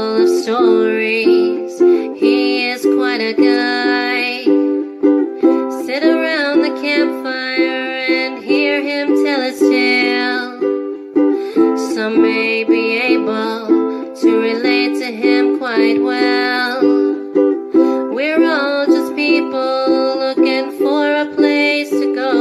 full of stories. He is quite a guy. Sit around the campfire and hear him tell his tale. Some may be able to relate to him quite well. We're all just people looking for a place to go.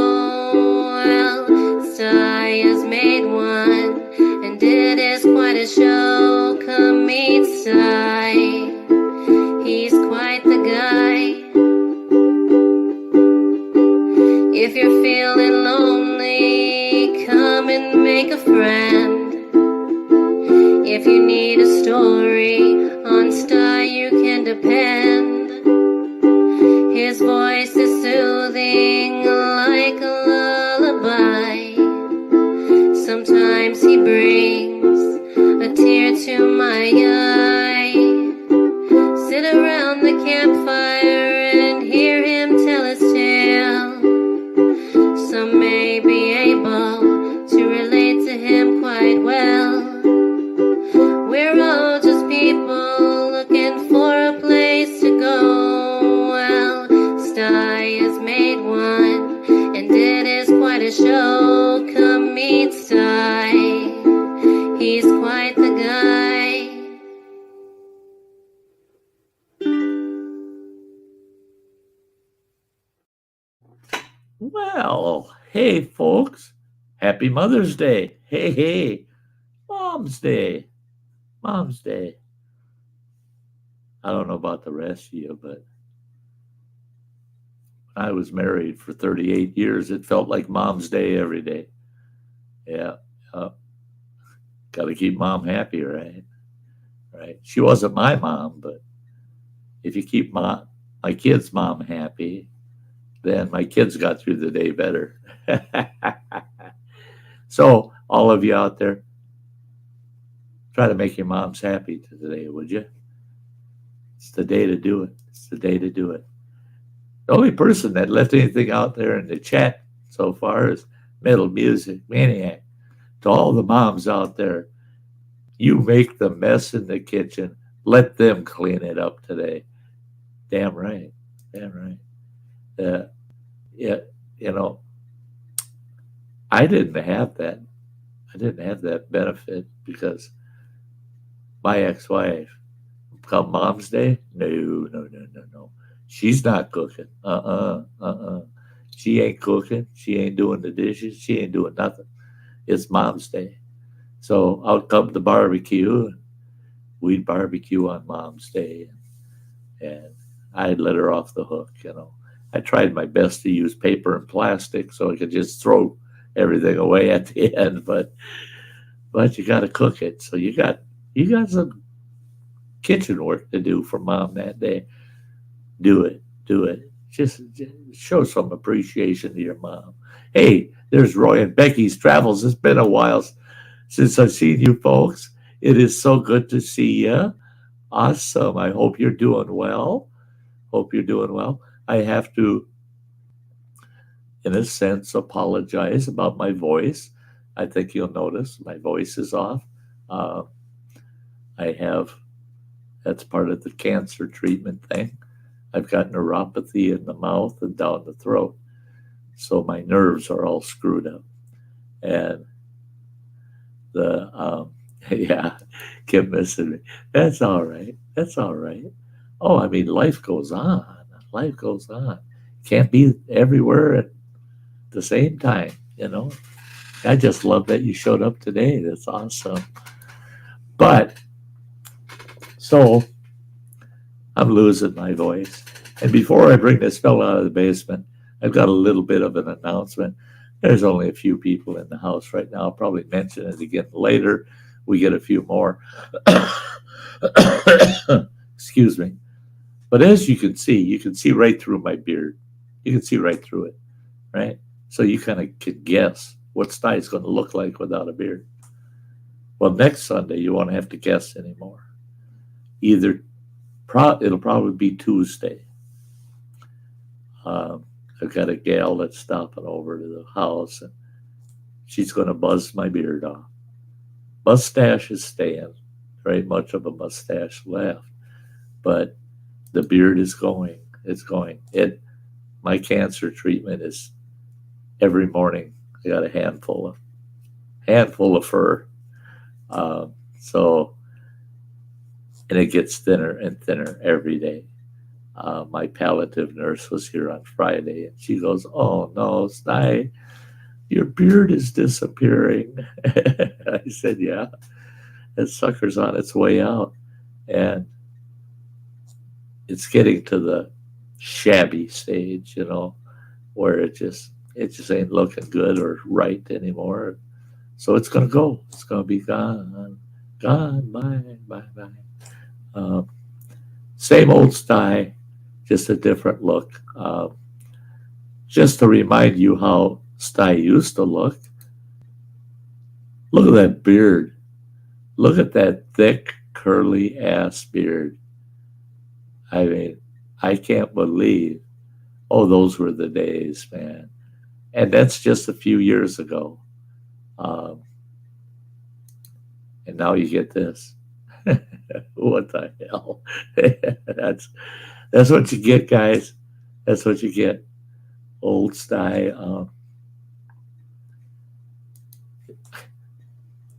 Well, Sty has made one, and it is quite a show. Come meet Sty. He's quite the guy. If you're feeling lonely, come and make a friend. If you need a story, on Sty you can depend. His voice is soothing like a lullaby. Sometimes he brings a tear to my eye. Sit around the campfire and hear him tell his tale. Some may be able to relate to him quite well. We're all just people looking for a place to go. Well, Sty has made one, and it is quite a show. Come meet Sty. He's quite the guy. Well, hey, folks. Happy Mother's Day. Hey. Mom's Day. Mom's Day. I don't know about the rest of you, but when I was married for 38 years, it felt like Mom's Day every day. Yeah. Got to keep Mom happy, right? Right. She wasn't my mom, but if you keep my kid's mom happy, then my kids got through the day better. So, all of you out there, try to make your moms happy today, would you? It's the day to do it. It's the day to do it. The only person that left anything out there in the chat so far is Metal Music Maniac. To all the moms out there, you make the mess in the kitchen. Let them clean it up today. Damn right. Damn right. Yeah, you know, I didn't have that. I didn't have that benefit because my ex-wife, come Mom's Day, no. She's not cooking. She ain't cooking. She ain't doing the dishes. She ain't doing nothing. It's Mom's Day. So out come the barbecue, and we'd barbecue on Mom's Day. And I'd let her off the hook, you know. I tried my best to use paper and plastic so I could just throw everything away at the end, but you got to cook it. So you got some kitchen work to do for Mom that day. Do it. Just show some appreciation to your mom. Hey, there's Roy and Becky's Travels. It's been a while since I've seen you folks. It is so good to see you. Awesome. I hope you're doing well. I have to, in a sense, apologize about my voice. I think you'll notice my voice is off. That's part of the cancer treatment thing. I've got neuropathy in the mouth and down the throat. So my nerves are all screwed up. And keep missing me. That's all right. Oh, I mean, life goes on. Can't be everywhere at the same time, you know. I just love that you showed up today. That's awesome. But, so, I'm losing my voice. And before I bring this fellow out of the basement, I've got a little bit of an announcement. There's only a few people in the house right now. I'll probably mention it again later. We get a few more. Excuse me. But as you can see right through my beard. You can see right through it, right? So you kind of can guess what Sty's going to look like without a beard. Well, next Sunday, you won't have to guess anymore. It'll probably be Tuesday. I've got a gal that's stopping over to the house, and she's going to buzz my beard off. Mustache is staying. There ain't much of a mustache left, but the beard is going. It's going. My cancer treatment is every morning. I got a handful of fur. So, and it gets thinner and thinner every day. My palliative nurse was here on Friday, and she goes, "Oh no, Sty, your beard is disappearing." I said, "Yeah, that sucker's on its way out," and it's getting to the shabby stage, where it just ain't looking good or right anymore. So it's gonna go. It's gonna be gone, gone, bye, bye, bye. Same old Sty, just a different look. Just to remind you how Sty used to look. Look at that beard. Look at that thick, curly ass beard. I mean, I can't believe. Oh, those were the days, man. And that's just a few years ago. Um, and now you get this. What the hell? That's what you get, guys. That's what you get. Old Sty.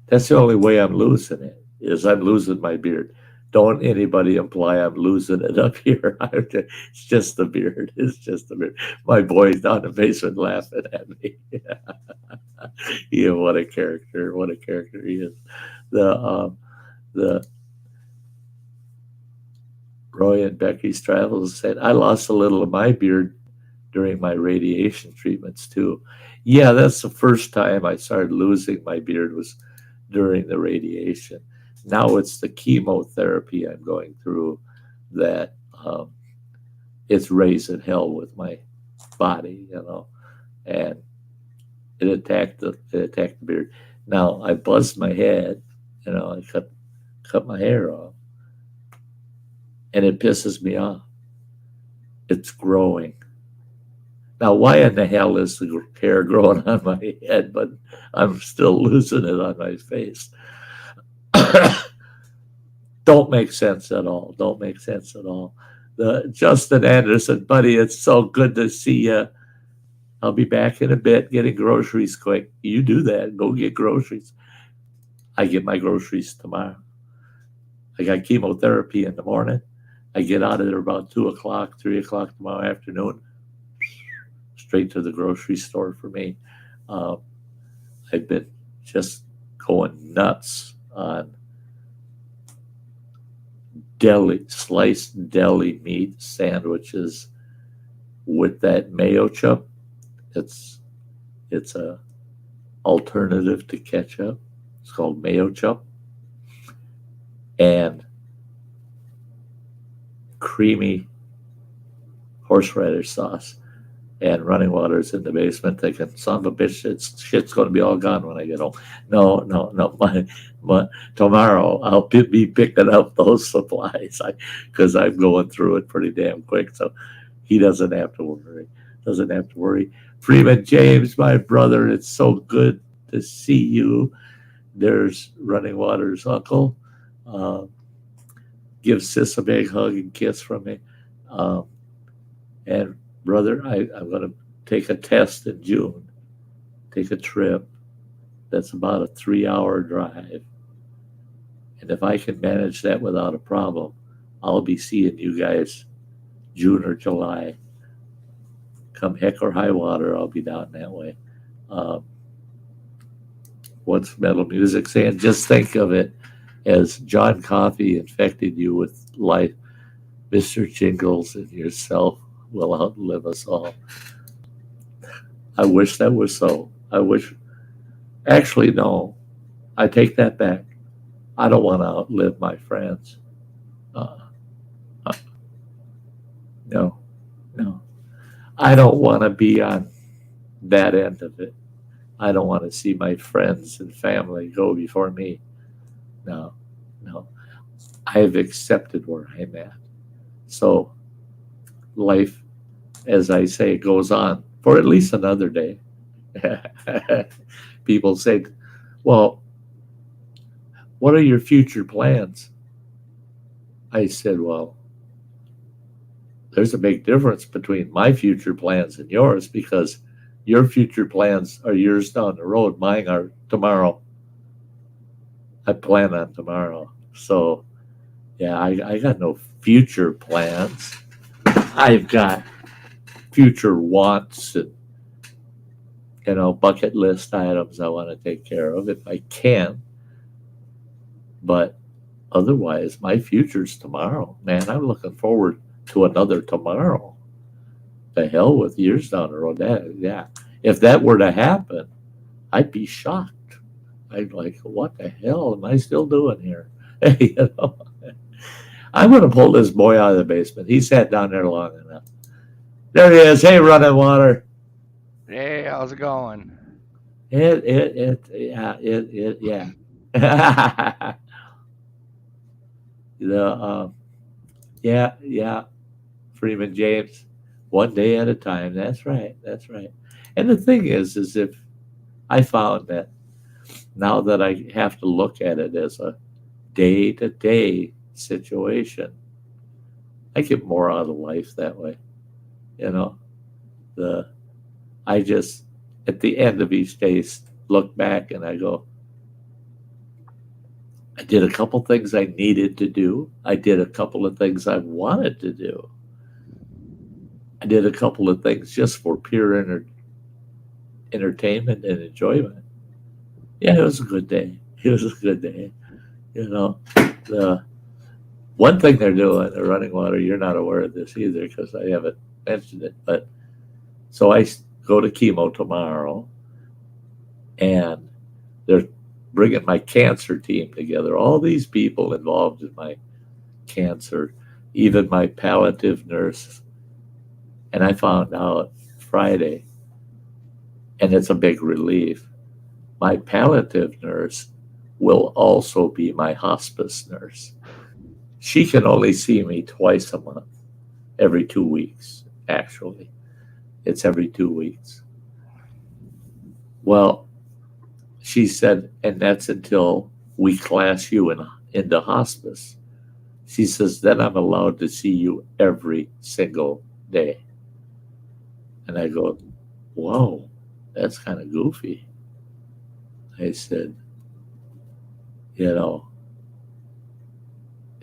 That's the only way I'm losing it, is I'm losing my beard. Don't anybody imply I'm losing it up here. It's just the beard. It's just the beard. My boy's down in the basement laughing at me. Yeah, what a character! What a character he is. The Roy and Becky's travels said I lost a little of my beard during my radiation treatments too. Yeah, that's the first time I started losing my beard was during the radiation. Now it's the chemotherapy I'm going through that it's raising hell with my body, and it attacked the beard. Now I buzzed my head, I cut my hair off, and it pisses me off. It's growing. Now, why in the hell is the hair growing on my head, but I'm still losing it on my face? Don't make sense at all. Don't make sense at all. Justin Anderson, buddy, it's so good to see you. I'll be back in a bit getting groceries quick. You do that. Go get groceries. I get my groceries tomorrow. I got chemotherapy in the morning. I get out of there about 2 o'clock, 3 o'clock tomorrow afternoon. Straight to the grocery store for me. I've been just going nuts on sliced deli meat sandwiches with that mayo chup. It's a alternative to ketchup. It's called mayo chup, and creamy horseradish sauce. And running water's in the basement thinking, son of a bitch, shit's going to be all gone when I get home. No. Tomorrow I'll be picking up those supplies because I'm going through it pretty damn quick. So he doesn't have to worry. Freeman James, my brother, it's so good to see you. There's Running Water's uncle. Give Sis a big hug and kiss from me. And brother, I'm going to take a test in June, take a trip. That's about a 3-hour drive. And if I can manage that without a problem, I'll be seeing you guys June or July. Come heck or high water, I'll be down that way. What's Metal Music saying? Just think of it as John Coffey infected you with life. Mr. Jingles and yourself will outlive us all. I wish that was so. Actually, no. I take that back. I don't want to outlive my friends. No. I don't want to be on that end of it. I don't want to see my friends and family go before me. No. I've accepted where I'm at. So life, as I say, goes on for at least another day. People say, well, what are your future plans? I said, well, there's a big difference between my future plans and yours, because your future plans are years down the road. Mine are tomorrow. I plan on tomorrow. So, yeah, I got no future plans. I've got future wants and, bucket list items I want to take care of if I can. But otherwise, my future's tomorrow. Man, I'm looking forward to another tomorrow. The hell with years down the road. Yeah. If that were to happen, I'd be shocked. I'd like, what the hell am I still doing here? I'm going to pull this boy out of the basement. He sat down there long enough. There he is. Hey, running water. Hey, how's it going? Yeah. Yeah. Freeman James, one day at a time. That's right. And the thing is if I found that now that I have to look at it as a day-to-day situation, I get more out of life that way. I just, at the end of each day, look back and I go, I did a couple things I needed to do. I did a couple of things I wanted to do. I did a couple of things just for pure entertainment and enjoyment. Yeah, it was a good day. The one thing they're doing, the running water, you're not aware of this either because I haven't mentioned it, but so I go to chemo tomorrow, and they're bringing my cancer team together. All these people involved in my cancer, even my palliative nurse. And I found out Friday, and it's a big relief, my palliative nurse will also be my hospice nurse. She can only see me twice a month, every 2 weeks, actually. It's every 2 weeks. Well, she said, and that's until we class you into hospice. She says, then I'm allowed to see you every single day. And I go, whoa, that's kind of goofy. I said,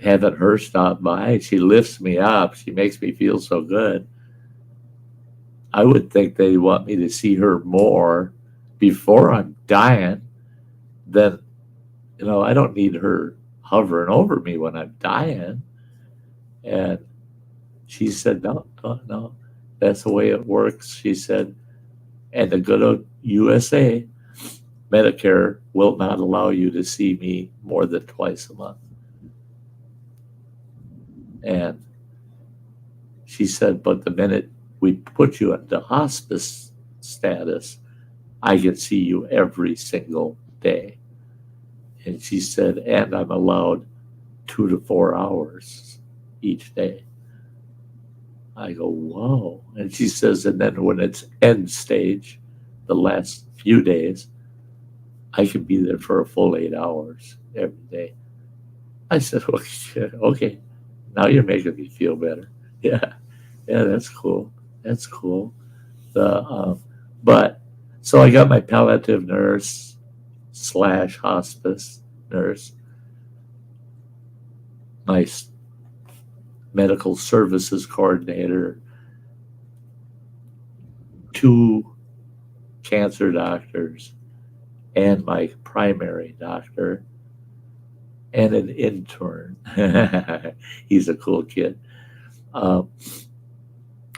having her stop by, she lifts me up. She makes me feel so good. I would think they want me to see her more before I'm dying. Then, I don't need her hovering over me when I'm dying. And she said, no, that's the way it works. She said, and the good of USA, Medicare will not allow you to see me more than twice a month. And she said, but the minute we put you into hospice status, I can see you every single day. And she said, and I'm allowed 2 to 4 hours each day. I go, whoa. And she says, and then when it's end stage, the last few days, I can be there for a full 8 hours every day. I said, okay, now you're making me feel better. Yeah, that's cool. But so I got my palliative nurse / hospice nurse, my medical services coordinator, 2 cancer doctors, and my primary doctor, and an intern. He's a cool kid. I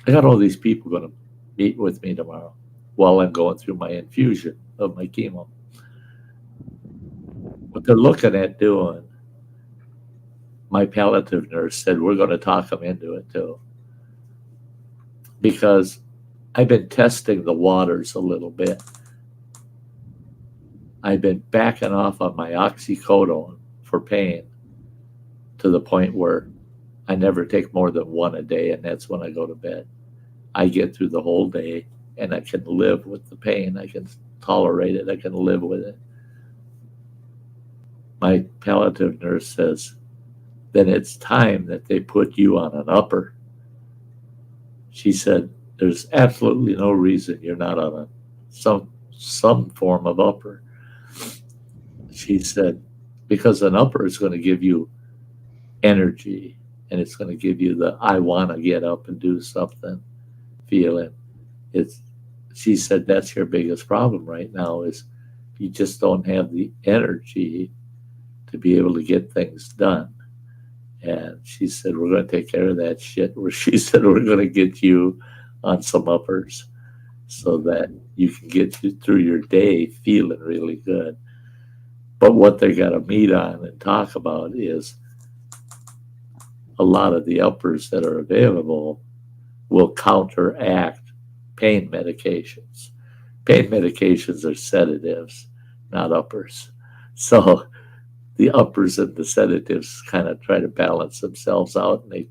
got all these people going to meet with me tomorrow while I'm going through my infusion of my chemo. What they're looking at doing, my palliative nurse said, we're going to talk them into it too. Because I've been testing the waters a little bit. I've been backing off on my oxycodone for pain to the point where I never take more than 1 a day, and that's when I go to bed. I get through the whole day, and I can live with the pain. I can tolerate it. I can live with it. my palliative nurse says, then it's time that they put you on an upper. She said, there's absolutely no reason you're not on some form of upper. She said, because an upper is going to give you energy, and it's going to give you the I want to get up and do something feeling. She said that's your biggest problem right now is you just don't have the energy to be able to get things done. And she said, we're going to take care of that shit. She said, we're going to get you on some uppers so that you can get you through your day feeling really good. But what they got to meet on and talk about is a lot of the uppers that are available will counteract pain medications. Pain medications are sedatives, not uppers. So the uppers and the sedatives kind of try to balance themselves out, and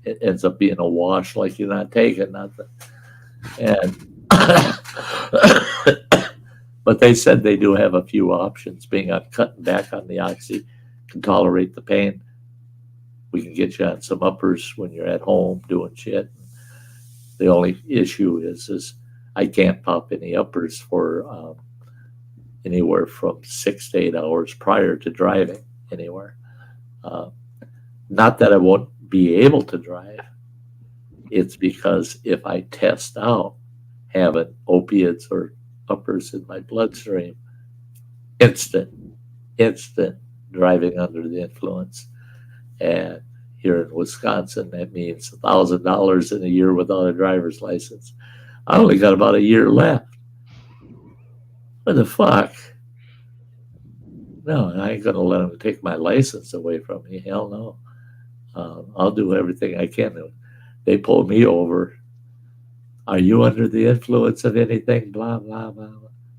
it ends up being a wash, like you're not taking nothing. And but they said they do have a few options. Being on cutting back on the oxy, can tolerate the pain. We can get you on some uppers when you're at home doing shit. The only issue is I can't pop any uppers for anywhere from 6 to 8 hours prior to driving anywhere. Not that I won't be able to drive. It's because if I test out having opiates or uppers in my bloodstream, instant driving under the influence. And here in Wisconsin, that means $1,000 in a year without a driver's license. I only got about a year left. What the fuck? No, I ain't gonna let them take my license away from me. Hell no. I'll do everything I can. They pull me over. Are you under the influence of anything? Blah, blah, blah.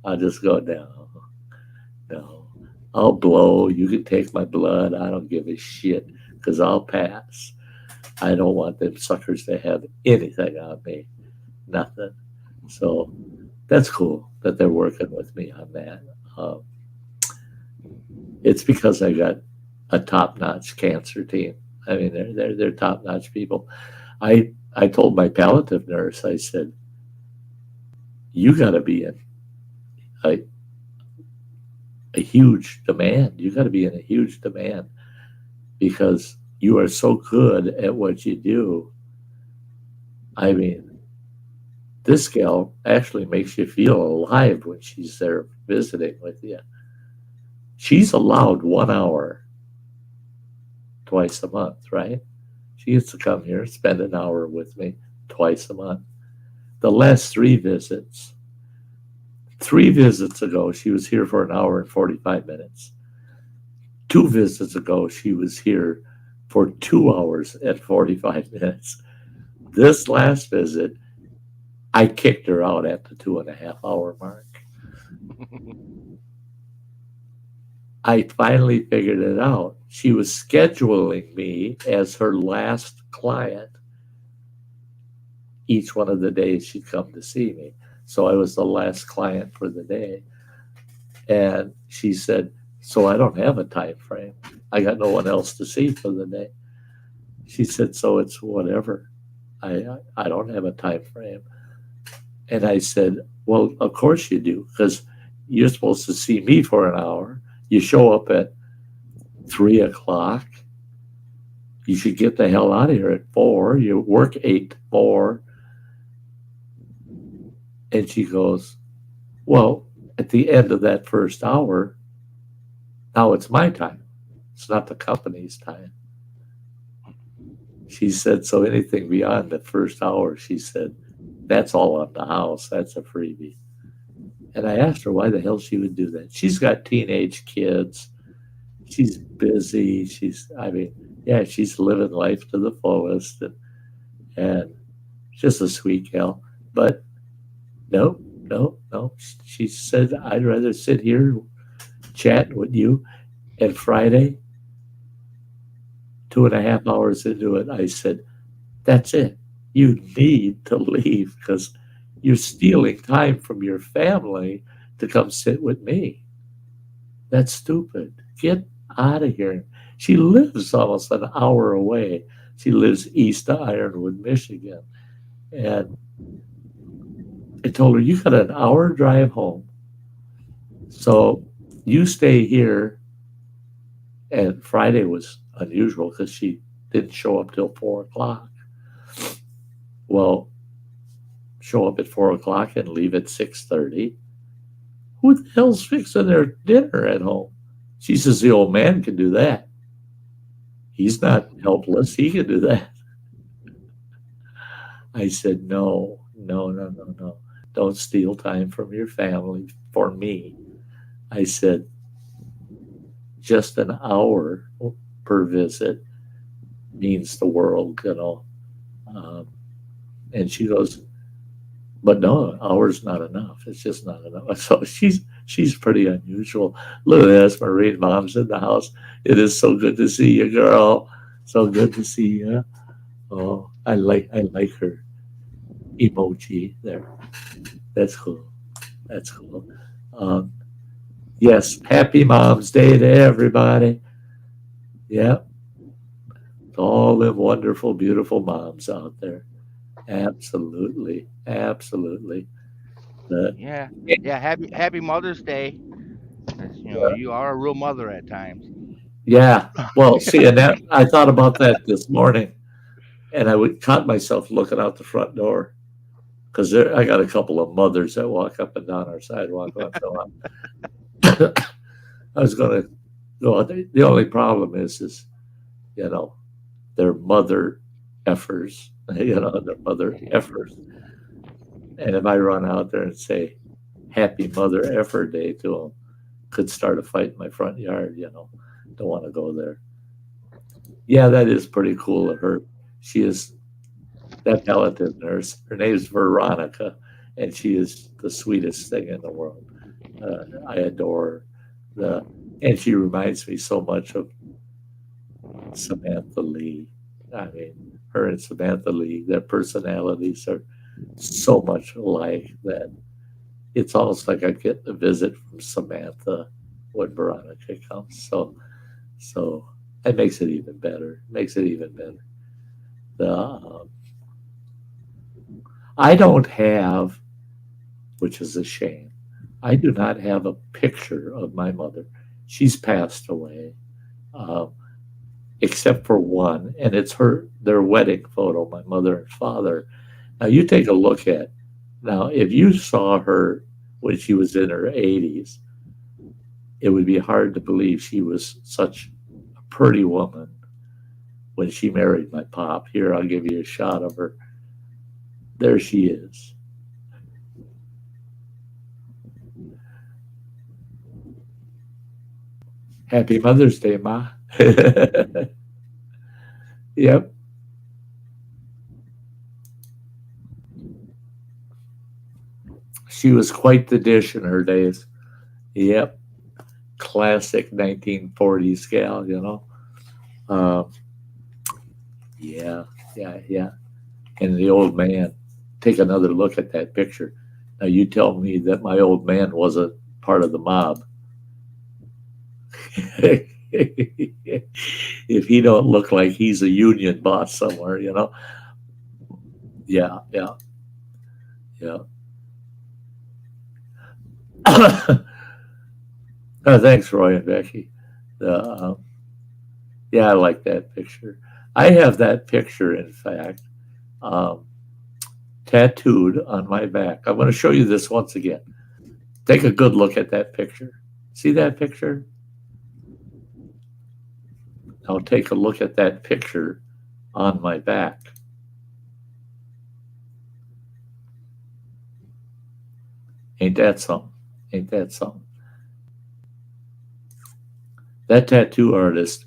I'll just go, no. I'll blow. You can take my blood. I don't give a shit because I'll pass. I don't want them suckers to have anything on me. Nothing. So that's cool that they're working with me on that. It's because I got a top-notch cancer team. I mean, they're top-notch people. I told my palliative nurse, I said, you got to be in a huge demand. You got to be in a huge demand because you are so good at what you do. I mean, this gal actually makes you feel alive when she's there visiting with you. She's allowed 1 hour twice a month, right? She gets to come here, spend an hour with me twice a month. The last 3 visits ago, she was here for an hour and 45 minutes. 2 visits ago, she was here for 2 hours and 45 minutes. This last visit, I kicked her out at the 2.5 hour mark. I finally figured it out. She was scheduling me as her last client each one of the days she'd come to see me. So I was the last client for the day. And she said, so I don't have a time frame. I got no one else to see for the day. She said, so it's whatever. I don't have a time frame. And I said, well, of course you do, because you're supposed to see me for an hour. You show up at 3 o'clock. You should get the hell out of here at 4. You work 8 to 4. And she goes, well, at the end of that first hour, now it's my time. It's not the company's time. She said, so anything beyond the first hour, she said, that's all on the house. That's a freebie. And I asked her why the hell she would do that. She's got teenage kids. She's busy. She's living life to the fullest. And just a sweet gal. But no. She said, I'd rather sit here chatting with you. And Friday, 2.5 hours into it, I said, that's it. You need to leave because you're stealing time from your family to come sit with me. That's stupid. Get out of here. She lives almost an hour away. She lives east of Ironwood, Michigan. And I told her, you got an hour drive home. So you stay here. And Friday was unusual because she didn't show up till 4 o'clock. Well, show up at 4 o'clock and leave at 6:30. Who the hell's fixing their dinner at home? She says the old man can do that. He's not helpless. He can do that. I said, no. Don't steal time from your family for me. I said, just an hour per visit means the world, and she goes, but no, an hour's not enough. It's just not enough. So she's pretty unusual. Look at this, Maureen. Mom's in the house. It is so good to see you, girl. So good to see you. Oh, I like her emoji there. That's cool. That's cool. Yes, happy Mom's Day to everybody. Yep. To all them wonderful, beautiful moms out there. Absolutely. Yeah. Happy Mother's Day. You are a real mother at times. Yeah. Well, see, and that I thought about that this morning, and I would caught myself looking out the front door because I got a couple of mothers that walk up and down our sidewalk. I was going to go. The only problem is they're mother effers. They're mother effers. And if I run out there and say Happy Mother Effer Day to them, could start a fight in my front yard. Don't want to go there. Yeah, that is pretty cool of her. She is that talented nurse. Her name's Veronica, and she is the sweetest thing in the world. I adore her. And she reminds me so much of Samantha Lee. I mean, her and Samantha Lee, their personalities are so much alike that it's almost like I get a visit from Samantha when Veronica comes. So it makes it even better. I don't have, which is a shame, I do not have a picture of my mother. She's passed away, except for one, and it's their wedding photo, my mother and father. Now you take a look at. Now, if you saw her when she was in her 80s, it would be hard to believe she was such a pretty woman when she married my pop. Here, I'll give you a shot of her. There she is. Happy Mother's Day, Ma. Yep. She was quite the dish in her days. Yep. Classic 1940s gal, Yeah. And the old man, take another look at that picture. Now you tell me that my old man wasn't part of the mob. If he don't look like he's a union boss somewhere, Yeah. Thanks, Roy and Becky. Yeah, I like that picture. I have that picture, in fact, tattooed on my back. I'm going to show you this once again. Take a good look at that picture. See that picture? Now take a look at that picture on my back. Ain't that something? That tattoo artist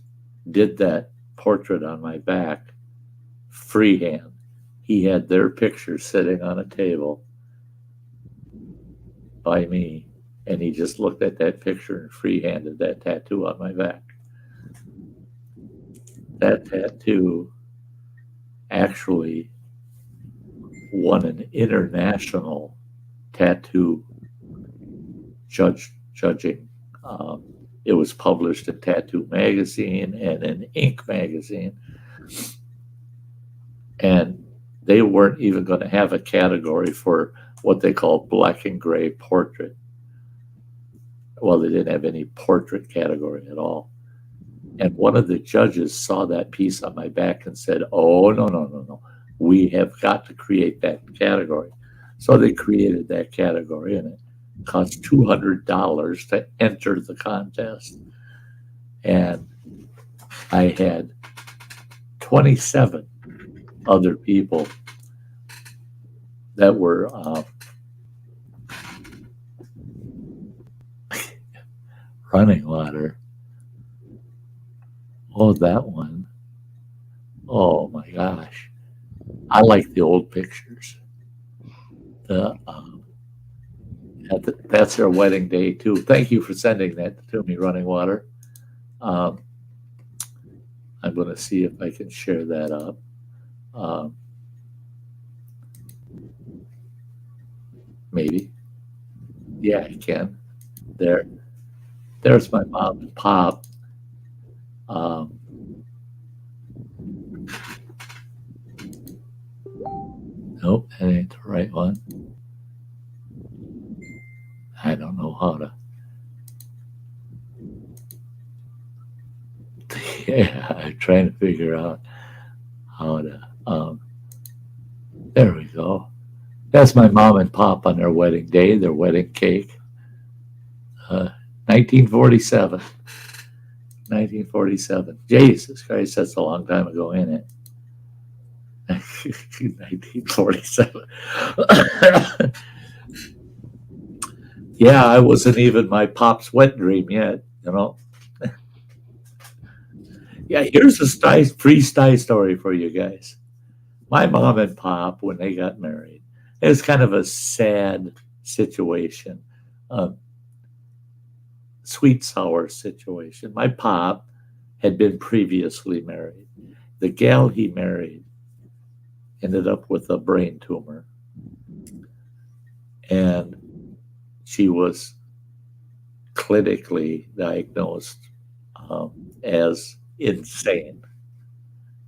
did that portrait on my back freehand. He had their picture sitting on a table by me, and he just looked at that picture and freehanded that tattoo on my back. That tattoo actually won an international tattoo judging It was published in Tattoo Magazine and in Ink Magazine. And they weren't even going to have a category for what they call black and gray portrait. Well, they didn't have any portrait category at all. And one of the judges saw that piece on my back and said, "Oh, no, no, no, no. We have got to create that category." So they created that category, and it cost $200 to enter the contest. And I had 27 other people that were running water. Oh, that one. Oh my gosh. I like the old pictures. That's their wedding day too. Thank you for sending that to me, Running Water. I'm going to see if I can share that up. Maybe. Yeah, I can. There's my mom and pop. Nope, that ain't the right one. I don't know how to. Yeah, I'm trying to figure out how to. There we go. That's my mom and pop on their wedding day, their wedding cake. 1947. 1947. Jesus Christ, that's a long time ago, ain't it? 1947. Yeah, I wasn't even my pop's wet dream yet, you know. Yeah, here's a free Sty story for you guys. My mom and pop, when they got married, it was kind of a sad situation, sweet sour situation. My pop had been previously married. The gal he married ended up with a brain tumor, and she was clinically diagnosed as insane.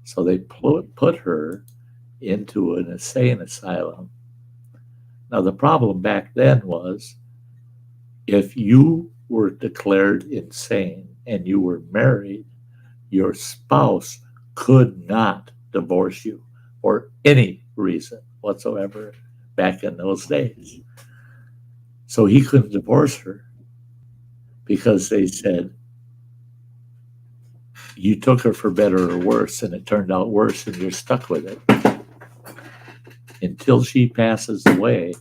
So they put her into an insane asylum. Now, the problem back then was if you were declared insane and you were married, your spouse could not divorce you for any reason whatsoever back in those days. So he couldn't divorce her because they said, you took her for better or worse, and it turned out worse, and you're stuck with it. Until she passes away,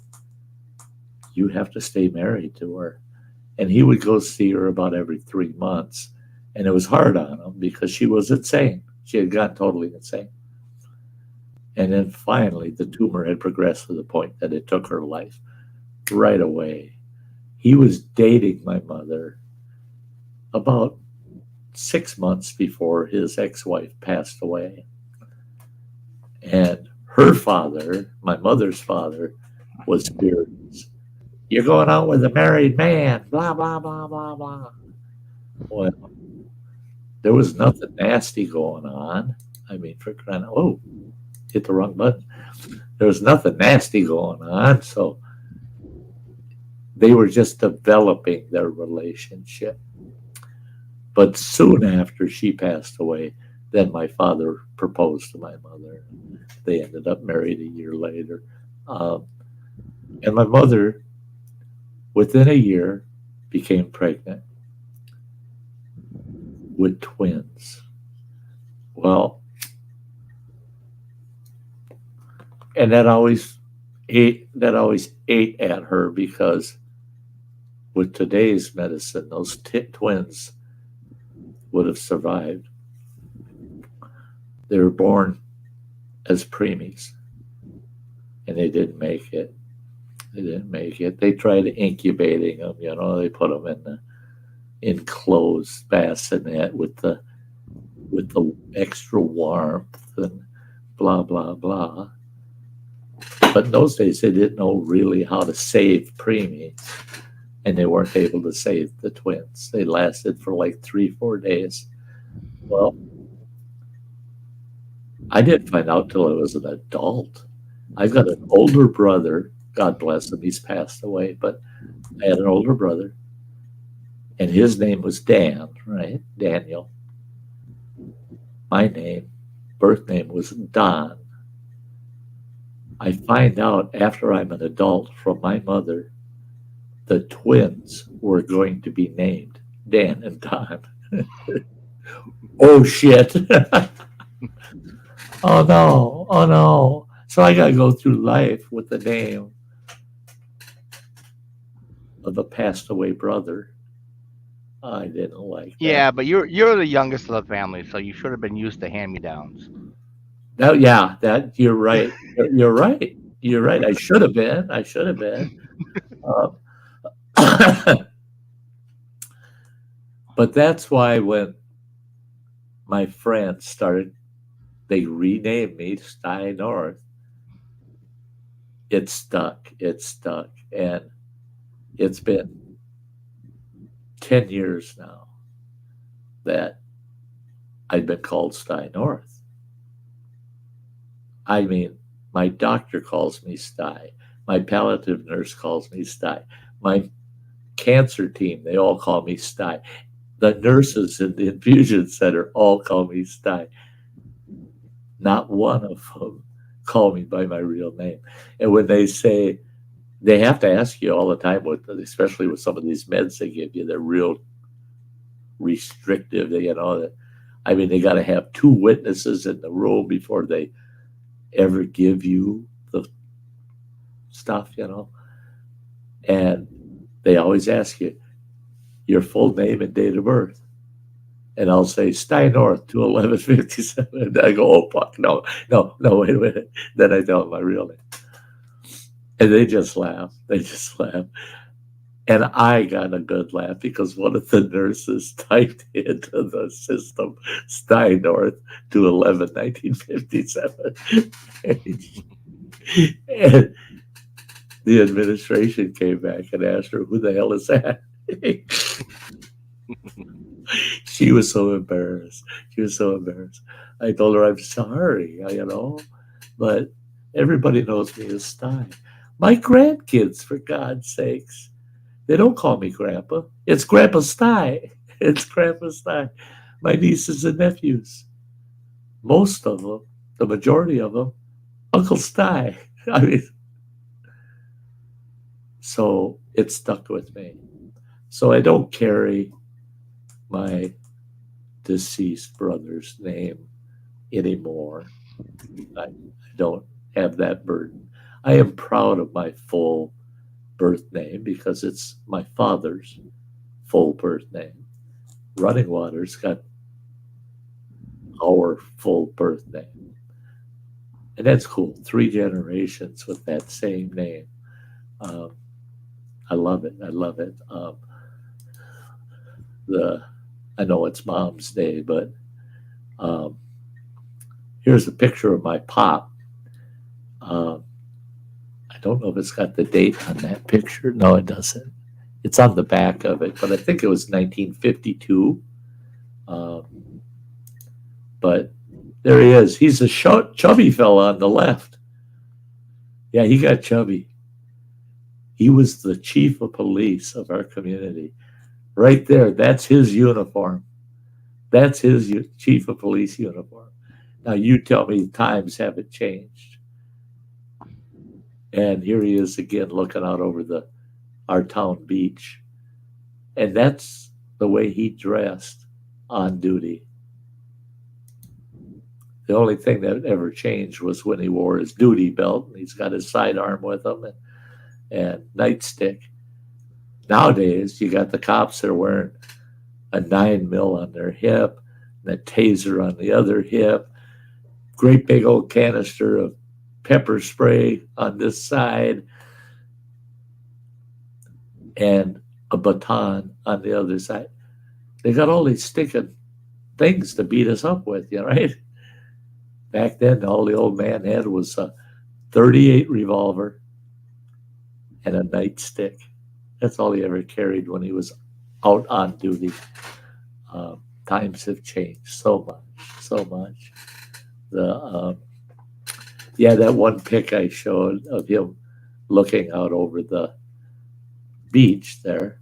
you have to stay married to her. And he would go see her about every 3 months. And it was hard on him because she was insane. She had gone totally insane. And then finally, the tumor had progressed to the point that it took her life right away. He was dating my mother about 6 months before his ex-wife passed away. And her father, my mother's father, was furious. You're going out with a married man, blah, blah, blah, blah, blah. Well, there was nothing nasty going on. I mean, for crying out, oh, hit the wrong button. There was nothing nasty going on. So they were just developing their relationship. But soon after she passed away, then my father proposed to my mother. They ended up married a year later. And my mother, within a year, became pregnant with twins. Well, and that always ate at her because with today's medicine, those twins would have survived. They were born as preemies, and they didn't make it. They tried incubating them, they put them in the enclosed bassinet with the extra warmth and blah, blah, blah. But in those days, they didn't know really how to save preemies. and they weren't able to save the twins. They lasted for like 3-4 days. Well, I didn't find out till I was an adult. I've got an older brother. God bless him. He's passed away, but I had an older brother, and his name was Dan, right? Daniel. My name, birth name was Don. I find out after I'm an adult from my mother, the twins were going to be named Dan and Don. Oh shit. Oh no. Oh no. So I got to go through life with the name of a passed away brother. I didn't like that. Yeah, but you're the youngest of the family, so you should have been used to hand-me-downs. Now, yeah, that you're right. You're right. You're right. I should have been. I should have been. Um, but that's why when my friends started, they renamed me Sty North. It stuck. It stuck. And it's been 10 years now that I've been called Sty North. I mean, my doctor calls me Sty. My palliative nurse calls me Sty. My cancer team, they all call me Sty. The nurses in the infusion center all call me Sty. Not one of them call me by my real name. And when they say, they have to ask you all the time, especially with some of these meds they give you, they're real restrictive. They got to have 2 witnesses in the room before they ever give you the stuff, and they always ask you your full name and date of birth, and I'll say Sty North 21157, and I go, oh fuck, no, wait a minute. Then I tell them my real name, and they just laugh, and I got a good laugh because one of the nurses typed into the system Sty North 211-1957. And the administration came back and asked her, who the hell is that? She was so embarrassed. I told her, I'm sorry, but everybody knows me as Sty. My grandkids, for God's sakes, they don't call me Grandpa. It's Grandpa Sty. My nieces and nephews, most of them, the majority of them, Uncle Sty. So it stuck with me. So I don't carry my deceased brother's name anymore. I don't have that burden. I am proud of my full birth name because it's my father's full birth name. Running Water's got our full birth name. And that's cool. 3 generations with that same name. I love it. I know it's Mom's Day, but here's a picture of my pop. I don't know if it's got the date on that picture. No, it doesn't. It's on the back of it, but I think it was 1952. But there he is. He's a chubby fella on the left. Yeah, he got chubby. He was the chief of police of our community. Right there, that's his uniform. That's his chief of police uniform. Now you tell me times haven't changed. And here he is again looking out over our town beach. And that's the way he dressed on duty. The only thing that ever changed was when he wore his duty belt, and he's got his sidearm with him and nightstick. Nowadays, you got the cops that are wearing a 9mm on their hip, and a taser on the other hip, great big old canister of pepper spray on this side, and a baton on the other side. They got all these sticking things to beat us up with, right? Back then, all the old man had was a .38 revolver and a nightstick. That's all he ever carried when he was out on duty. Times have changed so much, so much. That one pic I showed of him looking out over the beach there.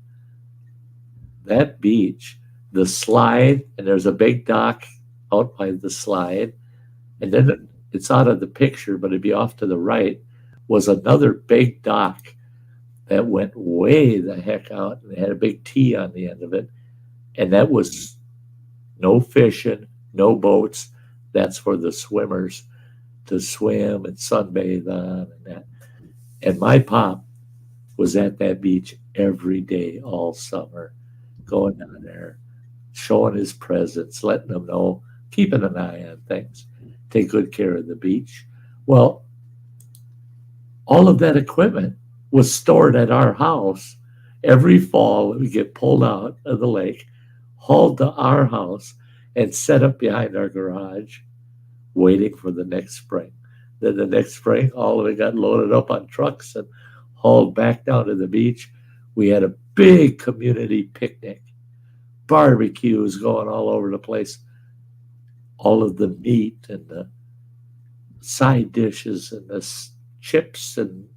That beach, the slide, and there's a big dock out by the slide, and then it's out of the picture, but it'd be off to the right, was another big dock that went way the heck out, and it had a big T on the end of it, and that was no fishing, no boats. That's for the swimmers to swim and sunbathe on and that. And my pop was at that beach every day all summer, going down there, showing his presence, letting them know, keeping an eye on things, take good care of the beach. Well, all of that equipment was stored at our house. Every fall, we get pulled out of the lake, hauled to our house, and set up behind our garage, waiting for the next spring. Then the next spring, all of it got loaded up on trucks and hauled back down to the beach. We had a big community picnic, barbecues going all over the place. All of the meat and the side dishes and the chips and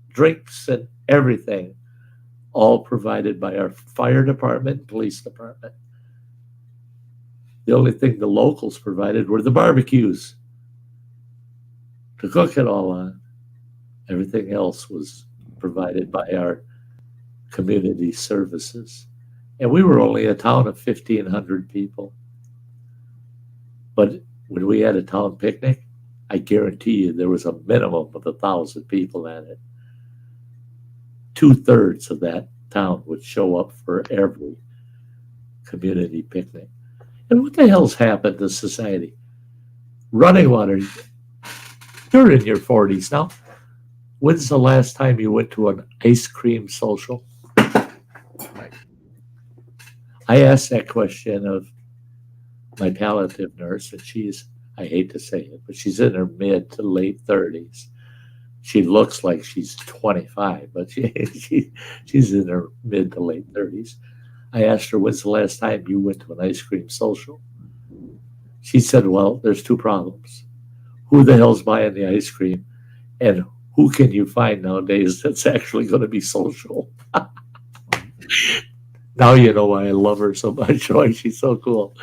drinks and everything, all provided by our fire department and police department. The only thing the locals provided were the barbecues to cook it all on. Everything else was provided by our community services. And we were only a town of 1,500 people. But when we had a town picnic, I guarantee you there was a minimum of 1,000 people at it. 2/3 of that town would show up for every community picnic. And what the hell's happened to society? Running water. You're in your 40s now. When's the last time you went to an ice cream social? I asked that question of my palliative nurse, and she's, I hate to say it, but she's in her mid to late 30s. She looks like she's 25, but she's in her mid to late 30s. I asked her, when's the last time you went to an ice cream social? She said, well, there's two problems. Who the hell's buying the ice cream? And who can you find nowadays that's actually going to be social? Now you know why I love her so much, why she's so cool.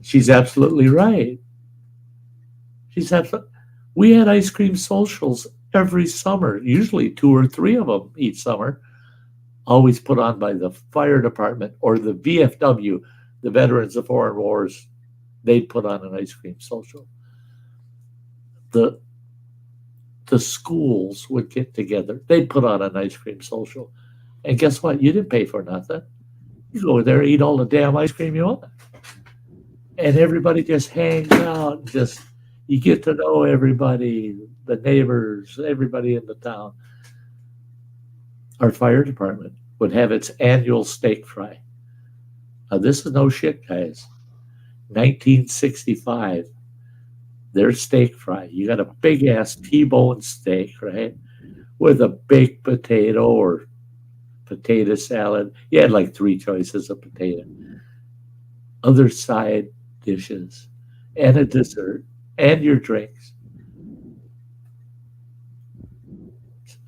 She's absolutely right. We had ice cream socials every summer, usually 2 or 3 of them each summer, always put on by the fire department or the VFW, the Veterans of Foreign Wars. They'd put on an ice cream social. The schools would get together. They'd put on an ice cream social. And guess what? You didn't pay for nothing. You go there, eat all the damn ice cream you want. And everybody just hangs out. You get to know everybody, the neighbors, everybody in the town. Our fire department would have its annual steak fry. Now, this is no shit, guys. 1965, their steak fry. You got a big ass T-bone steak, right? With a baked potato or potato salad. You had like 3 choices of potato. Other side dishes and a dessert and your drinks.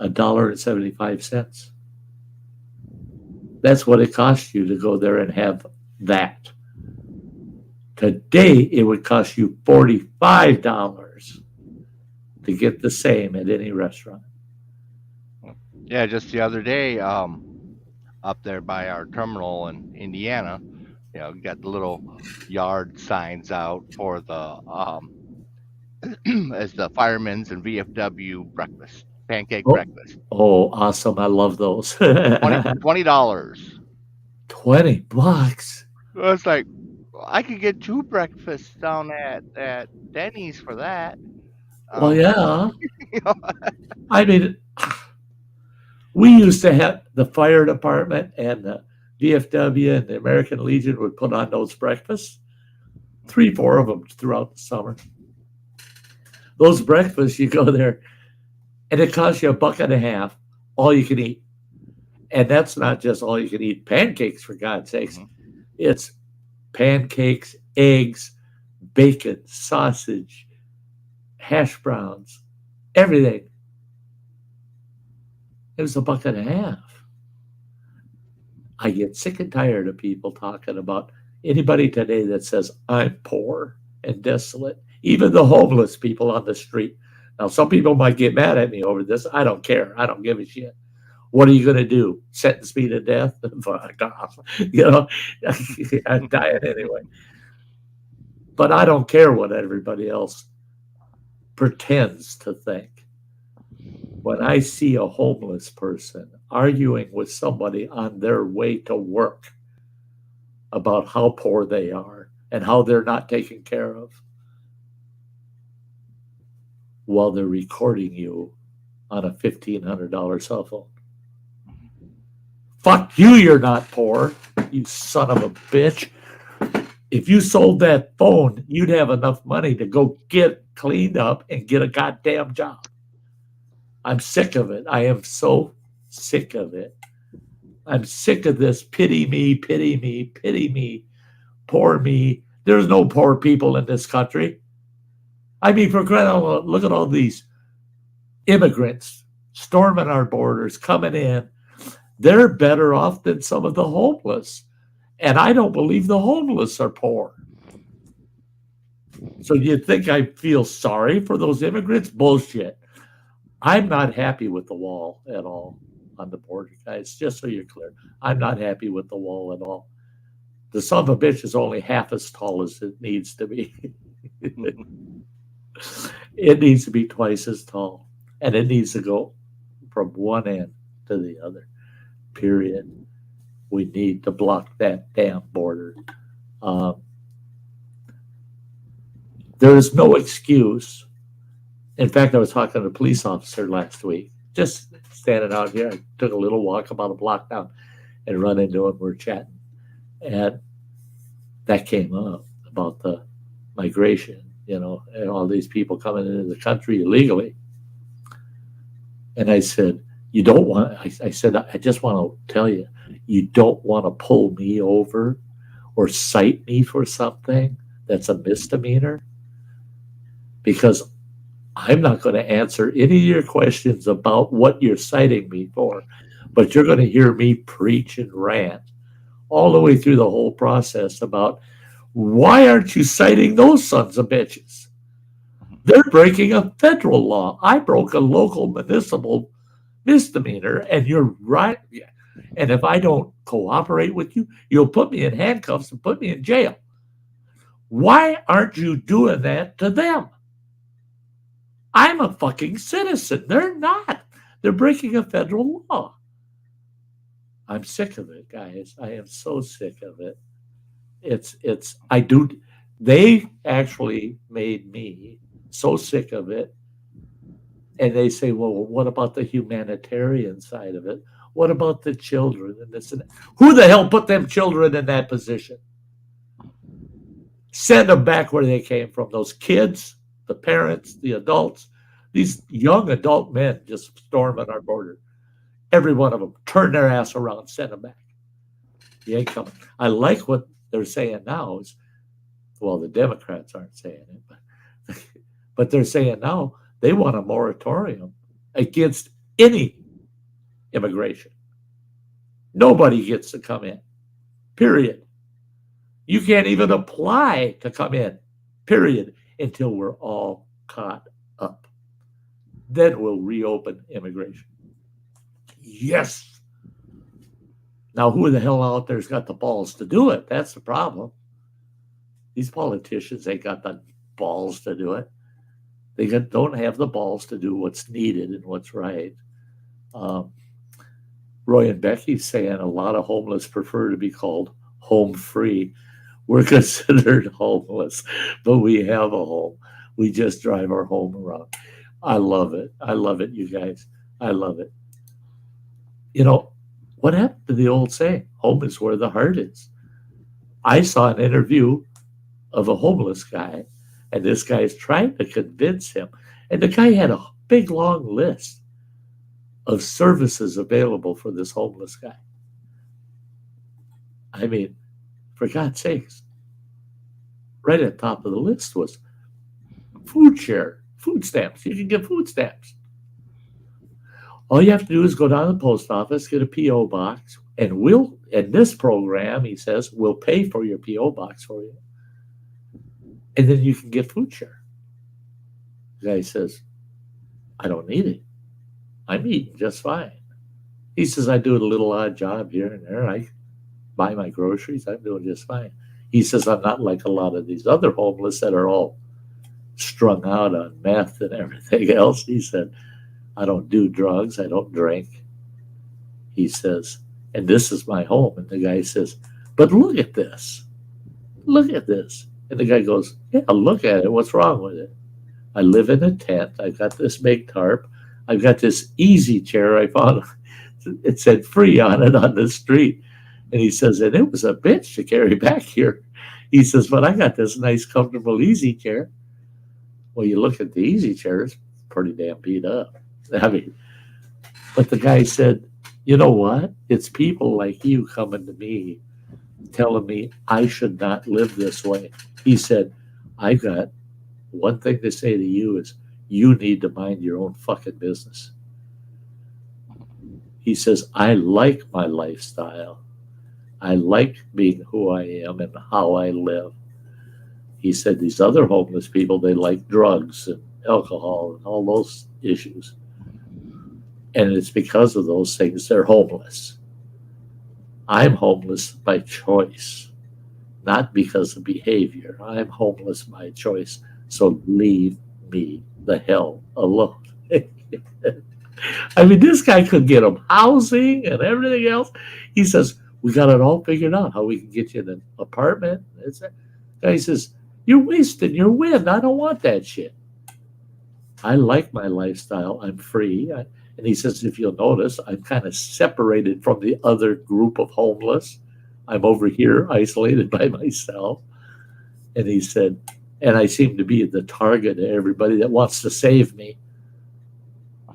$1.75. That's what it costs you to go there and have that. Today, it would cost you $45 to get the same at any restaurant. Yeah, just the other day, up there by our terminal in Indiana, got the little yard signs out for the as the firemen's and VFW breakfast, pancake breakfast. Oh, awesome! I love those. $20. $20. It's like I could get 2 breakfasts down at Denny's for that. Well, yeah. I mean, we used to have the fire department and the VFW and the American Legion would put on those breakfasts, 3, 4 of them throughout the summer. Those breakfasts, you go there, and it costs you $1.50, all you can eat. And that's not just all you can eat pancakes, for God's sakes. Mhm. It's pancakes, eggs, bacon, sausage, hash browns, everything. It was $1.50. I get sick and tired of people talking about anybody today that says, I'm poor and desolate, even the homeless people on the street. Now, some people might get mad at me over this. I don't care. I don't give a shit. What are you going to do? Sentence me to death? Fuck off. You know, I'm dying anyway. But I don't care what everybody else pretends to think. When I see a homeless person arguing with somebody on their way to work about how poor they are and how they're not taken care of, while they're recording you on a $1,500 cell phone. Fuck you, you're not poor, you son of a bitch. If you sold that phone, you'd have enough money to go get cleaned up and get a goddamn job. I'm sick of it. I am so sick of it. I'm sick of this pity me, pity me, pity me, poor me. There's no poor people in this country. I mean, for crying out loud, look at all these immigrants storming our borders, coming in. They're better off than some of the homeless. And I don't believe the homeless are poor. So you think I feel sorry for those immigrants? Bullshit. I'm not happy with the wall at all on the border, guys, just so you're clear. I'm not happy with the wall at all. The son of a bitch is only half as tall as it needs to be. It needs to be twice as tall. And it needs to go from one end to the other, period. We need to block that damn border. There is no excuse. In fact, I was talking to a police officer last week, just standing out here. I took a little walk about a block down and run into him. We're chatting. And that came up about the migration, you know, and all these people coming into the country illegally. And I said, you don't want, I said, I just want to tell you, you don't want to pull me over or cite me for something that's a misdemeanor, because I'm not going to answer any of your questions about what you're citing me for, but you're going to hear me preach and rant all the way through the whole process about why aren't you citing those sons of bitches? They're breaking a federal law. I broke a local municipal misdemeanor, and you're right. And if I don't cooperate with you, you'll put me in handcuffs and put me in jail. Why aren't you doing that to them? I'm a fucking citizen. They're not. They're breaking a federal law. I'm sick of it, guys. I am so sick of it. They actually made me so sick of it. And they say, well, what about the humanitarian side of it? What about the children and this and that? Who the hell put them children in that position? Send them back where they came from. Those kids, the parents, the adults, these young adult men just storming our border. Every one of them, turn their ass around, send them back. You ain't coming. I like what they're saying now is, well, the Democrats aren't saying it, but they're saying now they want a moratorium against any immigration. Nobody gets to come in, period. You can't even apply to come in, period, until we're all caught up. Then we'll reopen immigration. Yes. Now, who the hell out there's got the balls to do it? That's the problem. These politicians ain't got the balls to do it. They don't have the balls to do what's needed and what's right. Roy and Becky's saying a lot of homeless prefer to be called home free. We're considered homeless, but we have a home. We just drive our home around. I love it. I love it, you guys. I love it. You know, what happened to the old saying? Home is where the heart is. I saw an interview of a homeless guy, and this guy is trying to convince him. And the guy had a big, long list. of services available for this homeless guy. I mean, for God's sakes, right at the top of the list was food share, food stamps. You can get food stamps. All you have to do is go down to the post office, get a P.O. box, and we'll, in this program, he says, we'll pay for your P.O. box for you. And then you can get food share. The guy says, I don't need it. I'm eating just fine. He says, I do a little odd job here and there. I buy my groceries. I'm doing just fine. He says, I'm not like a lot of these other homeless that are all strung out on meth and everything else. He said, I don't do drugs. I don't drink. He says, and this is my home. And the guy says, but look at this. Look at this. And the guy goes, yeah, look at it. What's wrong with it? I live in a tent. I've got this big tarp. I've got this easy chair I found. It said free on it on the street. And he says, and it was a bitch to carry back here. He says, but I got this nice, comfortable easy chair. Well, you look at the easy chair, it's pretty damn beat up. I mean, but the guy said, you know what? It's people like you coming to me telling me I should not live this way. He said, I've got one thing to say to you is you need to mind your own fucking business. He says, I like my lifestyle. I like being who I am and how I live. He said these other homeless people, they like drugs and alcohol and all those issues. And it's because of those things they're homeless. I'm homeless by choice, not because of behavior. I'm homeless by choice. So leave me the hell alone. I mean, this guy could get them housing and everything else. He says, we got it all figured out how we can get you in an apartment. The guy says, you're wasting your wind. I don't want that shit. I like my lifestyle. I'm free. And he says, if you'll notice, I'm kind of separated from the other group of homeless. I'm over here isolated by myself. And he said, and I seem to be the target of everybody that wants to save me.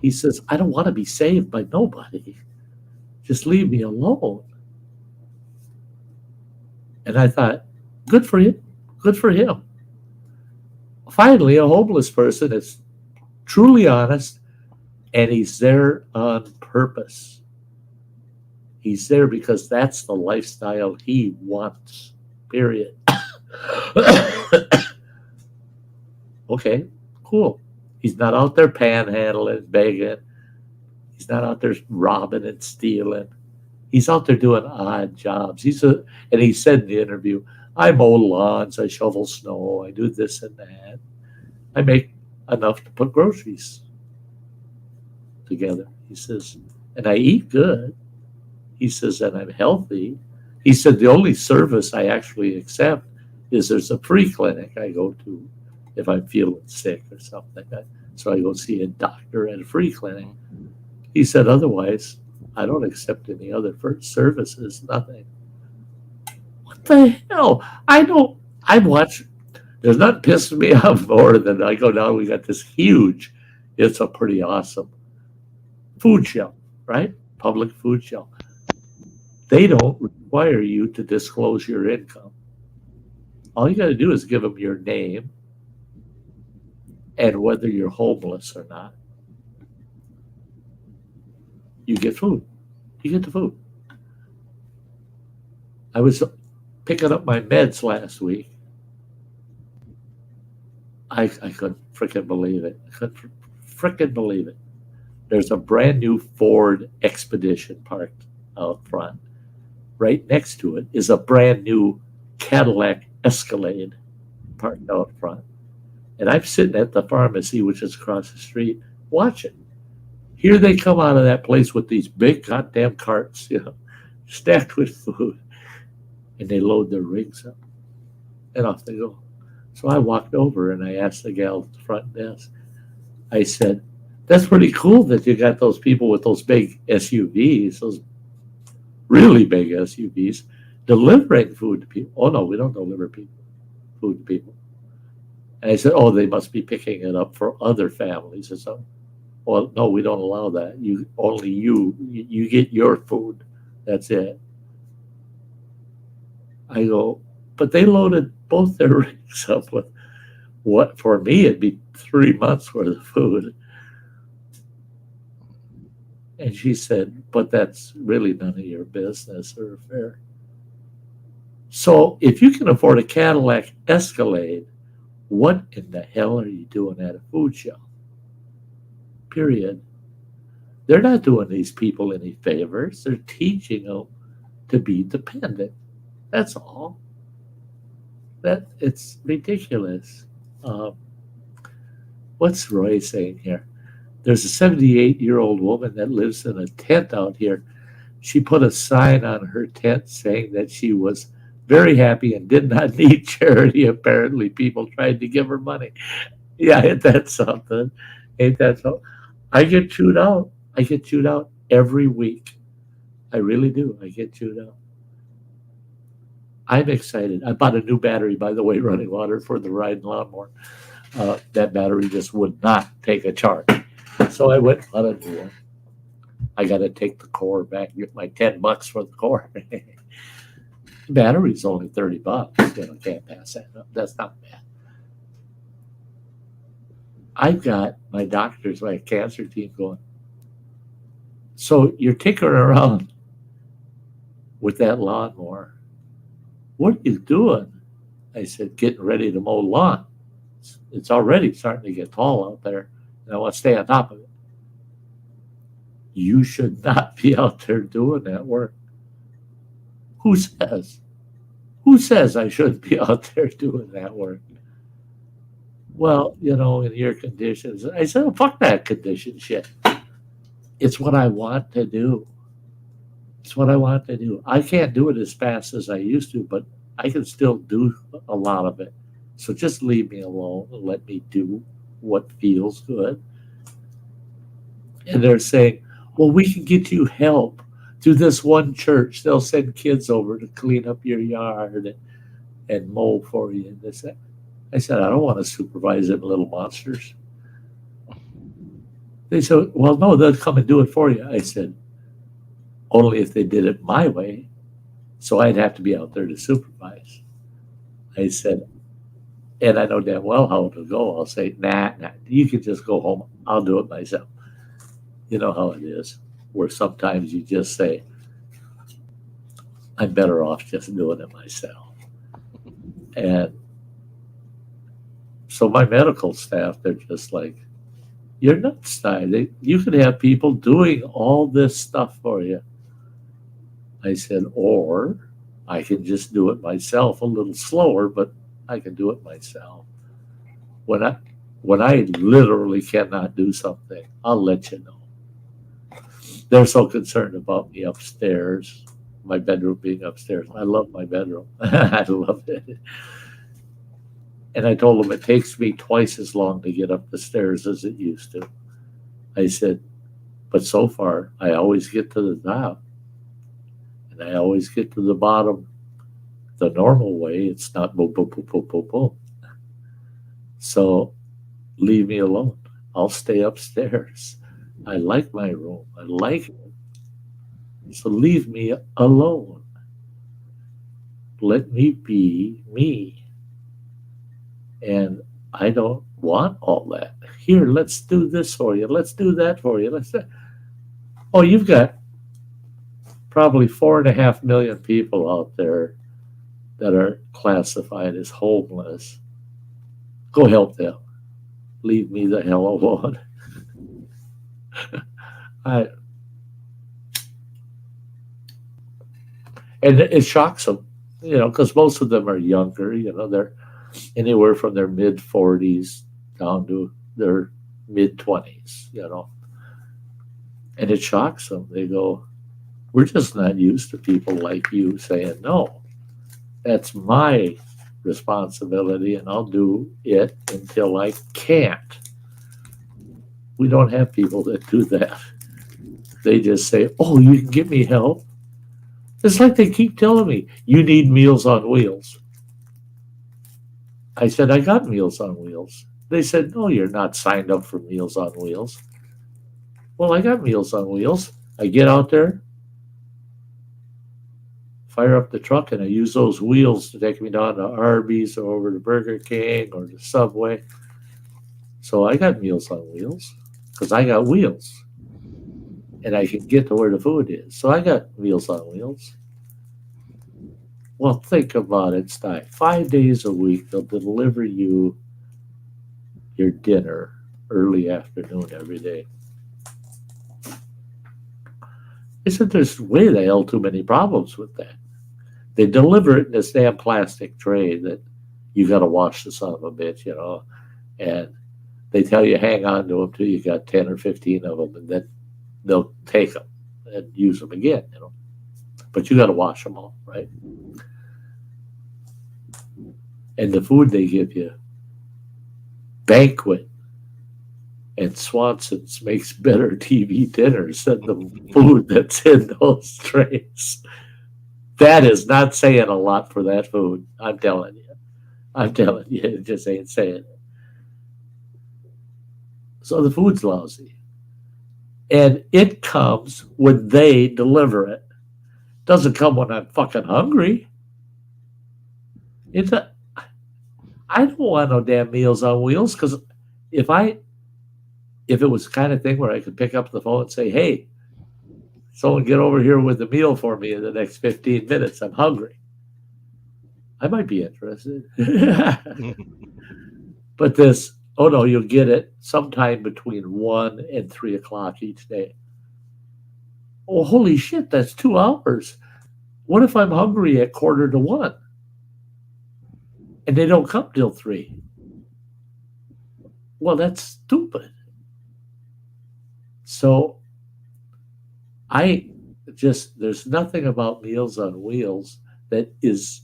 He says, I don't want to be saved by nobody. Just leave me alone. And I thought, good for you. Good for him. Finally, a homeless person is truly honest, and he's there on purpose. He's there because that's the lifestyle he wants, period. Okay, cool. He's not out there panhandling, begging. He's not out there robbing and stealing. He's out there doing odd jobs. And he said in the interview, I mow lawns, I shovel snow, I do this and that. I make enough to put groceries together. He says, and I eat good. He says, and I'm healthy. He said, the only service I actually accept is there's a free clinic I go to if I'm feeling sick or something like that. So I go see a doctor at a free clinic. He said, otherwise, I don't accept any other services, nothing. What the hell? I watch, there's nothing pissing me off more than I go down, we got this huge, it's a pretty awesome food shelf, right? Public food shelf. They don't require you to disclose your income. All you got to do is give them your name and whether you're homeless or not. You get food. You get the food. I was picking up my meds last week. I couldn't freaking believe it. I couldn't freaking believe it. There's a brand new Ford Expedition parked out front. Right next to it is a brand new Cadillac Escalade parked out front. And I'm sitting at the pharmacy, which is across the street, watching. Here they come out of that place with these big goddamn carts, stacked with food. And they load their rigs up. And off they go. So I walked over and I asked the gal at the front desk. I said, that's pretty cool that you got those people with those big SUVs, those really big SUVs, delivering food to people. Oh, no, we don't deliver food to people. And I said, oh, they must be picking it up for other families or something. Well, no, we don't allow that. You get your food. That's it. I go, but they loaded both their rigs up with what for me it'd be 3 months worth of food. And she said, but that's really none of your business or affair. So if you can afford a Cadillac Escalade, what in the hell are you doing at a food shelf? Period. They're not doing these people any favors. They're teaching them to be dependent. That's all. That it's ridiculous. What's Roy saying here? There's a 78-year-old woman that lives in a tent out here. She put a sign on her tent saying that she was very happy and did not need charity. Apparently, people tried to give her money. Yeah, ain't that something? Ain't that so? I get chewed out. I get chewed out every week. I really do. I get chewed out. I'm excited. I bought a new battery, by the way, running water for the riding lawnmower. That battery just would not take a charge. So I went and bought a new one. I got to take the core back, get my $10 for the core. Battery's only $30. Can't pass that up. That's not bad. I've got my doctors, my cancer team going, so you're tinkering around with that lawnmower. What are you doing? I said, getting ready to mow lawn. It's already starting to get tall out there, and I want to stay on top of it. You should not be out there doing that work. Who says? Who says I shouldn't be out there doing that work? Well, in your conditions. I said, oh, fuck that condition shit. It's what I want to do. It's what I want to do. I can't do it as fast as I used to, but I can still do a lot of it. So just leave me alone and let me do what feels good. And they're saying, well, we can get you help through this one church. They'll send kids over to clean up your yard and mow for you. And this, that. I said, I don't want to supervise them little monsters. They said, well, no, they'll come and do it for you. I said, only if they did it my way. So I'd have to be out there to supervise. I said, and I know damn well how it'll go. I'll say, nah, you can just go home. I'll do it myself. You know how it is, where sometimes you just say, I'm better off just doing it myself. And so my medical staff, they're just like, you're nuts, Sty. You could have people doing all this stuff for you. I said, or I can just do it myself a little slower, but I can do it myself. When I literally cannot do something, I'll let you know. They're so concerned about me upstairs, my bedroom being upstairs. I love my bedroom. I love it. And I told them it takes me twice as long to get up the stairs as it used to. I said, but so far, I always get to the top. And I always get to the bottom the normal way. It's not boom, boom, boom, boom, boom, boom. So leave me alone. I'll stay upstairs. I like my room. I like it. So leave me alone. Let me be me. And I don't want all that. Here, let's do this for you. Let's do that for you. Oh, you've got probably 4.5 million people out there that are classified as homeless. Go help them. Leave me the hell alone. And it shocks them, because most of them are younger. They're anywhere from their mid-40s down to their mid-20s, And it shocks them. They go, we're just not used to people like you saying, no, that's my responsibility and I'll do it until I can't. We don't have people that do that. They just say, oh, you can give me help. It's like they keep telling me, you need Meals on Wheels. I said, I got Meals on Wheels. They said, no, you're not signed up for Meals on Wheels. Well, I got Meals on Wheels. I get out there, fire up the truck, and I use those wheels to take me down to Arby's or over to Burger King or the Subway. So I got Meals on Wheels because I got wheels and I can get to where the food is. So I got Meals on Wheels. Well, think about it, Sty. 5 days a week, they'll deliver you your dinner early afternoon every day. I said, there's way the hell too many problems with that. They deliver it in this damn plastic tray that you got to wash the son of a bitch, and they tell you hang on to them till you got 10 or 15 of them, and then they'll take them and use them again, But you got to wash them all, right? And the food they give you, Banquet and Swanson's makes better TV dinners than the food that's in those trays. That is not saying a lot for that food. I'm telling you. It just ain't saying it. So the food's lousy. And it comes when they deliver it. It doesn't come when I'm fucking hungry. I don't want no damn Meals on Wheels, because if it was the kind of thing where I could pick up the phone and say, hey, someone get over here with a meal for me in the next 15 minutes. I'm hungry. I might be interested. But this, oh no, you'll get it sometime between 1 and 3 o'clock each day. Oh, holy shit, that's 2 hours. What if I'm hungry at 1:45? And they don't come till 3. Well, that's stupid. So there's nothing about Meals on Wheels that is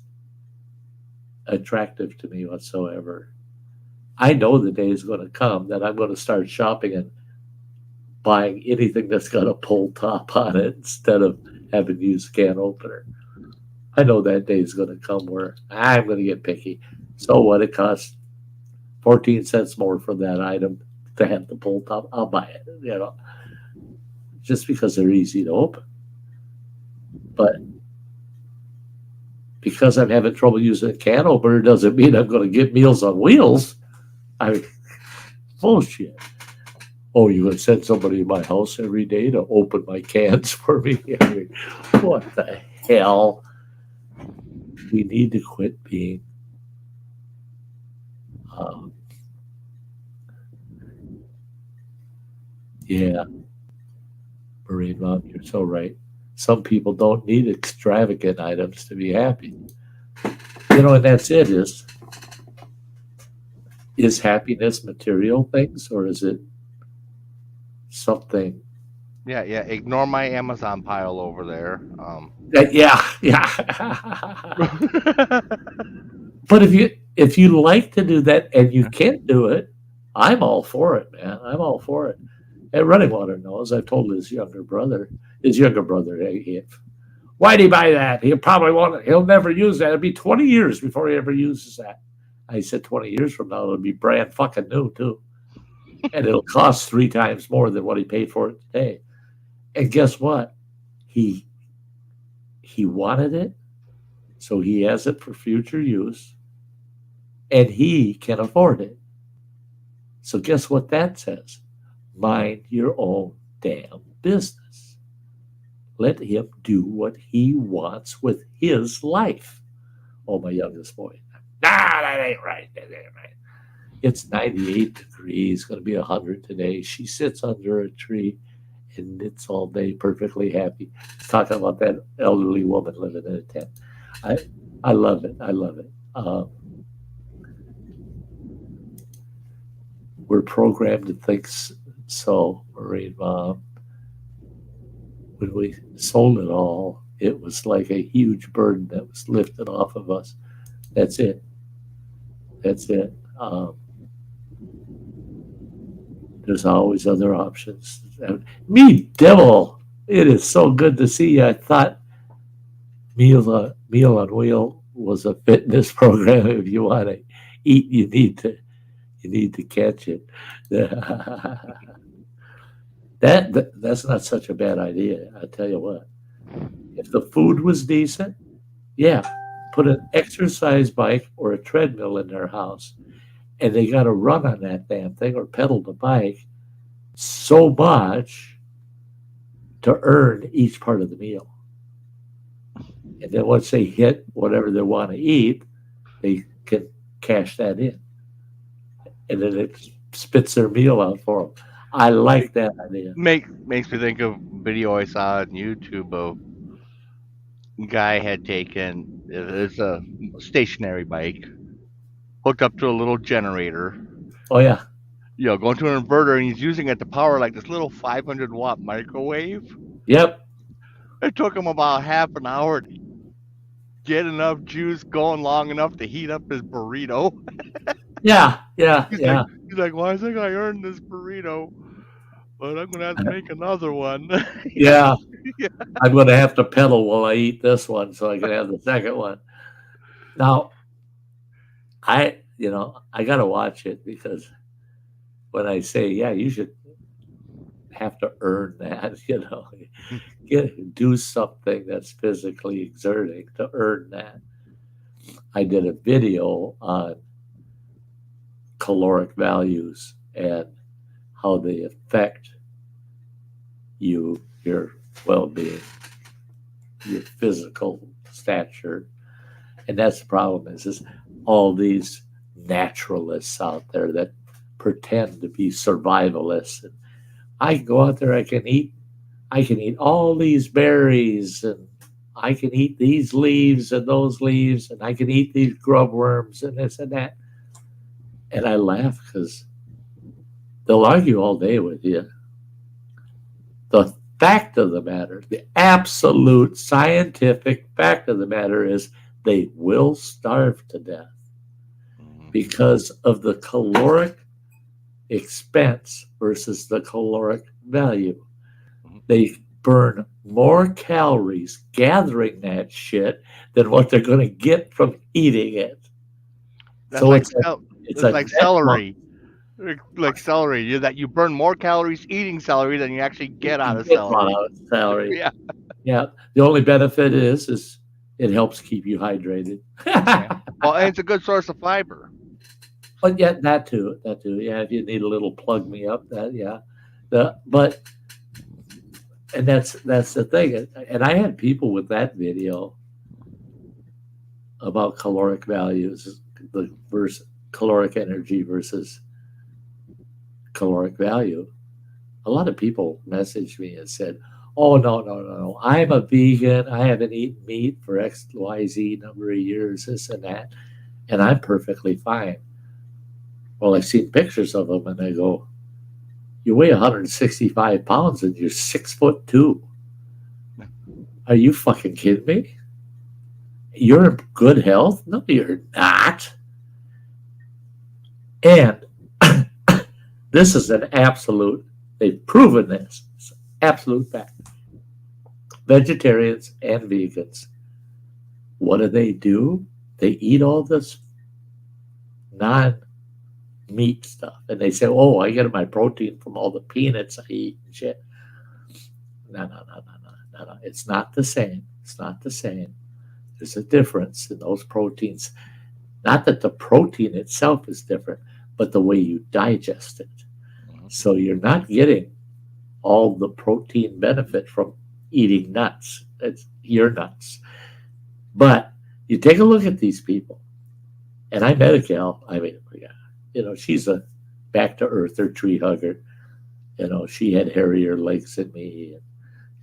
attractive to me whatsoever. I know the day is going to come that I'm going to start shopping and buying anything that's got a pull top on it instead of having to use can opener. I know that day is going to come where I'm going to get picky. So what? It costs 14 cents more for that item to have the pull top. I'll buy it, just because they're easy to open. But because I'm having trouble using a can opener doesn't mean I'm going to get Meals on Wheels. Bullshit. Oh, you're going to send somebody to my house every day to open my cans for me? What the hell? We need to quit being Marine Mom, you're so right. Some people don't need extravagant items to be happy. And that's it. Is happiness material things, or is it something? Yeah. Ignore my Amazon pile over there. Yeah. But if you like to do that and you can't do it, I'm all for it, man. I'm all for it. And Running Water knows. I've told his younger brother, why'd he buy that? He'll never use that. It'll be 20 years before he ever uses that. I said 20 years from now, it'll be brand fucking new too. And it'll cost 3 times more than what he paid for it today. And guess what? He wanted it, so he has it for future use, and he can afford it. So guess what that says? Mind your own damn business. Let him do what he wants with his life. Oh, my youngest boy. That ain't right. It's 98 degrees, going to be 100 today. She sits under a tree and knits all day, perfectly happy. Talking about that elderly woman living in a tent. I love it. We're programmed to think so, Marine Mom. When we sold it all, it was like a huge burden that was lifted off of us. That's it. There's always other options. Me, devil, it is so good to see you. I thought Meal on Wheel was a fitness program. If you want to eat, you need to catch it. That's not such a bad idea. I tell you what, if the food was decent, yeah, put an exercise bike or a treadmill in their house, and they got to run on that damn thing or pedal the bike so much to earn each part of the meal. And then once they hit whatever they want to eat, they can cash that in, and then it spits their meal out for them. I like that idea. Makes me think of video I saw on YouTube of guy had taken it's a stationary bike hooked up to a little generator, Oh yeah, going to an inverter, and he's using it to power like this little 500-watt microwave. yep, It took him about half an hour to get enough juice going long enough to heat up his burrito. yeah, yeah, He's like, yeah, he's like, well, I think I earned this burrito, but I'm gonna have to make another one. yeah. Yeah. I'm going to have to pedal while I eat this one so I can have the second one. Now, I got to watch it because when I say, yeah, you should have to earn that, do something that's physically exerting to earn that. I did a video on caloric values and how they affect your well-being, your physical stature. And that's the problem is all these naturalists out there that pretend to be survivalists. And I can go out there, I can eat all these berries, and I can eat these leaves and those leaves, and I can eat these grub worms and this and that. And I laugh because they'll argue all day with you. The fact of the matter, the absolute scientific fact of the matter is they will starve to death because of the caloric expense versus the caloric value. They burn more calories gathering that shit than what they're going to get from eating it. That's So like it's like celery. Like celery, you burn more calories eating celery than you actually get out of celery. Celery. Yeah. Yeah. The only benefit is it helps keep you hydrated. Yeah. Well, and it's a good source of fiber. But yeah, that too. Yeah, if you need a little plug me up, yeah. And that's the thing. And I had people with that video about caloric values, the versus caloric energy versus caloric value. A lot of people messaged me and said, "Oh no! I'm a vegan. I haven't eaten meat for XYZ number of years, this and that, and I'm perfectly fine." Well, I've seen pictures of them, and I go, "You weigh 165 pounds, and you're 6'2". Are you fucking kidding me? You're in good health? No, you're not. And this is an absolute, they've proven this. It's an absolute fact. Vegetarians and vegans, what do? They eat all this non-meat stuff. And they say, oh, I get my protein from all the peanuts I eat and shit. No. It's not the same. It's not the same. There's a difference in those proteins. Not that the protein itself is different, but the way you digest it. So you're not getting all the protein benefit from eating nuts. It's your nuts. But you take a look at these people, and I met a gal. I mean, she's a back-to-earther, tree hugger. She had hairier legs than me.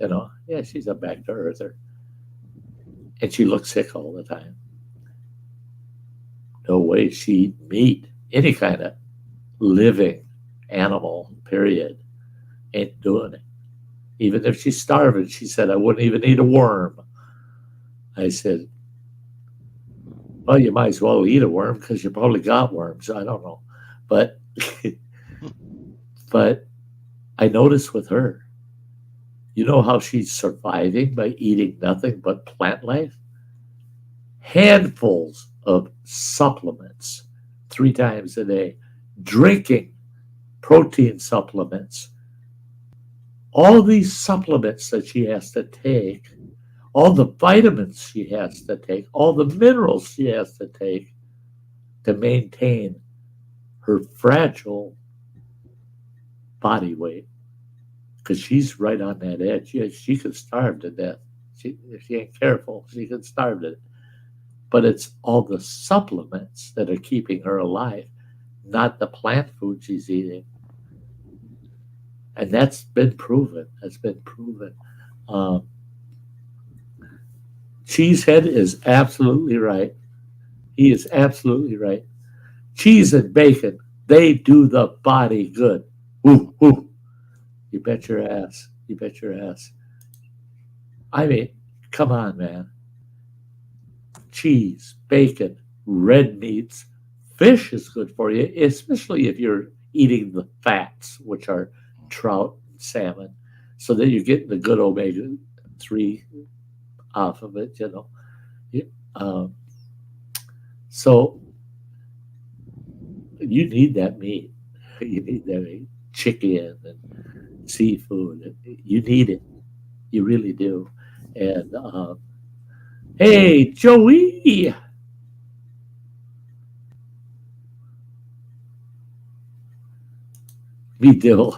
And, she's a back-to-earther. And she looks sick all the time. No way she'd meat, any kind of living animal, period, ain't doing it. Even if she's starving, she said, I wouldn't even eat a worm. I said, well, you might as well eat a worm because you probably got worms. I don't know. But I noticed with her, you know how she's surviving by eating nothing but plant life? Handfuls of supplements 3 times a day, drinking protein supplements all these supplements that she has to take, all the vitamins she has to take, all the minerals she has to take to maintain her fragile body weight, because she's right on that edge. She could starve to death. If she ain't careful, she could starve to death. But it's all the supplements that are keeping her alive, not the plant food she's eating. And that's been proven. That's been proven. Um, Cheesehead is absolutely right. He is absolutely right. Cheese and bacon, they do the body good. Woo, woo. You bet your ass. You bet your ass. I mean, come on, man. Cheese, bacon, red meats, fish is good for you, especially if you're eating the fats, which are trout, salmon, so that you're getting the good omega-3 off of it, you know. Um, so you need that meat. You need that meat. Chicken and seafood. You need it. You really do. And hey, Joey. Me too.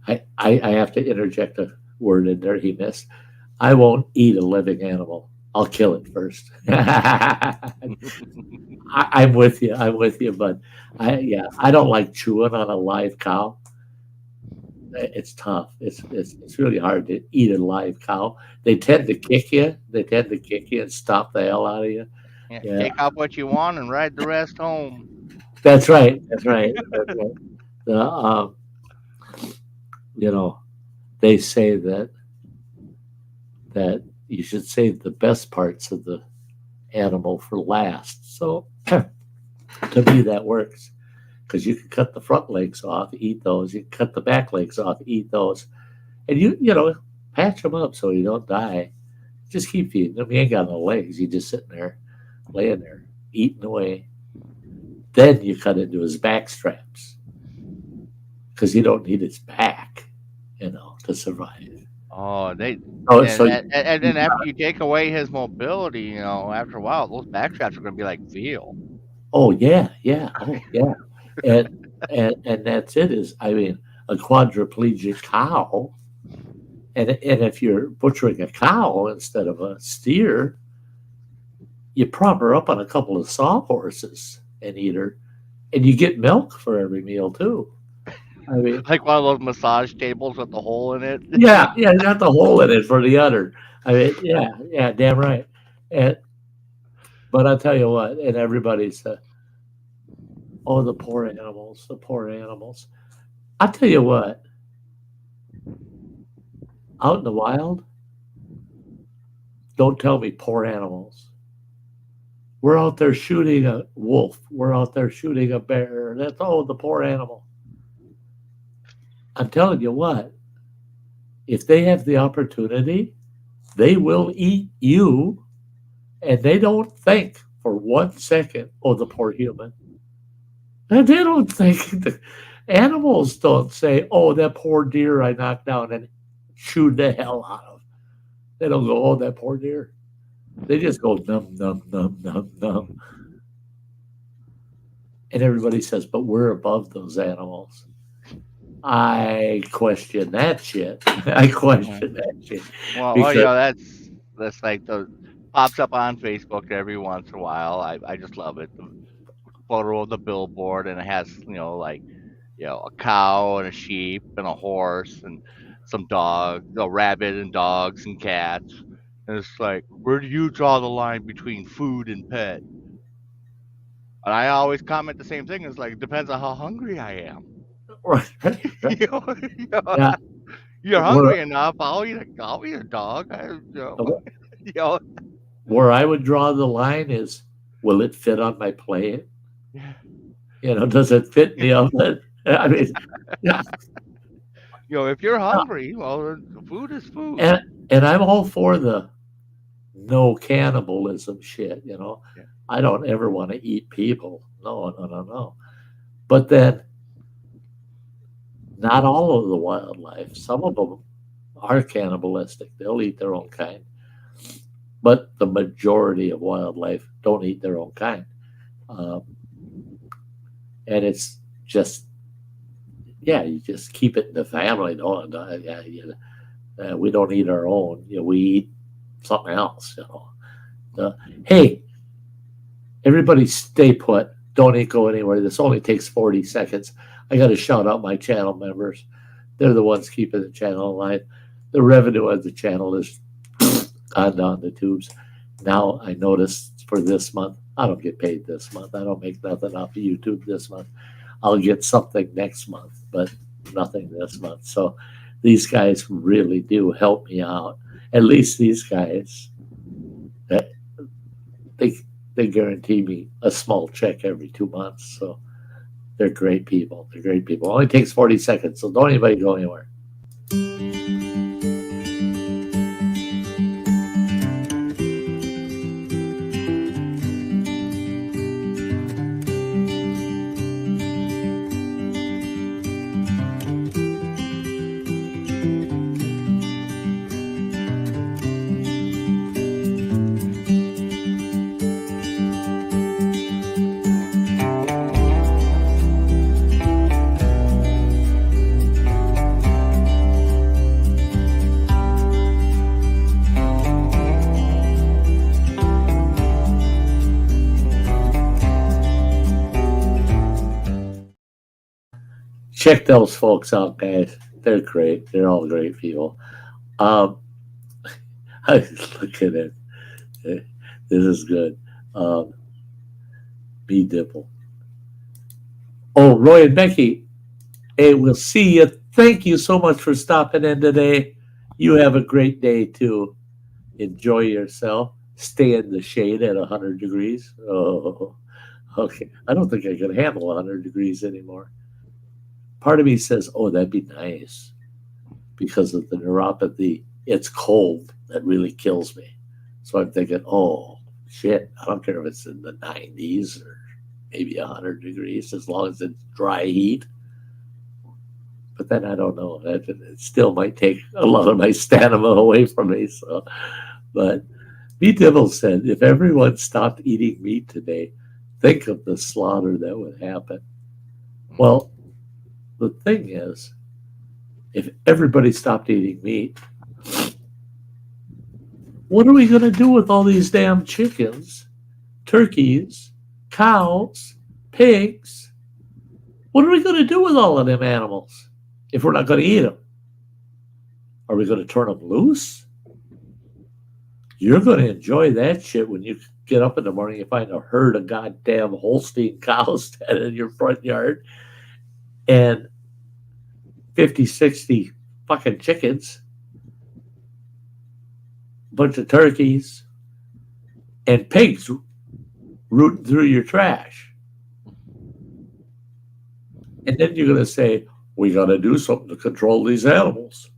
I have to interject a word in there he missed. I won't eat a living animal. I'll kill it first. I'm with you. I'm with you. But I don't like chewing on a live cow. It's tough. It's really hard to eat a live cow. They tend to kick you. They tend to kick you and stomp the hell out of you. Yeah, Yeah, take out what you want and ride the rest home. that's right. That's right. That's right. The, you know, they say that you should save the best parts of the animal for last. So to me, that works because you can cut the front legs off, eat those. You can cut the back legs off, eat those, and you patch them up so you don't die. Just keep feeding them. You ain't got no legs. You just sitting there, laying there, eating away. Then you cut into his back straps because you don't need his back, to survive. Oh, they Oh, so and then after you take away his mobility, after a while, those back straps are going to be like veal. oh yeah, yeah, oh yeah, and that's it. Is I mean, a quadriplegic cow, and if you're butchering a cow instead of a steer, you prop her up on a couple of sawhorses and eat her, and you get milk for every meal too. I mean, Like one of those massage tables with the hole in it. yeah, yeah, got the hole in it for the udder. I mean, yeah, yeah, damn right. And but I'll tell you what, and everybody's, oh, the poor animals, the poor animals. I'll tell you what, out in the wild, don't tell me poor animals. We're out there shooting a wolf. We're out there shooting a bear. That's the poor animal. I'm telling you what, if they have the opportunity, they will eat you, and they don't think for 1 second, oh, the poor human. And they don't think, the animals don't say, oh, that poor deer I knocked down and chewed the hell out of. They don't go, oh, that poor deer. They just go, num, num, num, num, num. And everybody says, but we're above those animals. I question that shit. I question that shit. Well, that's like the pops up on Facebook every once in a while. I just love it. The photo of the billboard, and it has like a cow and a sheep and a horse and some dog, a rabbit and dogs and cats. And it's like, where do you draw the line between food and pet? And I always comment the same thing. It's like, it depends on how hungry I am. Right, right, right. you know, you know, Yeah, you're where, hungry enough, I'll eat a dog. You know, where I would draw the line is, will it fit on my plate? Does it fit in the oven? I mean, yeah, if you're hungry, well, food is food. and I'm all for the no cannibalism shit. Yeah. I don't ever want to eat people. No, no, no, no. But then Not all of the wildlife. Some of them are cannibalistic. They'll eat their own kind, but the majority of wildlife don't eat their own kind. Um, and it's just, yeah, you just keep it in the family. Don't, yeah, we don't eat our own. We eat something else. Hey, everybody, stay put. Don't go anywhere. This only takes 40 seconds. I got to shout out my channel members. They're the ones keeping the channel alive. The revenue of the channel is gone down the tubes. Now I noticed for this month, I don't get paid this month. I don't make nothing off of YouTube this month. I'll get something next month, but nothing this month. So these guys really do help me out. At least these guys, that they guarantee me a small check every 2 months. So they're great people. They're great people. It only takes 40 seconds, so don't anybody go anywhere. Check those folks out, guys. They're great. They're all great people. Um, I look at it. This is good. Um, B Dipple. Oh, Roy and Becky. Hey, we'll see you. Thank you so much for stopping in today. You have a great day too. Enjoy yourself. Stay in the shade at 100 degrees. Oh, okay. I don't think I can handle 100 degrees anymore. Part of me says, oh, that'd be nice because of the neuropathy. It's cold that really kills me. So I'm thinking, oh, shit, I don't care if it's in the 90s or maybe 100 degrees as long as it's dry heat. But then I don't know. It still might take a lot of my stamina away from me. So, but B. Dibble said, if everyone stopped eating meat today, think of the slaughter that would happen. Well, the thing is, if everybody stopped eating meat, what are we going to do with all these damn chickens, turkeys, cows, pigs? What are we going to do with all of them animals if we're not going to eat them? Are we going to turn them loose? You're going to enjoy that shit when you get up in the morning and find a herd of goddamn Holstein cows standing in your front yard and 50, 60 fucking chickens, a bunch of turkeys, and pigs rooting through your trash. And then you're going to say, we got to do something to control these animals.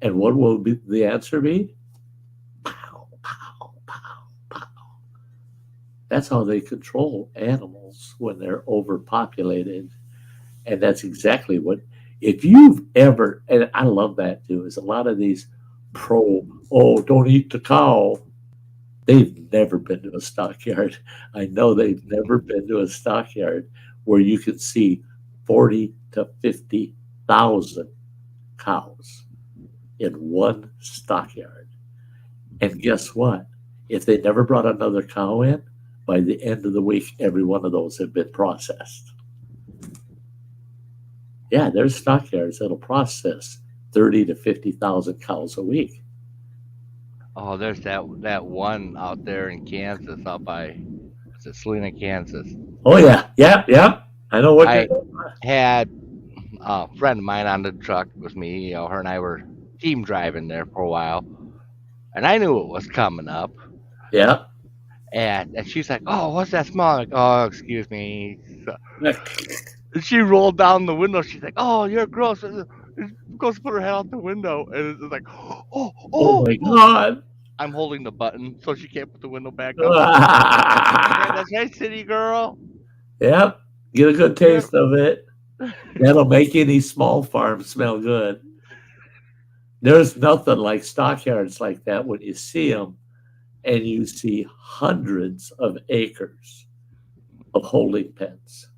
And what will be the answer be? Pow, pow, pow, pow. That's how they control animals when they're overpopulated. And that's exactly what, if you've ever, and I love that too, is a lot of these don't eat the cow. They've never been to a stockyard. I know they've never been to a stockyard where you can see 40 to 50,000 cows in one stockyard. And guess what? If they never brought another cow in, by the end of the week, every one of those have been processed. Yeah, there's stockyards that'll process 30 to 50,000 cows a week. Oh, there's that one out there in Kansas, out by Salina, Kansas. Oh yeah. I know what I had a friend of mine on the truck with me. Her and I were team driving there for a while, and I knew it was coming up. Yeah. And she's like, "Oh, what's that smell?" I'm like, "Oh, excuse me." And she rolled down the window. She's like, "Oh, you're gross." Goes to put her head out the window, and it's like, oh my God. I'm holding the button so she can't put the window back up. Yeah, that's right, city girl. Yep. Get a good taste of it. That'll make any small farm smell good. There's nothing like stockyards like that when you see them and you see hundreds of acres of holding pens.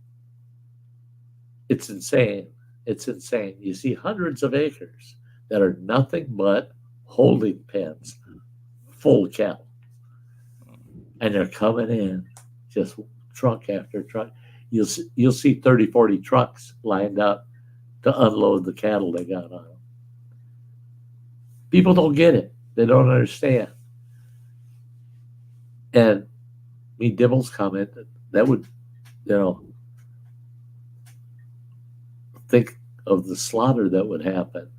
It's insane. It's insane. You see hundreds of acres that are nothing but holding pens, full cattle. And they're coming in just truck after truck. You'll see 30, 40 trucks lined up to unload the cattle they got on them. People don't get it. They don't understand. And me Dibble's comment that would, you know, think of the slaughter that would happen.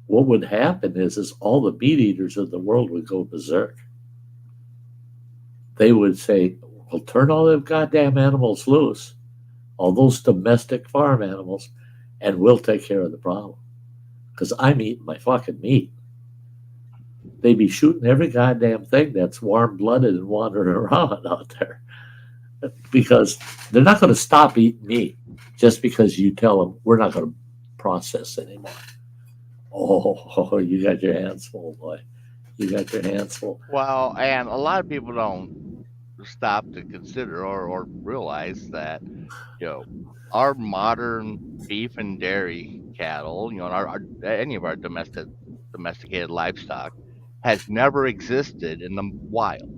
What would happen is all the meat eaters of the world would go berserk. They would say, well, turn all them goddamn animals loose, all those domestic farm animals, and we'll take care of the problem. Because I'm eating my fucking meat. They'd be shooting every goddamn thing that's warm-blooded and wandering around out there. Because they're not going to stop eating meat just because you tell them we're not going to process anymore. Oh, you got your hands full, boy. You got your hands full. Well, and a lot of people don't stop to consider or realize that, our modern beef and dairy cattle, and any of our domesticated livestock has never existed in the wild.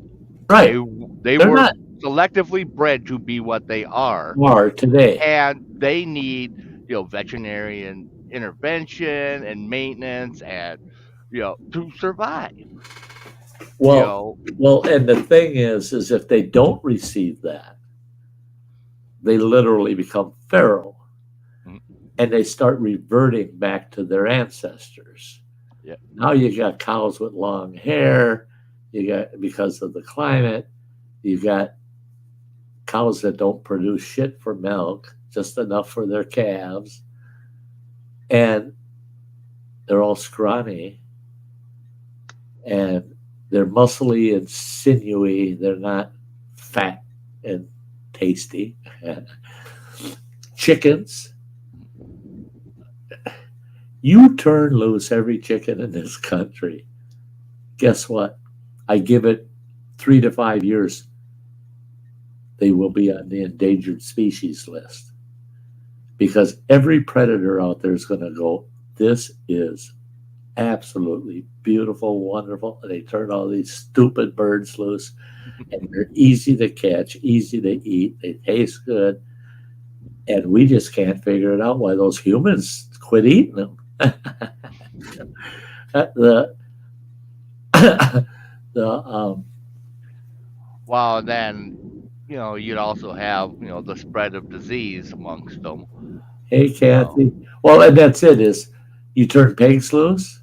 Right. They They're were not selectively bred to be what they are, today. and they need, veterinarian intervention and maintenance and, to survive. Well, and the thing is if they don't receive that, they literally become feral, and they start reverting back to their ancestors. Yeah. Now you got cows with long hair. You got, because of the climate, you got cows that don't produce shit for milk, just enough for their calves, and they're all scrawny, and they're muscly and sinewy. They're not fat and tasty. Chickens. You turn loose every chicken in this country. Guess what? I give it 3 to 5 years. They will be on the endangered species list. Because every predator out there is going to go, this is absolutely beautiful, wonderful. And they turn all these stupid birds loose. And they're easy to catch, easy to eat. They taste good. And we just can't figure it out why those humans quit eating them. Well, then, you'd also have, the spread of disease amongst them. Hey, Kathy. Well, and that's it, is you turn pigs loose,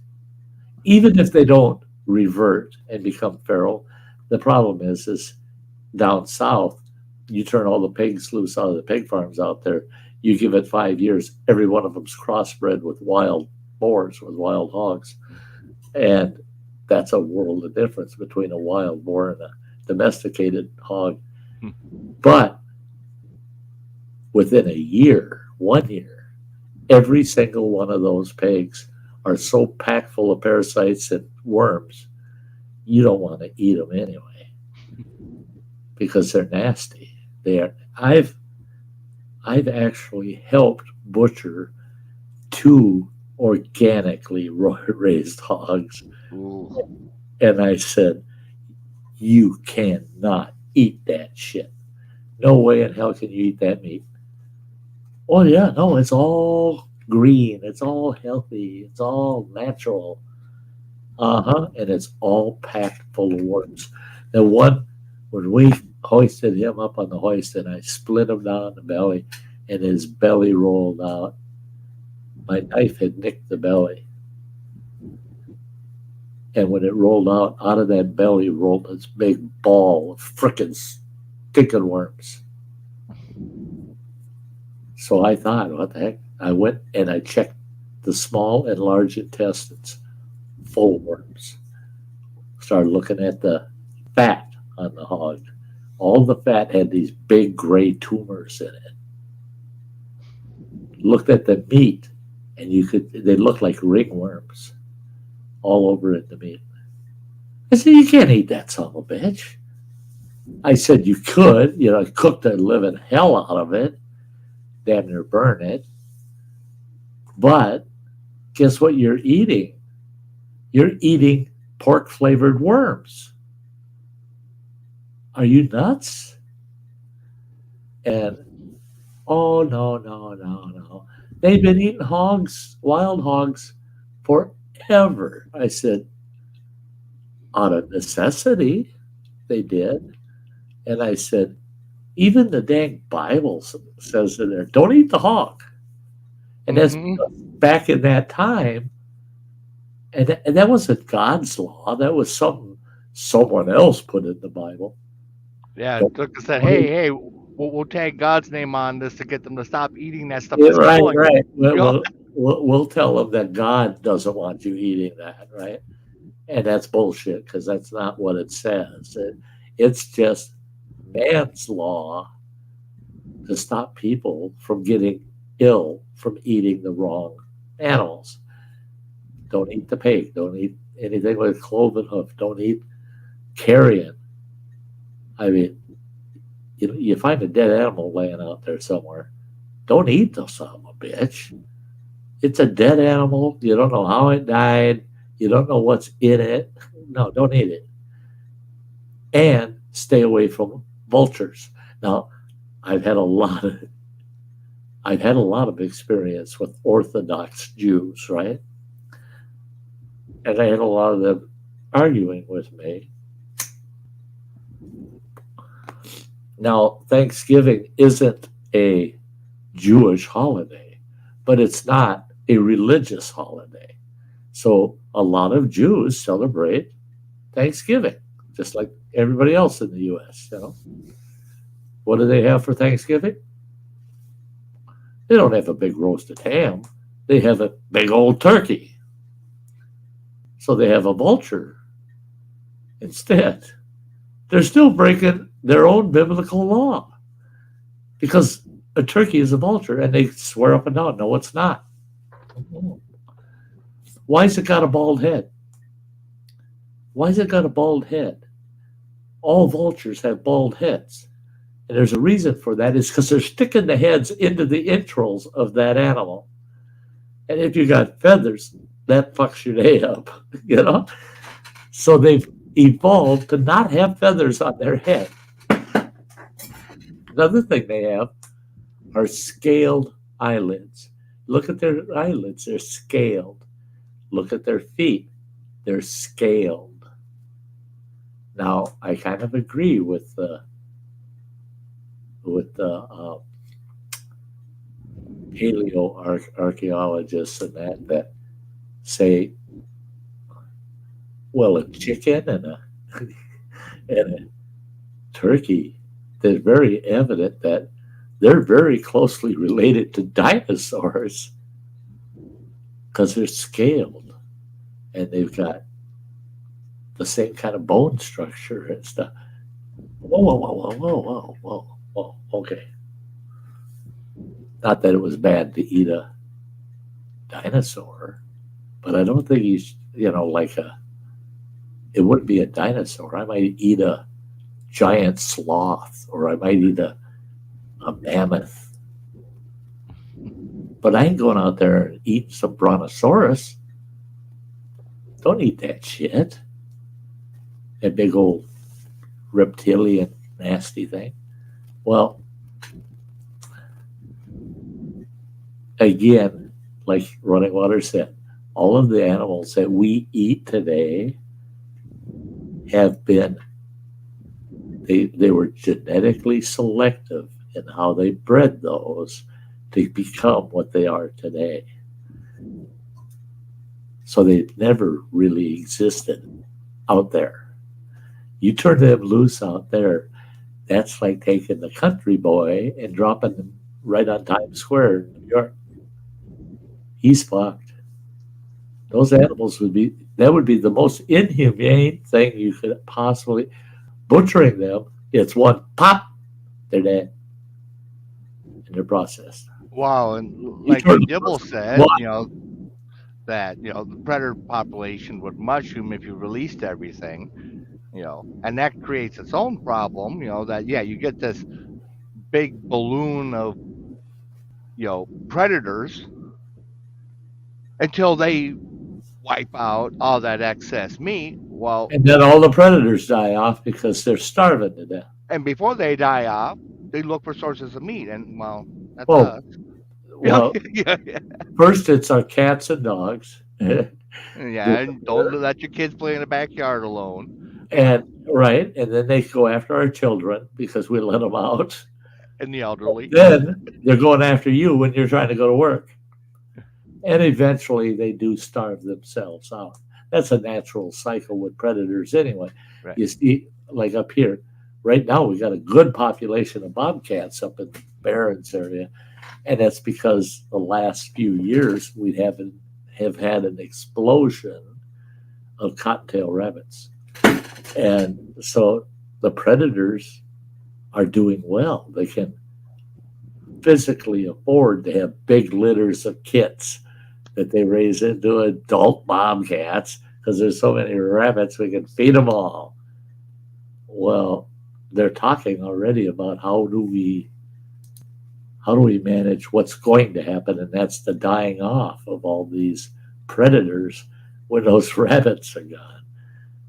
even if they don't revert and become feral. The problem is down south, you turn all the pigs loose out of the pig farms out there, you give it 5 years, every one of them's crossbred with wild boars, with wild hogs. And that's a world of difference between a wild boar and a domesticated hog. But within a year, 1 year, every single one of those pigs are so packed full of parasites and worms, you don't want to eat them anyway because they're nasty. I've actually helped butcher 2 organically raised hogs. Ooh. And I said, you cannot eat that shit. No way in hell can you eat that meat. Oh, yeah, no, it's all green. It's all healthy. It's all natural. And it's all packed full of worms. The one, when we hoisted him up on the hoist and I split him down the belly and his belly rolled out, my knife had nicked the belly. And when it rolled out of that belly rolled this big ball of frickin' stinking worms. So I thought, what the heck? I went and I checked the small and large intestines, full of worms. Started looking at the fat on the hog. All the fat had these big gray tumors in it. looked at the meat, and they looked like ringworms all over it, the meat. I said, you can't eat that son of a bitch. I said, you could, cook the living hell out of it, damn near burn it. But guess what you're eating? You're eating pork flavored worms. Are you nuts? And oh, no. They've been eating hogs, wild hogs, forever. I said, out of necessity, they did. And I said, even the dang Bible says in there, don't eat the hog. And that's back in that time. And that wasn't God's law. That was something someone else put in the Bible. Yeah, Tucker said, hey, we'll tag God's name on this to get them to stop eating that stuff. Yeah, right. We'll tell them that God doesn't want you eating that, right? And that's bullshit, because that's not what it says. It's just man's law to stop people from getting ill from eating the wrong animals. Don't eat the pig. Don't eat anything with cloven hoof. Don't eat carrion. I mean, you find a dead animal laying out there somewhere. Don't eat the son of a bitch. It's a dead animal. You don't know how it died. You don't know what's in it. No, don't eat it. And stay away from vultures. Now, I've had a lot of experience with Orthodox Jews, right? And I had a lot of them arguing with me. Now, Thanksgiving isn't a Jewish holiday, but it's not a religious holiday. So a lot of Jews celebrate Thanksgiving, just like everybody else in the U.S., What do they have for Thanksgiving? They don't have a big roasted ham. They have a big old turkey. So they have a vulture instead. They're still breaking their own biblical law because a turkey is a vulture, and they swear up and down, no, it's not. Why has it got a bald head? Why has it got a bald head? All vultures have bald heads. And there's a reason for that. Is because they're sticking the heads into the entrails of that animal. And if you got feathers, that fucks your day up, So they've evolved to not have feathers on their head. Another thing they have are scaled eyelids. Look at their eyelids, they're scaled. Look at their feet, they're scaled. Now, I kind of agree with the paleo archaeologists and that say, well, a chicken and a turkey, they're very evident that they're very closely related to dinosaurs because they're scaled and they've got the same kind of bone structure and stuff. Whoa. Okay. Not that it was bad to eat a dinosaur, but I don't think he's, it wouldn't be a dinosaur. I might eat a giant sloth, or I might eat a mammoth. But I ain't going out there and eating some brontosaurus. Don't eat that shit. That big old reptilian nasty thing. Well, again, like Running Water said, all of the animals that we eat today have been, they were genetically selective in how they bred those to become what they are today. So they never really existed out there. You turn them loose out there, that's like taking the country boy and dropping him right on Times Square in New York. He's fucked. Those animals would be the most inhumane thing you could possibly. Butchering them, it's one pop, they're dead, and they're processed. Wow, and You like turn the Dibble first said, one, that the predator population would mushroom if you released everything, and that creates its own problem. That you get this big balloon of predators until they wipe out all that excess meat. Well, and then all the predators die off because they're starving to death. and before they die off, they look for sources of meat, and well, that's Oh, us. Yeah, well, yeah, yeah. first it's our cats and dogs. Yeah, and don't let your kids play in the backyard alone. And right, and then they go after our children because we let them out. And the elderly. Then they're going after you when you're trying to go to work. And eventually they do starve themselves out. That's a natural cycle with predators anyway. Right. You see, like up here, right now we got a good population of bobcats up in the Barrens area. And that's because the last few years we have had an explosion of cottontail rabbits. And so the predators are doing well. They can physically afford to have big litters of kits that they raise into adult bobcats because there's so many rabbits we can feed them all. Well, they're talking already about how do we manage what's going to happen, and that's the dying off of all these predators when those rabbits are gone,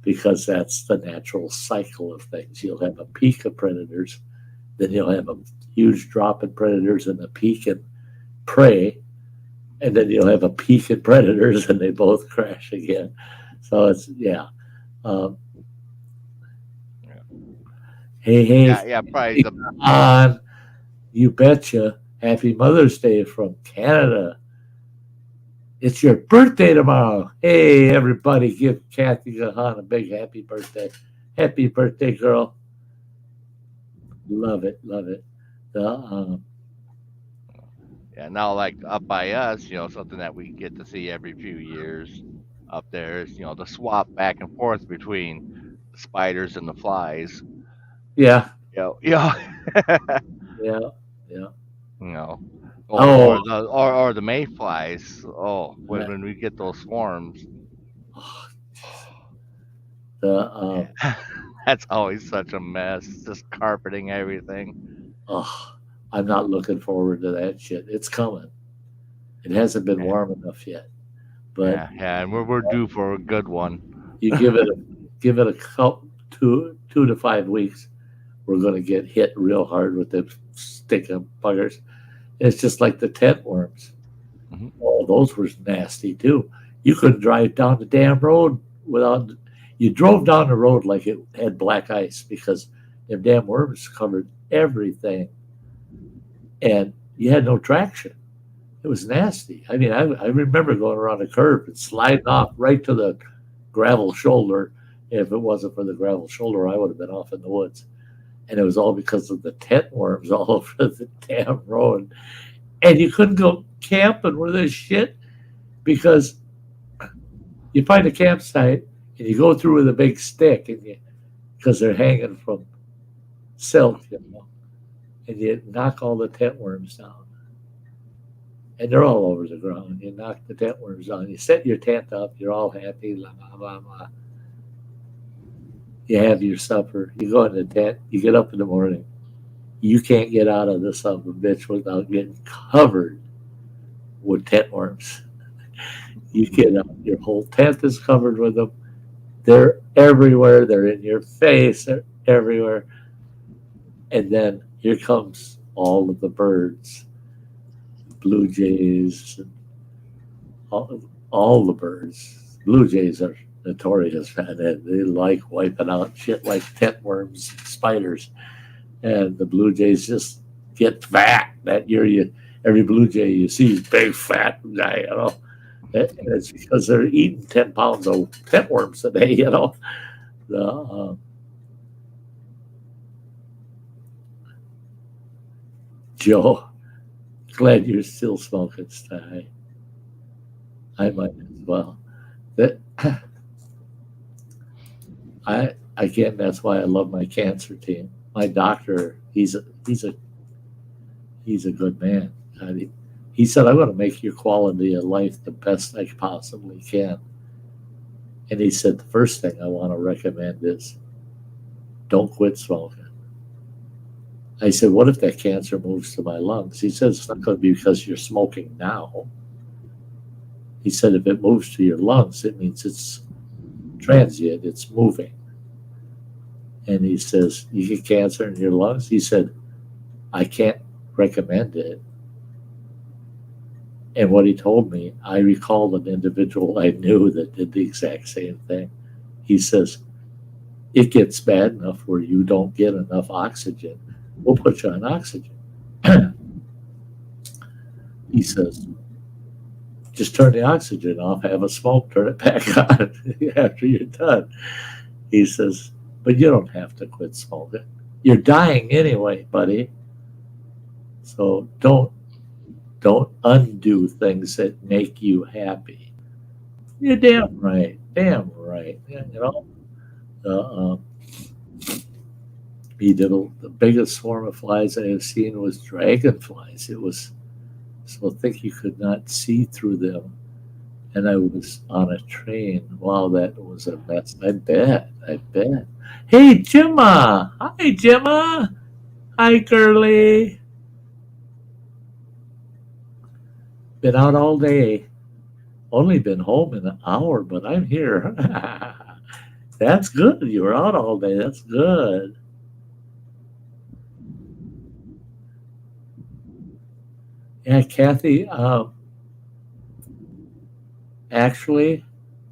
because that's the natural cycle of things. You'll have a peak of predators, then you'll have a huge drop in predators and a peak in prey, and then you'll have a peak in predators and they both crash again. So it's Um, hey, Probably the on, you betcha. Happy Mother's Day from Canada. It's your birthday tomorrow. Hey, everybody, give Kathy Gahan a big happy birthday. Happy birthday, girl. Love it, love it. now like up by us, something that we get to see every few years up there is the swap back and forth between the spiders and the flies. Yeah, Yeah. yeah, yeah. you know, Oh, or the mayflies. Oh, yeah. when we get those swarms, The that's always such a mess. Just carpeting everything. oh, I'm not looking forward to that shit. It's coming. It hasn't been Yeah, warm enough yet, but and we're due for a good one. you give it a couple 2 to 5 weeks, we're going to get hit real hard with the sticking buggers. It's just like the tent worms. Mhm. Oh, those were nasty too. You couldn't drive down the damn road without. You drove down the road like it had black ice because them damn worms covered everything, and you had no traction. It was nasty. I mean, I remember going around a curve and sliding off right to the gravel shoulder. If it wasn't for the gravel shoulder, I would have been off in the woods. And it was all because of the tent worms all over the damn road. And you couldn't go camping with this shit because you find a campsite and you go through with a big stick and because they're hanging from silk, and you knock all the tent worms down. And they're all over the ground. You knock the tent worms down. You set your tent up. You're all happy. Blah, blah, blah, blah. You have your supper. You go in the tent. You get up in the morning. You can't get out of this son of a bitch without getting covered with tent worms. You get up. Your whole tent is covered with them. They're everywhere. They're in your face. They're everywhere. And then here comes all of the birds, blue jays, and all the birds. Blue jays are notorious, man. They like wiping out shit like tent worms, spiders, and the blue jays just get fat. That year, every blue jay you see is big fat guy, And it's because they're eating 10 pounds of tent worms a day, The Joe, glad you're still smoking, Sty. I might as well. That I again, that's why I love my cancer team. My doctor, he's a good man. And he said, I'm going to make your quality of life the best I possibly can. And he said, the first thing I want to recommend is don't quit smoking. I said, what if that cancer moves to my lungs? He said, it's not going to be because you're smoking now. He said, if it moves to your lungs, it means it's transient, it's moving. And he says, you get cancer in your lungs? He said, I can't recommend it. And what he told me, I recalled an individual I knew that did the exact same thing. He says, it gets bad enough where you don't get enough oxygen. We'll put you on oxygen. He says, just turn the oxygen off, have a smoke, turn it back on after you're done. He says, but you don't have to quit smoking. You're dying anyway, buddy. So don't undo things that make you happy. You're damn right. Damn right. You know, he did the biggest swarm of flies I have seen was dragonflies. It was so thick you could not see through them. And I was on a train. Wow, that was a mess. I bet. Hey, Gemma. Hi, Gemma. Hi, Curly. Been out all day. Only been home in an hour, but I'm here. That's good. You were out all day. That's good. Yeah, Kathy, actually,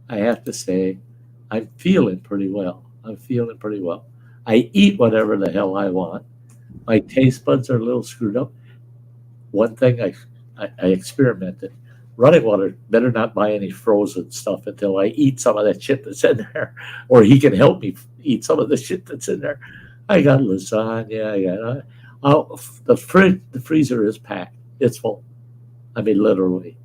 I have to say, I'm feeling pretty well. I eat whatever the hell I want. My taste buds are a little screwed up. One thing I experimented. Running water, better not buy any frozen stuff until I eat some of that shit that's in there, or he can help me eat some of the shit that's in there. I got lasagna. The freezer is packed. It's full. I mean, literally.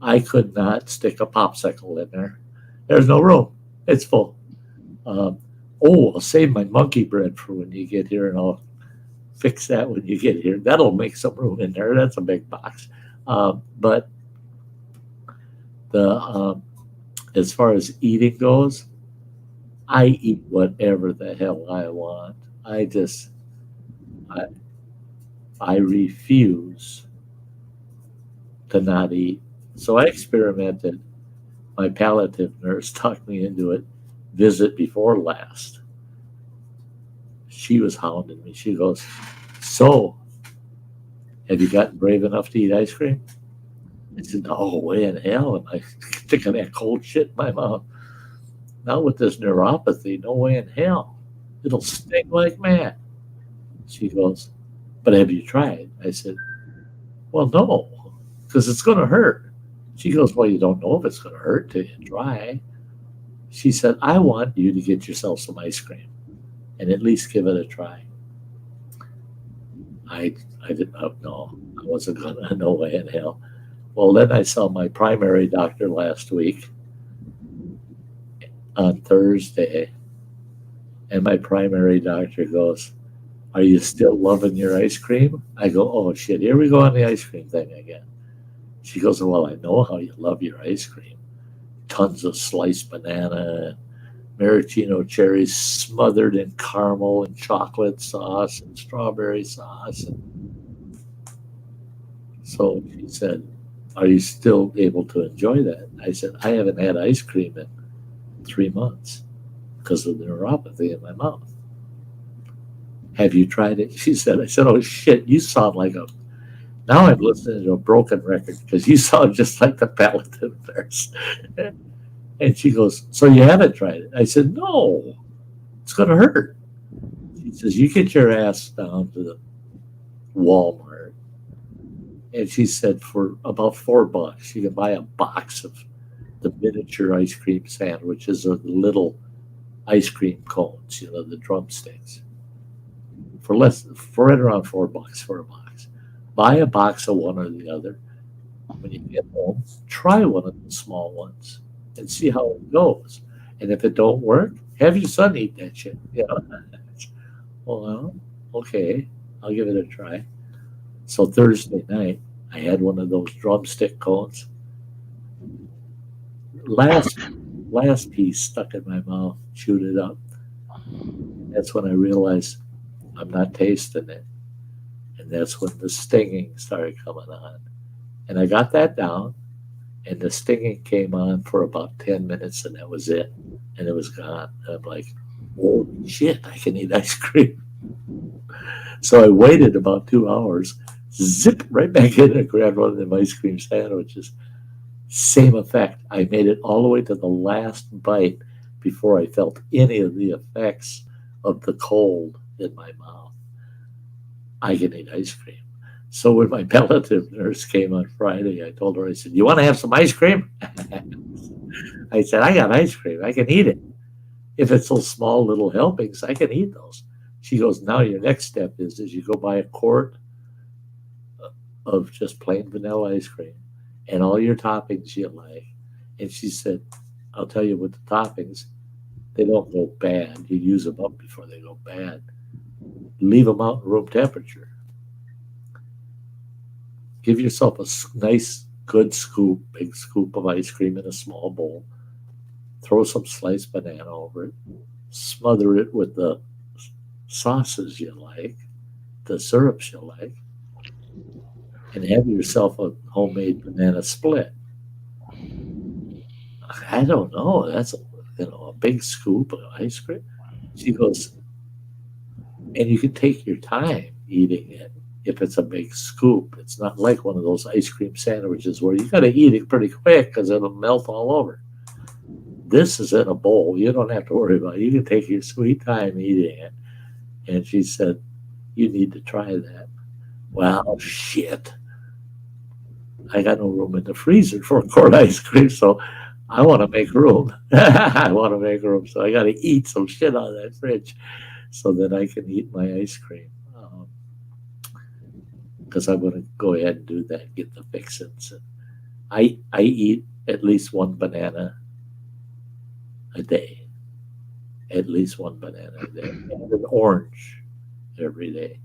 I could not stick a popsicle in there. There's no room. It's full. I'll save my monkey bread for when you get here, and I'll fix that when you get here. That'll make some room in there. That's a big box. But as far as eating goes, I eat whatever the hell I want. I refuse to not eat. So I experimented. My palliative nurse talked me into it. Visit before last. She was hounding me. She goes, so, have you gotten brave enough to eat ice cream? I said, no way in hell am I sticking that cold shit in my mouth. Not with this neuropathy, no way in hell. It'll sting like mad. She goes, but have you tried? I said, well, no, because it's going to hurt. She goes, well, you don't know if it's going to hurt till you try. She said, I want you to get yourself some ice cream and at least give it a try. I did not know. I wasn't going to, no way in hell. Well, then I saw my primary doctor last week on Thursday, and my primary doctor goes, are you still loving your ice cream? I go, oh, shit, here we go on the ice cream thing again. She goes, well, I know how you love your ice cream. Tons of sliced banana, maraschino cherries smothered in caramel and chocolate sauce and strawberry sauce. And so she said, are you still able to enjoy that? I said, I haven't had ice cream in 3 months because of the neuropathy in my mouth. Have you tried it? She said, I said, oh shit, you sound like a, now I'm listening to a broken record because you sound just like the palliative nurse. And she goes, so you haven't tried it? I said, no, it's going to hurt. She says, you get your ass down to the Walmart. And she said, for about $4, you can buy a box of the miniature ice cream sandwiches or the little ice cream cones, you know, the drumsticks. For right around $4 for a box. Buy a box of one or the other. When you get home, try one of the small ones and see how it goes. And if it don't work, have your son eat that shit. You know? Well, okay, I'll give it a try. So Thursday night, I had one of those drumstick cones. Last last piece stuck in my mouth, chewed it up. That's when I realized I'm not tasting it. And that's when the stinging started coming on. And I got that down, and the stinging came on for about 10 minutes, and that was it. And it was gone. And I'm like, oh shit, I can eat ice cream. So I waited about 2 hours, zip right back in and grabbed one of them ice cream sandwiches. Same effect. I made it all the way to the last bite before I felt any of the effects of the cold in my mouth. I can eat ice cream. So when my palliative nurse came on Friday, I told her, I said, you want to have some ice cream? I said, I got ice cream. I can eat it. If it's those small little helpings, I can eat those. She goes, now your next step is you go buy a quart of just plain vanilla ice cream and all your toppings you like. And she said, I'll tell you with the toppings, they don't go bad. You use them up before they go bad. Leave them out in room temperature. Give yourself a nice, good scoop, big scoop of ice cream in a small bowl. Throw some sliced banana over it. Smother it with the sauces you like, the syrups you like, and have yourself a homemade banana split. I don't know. That's a big scoop of ice cream. She goes, and you can take your time eating it. If it's a big scoop, it's not like one of those ice cream sandwiches where you got to eat it pretty quick because it'll melt all over. This is in a bowl. You don't have to worry about it. You can take your sweet time eating it. And she said, you need to try that. Well, shit. I got no room in the freezer for a quart ice cream, so I want to make room. I want to make room, so I got to eat some shit out of that fridge so that I can eat my ice cream. Because I'm going to go ahead and do that, get the fixins. I eat at least one banana a day. At least one banana a day. And an orange every day.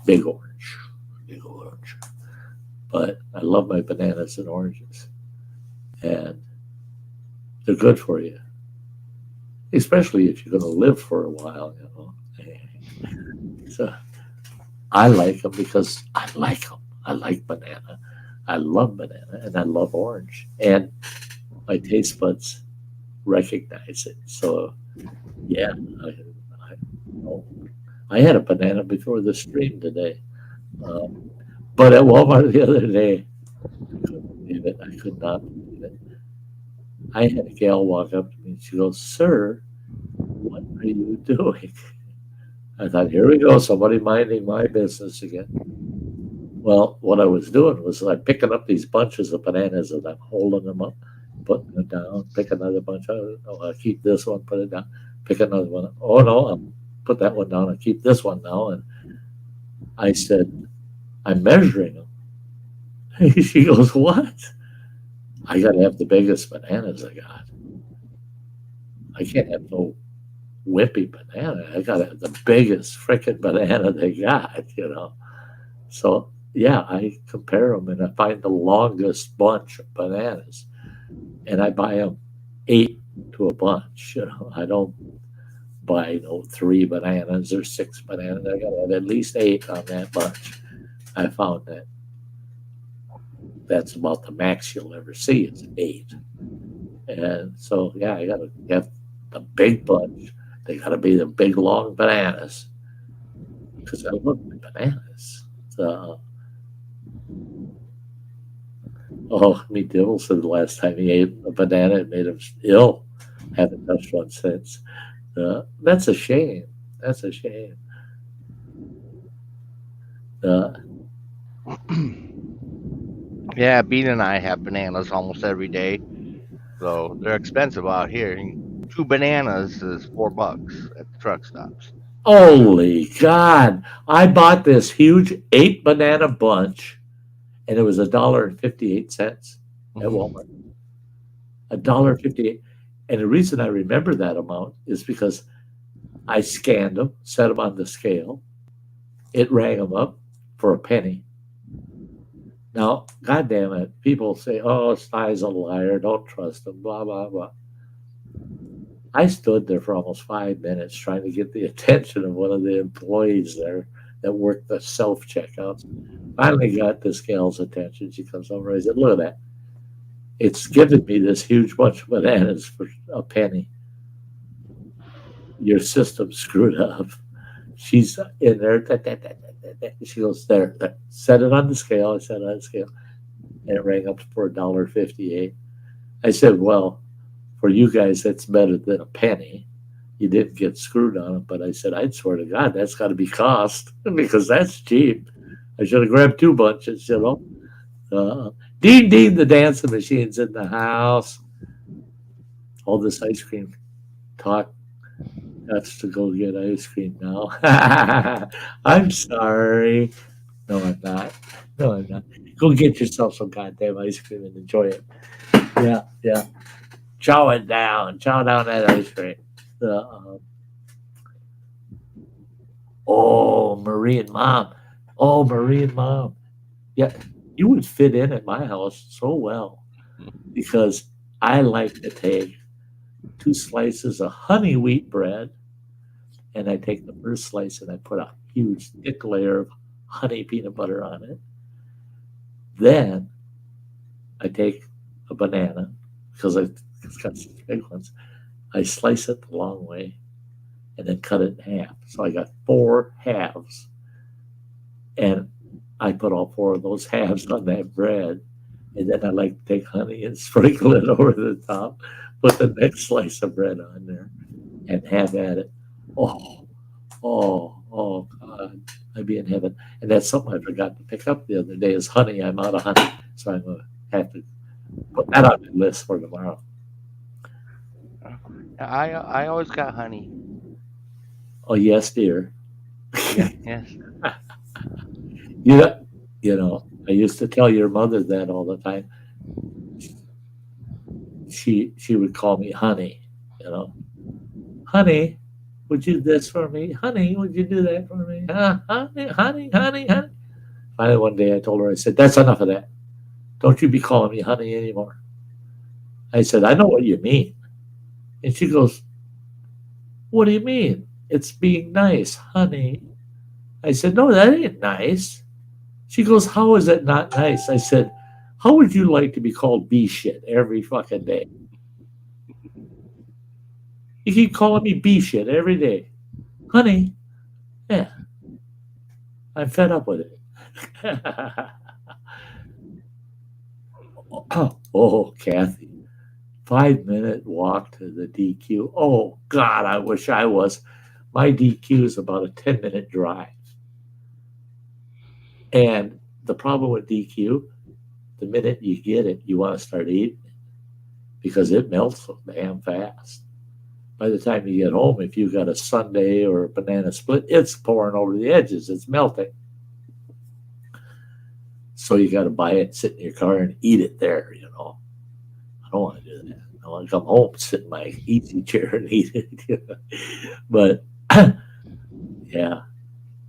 Big orange. Big orange. But I love my bananas and oranges. And they're good for you. Especially if you're going to live for a while, So I like them because I like them. I like banana. I love banana and I love orange. And my taste buds recognize it. So, yeah, I had a banana before the stream today. But at Walmart the other day, I couldn't believe it. I could not believe it. I had a gal walk up to me and she goes, sir, what are you doing? I thought, here we go, somebody minding my business again. Well, what I was doing was I'm picking up these bunches of bananas and I'm holding them up, putting them down, pick another bunch. I'll keep this one, put it down, pick another one. Oh, no, I'll put that one down and keep this one now. And I said, I'm measuring them. She goes, what? I got to have the biggest bananas I got. I can't have no wimpy banana. I got to have the biggest freaking banana they got, So, yeah, I compare them and I find the longest bunch of bananas. And I buy them 8 to a bunch. I don't buy 3 bananas or 6 bananas. I got to have at least 8 on that bunch. I found that that's about the max you'll ever see is 8. And so, yeah, I got to have the big bunch. They got to be the big, long bananas because I love my bananas. Me Dibble said the last time he ate a banana, it made him ill. Haven't touched one since. That's a shame. That's a shame. Yeah, Bean and I have bananas almost every day, so they're expensive out here. And 2 bananas is $4 at the truck stops. Holy God. I bought this huge 8 banana bunch and it was $1.58 at Walmart. $1.58. And the reason I remember that amount is because I scanned them, set them on the scale. It rang them up for a penny. Now, God damn it, people say, "Oh, Sty's a liar. Don't trust him." Blah blah blah. I stood there for almost 5 minutes trying to get the attention of one of the employees there that worked the self checkouts. Finally got this gal's attention. She comes over. I said, "Look at that. It's given me this huge bunch of bananas for a penny. Your system's screwed up." She's in there. She goes, there. Set it on the scale. I set it on the scale. And it rang up for $1.58. I said, "Well, for you guys, that's better than a penny. You didn't get screwed on it." But I said, "I'd swear to God, that's got to be cost because that's cheap. I should have grabbed two bunches, you know." Uh, Dean, Dean, the dancing machine's in the house. All this ice cream talk. That's to go get ice cream now. I'm sorry. No, I'm not. No, I'm not. Go get yourself some goddamn ice cream and enjoy it. Yeah, yeah. Chow it down. Chow down that ice cream. Uh, oh, Marie and Mom. Oh, Marie and Mom. Yeah, you would fit in at my house so well because I like to take two slices of honey wheat bread, and I take the first slice and I put a huge thick layer of honey peanut butter on it. Then I take a banana because it's got such big ones. I slice it the long way and then cut it in half. So I got four halves, and I put all four of those halves on that bread. And then I like to take honey and sprinkle it over the top, put the next slice of bread on there, and have at it. Oh, oh, God. I'd be in heaven. And that's something I forgot to pick up the other day is honey. I'm out of honey. So I'm going to have to put that on the list for tomorrow. I always got honey. Oh, yes, dear. Yeah, yes. You know, I used to tell your mother that all the time. She would call me honey, you know. Honey, would you do this for me? Honey, would you do that for me? Honey, honey, honey, honey. Finally, one day I told her, I said, "That's enough of that. Don't you be calling me honey anymore." I said, "I know what you mean." And she goes, "What do you mean? It's being nice, honey." I said, "No, that ain't nice." She goes, "How is it not nice?" I said, "How would you like to be called B shit every fucking day? You keep calling me B shit every day. Honey, yeah, I'm fed up with it." Oh, Kathy, 5 minute walk to the DQ. Oh, God, I wish I was. My DQ is about a 10-minute drive. And the problem with DQ, the minute you get it, you want to start eating it because it melts so damn fast. By the time you get home, if you've got a sundae or a banana split, it's pouring over the edges. It's melting. So you got to buy it, sit in your car, and eat it there. I don't want to do that. I want to come home, sit in my easy chair, and eat it. But yeah,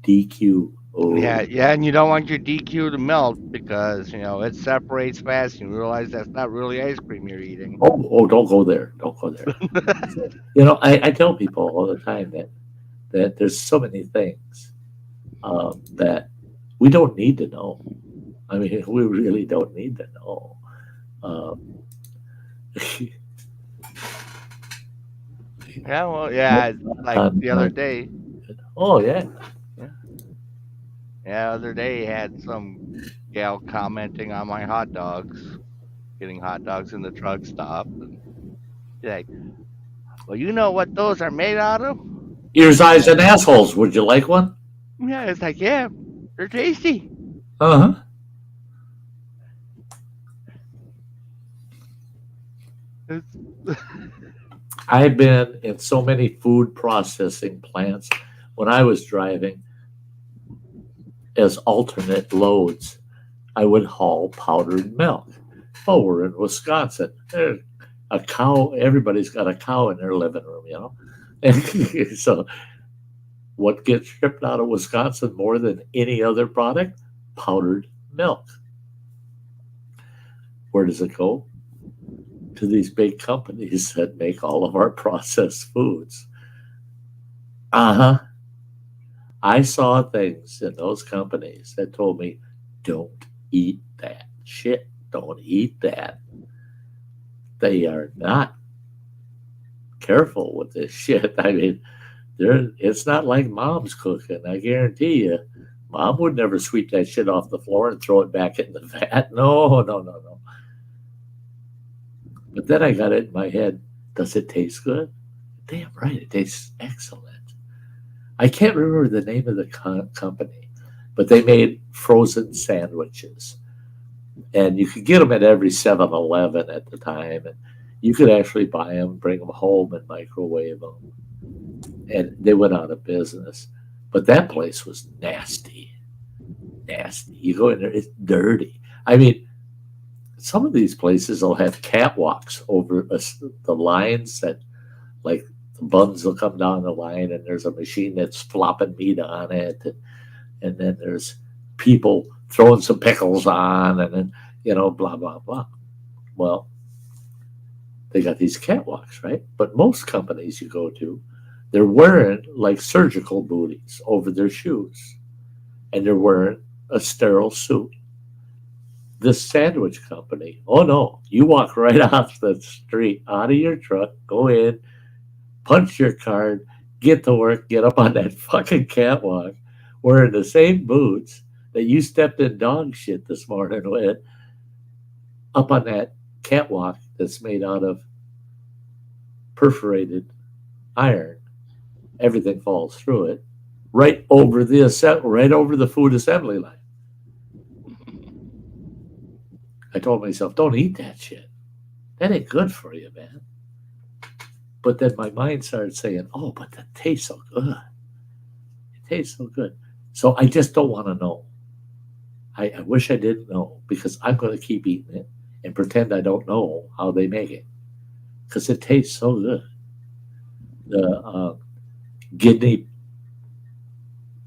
DQ. Yeah, Oh, yeah, and you don't want your DQ to melt because it separates fast. And you realize that's not really ice cream you're eating. don't go there. Don't go there. So, I tell people all the time that there's so many things that we don't need to know. I mean, we really don't need to know. Um, Yeah, well, yeah, like the other on, day. oh yeah, Yeah, yeah, the other day had some gal commenting on my hot dogs, getting hot dogs in the truck stop, and she's like, "Well, you know what those are made out of?" ears, I'm eyes, like, and assholes. Would you like one? "Yeah," it's like, "Yeah, they're tasty." Uh huh. It's, I've been in so many food processing plants when I was driving as alternate loads. I would haul powdered milk. Oh, we're in Wisconsin. A cow, everybody's got a cow in their living room. And so, what gets shipped out of Wisconsin more than any other product? Powdered milk. Where does it go? To these big companies that make all of our processed foods. Uh-huh. I saw things in those companies that told me, don't eat that shit. Don't eat that. They are not careful with this shit. I mean, it's not like mom's cooking. I guarantee you, mom would never sweep that shit off the floor and throw it back in the vat. No, no, no, no. But then I got it in my head, does it taste good? Damn right, it tastes excellent. I can't remember the name of the company, but they made frozen sandwiches. And you could get them at every 7-Eleven at the time. And you could actually buy them, bring them home, and microwave them. And they went out of business. But that place was nasty. Nasty. You go in there, it's dirty. I mean, some of these places will have catwalks over the lines that, like, the buns will come down the line and there's a machine that's flopping meat on it. And then there's people throwing some pickles on and then, blah, blah, blah. Well, they got these catwalks, right? But most companies you go to, they're wearing like surgical booties over their shoes. And they're wearing a sterile suit. This sandwich company, oh no, you walk right off the street, out of your truck, go in, punch your card, get to work, get up on that fucking catwalk, wearing the same boots that you stepped in dog shit this morning with, up on that catwalk that's made out of perforated iron. Everything falls through it, right over the food assembly line. I told myself, don't eat that shit. That ain't good for you, man. But then my mind started saying, oh, but that tastes so good. It tastes so good. So I just don't want to know. I wish I didn't know, because I'm going to keep eating it and pretend I don't know how they make it, because it tastes so good. The kidney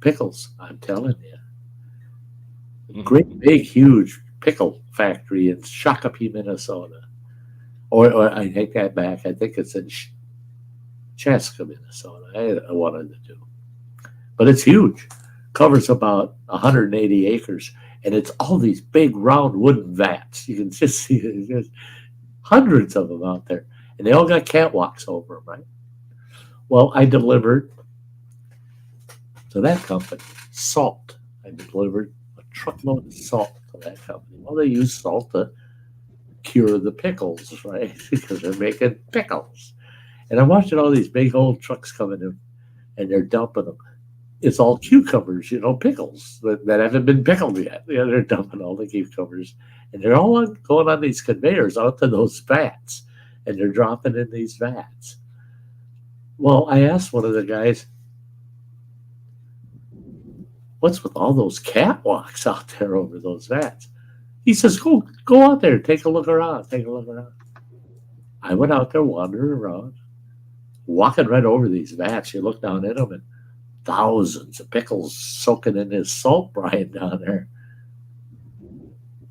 pickles, I'm telling you. Great, big, huge pickle factory in Shakopee, Minnesota. Or I take that back. I think it's in Chaska, Minnesota. I wanted to do. But it's huge. Covers about 180 acres. And it's all these big, round wooden vats. You can just see it. There's hundreds of them out there. And they all got catwalks over them, right? Well, I delivered to that company salt. I delivered a truckload of salt to that company. Well, they use salt to cure the pickles, right? Because they're making pickles. And I'm watching all these big old trucks coming in, and they're dumping them. It's all cucumbers, pickles that haven't been pickled yet. Yeah, they're dumping all the cucumbers, and they're all going on these conveyors out to those vats, and they're dropping in these vats. Well, I asked one of the guys, what's with all those catwalks out there over those vats? He says, go out there, take a look around. I went out there wandering around, walking right over these vats. You look down in them, and thousands of pickles soaking in this salt brine down there.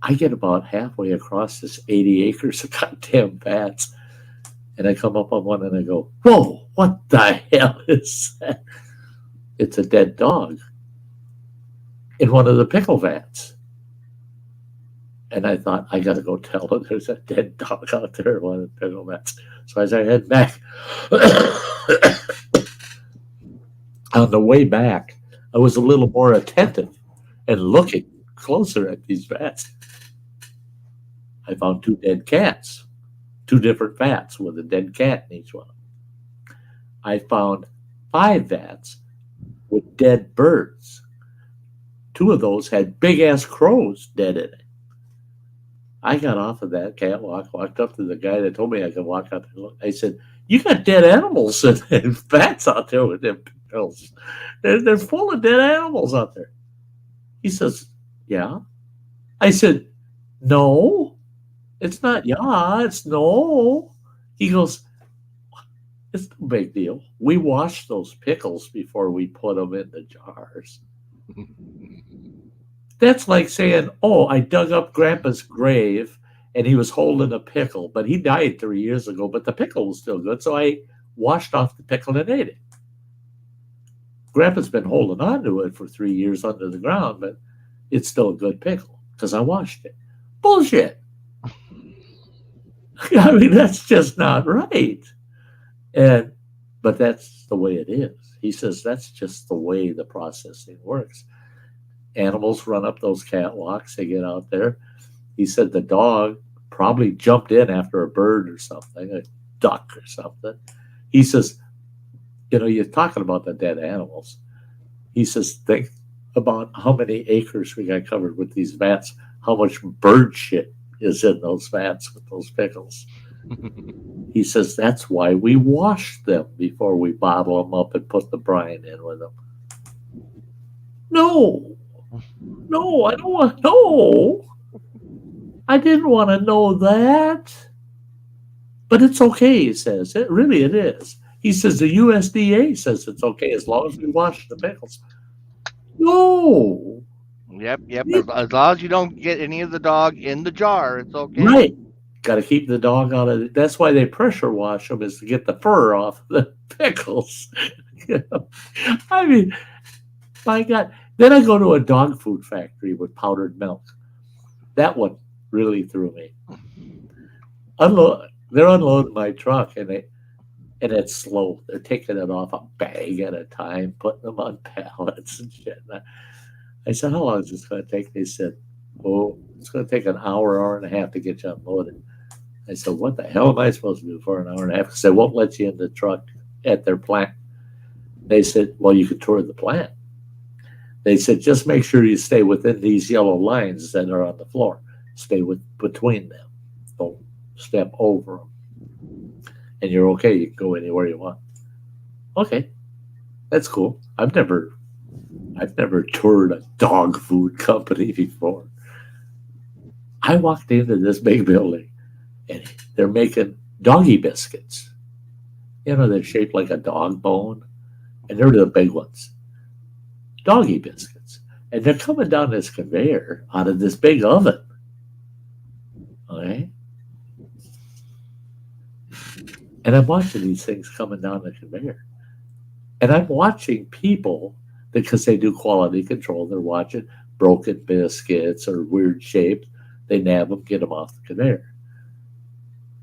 I get about halfway across this 80 acres of goddamn vats, and I come up on one and I go, whoa, what the hell is that? It's a dead dog in one of the pickle vats. And I thought, I got to go tell them there's a dead dog out there in one of the pickle vats. So as I head back, on the way back, I was a little more attentive and looking closer at these vats. I found 2 dead cats, 2 different vats with a dead cat in each one. I found 5 vats with dead birds. 2 of those had big-ass crows dead in it. I got off of that catwalk, walked up to the guy that told me I could walk out there and look. I said, you got dead animals and vats out there with them pills. They're full of dead animals out there. He says, yeah. I said, no. It's not yeah, it's no. He goes, it's no big deal. We wash those pickles before we put them in the jars. That's like saying, oh, I dug up Grandpa's grave and he was holding a pickle, but he died 3 years ago, but the pickle was still good. So I washed off the pickle and ate it. Grandpa's been holding on to it for 3 years under the ground, but it's still a good pickle because I washed it. Bullshit. I mean, that's just not right. But that's the way it is. He says that's just the way the processing works. Animals run up those catwalks, they get out there. He said the dog probably jumped in after a bird or something, a duck or something. He says, you're talking about the dead animals. He says, think about how many acres we got covered with these vats, how much bird shit is in those vats with those pickles. He says that's why we wash them before we bottle them up and put the brine in with them. No, I don't want. No, I didn't want to know that. But it's okay, he says. It is. He says the USDA says it's okay as long as we wash the pickles. No. Yep. As long as you don't get any of the dog in the jar, it's okay. Right. Got to keep the dog out of it. That's why they pressure wash them, is to get the fur off the pickles. I mean, my God. Then I go to a dog food factory with powdered milk. That one really threw me. They're unloading my truck, and it's slow. They're taking it off a bag at a time, putting them on pallets and shit. And I said, how long is this going to take? They said, it's going to take an hour and a half to get you unloaded. I said, what the hell am I supposed to do for an hour and a half? Because they won't let you in the truck at their plant. They said, well, you could tour the plant. They said, just make sure you stay within these yellow lines that are on the floor. Stay between them. Don't step over them. And you're okay. You can go anywhere you want. Okay. That's cool. I've never toured a dog food company before. I walked into this big building, and they're making doggy biscuits. They're shaped like a dog bone, and they're the big ones. Doggy biscuits. And they're coming down this conveyor out of this big oven. Okay? And I'm watching these things coming down the conveyor. And I'm watching people, because they do quality control, they're watching broken biscuits or weird shapes. They nab them, get them off the conveyor.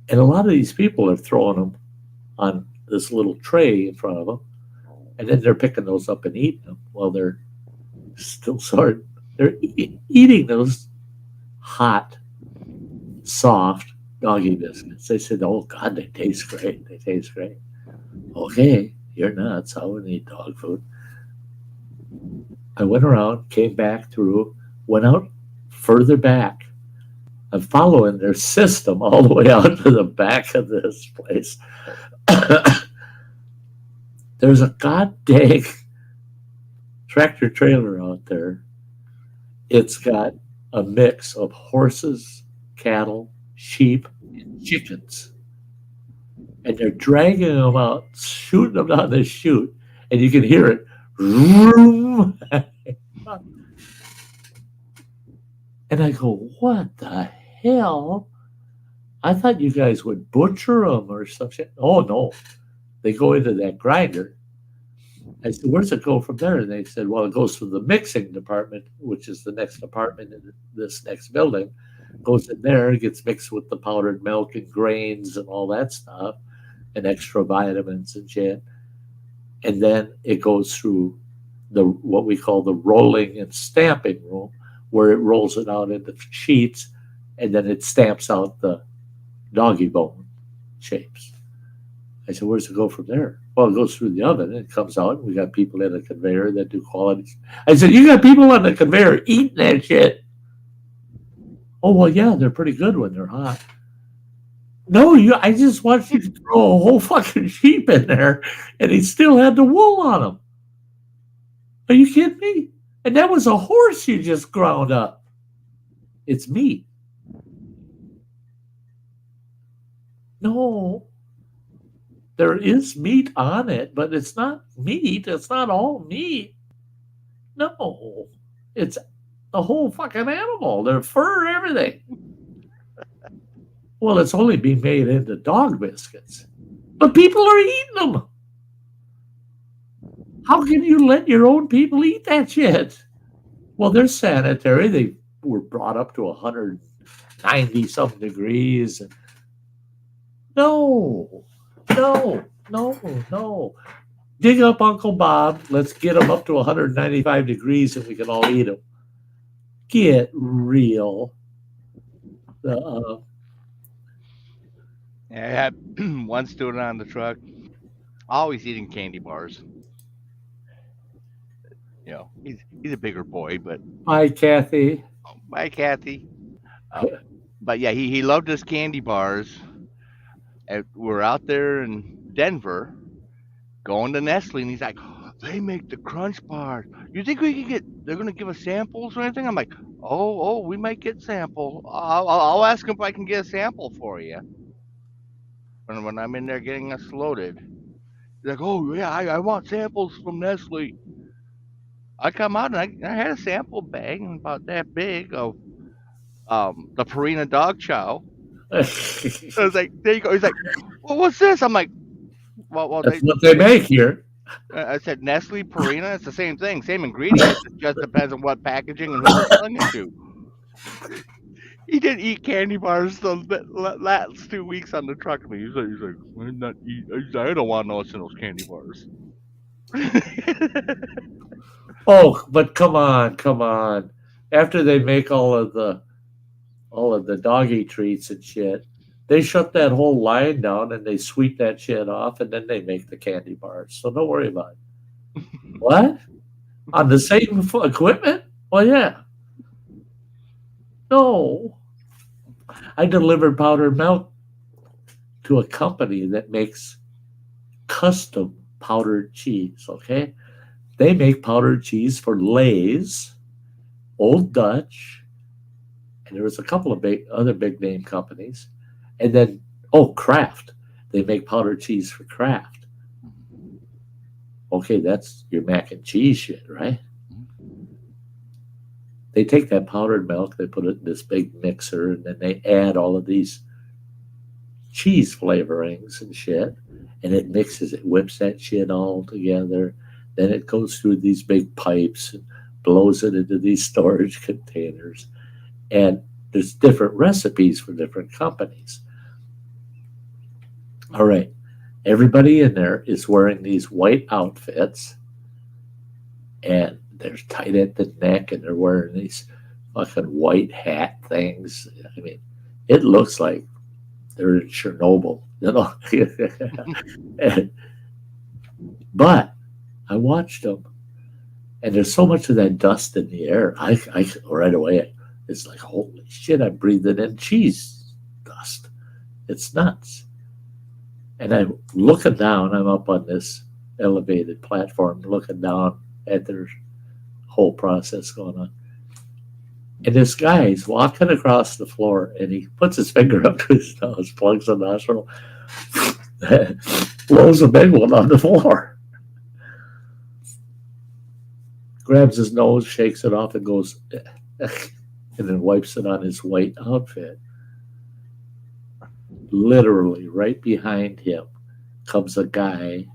And a lot of these people are throwing them on this little tray in front of them, and then they're picking those up and eating them while they're still they're eating those hot, soft doggy biscuits. They said, oh, God, they taste great. They taste great. Okay, you're nuts. I wouldn't eat dog food. I went around, came back through, went out further back. I'm following their system all the way out to the back of this place. There's a goddamn tractor trailer out there. It's got a mix of horses, cattle, sheep, and chickens. And they're dragging them out, shooting them down the chute, and you can hear it. And I go, what the hell? I thought you guys would butcher them or some shit. Oh, no. They go into that grinder. I said, where's it go from there? And they said, well, it goes to the mixing department, which is the next department in this next building. Goes in there, it gets mixed with the powdered milk and grains and all that stuff and extra vitamins and shit. And then it goes through what we call the rolling and stamping room, where it rolls it out into sheets, and then it stamps out the doggy bone shapes. I said, where's it go from there? Well, it goes through the oven, and it comes out, and we got people in a conveyor that do quality. I said, you got people on the conveyor eating that shit? Oh, well, yeah, they're pretty good when they're hot. No, I just watched you throw a whole fucking sheep in there, and he still had the wool on him. Are you kidding me? And that was a horse you just ground up. It's meat. No. There is meat on it, but it's not meat. It's not all meat. No. It's the whole fucking animal. Their fur, everything. Well, it's only being made into dog biscuits, but people are eating them. How can you let your own people eat that shit? Well, they're sanitary. They were brought up to 190 some degrees. No, no, no, no. Dig up Uncle Bob. Let's get him up to 195 degrees and we can all eat him. Get real. Uh, Yeah, I had one student on the truck, always eating candy bars. He's a bigger boy, but Hi, Kathy. bye, Kathy. Uh, but yeah, he loved his candy bars. And we're out there in Denver going to Nestle, and he's like, "They make the Crunch bars. You think we can get? They're gonna give us samples or anything?" I'm like, "Oh, we might get sample. I'll ask him if I can get a sample for you when I'm in there getting us loaded." He's like, "Oh yeah, I want samples from Nestle." I come out and I had a sample bag about that big of the Purina dog chow. I was like, "There you go." He's like, "Well, what's this?" I'm like, "Well, That's what they make here. I said Nestle, Purina. It's the same thing, same ingredients. It just depends on what packaging and who we're selling it to." He didn't eat candy bars the last 2 weeks on the truck. I mean, he's like, "I'm not eat. I don't want no in those candy bars." Oh, but come on, come on. After they make all of the doggy treats and shit, they shut that whole line down and they sweep that shit off and then they make the candy bars. So don't worry about it. What? On the same equipment? Well, yeah. No. I delivered powdered milk to a company that makes custom powdered cheese, okay? They make powdered cheese for Lay's, Old Dutch, and there was a couple of other big name companies. And then, Kraft. They make powdered cheese for Kraft. Okay, that's your mac and cheese shit, right? They take that powdered milk, they put it in this big mixer, and then they add all of these cheese flavorings and shit, and it mixes, it whips that shit all together. Then it goes through these big pipes and blows it into these storage containers. And there's different recipes for different companies. All right. Everybody in there is wearing these white outfits and they're tight at the neck and they're wearing these fucking white hat things. I mean, it looks like they're in Chernobyl, you know. But I watched them and there's so much of that dust in the air. I right away, it's like, holy shit, I'm breathing in cheese dust. It's nuts. And I'm looking down, I'm up on this elevated platform, looking down at their whole process going on. And this guy's walking across the floor and he puts his finger up to his nose, plugs a nostril, blows a big one on the floor. Grabs his nose, shakes it off, and goes, and then wipes it on his white outfit. Literally, right behind him comes a guy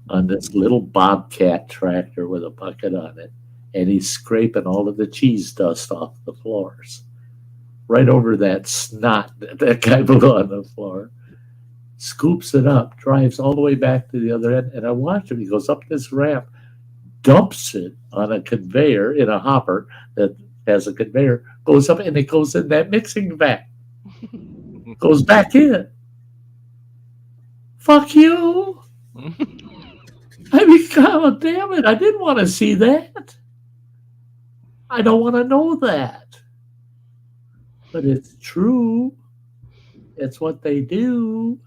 on this little bobcat tractor with a bucket on it, and he's scraping all of the cheese dust off the floors. Right over that snot that guy blew on the floor. Scoops it up, drives all the way back to the other end, and I watch him. He goes up this ramp, dumps it on a conveyor in a hopper that has a conveyor, goes up, and it goes in that mixing vat. Goes back in. Fuck you. I mean, God damn it. I didn't want to see that. I don't want to know that. But it's true. It's what they do.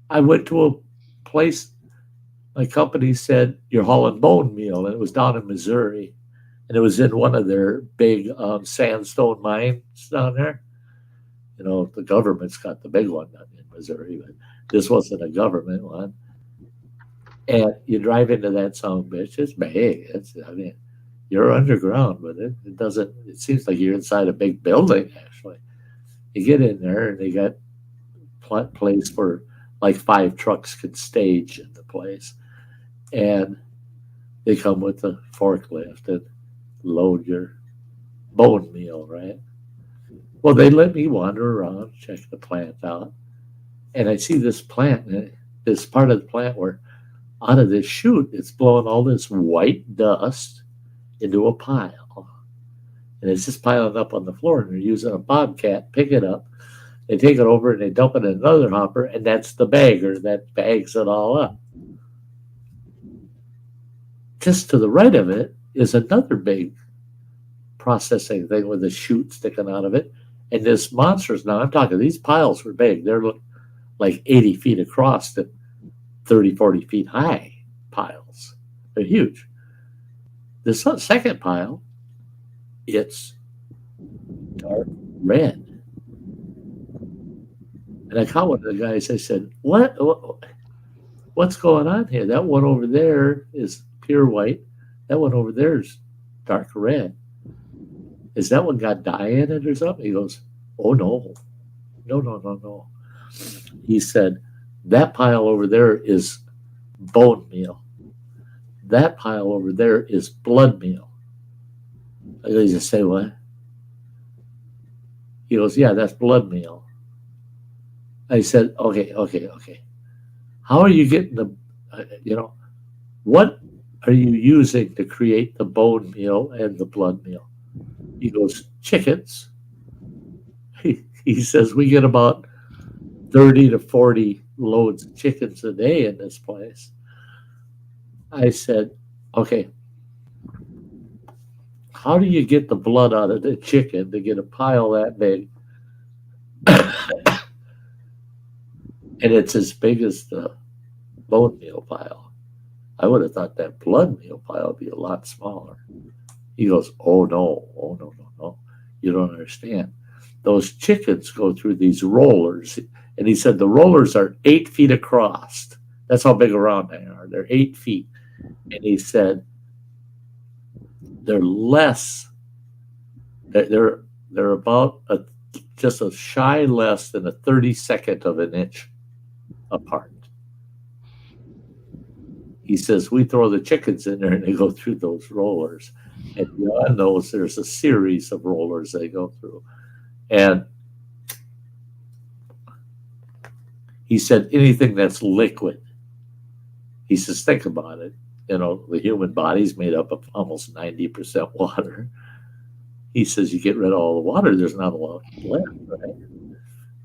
I went to a place, my company said, you're hauling bone meal, and it was down in Missouri. And it was in one of their big sandstone mines down there. You know, the government's got the big one in Missouri, but this wasn't a government one. And you drive into that son of a bitch, it's big. You're underground, but it doesn't, it seems like you're inside a big building, actually. You get in there, and they got place for like 5 trucks could stage in the place, and they come with a forklift and load your bone meal, right? Well, they let me wander around, check the plant out, and I see this plant, this part of the plant where out of this chute, it's blowing all this white dust into a pile. And it's just piling up on the floor, and they're using a bobcat, pick it up, they take it over and they dump it in another hopper, and that's the bagger that bags it all up. Just to the right of it is another big processing thing with a chute sticking out of it. And this monsters, now I'm talking, these piles were big. They're like 80 feet across and 30, 40 feet high piles. They're huge. The second pile, it's dark red. And I caught one of the guys, I said, what's going on here? That one over there is pure white. That one over there is dark red. Is that one got dye in it or something? He goes, oh, no. No. He said, that pile over there is bone meal. That pile over there is blood meal. I just say, what? He goes, yeah, that's blood meal. I said, okay. How are you getting the, what are you using to create the bone meal and the blood meal? He goes, chickens. He says, we get about 30 to 40 loads of chickens a day in this place. I said, okay, how do you get the blood out of the chicken to get a pile that big? And it's as big as the bone meal pile. I would have thought that blood meal pile would be a lot smaller. He goes, oh, no. You don't understand. Those chickens go through these rollers. And he said the rollers are 8 feet across. That's how big around they are. They're 8 feet. And he said they're about just a shy less than a 32nd of an inch apart. He says we throw the chickens in there and they go through those rollers. And God knows there's a series of rollers they go through. And he said anything that's liquid, he says, think about it. The human body's made up of almost 90% water. He says you get rid of all the water, there's not a lot left, right?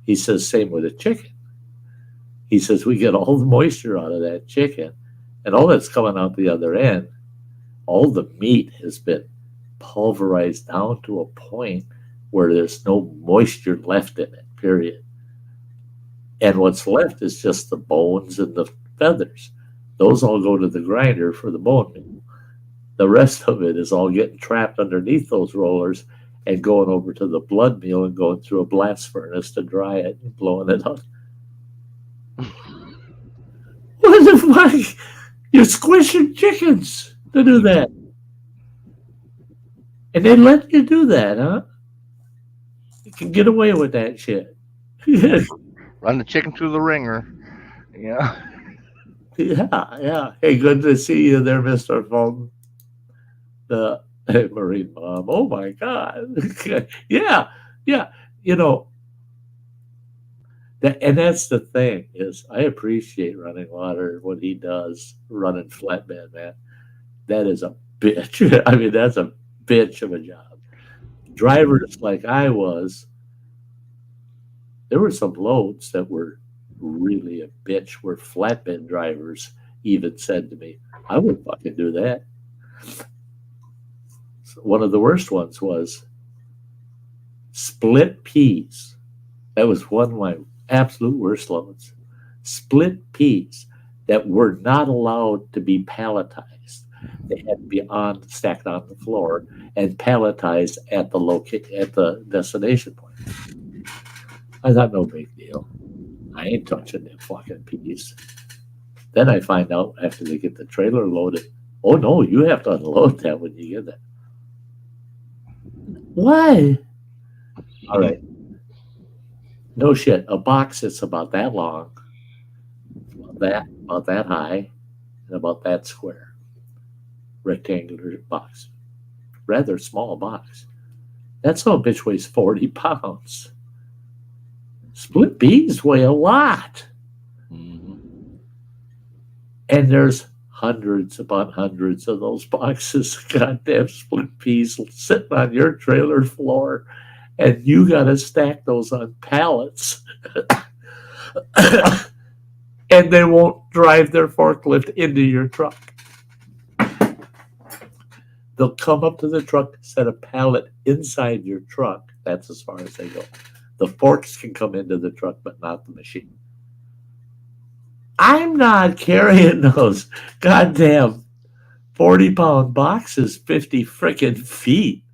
He says same with a chicken. He says we get all the moisture out of that chicken, and all that's coming out the other end, all the meat has been pulverized down to a point where there's no moisture left in it, period. And what's left is just the bones and the feathers. Those all go to the grinder for the bone meal. The rest of it is all getting trapped underneath those rollers and going over to the blood meal and going through a blast furnace to dry it and blowing it out. What the fuck? You're squishing chickens to do that. And they let you do that, huh? You can get away with that shit. Run the chicken through the ringer. Yeah. Yeah. Hey, good to see you there, Mr. Fulton. The Marine Mom. Oh, my God. Yeah. And that's the thing is I appreciate running water, what he does, running flatbed, man. That is a bitch. I mean, that's a bitch of a job. Drivers like I was, there were some loads that were really a bitch where flatbed drivers even said to me, I would fucking do that. So one of the worst ones was split peas. That was one of my absolute worst loads. Split peas that were not allowed to be palletized. They had to be stacked on the floor and palletized at the destination point. I thought, no big deal. I ain't touching them fucking peas. Then I find out after they get the trailer loaded, oh no, you have to unload that when you get that. Why? All right. No shit. A box that's about that long, about that high, and about that square, rectangular box. Rather small box. That son of a bitch weighs 40 pounds. Split peas weigh a lot. Mm-hmm. And there's hundreds upon hundreds of those boxes of goddamn split peas sitting on your trailer floor. And you got to stack those on pallets. And they won't drive their forklift into your truck. They'll come up to the truck, set a pallet inside your truck. That's as far as they go. The forks can come into the truck, but not the machine. I'm not carrying those goddamn 40-pound boxes 50 frickin' feet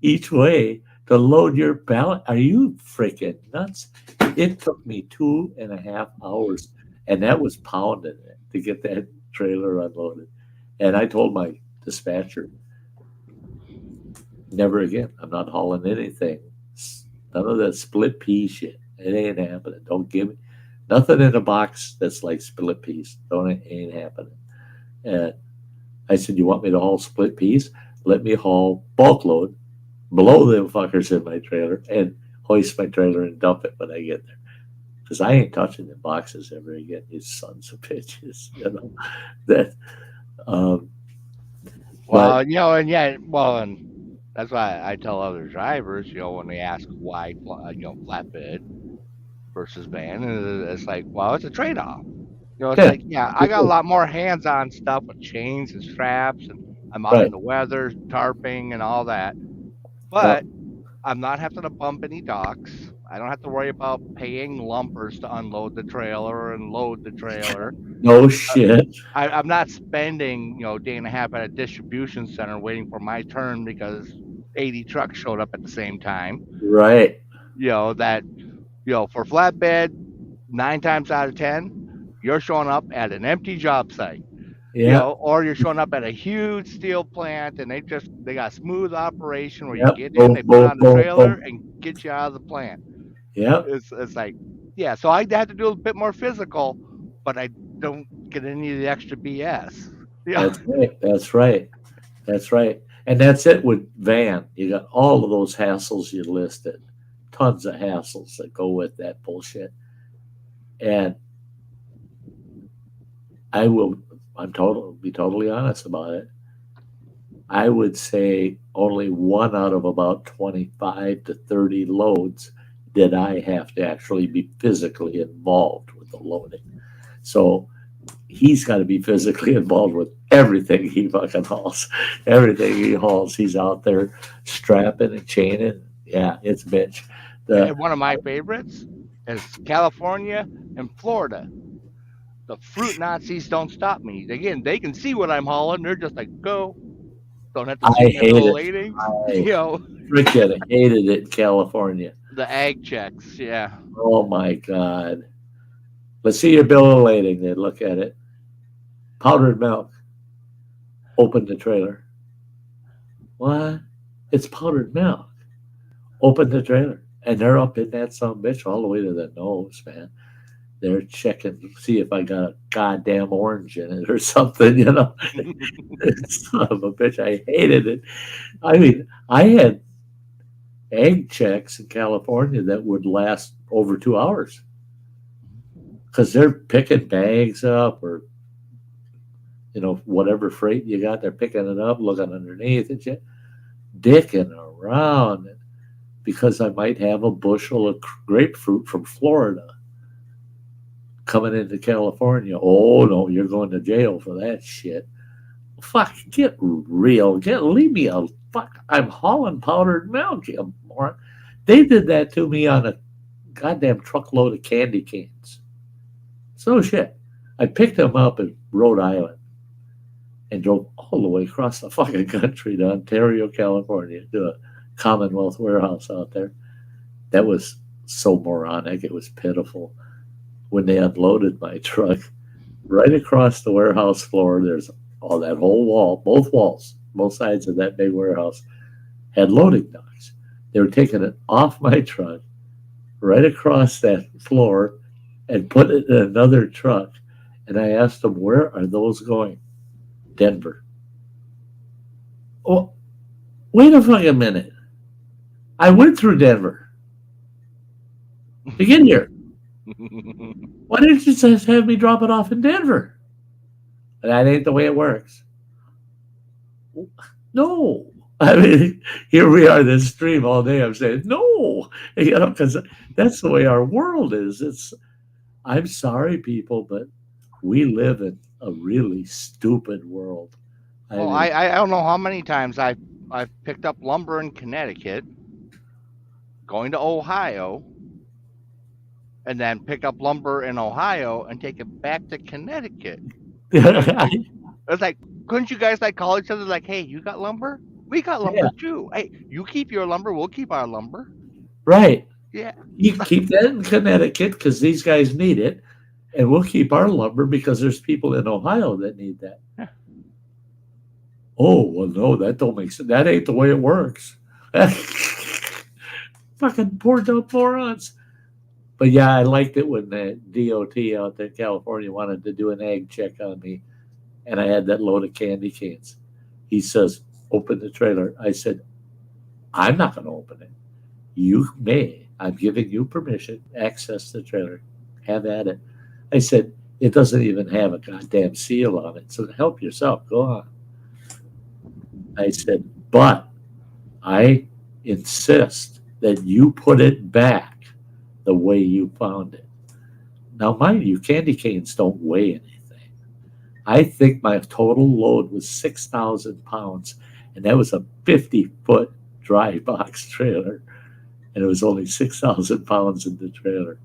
each way to load your pallet. Are you frickin' nuts? It took me 2.5 hours, and that was pounding it to get that trailer unloaded. And I told my dispatcher, never again. I'm not hauling anything. None of that split pea shit. It ain't happening. Don't give me nothing in a box that's like split peas. Ain't happening. And I said, you want me to haul split peas? Let me haul bulk load, blow them fuckers in my trailer, and hoist my trailer and dump it when I get there. Because I ain't touching the boxes ever again, you sons of bitches. You know that. Well, But and that's why I tell other drivers, when they ask why, flatbed versus van, and it's like, well, it's a trade-off. It's yeah, like, yeah, I got a lot more hands-on stuff with chains and straps, and I'm out in right. the weather, tarping and all that. Yeah, But I'm not having to bump any docks. I don't have to worry about paying lumpers to unload the trailer and load the trailer. no Uh, shit. I'm not spending, day and a half at a distribution center waiting for my turn because 80 trucks showed up at the same time. Right. That, for flatbed, 9 times out of 10, you're showing up at an empty job site, Yeah. or you're showing up at a huge steel plant and they got smooth operation where you Yep. get in, Boom, they put boom, on the boom, trailer boom. and get you out of the plant. Yep. It's like, yeah, so I had to do a bit more physical, but I don't get any of the extra BS. Yeah. That's right. That's right. That's right. And that's it with van. You got all of those hassles you listed. Tons of hassles that go with that bullshit. And I will be totally honest about it. I would say only one out of about 25 to 30 loads did I have to actually be physically involved with the loading. So he's got to be physically involved with everything he fucking hauls. Everything he hauls, he's out there strapping and chaining. Yeah, it's a bitch. The And one of my favorites is California and Florida. The fruit Nazis don't stop me. Again, they can see what I'm hauling. They're just like, go. Don't have to I see my hate bill of it. lading. I freaking hated it in California. The ag checks. Yeah. Oh my god. Let's see your bill of lading. They look at it. Powdered milk. Open the trailer. What? It's powdered milk. Open the trailer. And they're up in that son of a bitch all the way to the nose, man. They're checking to see if I got a goddamn orange in it or something, you know. Son of a bitch, I hated it. I mean, I had egg checks in California that would last over 2 hours because they're picking bags up or, whatever freight you got, they're picking it up, looking underneath it, dicking around because I might have a bushel of grapefruit from Florida coming into California. Oh no, you're going to jail for that shit. Fuck, get real. Leave me a fuck. I'm hauling powdered milk, you moron. They did that to me on a goddamn truckload of candy cans. So shit. I picked them up in Rhode Island and drove all the way across the fucking country to Ontario, California, to a Commonwealth warehouse out there. That was so moronic. It was pitiful. When they unloaded my truck, right across the warehouse floor, there's that whole wall, both walls, both sides of that big warehouse had loading docks. They were taking it off my truck, right across that floor and put it in another truck. And I asked them, where are those going? Denver. Oh, wait a fucking minute. I went through Denver to get here. Why didn't you just have me drop it off in Denver? That ain't the way it works. No. I mean, here we are this stream all day. I'm saying, no, because that's the way our world is. I'm sorry, people, but we live in a really stupid world. I Well, mean, I don't know how many times I've picked up lumber in Connecticut, going to Ohio, and then pick up lumber in Ohio and take it back to Connecticut. Like it's like, couldn't you guys like call each other like, hey, you got lumber? We got lumber yeah, too. Hey, you keep your lumber, we'll keep our lumber. right. Yeah. You keep that in Connecticut because these guys need it, and we'll keep our lumber because there's people in Ohio that need that. Yeah. Oh well, no, that don't make sense. That ain't the way it works. Fucking poor dumb morons. But yeah, I liked it when the DOT out there in California wanted to do an ag check on me, and I had that load of candy canes. He says, "Open the trailer." I said, "I'm not going to open it. You may. I'm giving you permission. Access the trailer. Have at it." I said, "It doesn't even have a goddamn seal on it, so help yourself. Go on." I said, "But I insist that you put it back the way you found it." Now, mind you, candy canes don't weigh anything. I think my total load was 6,000 pounds, and that was a 50-foot dry box trailer, and it was only 6,000 pounds in the trailer.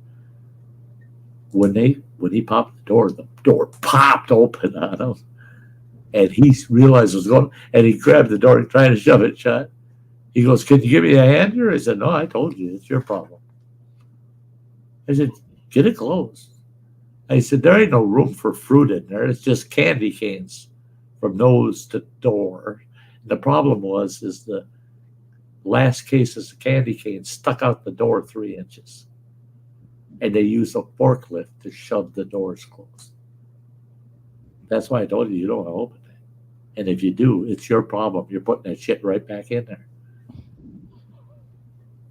When he popped the door popped open on him, and he realized it was going, and he grabbed the door, trying to shove it shut. He goes, "Can you give me a hand here?" I said, "No, I told you, it's your problem." I said, "Get it closed." I said, "There ain't no room for fruit in there. It's just candy canes from nose to door." And the problem is the last cases of candy canes stuck out the door 3 inches. And they used a forklift to shove the doors closed. That's why I told you don't want to open it. And if you do, it's your problem. You're putting that shit right back in there.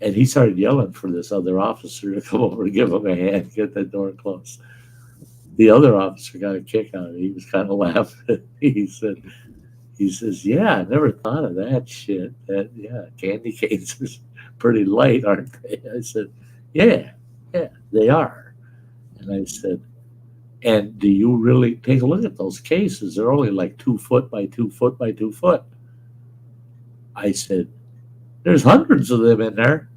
And he started yelling for this other officer to come over and give him a hand, get the door closed. The other officer got a kick out of it. He was kind of laughing. He says, "Yeah, I never thought of that shit. That yeah, candy canes are pretty light, aren't they?" I said, "Yeah, they are." And I said, "And do you really take a look at those cases? They're only like 2 foot by 2 foot by 2 foot." I said, "There's hundreds of them in there.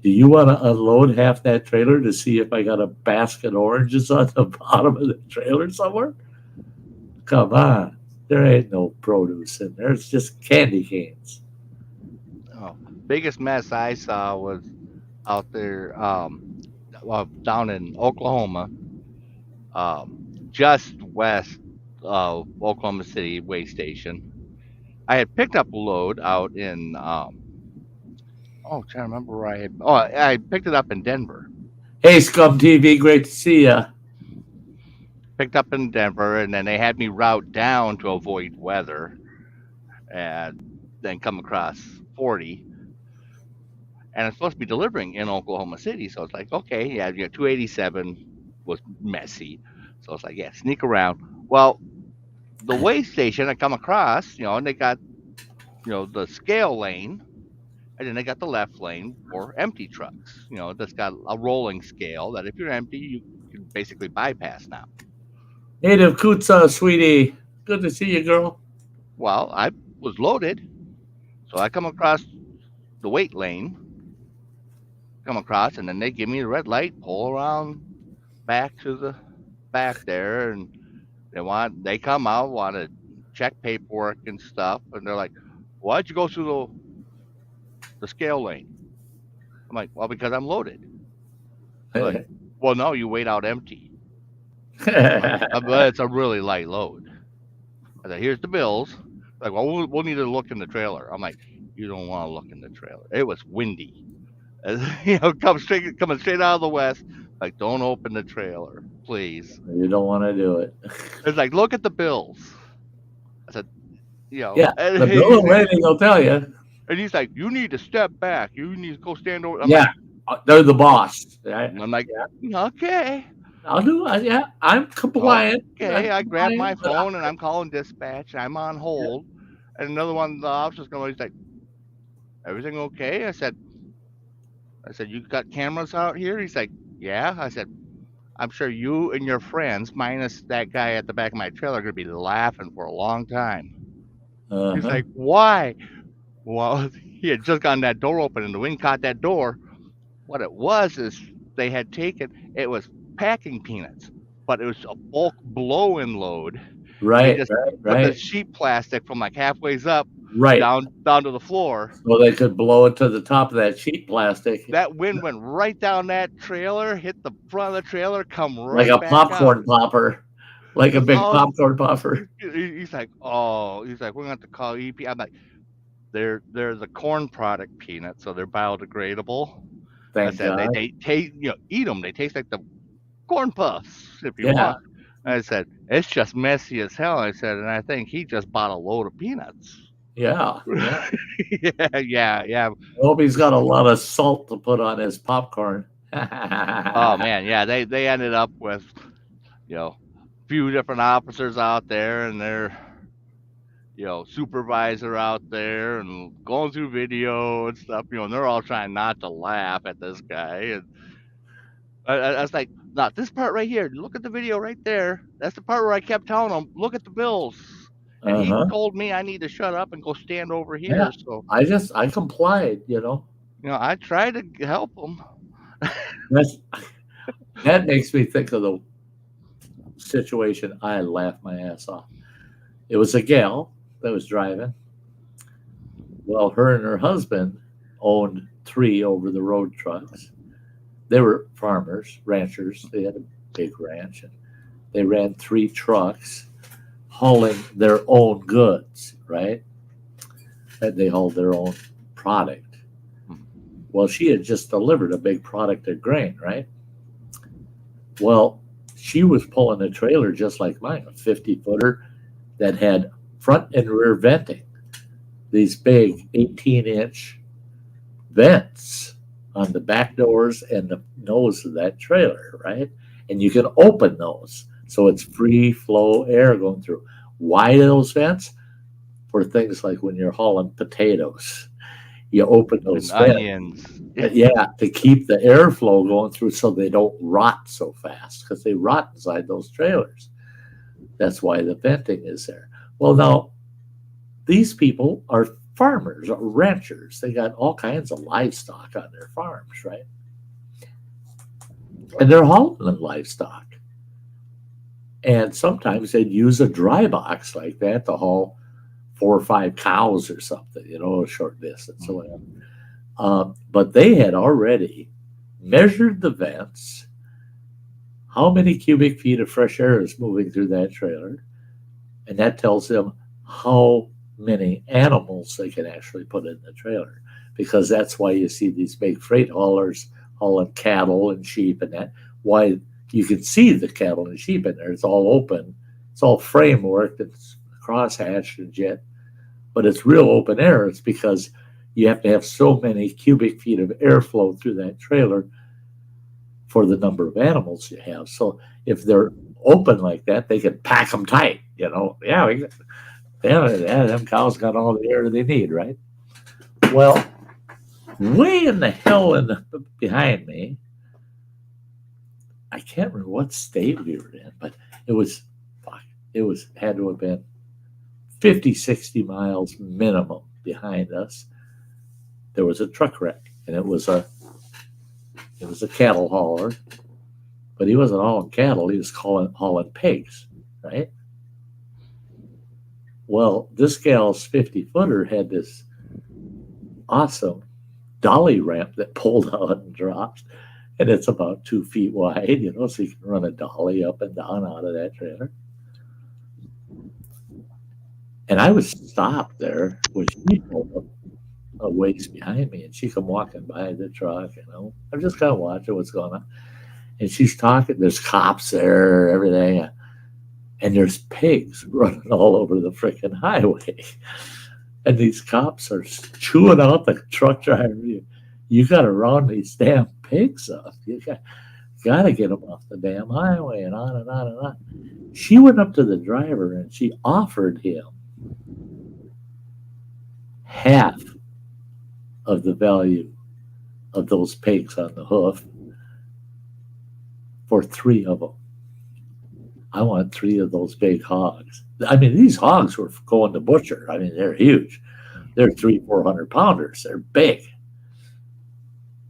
Do you want to unload half that trailer to see if I got a basket of oranges on the bottom of the trailer somewhere? Come on. There ain't no produce in there. It's just candy canes." Oh, biggest mess I saw was out there, well, down in Oklahoma, just west of Oklahoma City way station. I had picked up a load out in, oh, trying to remember where I had. Oh, I picked it up in Denver. Hey, Scum TV, great to see ya. Picked up in Denver, and then they had me route down to avoid weather, and then come across 40. And I'm supposed to be delivering in Oklahoma City, so it's like, okay, yeah, 287 was messy, so it's like, yeah, sneak around. Well, the way station I come across, and they got the scale lane, and then they got the left lane for empty trucks. That's got a rolling scale that if you're empty, you can basically bypass now. Native Kutsa, sweetie. Good to see you, girl. Well, I was loaded, so I come across the wait lane, come across, and then they give me the red light, pull around back to the back there, and they come out, want to check paperwork and stuff, and they're like, "Why'd you go through the scale lane?" I'm like, "Well, because I'm loaded." They're like, "Well, no, you wait out empty." I'm like, "But it's a really light load." I said, "Here's the bills." Like, "Well, we'll need to look in the trailer." I'm like, "You don't want to look in the trailer. It was windy." coming straight out of the west. Like, don't open the trailer, please. You don't want to do it. It's like, look at the bills. I said, Yeah, and the bill of lading will tell you. he's like, you need to step back. You need to go stand over. Yeah, they're the boss. I'm like, Yeah, okay. I'll do it. Yeah, I'm compliant. Okay, I'm I grab my compliant, but phone and I'm calling dispatch. I'm on hold, and another one of the officers comes. He's like, "Everything okay?" I said, "You got cameras out here?" He's like, "Yeah." I said, "I'm sure you and your friends, minus that guy at the back of my trailer, are gonna be laughing for a long time." He's uh-huh. like, "Why?" Well, he had just gotten that door open, and the wind caught that door. What it was is they had taken it was packing peanuts, but it was a bulk blow-in load. They Right, just right, put the right, sheet plastic from like halfway up right. down to the floor. So they could blow it to the top of that sheet plastic That wind went right down that trailer, hit the front of the trailer, come like right a back up. popcorn popper, like a big Oh, popcorn popper. he's like, oh, he's like, we're gonna have to call EP. I'm like, they're the corn product peanuts, so they're biodegradable. I Thank said God. they taste, eat them. They taste like the corn puffs if you Yeah, want. I said it's just messy as hell. I said, and I think he just bought a load of peanuts. yeah, yeah. Yeah. I hope he's got a lot of salt to put on his popcorn. Oh man, yeah. They ended up with a few different officers out there and their supervisor out there and going through video and stuff. And they're all trying not to laugh at this guy. And I was like, not this part right here. Look at the video right there. That's the part where I kept telling him, look at the bills. And he Uh-huh. told me I need to shut up and go stand over Yeah. here. So, I complied, I tried to help him. That's that makes me think of the situation. I laughed my ass off. It was a gal that was driving. Well, her and her husband owned 3 over the road trucks. They were farmers, ranchers. They had a big ranch, and they ran 3 trucks hauling their own goods, right? And they hauled their own product. Well, she had just delivered a big product of grain, right? Well, she was pulling a trailer just like mine, a 50-footer that had front and rear venting, these big 18-inch vents on the back doors and the nose of that trailer, right? And you can open those. So it's free flow air going through. Why those vents? For things like when you're hauling potatoes. You open those And vents. onions. Yeah, to keep the airflow going through so they don't rot so fast because they rot inside those trailers. That's why the venting is there. Well, now, these people are farmers or ranchers. They got all kinds of livestock on their farms, right? And they're hauling livestock. And sometimes they'd use a dry box like that to haul 4 or 5 cows or something, a short distance or whatever. But they had already measured the vents, how many cubic feet of fresh air is moving through that trailer, and that tells them how many animals they can actually put in the trailer. Because that's why you see these big freight haulers hauling cattle and sheep and that. Why you can see the cattle and sheep in there. It's all open. It's all framework. It's crosshatched and jet. But it's real open air. It's because you have to have so many cubic feet of airflow through that trailer for the number of animals you have. So if they're open like that, they can pack them tight. Yeah, them cows got all the air they need, right? Well, way in the hell behind me, I can't remember what state we were in, but it had to have been 50, 60 miles minimum behind us. There was a truck wreck, and it was a cattle hauler, but he wasn't hauling cattle. He was hauling pigs, right? Well, this gal's 50-footer had this awesome dolly ramp that pulled out and dropped, and it's about 2 feet wide, so you can run a dolly up and down out of that trailer. And I was stopped there, which he pulled up a ways behind me, and she come walking by the truck. I'm just kind of watching what's going on, and she's talking. There's cops there, everything, and there's pigs running all over the freaking highway, and these cops are chewing out the truck driver. You got to round these damn pigs up. You got to get them off the damn highway, and on and on and on. She went up to the driver and she offered him half of the value of those pigs on the hoof for 3 of them. I want 3 of those big hogs. I mean, these hogs were going to butcher. I mean, they're huge. They're 300-400 pounders. They're big.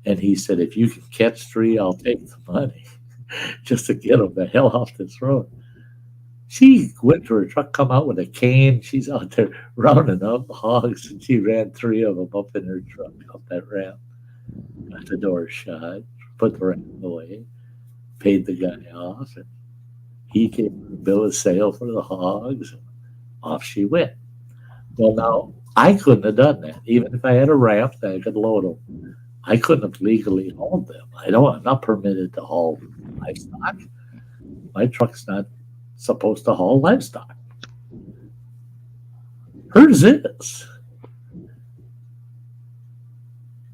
And he said, if you can catch 3, I'll take the money just to get them the hell off this road. She went to her truck, come out with a cane. She's out there rounding up hogs, and she ran 3 of them up in her truck up that ramp. Got the door shut, put the ramp away, paid the guy off, and he gave her a bill of sale for the hogs, and off she went. Well, now, I couldn't have done that. Even if I had a ramp that I could load them, I couldn't have legally hauled them. I'm not permitted to haul livestock. My truck's not supposed to haul livestock. Hers is.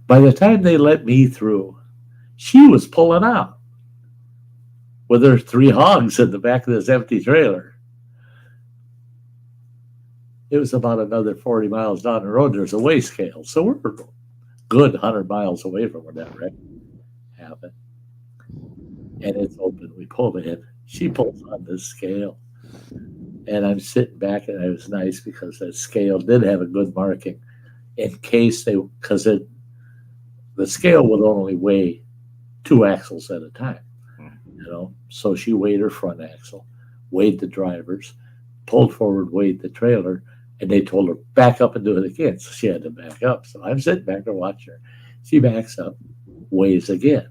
By the time they let me through, she was pulling out with her 3 hogs in the back of this empty trailer. It was about another 40 miles down the road. There's a weigh scale. So we're good 100 miles away from where that wreck happened. And it's open. We pulled in. She pulls on this scale. And I'm sitting back, and it was nice because that scale did have a good marking in case because the scale would only weigh 2 axles at a time. So she weighed her front axle, weighed the drivers, pulled forward, weighed the trailer, and they told her back up and do it again. So she had to back up. So I'm sitting back there watching her. She backs up, weighs again.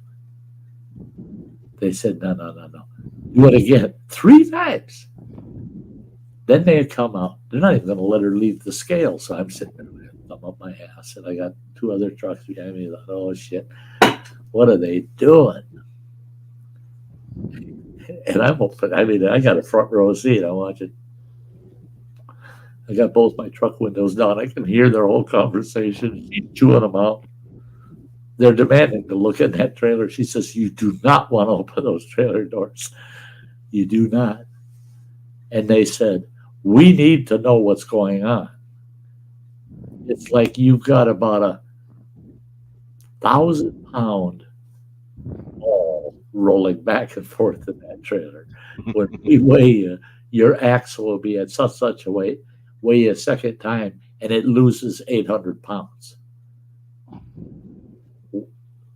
They said, no. Do it again 3 times. Then they had come out. They're not even going to let her leave the scale. So I'm sitting there with a thumb up my ass, and I got 2 other trucks behind me. I thought, oh, shit, what are they doing? And I'm open. I mean, I got a front row seat. I'm watching. I got both my truck windows down. I can hear their whole conversation. She's chewing them out. They're demanding to look at that trailer. She says, you do not want to open those trailer doors. You do not. And they said, we need to know what's going on. It's like you've got about a 1,000-pound ball rolling back and forth in that trailer. When we weigh you, your axle will be at such a weight, weigh you a second time, and it loses 800 pounds.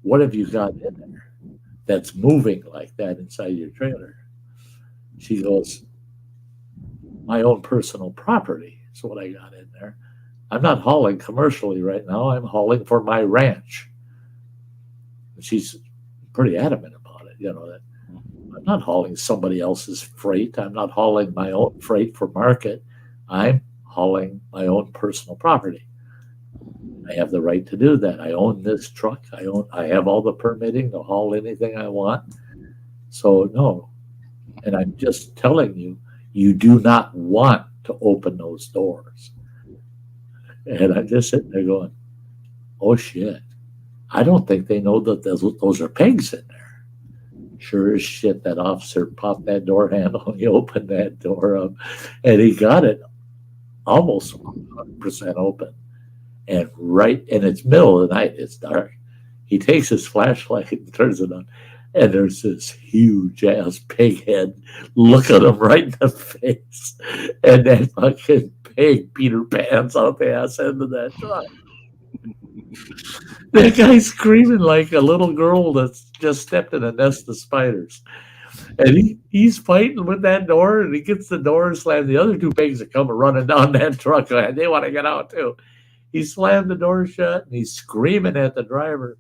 What have you got in there that's moving like that inside your trailer? She goes, my own personal property is what I got in there. I'm not hauling commercially right now. I'm hauling for my ranch. She's pretty adamant about it, that I'm not hauling somebody else's freight. I'm not hauling my own freight for market. I'm hauling my own personal property. I have the right to do that. I own this truck. I have all the permitting to haul anything I want. So no. And I'm just telling you, you do not want to open those doors. And I'm just sitting there going, oh shit. I don't think they know that those are pigs in there. Sure as shit, that officer popped that door handle and he opened that door up, and he got it almost 100% open. And it's middle of the night, it's dark. He takes his flashlight and turns it on, and there's this huge ass pig head looking him right in the face. And that fucking pig Peter Pan's out the ass end of that truck. That guy's screaming like a little girl that's just stepped in a nest of spiders. And he's fighting with that door, and he gets the door slammed. The other 2 pigs are coming running down that truck, and they want to get out too. He slammed the door shut, and he's screaming at the driver,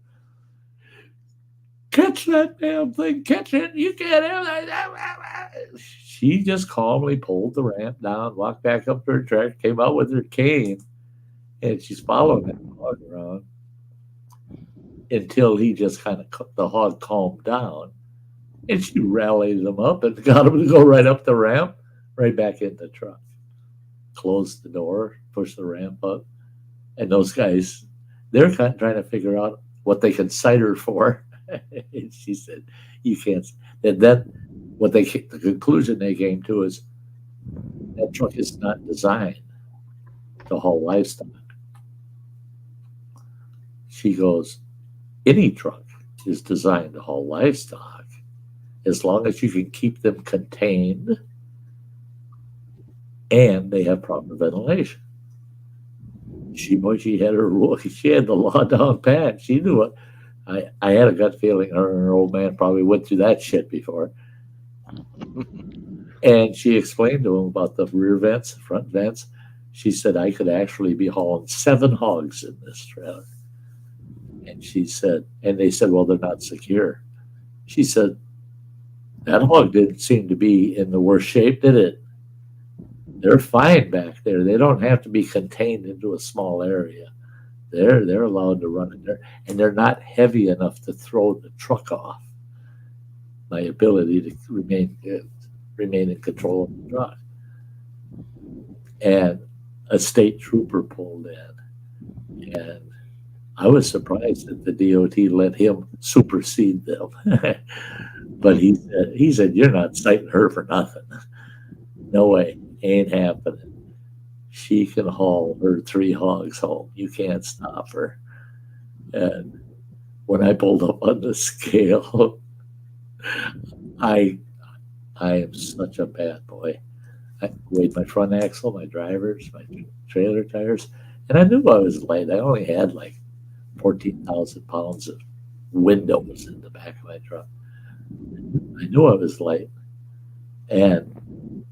catch that damn thing, catch it, you can't have that. She just calmly pulled the ramp down, walked back up to her truck, came out with her cane, And she's following that hog around until he just kind of, the hog calmed down. And she rallied him up and got him to go right up the ramp, right back in the truck. Closed the door, pushed the ramp up. And those guys, they're kind of trying to figure out what they can cite her for. And she said, "You can't." And then the conclusion they came to is that truck is not designed to haul livestock. She goes, any truck is designed to haul livestock as long as you can keep them contained and they have proper ventilation. She had her rule. She had the law down pat. She knew it. I had a gut feeling her and her old man probably went through that shit before. And she explained to him about the rear vents, front vents. She said, I could actually be hauling 7 hogs in this trailer. And she said, and they said, well, they're not secure. She said, that hog didn't seem to be in the worst shape, did it? They're fine back there. They don't have to be contained into a small area. They're allowed to run in there, and they're not heavy enough to throw the truck off. My ability to remain in control of the truck. And a state trooper pulled in, and I was surprised that the DOT let him supersede them. But he said, you're not citing her for nothing. No way, ain't happening. She can haul her 3 hogs home. You can't stop her. And when I pulled up on the scale, I am such a bad boy. I weighed my front axle, my drivers, my trailer tires, and I knew I was light. I only had like 14,000 pounds of windows in the back of my truck. I knew I was light. And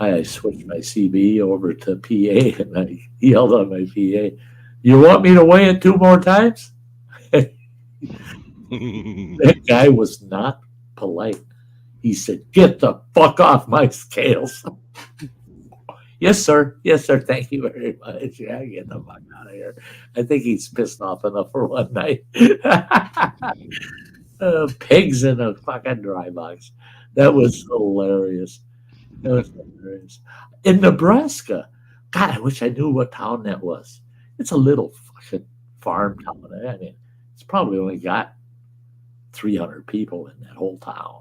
I switched my CB over to PA, and I yelled on my PA, you want me to weigh it 2 more times? That guy was not polite. He said, get the fuck off my scales. Yes, sir. Yes, sir. Thank you very much. Yeah, get the fuck out of here. I think he's pissed off enough for one night. Pigs in a fucking dry box. That was hilarious. In Nebraska, God, I wish I knew what town that was. It's a little fucking farm town. I mean, it's probably only got 300 people in that whole town.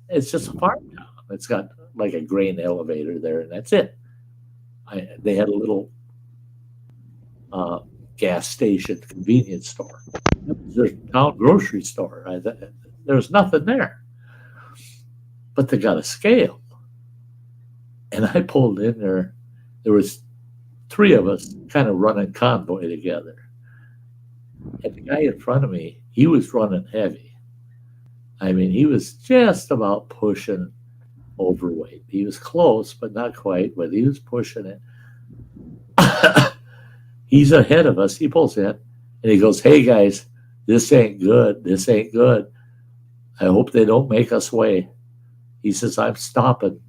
It's just a farm town. It's got like a grain elevator there, and that's it. They had a little gas station, convenience store. There's a town grocery store. There's nothing there. But they got a scale. And I pulled in there. There was 3 of us kind of running convoy together. And the guy in front of me, he was running heavy. I mean, he was just about pushing overweight. He was close, but not quite, but he was pushing it. He's ahead of us. He pulls in, and he goes, hey, guys, this ain't good. This ain't good. I hope they don't make us weigh. He says, I'm stopping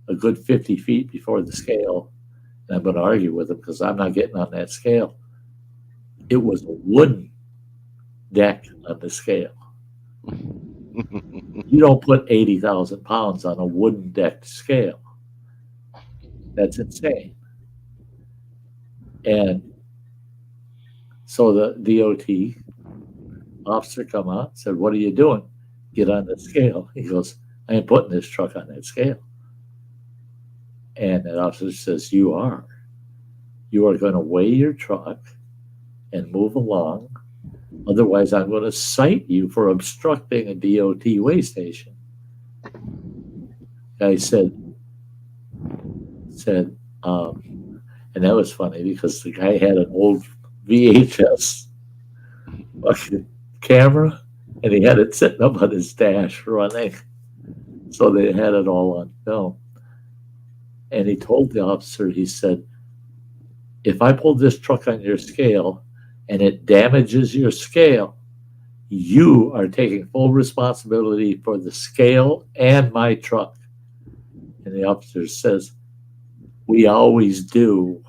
a good 50 feet before the scale, and I'm going to argue with him because I'm not getting on that scale. It was a wooden deck on the scale. You don't put 80,000 pounds on a wooden decked scale. That's insane. And so the DOT officer come out and said, what are you doing? Get on the scale. He goes, I ain't putting this truck on that scale. And that officer says, you are. You are going to weigh your truck and move along. Otherwise, I'm going to cite you for obstructing a DOT weigh station. I said, and that was funny because the guy had an old VHS camera, and he had it sitting up on his dash running. So they had it all on film. And he told the officer, he said, if I pull this truck on your scale and it damages your scale, you are taking full responsibility for the scale and my truck. And the officer says, we always do.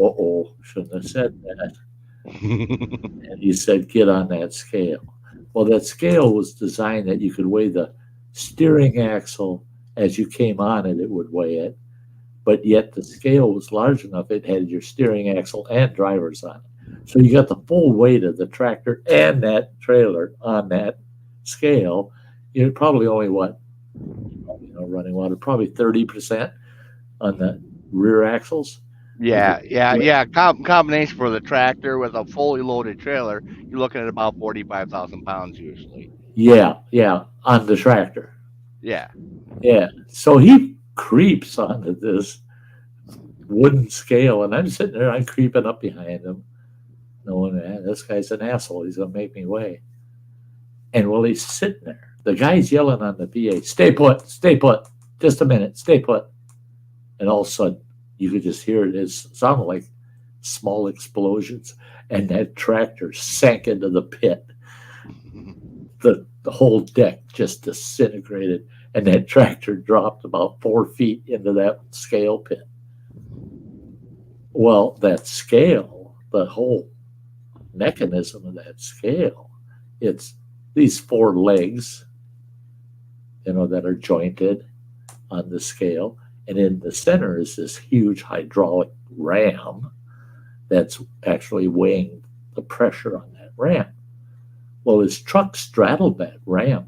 Uh-oh, shouldn't have said that. And he said, get on that scale. Well, that scale was designed that you could weigh the steering axle as you came on it, it would weigh it. But yet the scale was large enough, it had your steering axle and drivers on it. So you got the full weight of the tractor and that trailer on that scale. You're probably only what, running water, probably 30% on the rear axles. Yeah. Combination for the tractor with a fully loaded trailer, you're looking at about 45,000 pounds usually. Yeah, on the tractor. Yeah. Yeah. So he creeps onto this wooden scale, and I'm sitting there, I'm creeping up behind him, knowing that this guy's an asshole. He's going to make me weigh. And while he's sitting there, the guy's yelling on the PA, stay put, just a minute, stay put. And all of a sudden, you could just hear it. It sounded like small explosions, and that tractor sank into the pit. The whole deck just disintegrated, and that tractor dropped about 4 feet into that scale pit. Well, that scale, the whole mechanism of that scale, it's these 4 legs, that are jointed on the scale. And in the center is this huge hydraulic ram that's actually weighing the pressure on that ram. Well, his truck straddled that ram,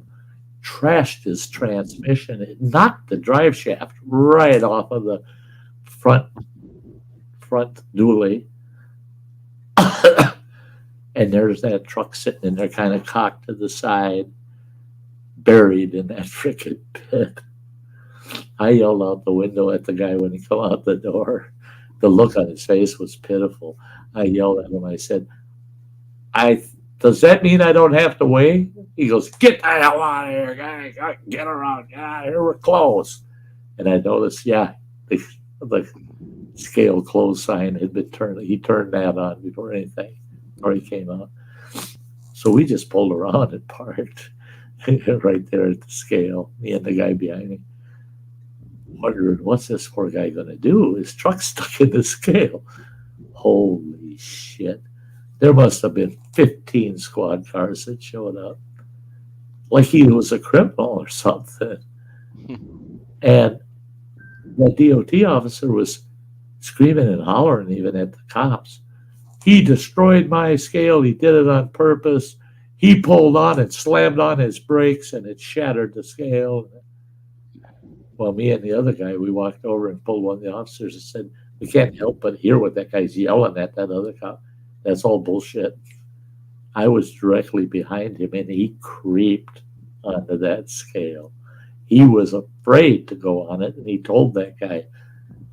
trashed his transmission. It knocked the drive shaft right off of the front dually. And there's that truck sitting in there kind of cocked to the side, buried in that frickin' pit. I yelled out the window at the guy when he come out the door. The look on his face was pitiful. I yelled at him. I said, does that mean I don't have to weigh? He goes, get the hell out of here, guy. Get around. Get out of here. We're close. And I noticed, the scale close sign had been turned. He turned that on before he came out. So we just pulled around and parked right there at the scale, me and the guy behind me, wondering, what's this poor guy going to do? His truck's stuck in the scale. Holy shit. There must have been 15 squad cars that showed up. Like he was a criminal or something. And the DOT officer was screaming and hollering even at the cops. He destroyed my scale. He did it on purpose. He pulled on and slammed on his brakes, and it shattered the scale. Well, me and the other guy, we walked over and pulled one of the officers and said, we can't help but hear what that guy's yelling at that other cop. That's all bullshit. I was directly behind him, and he creeped onto that scale. He was afraid to go on it, and he told that guy,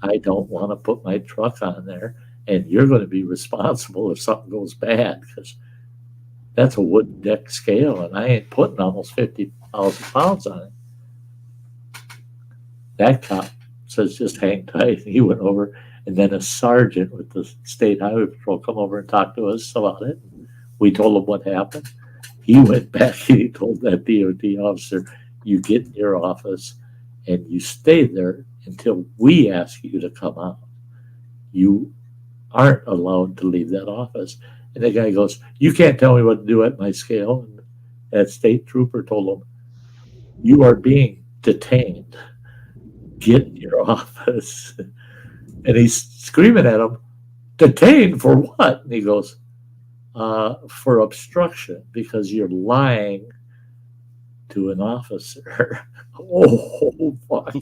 I don't want to put my truck on there, and you're going to be responsible if something goes bad, because that's a wooden deck scale, and I ain't putting almost 50,000 pounds on it. That cop says, just hang tight. He went over, and then a sergeant with the State Highway Patrol come over and talked to us about it. We told him what happened. He went back and he told that DOT officer, you get in your office and you stay there until we ask you to come out. You aren't allowed to leave that office. And the guy goes, you can't tell me what to do at my scale. And that state trooper told him, you are being detained. Get in your office. And he's screaming at him, detained for what? And he goes, for obstruction, because you're lying to an officer. Oh, fuck.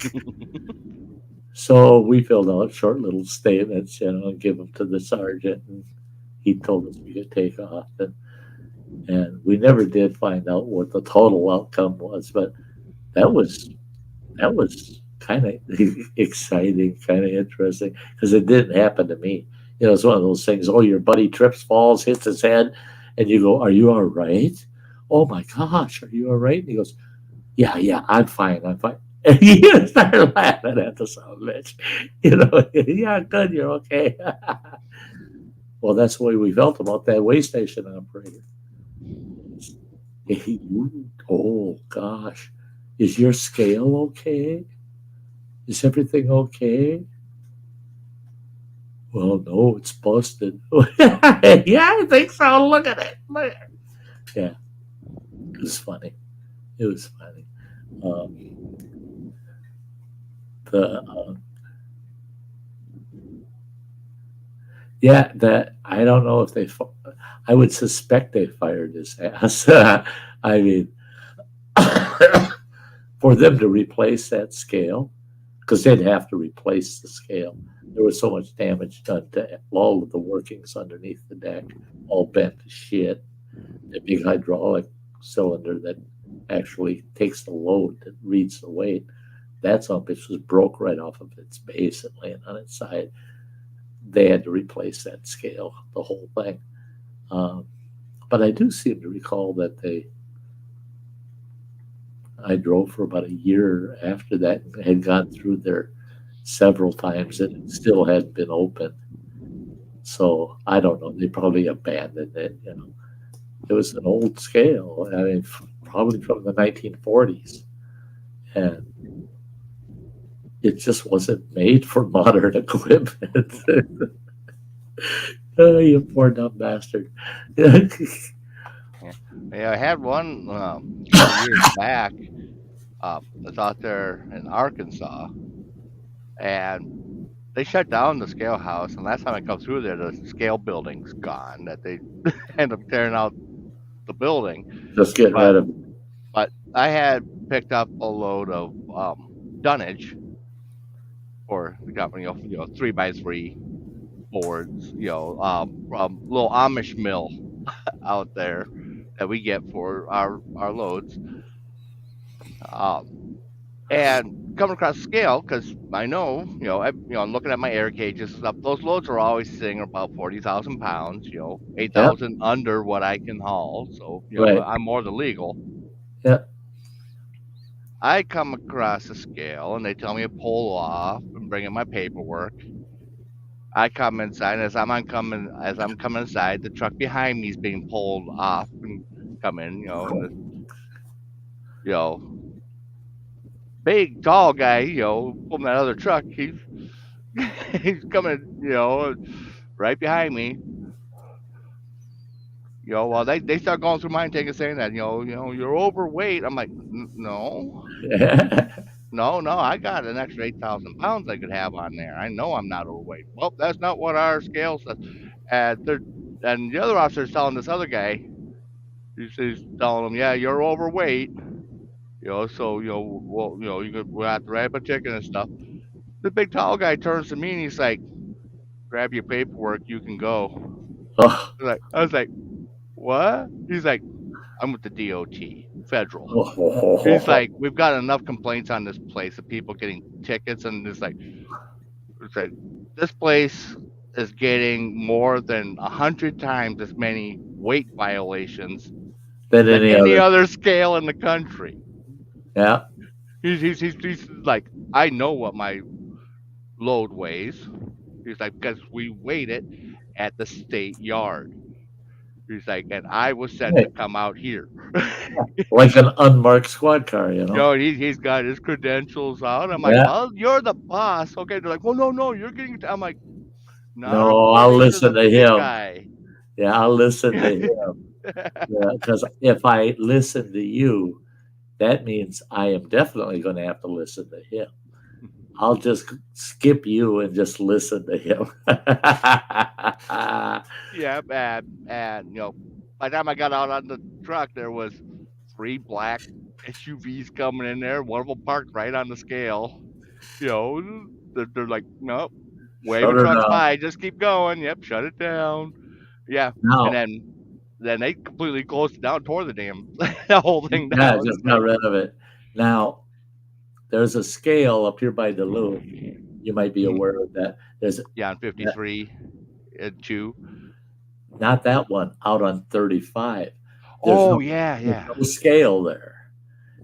So we filled out short little statements, and give them to the sergeant. And he told us we could take off. And we never did find out what the total outcome was, but that was kind of exciting, kind of interesting, because it didn't happen to me. It's one of those things, your buddy trips, falls, hits his head, and you go, are you all right? Oh my gosh, are you all right? And he goes, yeah, I'm fine. And he started laughing at the son of a bitch. Yeah, good, you're okay. Well, that's the way we felt about that way station operator. Oh gosh, is your scale okay? Is everything okay? Well, no, it's busted. Yeah, I think so. Look at it. Look. Yeah, it was funny. It was funny. Um, the Yeah, that I don't know if I would suspect they fired his ass. I mean, for them to replace that scale, because they'd have to replace the scale. There was so much damage done to all of the workings underneath the deck, all bent to shit. The big hydraulic cylinder that actually takes the load that reads the weight, that some bitch was broke right off of its base and laying on its side. They had to replace that scale, the whole thing. Um, but I do seem to recall that I drove for about a year after that and had gone through there several times and it still hadn't been open. So I don't know. They probably abandoned it. It was an old scale. I mean, probably from the 1940s. And it just wasn't made for modern equipment. Oh, you poor dumb bastard. Yeah, yeah. I had one a couple years back. I was out there in Arkansas, and they shut down the scale house. And last time I come through there, the scale building's gone. That they end up tearing out the building. Just get But rid of it. I had picked up a load of dunnage for the company, 3x3 boards, from little Amish mill out there that we get for our loads. Um, and coming across the scale, because I know, I'm looking at my air cages and stuff. Those loads are always sitting about 40,000 pounds. 8,000 Yep. under what I can haul. So Right. I'm more than legal. Yep. I come across the scale and they tell me to pull off and bring in my paperwork. I come inside as I'm coming inside, the truck behind me is being pulled off and come in, and the you know big tall guy, from that other truck, he's coming, right behind me. Well, they start going through mine, taking saying that, you're overweight. I'm like, no, no, I got an extra 8,000 pounds I could have on there. I know I'm not overweight. Well, that's not what our scale says. And the other officer's telling this other guy, he's telling him, yeah, you're overweight. So well, we'll have to write up a ticket and stuff. The big tall guy turns to me and he's like, grab your paperwork, you can go. Oh, I was like, what? He's like, I'm with the DOT, federal. He's oh, like, we've got enough complaints on this place of people getting tickets, and it's like this place is getting more than 100 times as many weight violations than than any any other. other scale in the country. Yeah. He's like, I know what my load weighs. He's like, because we weighed it at the state yard. He's like, and I was sent to Right. come out here. Like an unmarked squad car. He's got his credentials out. I'm like, Yeah. well, you're the boss. Okay. They're like, well, no, you're getting. I'm like, not No, I'll according to the listen to big him. guy. Yeah, I'll listen to him. Yeah, because if I listen to you, that means I am definitely going to have to listen to him. I'll just skip you and just listen to him. Yeah, and by the time I got out on the truck, there was three black SUVs coming in there. One of them parked right on the scale. They're like, nope, Shut waving her trucks down. by, just keep going. Yep, shut it down. Yeah, and Now, then they completely closed it down, tore the damn the whole thing yeah, down. just got rid of it. Now, there's a scale up here by Duluth. You might be Mhm. aware of that. There's Yeah, on that, 53 and 2. not that one out on 35. There's Oh no, yeah, there's yeah. no scale there.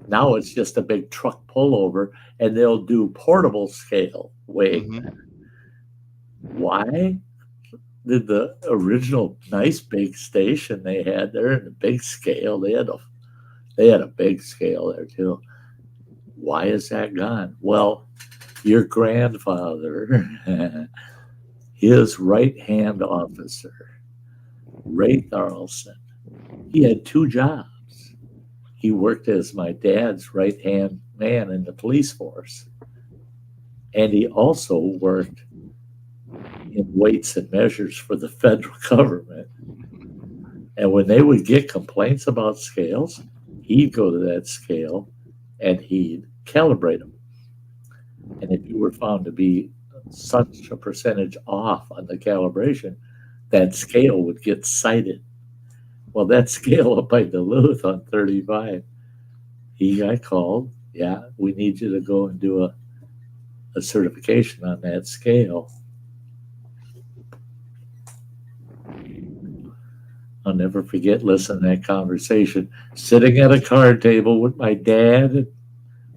Now it's just a big truck pullover, and they'll do portable scale weighing. Hmm. Why did the original nice big station they had there and the big scale? They had a big scale there too. Why is that gone? Well, your grandfather, his right hand officer, Ray Tharlson, he had two jobs. He worked as my dad's right hand man in the police force, and he also worked in weights and measures for the federal government. And when they would get complaints about scales, he'd go to that scale and he'd calibrate them. And if you were found to be such a percentage off on the calibration, that scale would get cited. Well, that scale up by Duluth on 35, he got called. Yeah, we need you to go and do a certification on that scale. I'll never forget listening to that conversation, sitting at a card table with my dad and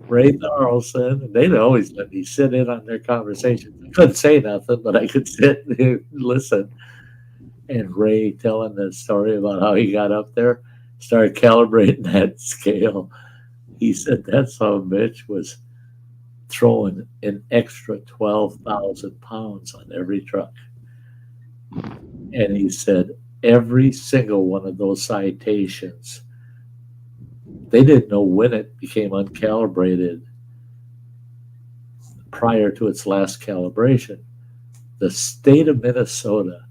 Ray Tharlson. And they'd always let me sit in on their conversation. I couldn't say nothing, but I could sit and listen. And Ray telling the story about how he got up there, started calibrating that scale. He said that son of a bitch was throwing an extra 12,000 pounds on every truck. And he said every single one of those citations, they didn't know when it became uncalibrated prior to its last calibration. The state of Minnesota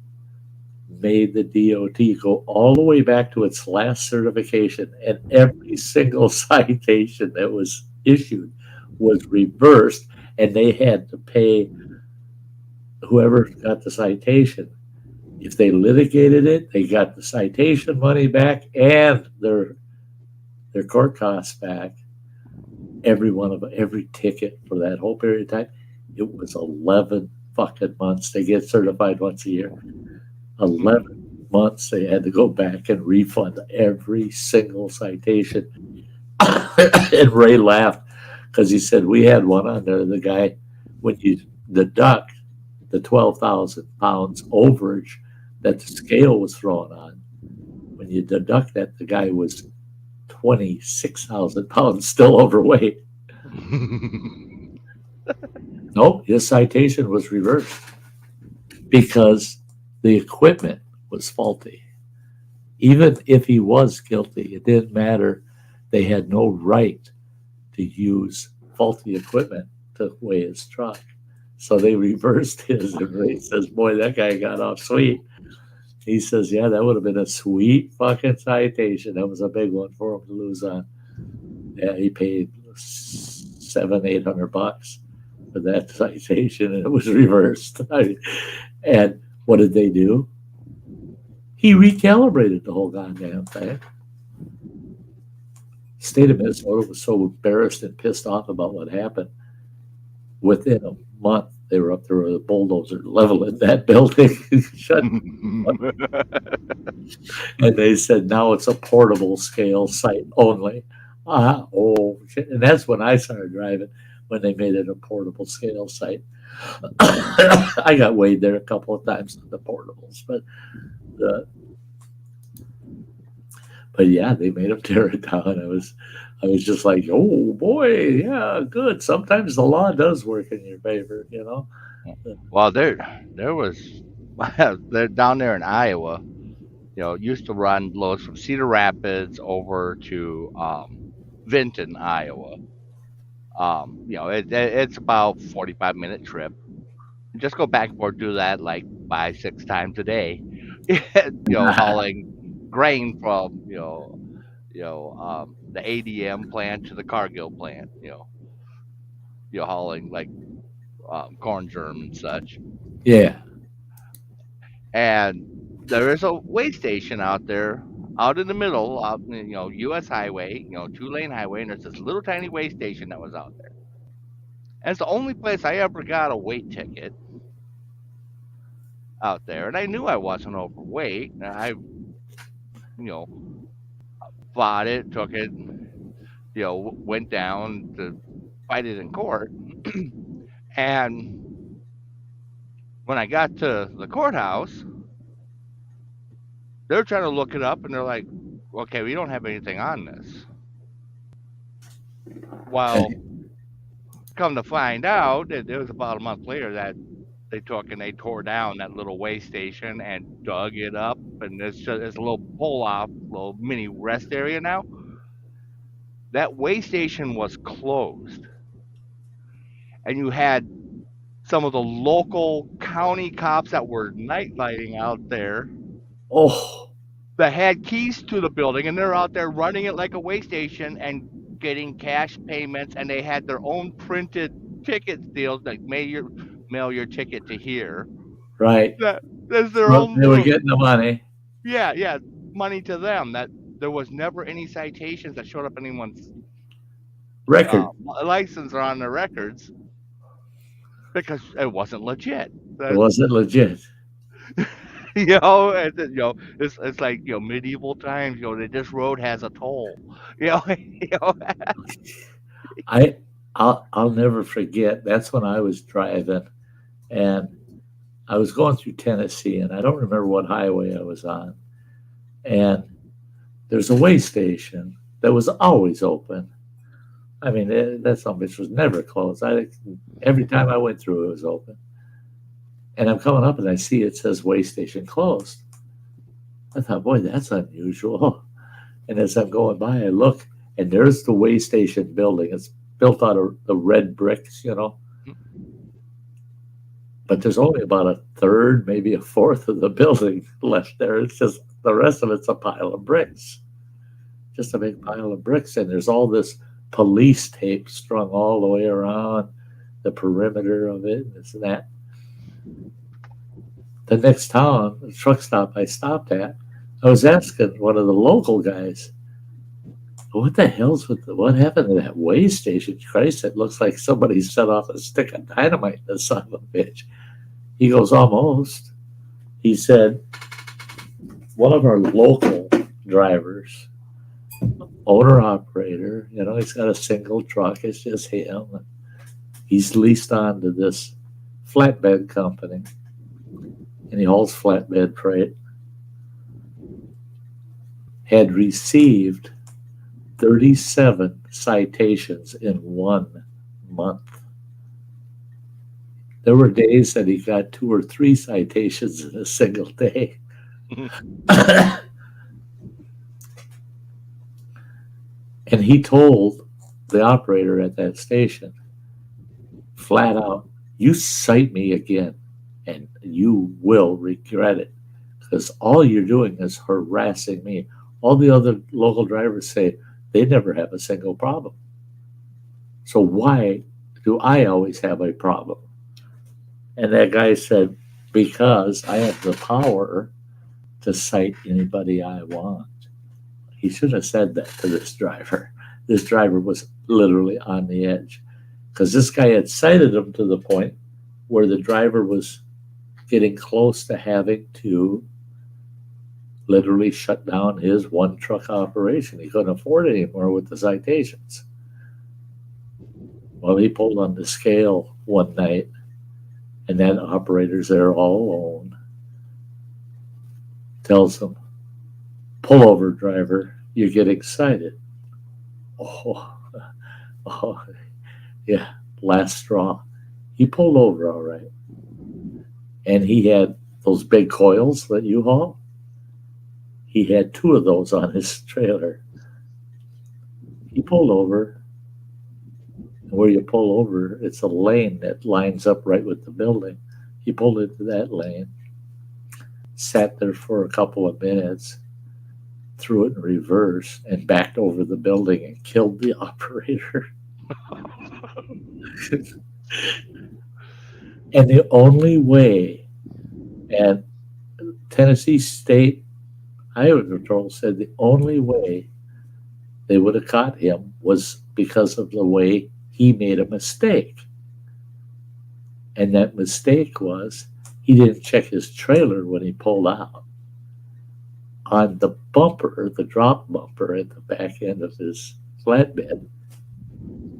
made the DOT go all the way back to its last certification, and every single citation that was issued was reversed, and they had to pay whoever got the citation. If they litigated it, they got the citation money back and their court costs back. Every ticket for that whole period of time, it was 11 fucking months. They get certified once a year. 11 months they had to go back and refund every single citation. And Ray laughed because he said we had one on there. The guy, when you deduct the 12,000 pounds overage that the scale was thrown on, when you deduct that, the guy was 26,000 pounds still overweight. Nope, his citation was reversed because the equipment was faulty. Even if he was guilty, it didn't matter. They had no right to use faulty equipment to weigh his truck. So they reversed his, and Ray says, boy, that guy got off sweet. He says, yeah, that would have been a sweet fucking citation. That was a big one for him to lose on. Yeah, he paid $700-800 for that citation, and it was reversed. And what did they do? He recalibrated the whole goddamn thing. State of Minnesota was so embarrassed and pissed off about what happened. Within a month, they were up there with a bulldozer leveling that building. And they said, now it's a portable scale site only. Oh, shit. And that's when I started driving, when they made it a portable scale site. I got weighed there a couple of times on the portables, but yeah, they made them tear it down. I was just like, oh boy, yeah, good. Sometimes the law does work in your favor, you know. Well, there was they're down there in Iowa. Used to run loads from Cedar Rapids over to Vinton, Iowa. It's about 45-minute trip. Just go back and forth, do that like 5-6 times a day. Hauling grain from the ADM plant to the Cargill plant. Hauling like corn germ and such. Yeah. And there is a weigh station out there, out in the middle of U.S. highway, 2-lane highway, and there's this little tiny weigh station that was out there. And it's the only place I ever got a weight ticket out there, and I knew I wasn't overweight. And I, fought it, took it, went down to fight it in court. And when I got to the courthouse, they're trying to look it up, and they're like, okay, we don't have anything on this. Well, come to find out, it was about a month later that they took and they tore down that little way station and dug it up, and it's a little pull off, little mini rest area now. That way station was closed, and you had some of the local county cops that were night lighting out there Oh, that had keys to the building, and they're out there running it like a way station and getting cash payments, and they had their own printed ticket deals, like mail your ticket to here. right. That's their Well, own they were little, getting the money. yeah, money to them. That there was never any citations that showed up anyone's Record. license or on their records because it wasn't legit. It wasn't legit. It's like medieval times. That this road has a toll. You know, you know. I'll never forget. That's when I was driving, and I was going through Tennessee, and I don't remember what highway I was on. And there's a way station that was always open. I mean, that some bitch was never closed. Every time I went through, it was open. And I'm coming up, and I see it says way station closed. I thought, boy, that's unusual. And as I'm going by, I look, and there's the way station building. It's built out of the red bricks, but there's only about a third, maybe a fourth of the building left there. It's just the rest of it's a pile of bricks, just a big pile of bricks. And there's all this police tape strung all the way around the perimeter of it, and this and that. The next town, the truck stop I stopped at, I was asking one of the local guys, what the hell's what happened to that way station? Christ, it looks like somebody set off a stick of dynamite in the son of a bitch. He goes, almost. He said, one of our local drivers, owner operator, he's got a single truck. It's just him. He's leased on to this flatbed company, and he hauls flatbed freight. Had received 37 citations in 1 month. There were days that he got 2 or 3 citations in a single day. And he told the operator at that station, flat out, you cite me again, and you will regret it, because all you're doing is harassing me. All the other local drivers say they never have a single problem. So why do I always have a problem? And that guy said, because I have the power to cite anybody I want. He should have said that to this driver. This driver was literally on the edge, because this guy had cited him to the point where the driver was getting close to having to literally shut down his one truck operation. He couldn't afford it anymore with the citations. Well, he pulled on the scale one night, and that operator's there all alone. Tells him, pull over, driver, you're getting cited. Oh, yeah, last straw. He pulled over all right. And he had those big coils that you haul. He had 2 of those on his trailer. He pulled over. And where you pull over, it's a lane that lines up right with the building. He pulled into that lane, sat there for a couple of minutes, threw it in reverse, and backed over the building and killed the operator. And the only way, and Tennessee State Highway Patrol said the only way they would have caught him was because of the way he made a mistake. And that mistake was he didn't check his trailer when he pulled out. On the bumper, the drop bumper at the back end of his flatbed,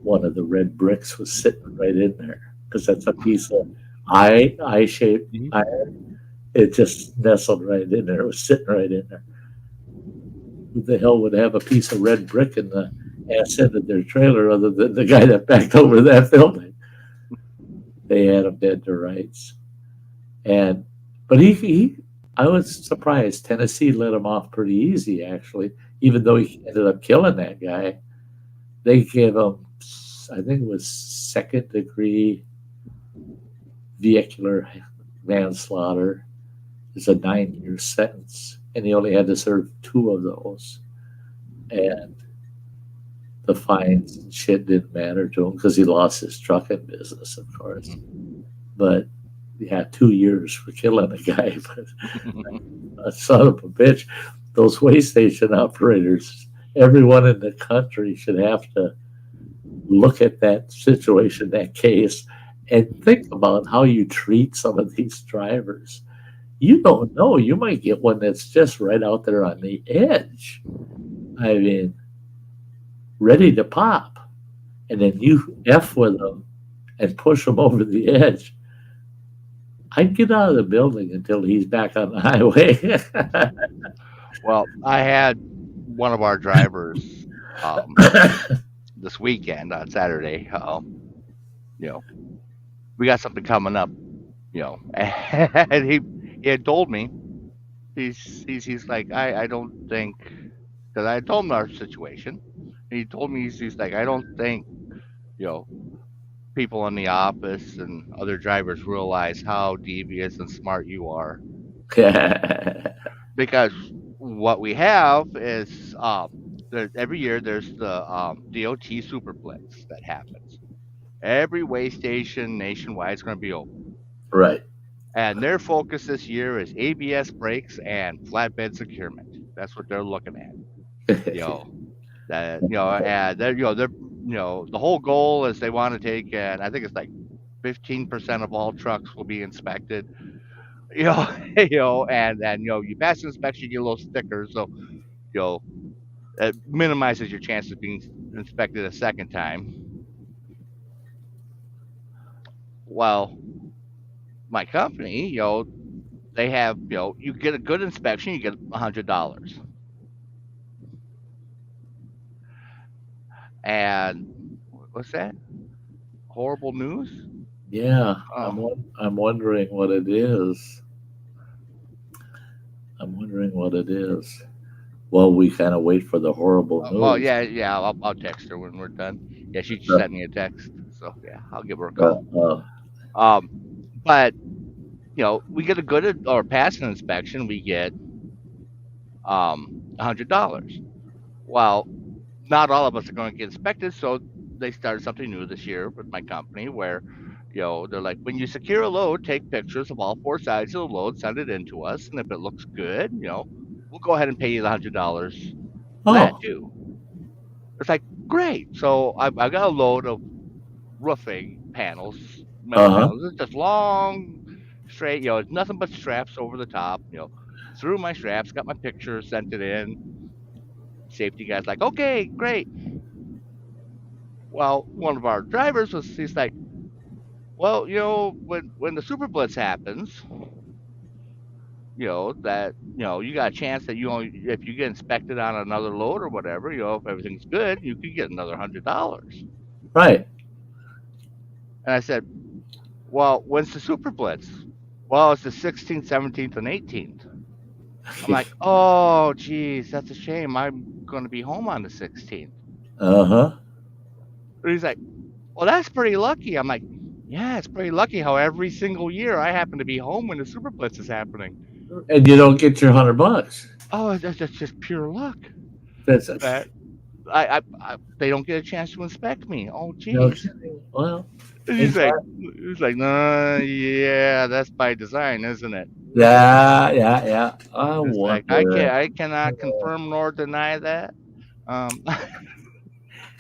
one of the red bricks was sitting right in there, because that's a piece of eye-shaped iron. It just nestled right in there. It was sitting right in there. Who the hell would have a piece of red brick in the ass end of their trailer other than the guy that backed over that building? They had him dead to rights. And but he I was surprised. Tennessee let him off pretty easy, actually, even though he ended up killing that guy. They gave him, I think it was second degree vehicular manslaughter. It's a 9-year sentence, and he only had to serve 2 of those. And the fines and shit didn't matter to him because he lost his trucking business, of course. But yeah, 2 years for killing a guy. But a son of a bitch, those way station operators, everyone in the country should have to look at that situation, that case, and think about how you treat some of these drivers. You don't know. You might get one that's just right out there on the edge. I mean, ready to pop. And then you F with them and push them over the edge. I'd get out of the building until he's back on the highway. Well, I had one of our drivers this weekend on Saturday. You know, we got something coming up. And he had told me he's like I don't think because I told him our situation. And he told me he's like I don't think you know people in the office and other drivers realize how devious and smart you are because what we have is every year there's the DOT Super Blitz that happens. Every way station nationwide is going to be open, Right. and their focus this year is ABS brakes and flatbed securement. That's what they're looking at. You know that and they're the whole goal is they want to take and I think it's like 15% of all trucks will be inspected. And you pass the inspection, you get a little sticker, so you know it minimizes your chances of being inspected a second time. Well, my company, they have, you get a good inspection, you get $100. And what's that? Horrible news? Yeah, Oh, I'm wondering what it is. I'm wondering what it is. Well, we kind of wait for the horrible well, news. yeah, yeah. I'll text her when we're done. Yeah, she just Uh, sent me a text, so yeah, I'll give her a uh, call. uh, Um, but we get a good or pass an inspection, we get $100. Well, not all of us are going to get inspected, so they started something new this year with my company where they're like, when you secure a load, take pictures of all 4 sides of the load, send it in to us, and if it looks good, we'll go ahead and pay you the $100 for that oh, too. It's like great. So I got a load of roofing panels, metal uh huh. panels. It's just long, straight. It's nothing but straps over the top. Threw my straps, got my picture, sent it in. Safety guy's like, okay, great. Well, one of our drivers he's like, well, when the super blitz happens, that you got a chance that you only if you get inspected on another load or whatever, if everything's good, you could get another $100. Right. And I said, well, when's the super blitz? Well, it's the 16th, 17th, and 18th. I'm like, oh, geez, that's a shame. I'm going to be home on the 16th. Uh huh. And he's like, well, that's pretty lucky. I'm like, yeah, it's pretty lucky how every single year I happen to be home when the super blitz is happening. And you don't get your $100. Oh, that's just pure luck. That's That they don't get a chance to inspect me. Oh, no geez. kidding. Well, And in fact, he's like, no, yeah, that's by design, isn't it? yeah, yeah, yeah. I It's like wonder. I cannot confirm nor deny that. Um,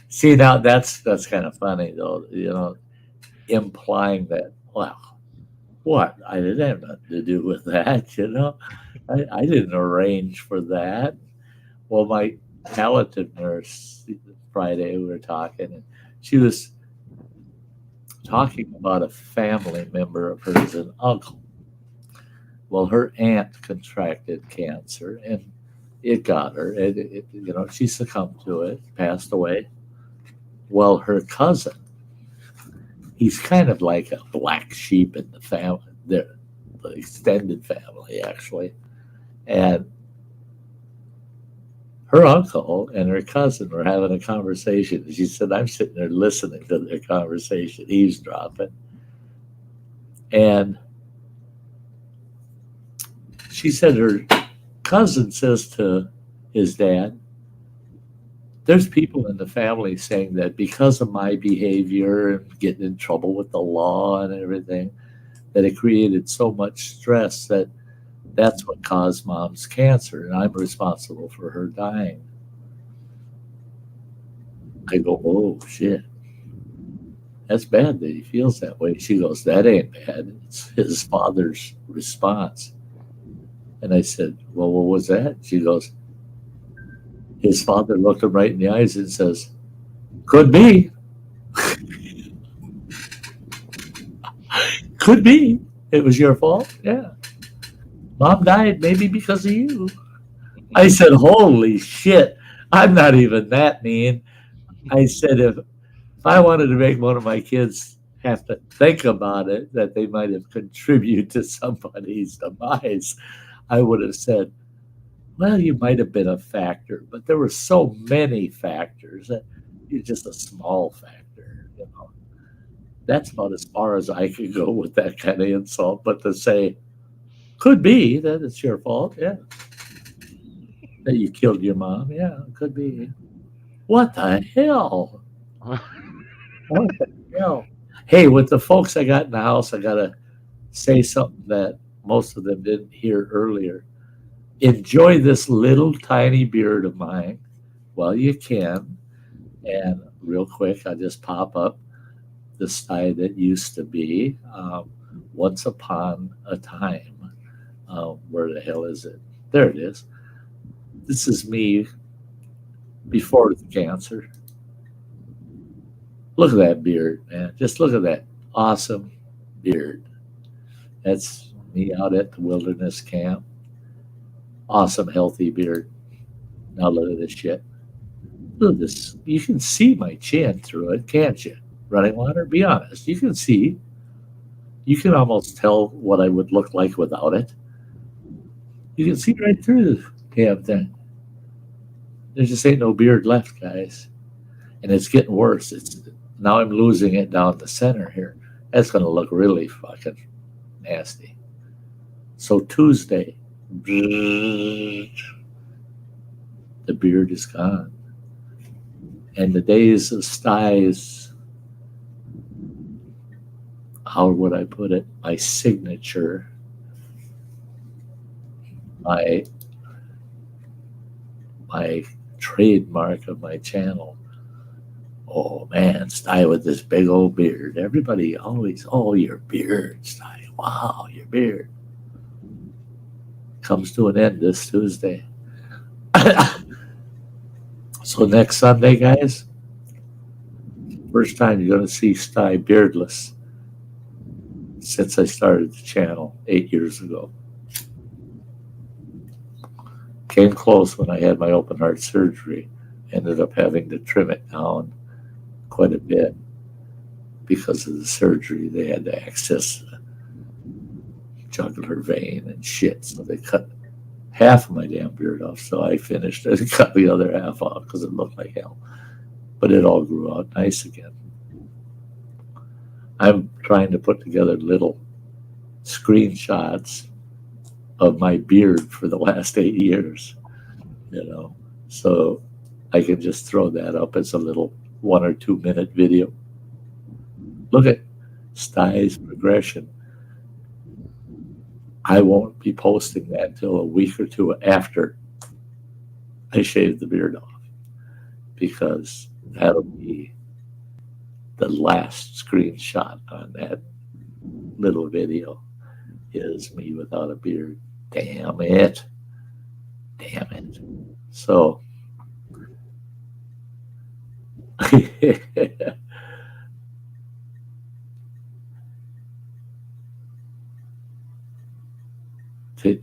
See, now that's kind of funny though. Implying that. Well, what? I didn't have nothing to do with that. I didn't arrange for that. Well, my palliative nurse Friday we were talking, and she was talking about a family member of hers, an uncle. Well, her aunt contracted cancer, and it got her. She succumbed to it, passed away. Well, her cousin, he's kind of like a black sheep in the family. the extended family actually, and her uncle and her cousin were having a conversation. She said, "I'm sitting there listening to their conversation, eavesdropping," and she said her cousin says to his dad, "There's people in the family saying that because of my behavior and getting in trouble with the law and everything, that it created so much stress that that's what caused mom's cancer, and I'm responsible for her dying." I go, "Oh, shit. That's bad that he feels that way." She goes, "That ain't bad. It's his father's response." And I said, "Well, what was that?" She goes, "His father looked him right in the eyes and says, 'Could be. Could be. It was your fault. Yeah. Mom died maybe because of you." I said, "Holy shit. I'm not even that mean." I said, if I wanted to make one of my kids have to think about it, that they might have contributed to somebody's demise, I would have said, well, you might have been a factor, but there were so many factors that you're just a small factor. That's about as far as I could go with that kind of insult. But to say, could be that it's your fault, yeah. That you killed your mom, yeah, it could be. What the hell? What the hell? Hey, with the folks I got in the house, I gotta say something that most of them didn't hear earlier. Enjoy this little tiny beard of mine while you can. And real quick, I just pop up the Sty that used to be once upon a time. Where the hell is it? There it is. This is me before the cancer. Look at that beard, man. Just look at that awesome beard. That's me out at the wilderness camp. Awesome, healthy beard. Now look at this shit. Look at this. You can see my chin through it, can't you? Running water? Be honest. You can see. You can almost tell what I would look like without it. You can see right through the damn thing. There just ain't no beard left, guys. And it's getting worse. It's now I'm losing it down the center here. That's gonna look really fucking nasty. So Tuesday, the beard is gone. And the days of Sty's, how would I put it? My signature, my trademark of my channel. Oh man, Sty with this big old beard. Everybody always, oh, your beard, Sty. Wow, your beard. Comes to an end this Tuesday. So next Sunday, guys, first time you're going to see Sty beardless since I started the channel 8 years ago. Came close when I had my open heart surgery. Ended up having to trim it down quite a bit because of the surgery. They had to access the jugular vein and shit, so they cut half of my damn beard off. So I finished it and cut the other half off because it looked like hell. But it all grew out nice again. I'm trying to put together little screenshots of my beard for the last 8 years, so I can just throw that up as a little 1 or 2 minute video. Look at Sty's progression. I won't be posting that until a week or two after I shave the beard off, because that'll be the last screenshot on that little video is me without a beard. Damn it. So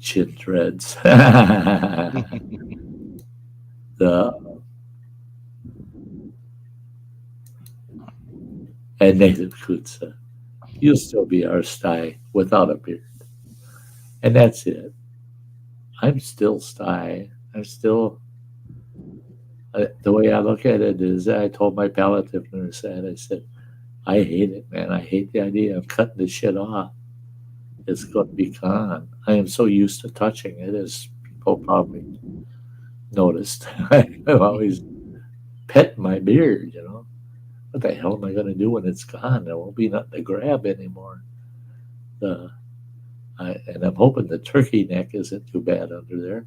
chin threads. And Native Kutsa, you'll still be our Sty without a beard. And that's it. I'm still Sty. I'm still, the way I look at it is, I told my palliative nurse that. I said, I hate it, man. I hate the idea of cutting this shit off. It's going to be gone. I am so used to touching it, as people probably noticed. I'm always petting my beard, you know. What the hell am I going to do when it's gone? There won't be nothing to grab anymore. And I'm hoping the turkey neck isn't too bad under there.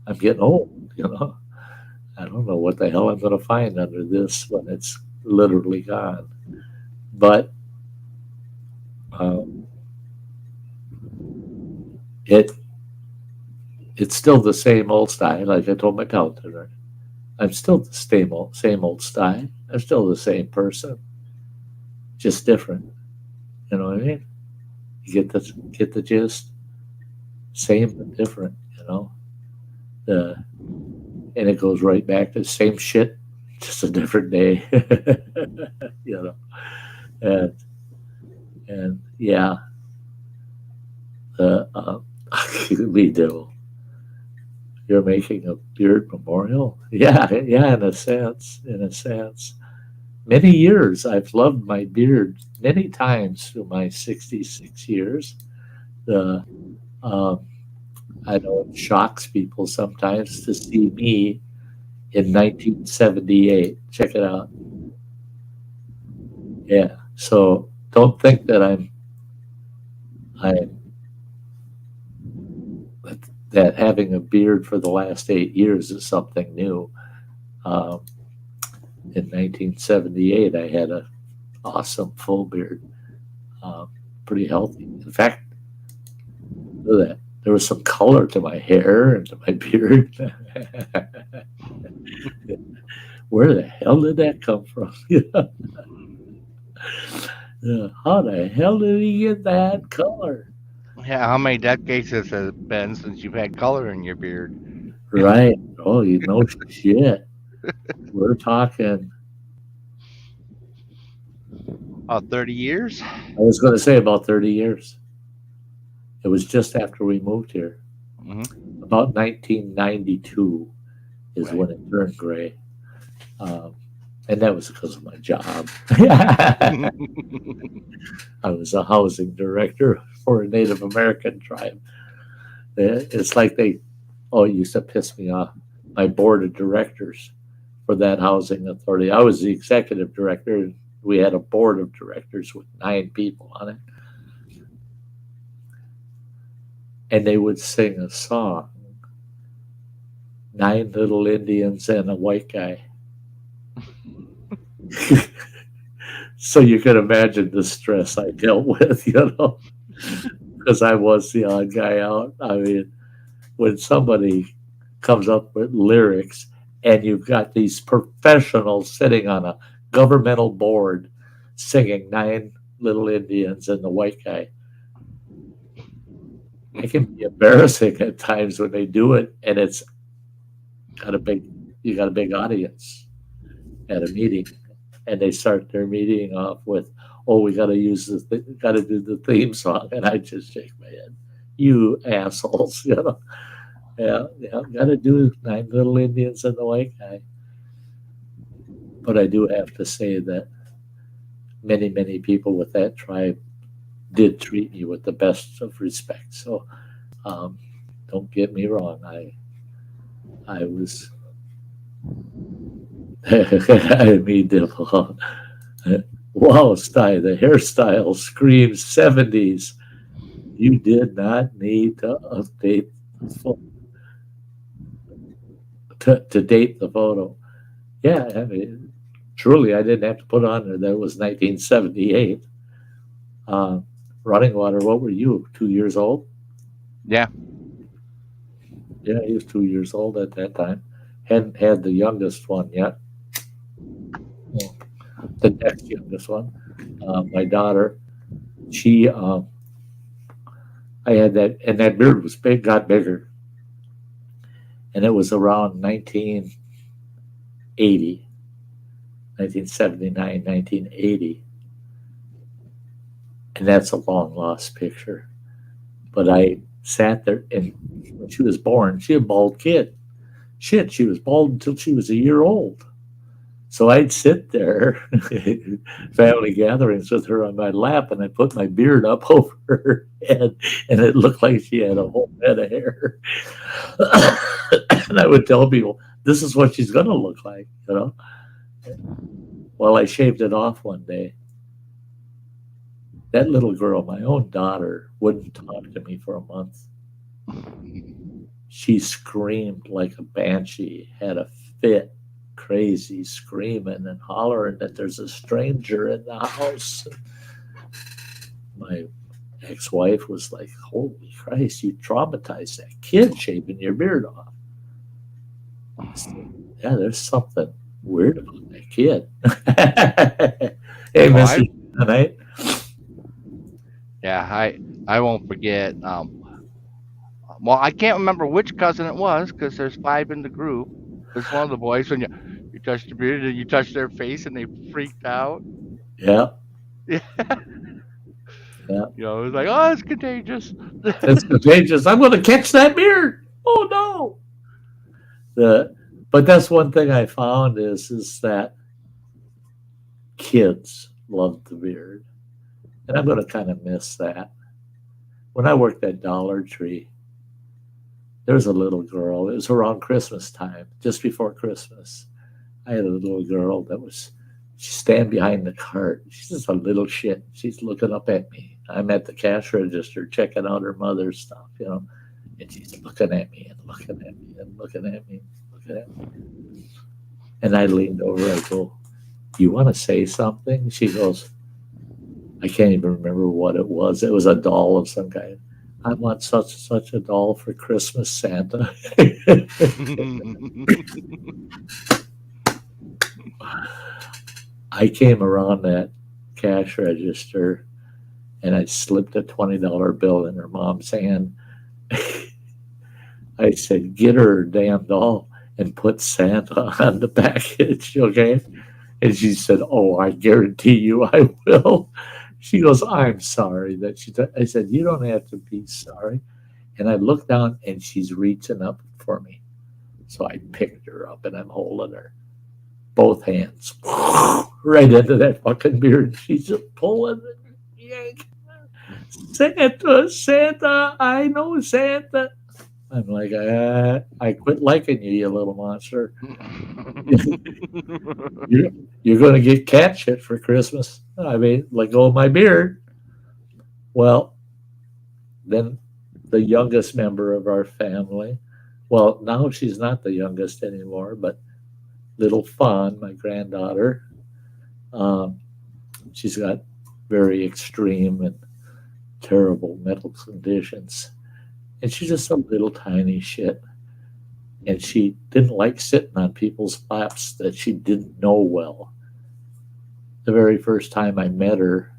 I'm getting old, you know. I don't know what the hell I'm going to find under this when it's literally gone. But it's still the same old Sty. Like I told my palliative, I'm still the same old Sty. I'm still the same person, just different. You know what I mean? You get the gist. Same but different. You know. And it goes right back to the same shit, just a different day. You know. And yeah, we do. You're making a beard memorial? Yeah, yeah, in a sense. In a sense. Many years I've loved my beard many times through my 66 years. The I know it shocks people sometimes to see me in 1978. Check it out. Yeah. So don't think that I'm that having a beard for the last 8 years is something new. In 1978, I had an awesome full beard, pretty healthy. In fact, look at that. There was some color to my hair and to my beard. Where the hell did that come from? How the hell did he get that color? Yeah, how many decades has it been since you've had color in your beard? Right. Oh, you know shit. We're talking. 30 years? I was going to say about 30 years. It was just after we moved here. Mm-hmm. About 1992 is Right. when it turned gray. And that was because of my job. I was a housing director for a Native American tribe. It's like it used to piss me off. My board of directors for that housing authority. I was the executive director. We had a board of directors with 9 people on it. And they would sing a song, 9 Little Indians and a White Guy. So you can imagine the stress I dealt with, you know, because I was the odd guy out. I mean, when somebody comes up with lyrics and you've got these professionals sitting on a governmental board singing 9 Little Indians and the White Guy, it can be embarrassing at times when they do it, and you got a big audience at a meeting, and they start their meeting off with, "Oh, we got to do the theme song," and I just shake my head, "You assholes!" You know, yeah, got to do 9 Little Indians and the White Guy. But I do have to say that many people with that tribe did treat me with the best of respect. So don't get me wrong. I was I mean, wow, Sty, the hairstyle screams 70s. You did not need to update to date the photo. Yeah, I mean, truly, I didn't have to put on there that it was 1978. Running Water, what were you, 2 years old? Yeah. Yeah, he was 2 years old at that time. Hadn't had the youngest one yet. The next youngest one, my daughter, I had that, and that beard was big, got bigger. And it was around 1980, 1979, 1980. And that's a long lost picture. But I sat there, and when she was born, she was a bald kid. Shit, she was bald until she was a year old. So I'd sit there, family gatherings with her on my lap, and I put my beard up over her head, and it looked like she had a whole head of hair. And I would tell people, this is what she's going to look like, you know. Well, I shaved it off one day. That little girl, my own daughter, wouldn't talk to me for a month. She screamed like a banshee, had a fit, crazy, screaming and hollering that there's a stranger in the house. My ex-wife was like, holy Christ, you traumatized that kid shaving your beard off. I said, yeah, there's something weird about that kid. Hey, Mr. Tonight. Yeah, I won't forget. Well, I can't remember which cousin it was because there's 5 in the group. It's one of the boys when you touch the beard and you touch their face and they freaked out. Yeah. Yeah, Yeah. you know, it was like, oh, it's contagious. It's contagious. I'm going to catch that beard. Oh no. But that's one thing I found is that kids love the beard, and I'm going to kind of miss that. When I worked at Dollar Tree, there was a little girl. It was around Christmas time, just before Christmas. I had a little girl she'd stand behind the cart. She's just a little shit. She's looking up at me. I'm at the cash register checking out her mother's stuff, you know, and she's looking at me and looking at me and looking at me and looking at me. And I leaned over. I go, you want to say something? She goes, I can't even remember what it was. It was a doll of some kind. I want such and such a doll for Christmas, Santa. I came around that cash register and I slipped a $20 bill in her mom's hand. I said, get her a damn doll and put Santa on the package, okay? And she said, oh, I guarantee you I will. She goes, I'm sorry that I said, you don't have to be sorry. And I looked down and she's reaching up for me. So I picked her up and I'm holding her. Both hands right into that fucking beard. She's just pulling and yanking. Santa, Santa, I know Santa. I'm like, I quit liking you, you little monster. You're going to get cat shit for Christmas. I mean, let go of my beard. Well, then the youngest member of our family, well, now she's not the youngest anymore, but little Fawn, my granddaughter, she's got very extreme and terrible medical conditions. And she's just a little tiny shit. And she didn't like sitting on people's laps that she didn't know well. The very first time I met her,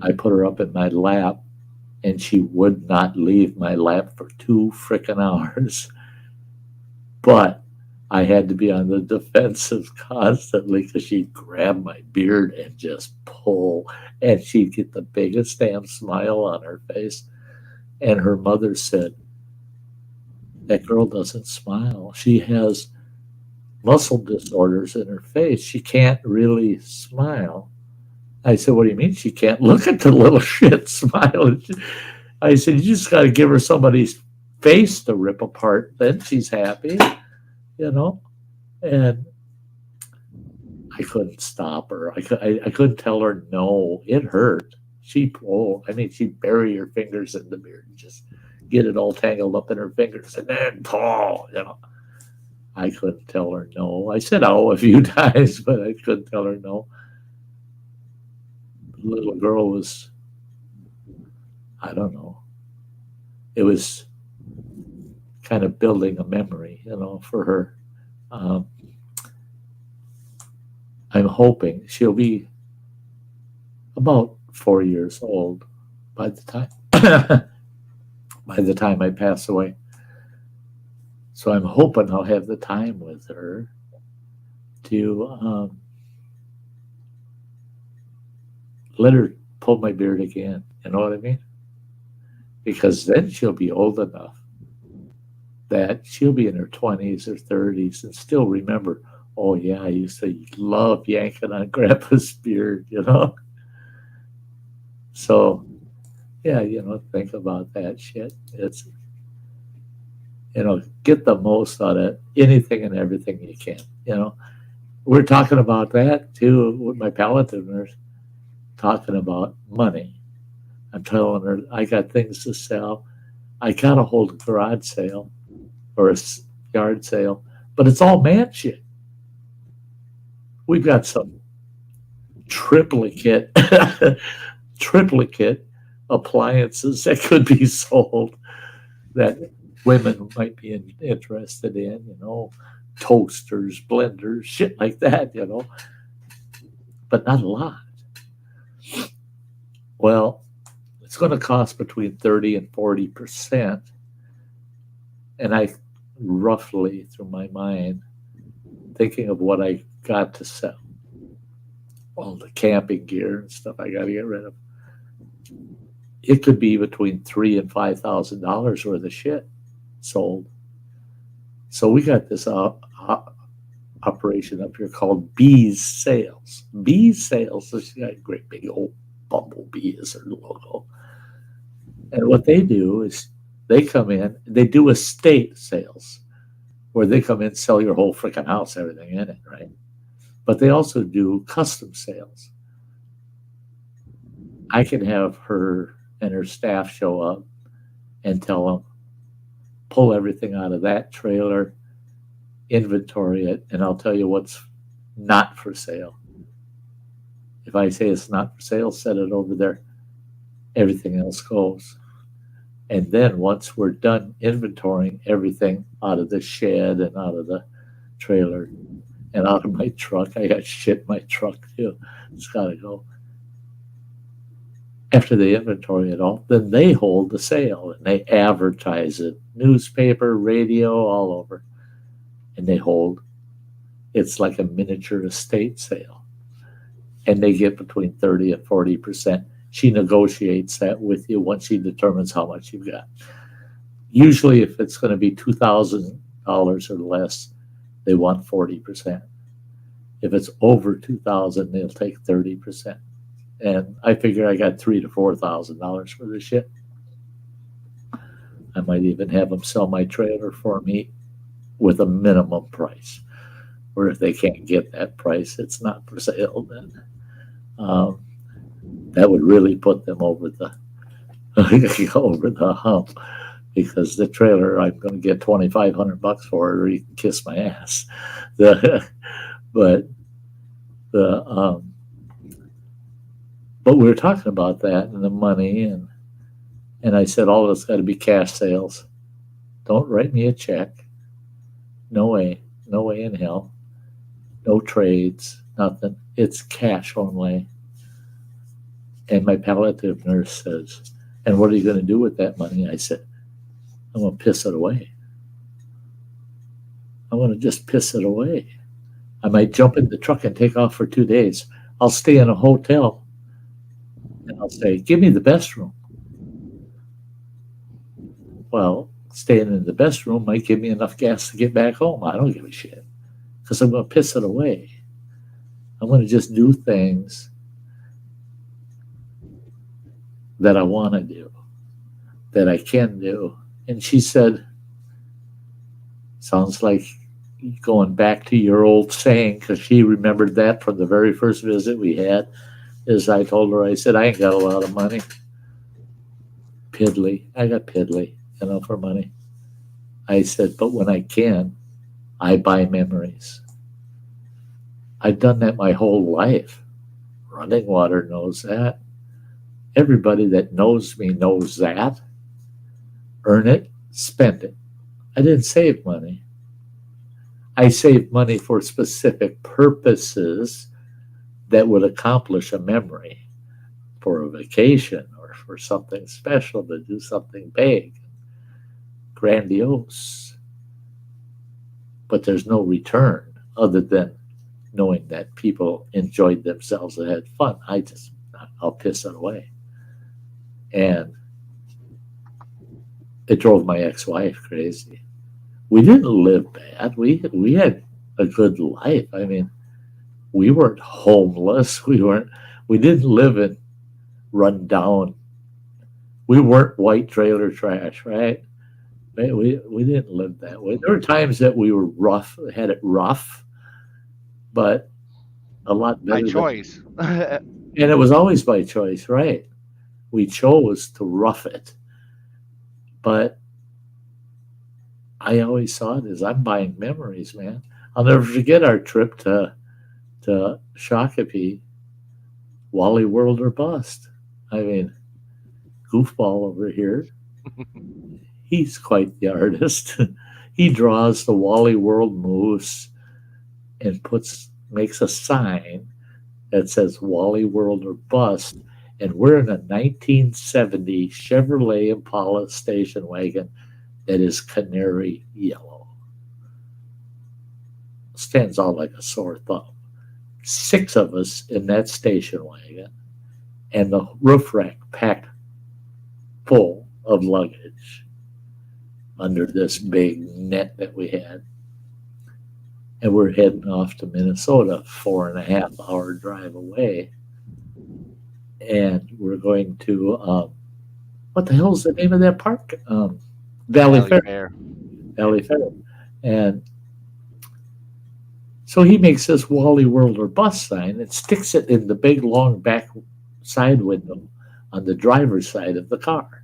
I put her up in my lap, and she would not leave my lap for 2 frickin' hours. But I had to be on the defensive constantly because she'd grab my beard and just pull, and she'd get the biggest damn smile on her face. And her mother said, that girl doesn't smile. She has muscle disorders in her face. She can't really smile. I said, what do you mean she can't look at the little shit smile? I said, you just got to give her somebody's face to rip apart. Then she's happy, you know? And I couldn't stop her. I couldn't tell her no. It hurt. She'd bury her fingers in the beard and just get it all tangled up in her fingers and then pull, you know. I couldn't tell her no. I said oh a few times, but I couldn't tell her no. The little girl was, I don't know. It was kind of building a memory, you know, for her. I'm hoping she'll be about 4 years old by the time I pass away. So I'm hoping I'll have the time with her to let her pull my beard again. You know what I mean? because then she'll be old enough that she'll be in her 20s or 30s and still remember, oh, yeah, I used to love yanking on Grandpa's beard, So, yeah, think about that shit. It's, get the most out of anything and everything you can. We're talking about that too with my palliative nurse, talking about money. I'm telling her I got things to sell. I gotta hold a garage sale or a yard sale, but it's all man shit. We've got some triplicate triplicate appliances that could be sold that women might be interested in, toasters, blenders, shit like that, but not a lot. Well, it's going to cost between 30 and 40%. And I roughly, through my mind, thinking of what I got to sell, all the camping gear and stuff I got to get rid of. It could be between $3,000 and $5,000 worth of shit sold. So we got this operation up here called Bees Sales. Bees Sales, this got a great big old bumblebee as their logo. And what they do is they come in, they do estate sales, where they come in, sell your whole freaking house, everything in it, right? But they also do custom sales. I can have her and her staff show up and tell them, pull everything out of that trailer, inventory it, and I'll tell you what's not for sale. If I say it's not for sale, set it over there. Everything else goes. And then once we're done inventorying everything out of the shed and out of the trailer and out of my truck, I got shit in my truck too. It's got to go. After they inventory it all, then they hold the sale and they advertise it, newspaper, radio, all over. And they hold, it's like a miniature estate sale. And they get between 30 and 40%. She negotiates that with you once she determines how much you've got. Usually, if it's going to be $2,000 or less, they want 40%. If it's over $2,000, they'll take 30%. And I figure I got $3,000 to $4,000 for this shit. I might even have them sell my trailer for me with a minimum price. Or if they can't get that price, it's not for sale then. That would really put them over the over the hump, because the trailer I'm going to get $2,500 for it, or you can kiss my ass. But we were talking about that and the money, and I said all of it's got to be cash sales. Don't write me a check. No way in hell. No trades, nothing. It's cash only. And my palliative nurse says, and what are you going to do with that money? I said, I'm going to piss it away. I'm going to just piss it away. I might jump in the truck and take off for 2 days. I'll stay in a hotel and I'll say, give me the best room. Well, staying in the best room might give me enough gas to get back home. I don't give a shit, because I'm going to piss it away. I'm going to just do things that I want to do, that I can do. And she said, sounds like going back to your old saying, because she remembered that from the very first visit we had, is I told her, I said, I ain't got a lot of money. Piddly. I got piddly, for money. I said, but when I can, I buy memories. I've done that my whole life. Running Water knows that. Everybody that knows me knows that. Earn it, spend it. I didn't save money. I saved money for specific purposes that would accomplish a memory, for a vacation or for something special, to do something big, grandiose. But there's no return other than knowing that people enjoyed themselves and had fun. I'll piss it away. And It drove my ex-wife crazy. We didn't live bad. We had a good life. I mean, we weren't homeless. We didn't live in run down. We weren't white trailer trash, right? We didn't live that way. There were times that we were rough, had it rough, but a lot By better than. choice. And it was always by choice, right? We chose to rough it, but I always saw it as I'm buying memories, man. I'll never forget our trip to Shakopee, Wally World or Bust. I mean, goofball over here. He's quite the artist. He draws the Wally World moose and makes a sign that says Wally World or Bust. And we're in a 1970 Chevrolet Impala station wagon that is canary yellow. Stands out like a sore thumb. 6 of us in that station wagon, and the roof rack packed full of luggage under this big net that we had. And we're heading off to Minnesota, 4.5 hour drive away. And we're going to, what the hell is the name of that park? Valley Fair. Fair. Valley Fair. And so he makes this Wally World or Bust sign and sticks it in the big long back side window on the driver's side of the car.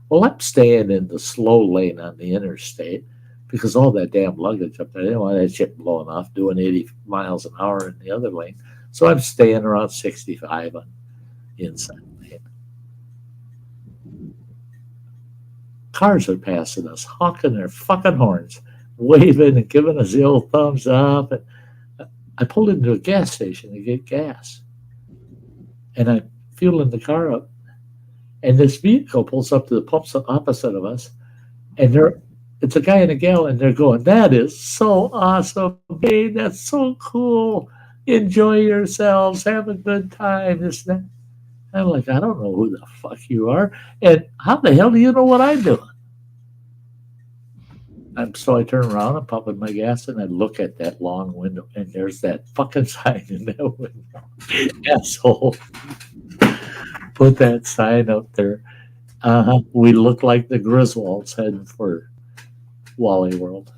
Well, I'm staying in the slow lane on the interstate because all that damn luggage up there, I didn't want that shit blowing off doing 80 miles an hour in the other lane. So I'm staying around 65 on the inside lane. Cars are passing us, honking their fucking horns, waving and giving us the old thumbs up. And I pulled into a gas station to get gas. And I'm fueling the car up. And this vehicle pulls up to the pumps opposite of us. And it's a guy and a gal, and they're going, "That is so awesome. Hey, that's so cool. Enjoy yourselves. Have a good time." This, that. I'm like, I don't know who the fuck you are. And how the hell do you know what I'm doing? So I turn around, I'm pumping my gas, and I look at that long window, and there's that fucking sign in that window. Asshole. Put that sign up there. We look like the Griswolds heading for Wally World.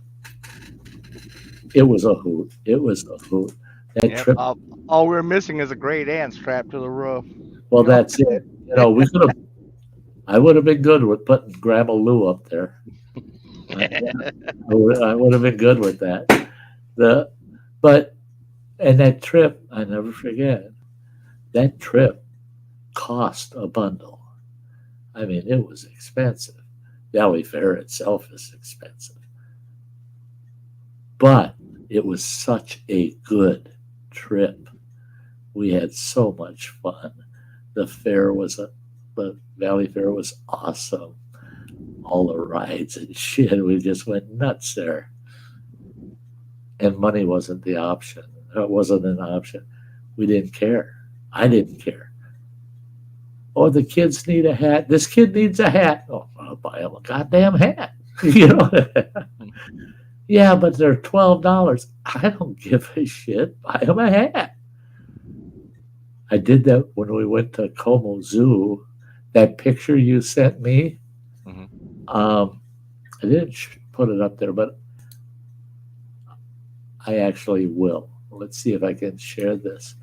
It was a hoot. It was a hoot. That Yep. trip. All we're missing is a great ant strapped to the roof. Well, that's it. We could have. I would have been good with putting Grandma Lou up there. I would have been good with that. And that trip, I never forget. That trip cost a bundle. I mean, it was expensive. Valley Fair itself is expensive, but it was such a good trip. We had so much fun. The Valley Fair was awesome. All the rides and shit. We just went nuts there. And money wasn't the option. It wasn't an option. We didn't care. I didn't care. Oh, the kids need a hat. This kid needs a hat. Oh, I'll buy him a goddamn hat. Yeah, but they're $12. I don't give a shit. Buy him a hat. I did that when we went to Como Zoo. That picture you sent me, I didn't put it up there, but I actually will. Let's see if I can share this.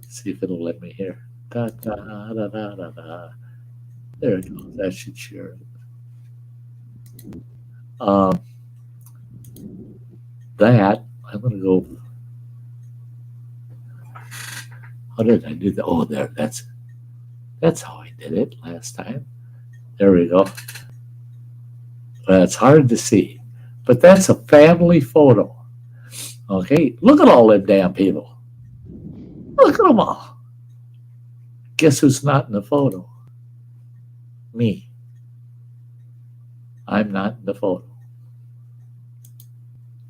See if it'll let me here. Da, da, da, da, da, da. There it goes. That should share it. That I'm going to go. How did I do that? Oh, there. That's how I did it last time. There we go. Well, it's hard to see, but that's a family photo. Okay, look at all them damn people. Look at them all. Guess who's not in the photo? Me. I'm not in the photo.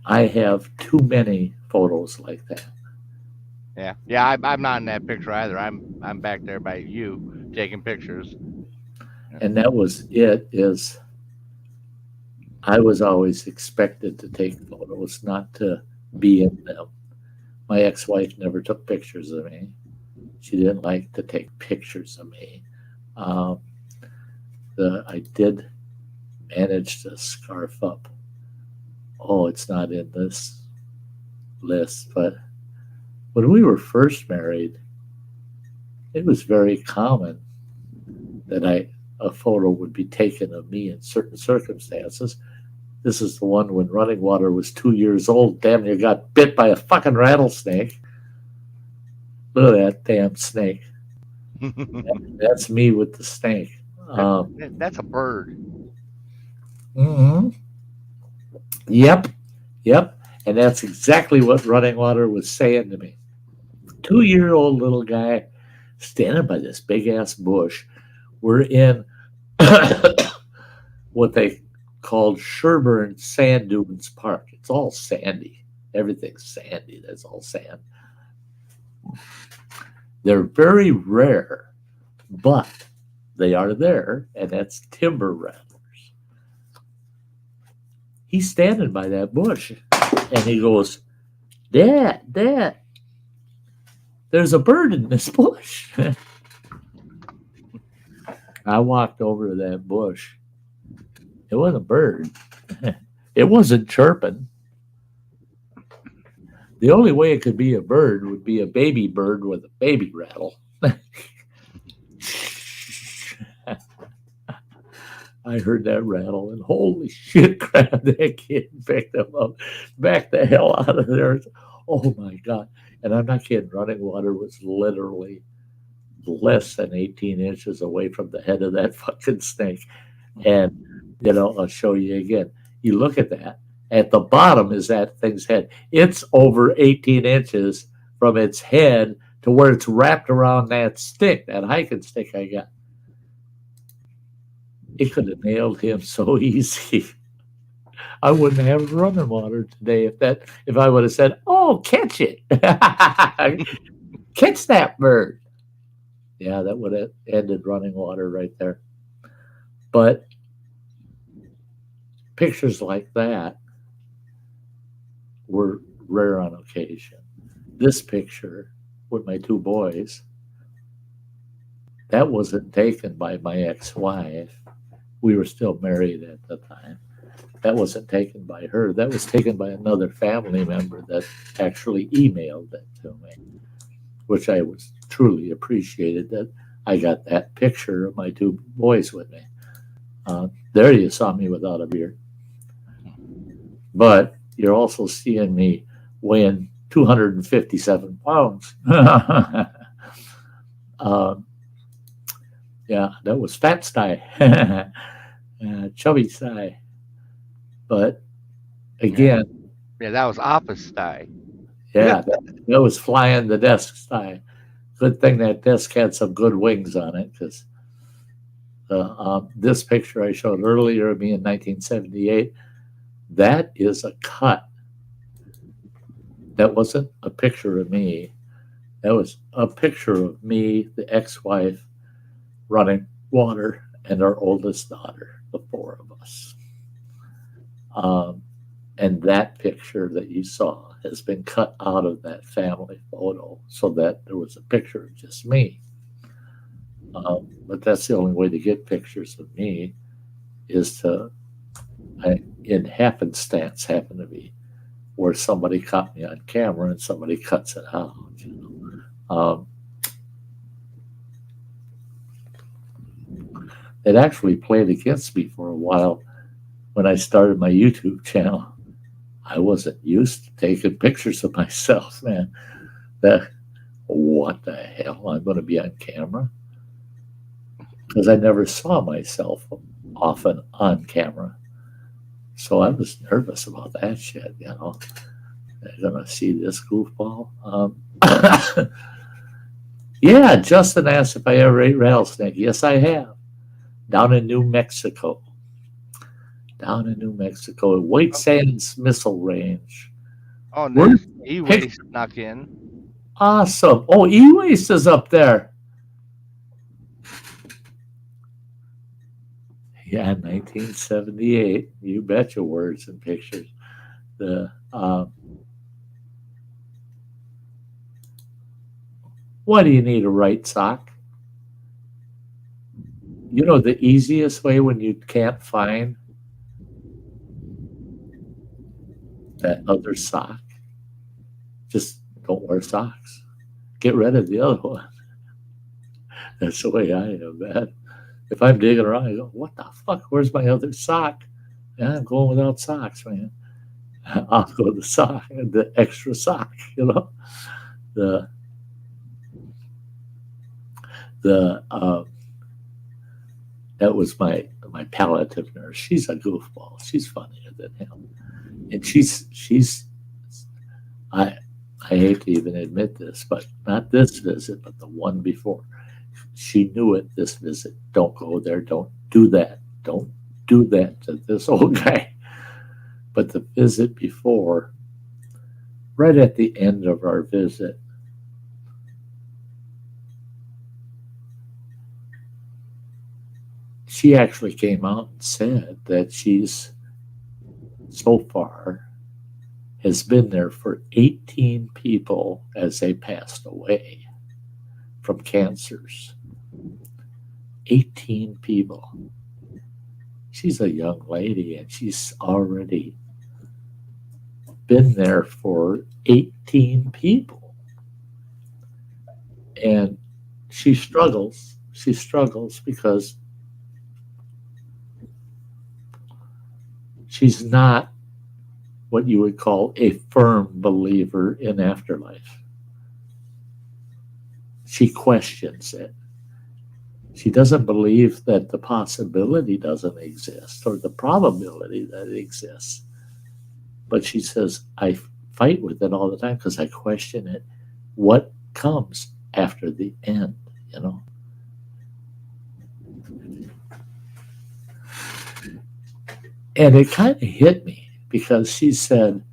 I have too many photos like that. Yeah. I'm not in that picture either. I'm back there by you taking pictures. And that was it. Is I was always expected to take photos, not to be in them. My ex-wife never took pictures of me. She didn't like to take pictures of me. Um, I did manage to scarf up. Oh, it's not in this list, but when we were first married, it was very common that a photo would be taken of me in certain circumstances. This is the one when Running Water was 2 years old, damn near got bit by a fucking rattlesnake. Look at that damn snake. That's me with the snake. That's a bird. Mm-hmm. Yep. And that's exactly what Running Water was saying to me. 2-year-old little guy standing by this big ass bush. We're in what they called Sherburne Sand Dunes Park. It's all sandy. Everything's sandy. That's all sand. They're very rare, but they are there, and that's timber rattlers. He's standing by that bush, and he goes, Dad, there's a bird in this bush. I walked over to that bush. It wasn't a bird. It wasn't chirping. The only way it could be a bird would be a baby bird with a baby rattle. I heard that rattle and holy shit, grabbed that kid and picked him up, back the hell out of there. Oh my God. And I'm not kidding, Running Water was literally less than 18 inches away from the head of that fucking snake. And, I'll show you again. You look at that. At the bottom is that thing's head. It's over 18 inches from its head to where it's wrapped around that stick, that hiking stick I got. It could have nailed him so easy. I wouldn't have Running Water today if I would have said, "Oh, catch it, catch that bird." Yeah, that would have ended Running Water right there. But pictures like that were rare on occasion. This picture with my two boys, that wasn't taken by my ex-wife. We were still married at the time. That wasn't taken by her. That was taken by another family member that actually emailed it to me, which I was truly appreciated that I got that picture of my two boys with me. There you saw me without a beard. But you're also seeing me weighing 257 pounds. Yeah, that was Fat Sty. Chubby Sty. But again, Yeah, that was Office Sty. yeah, that was Flying the Desk Sty. Good thing that desk had some good wings on it, because this picture I showed earlier of me in 1978, that is a cut. That wasn't a picture of me. That was a picture of me, the ex-wife, Running Water, and our oldest daughter, the four of us. And that picture that you saw has been cut out of that family photo so that there was a picture of just me. But that's the only way to get pictures of me is in happenstance happen to be where somebody caught me on camera and somebody cuts it out. It actually played against me for a while when I started my YouTube channel. I wasn't used to taking pictures of myself, man. What the hell? I'm going to be on camera? Because I never saw myself often on camera. So I was nervous about that shit, They're going to see this goofball. Yeah, Justin asked if I ever ate rattlesnake. Yes, I have. Down in New Mexico. White Sands Missile Range. Oh, nice. E-Way snuck in. Awesome. Oh, E-Waste is up there. Yeah, 1978. You betcha, words and pictures. The Why do you need a right sock? You know the easiest way when you can't find that other sock, just don't wear socks. Get rid of the other one. That's the way I am, man. If I'm digging around, I go, "What the fuck? Where's my other sock?" Yeah, I'm going without socks, man. I'll go the sock, the extra sock. The the that was my palliative nurse. She's a goofball. She's funnier than him, and she's I I hate to even admit this, but not this visit, but the one before. She knew it this visit. Don't go there. Don't do that. Don't do that to this old guy. But the visit before, right at the end of our visit, she actually came out and said that she's so far has been there for 18 people as they passed away from cancers. 18 people. She's a young lady and she's already been there for 18 people. And she struggles. She struggles because she's not what you would call a firm believer in afterlife. She questions it. She doesn't believe that the possibility doesn't exist or the probability that it exists. But she says, I fight with it all the time because I question it. What comes after the end, you know? And it kind of hit me because she said,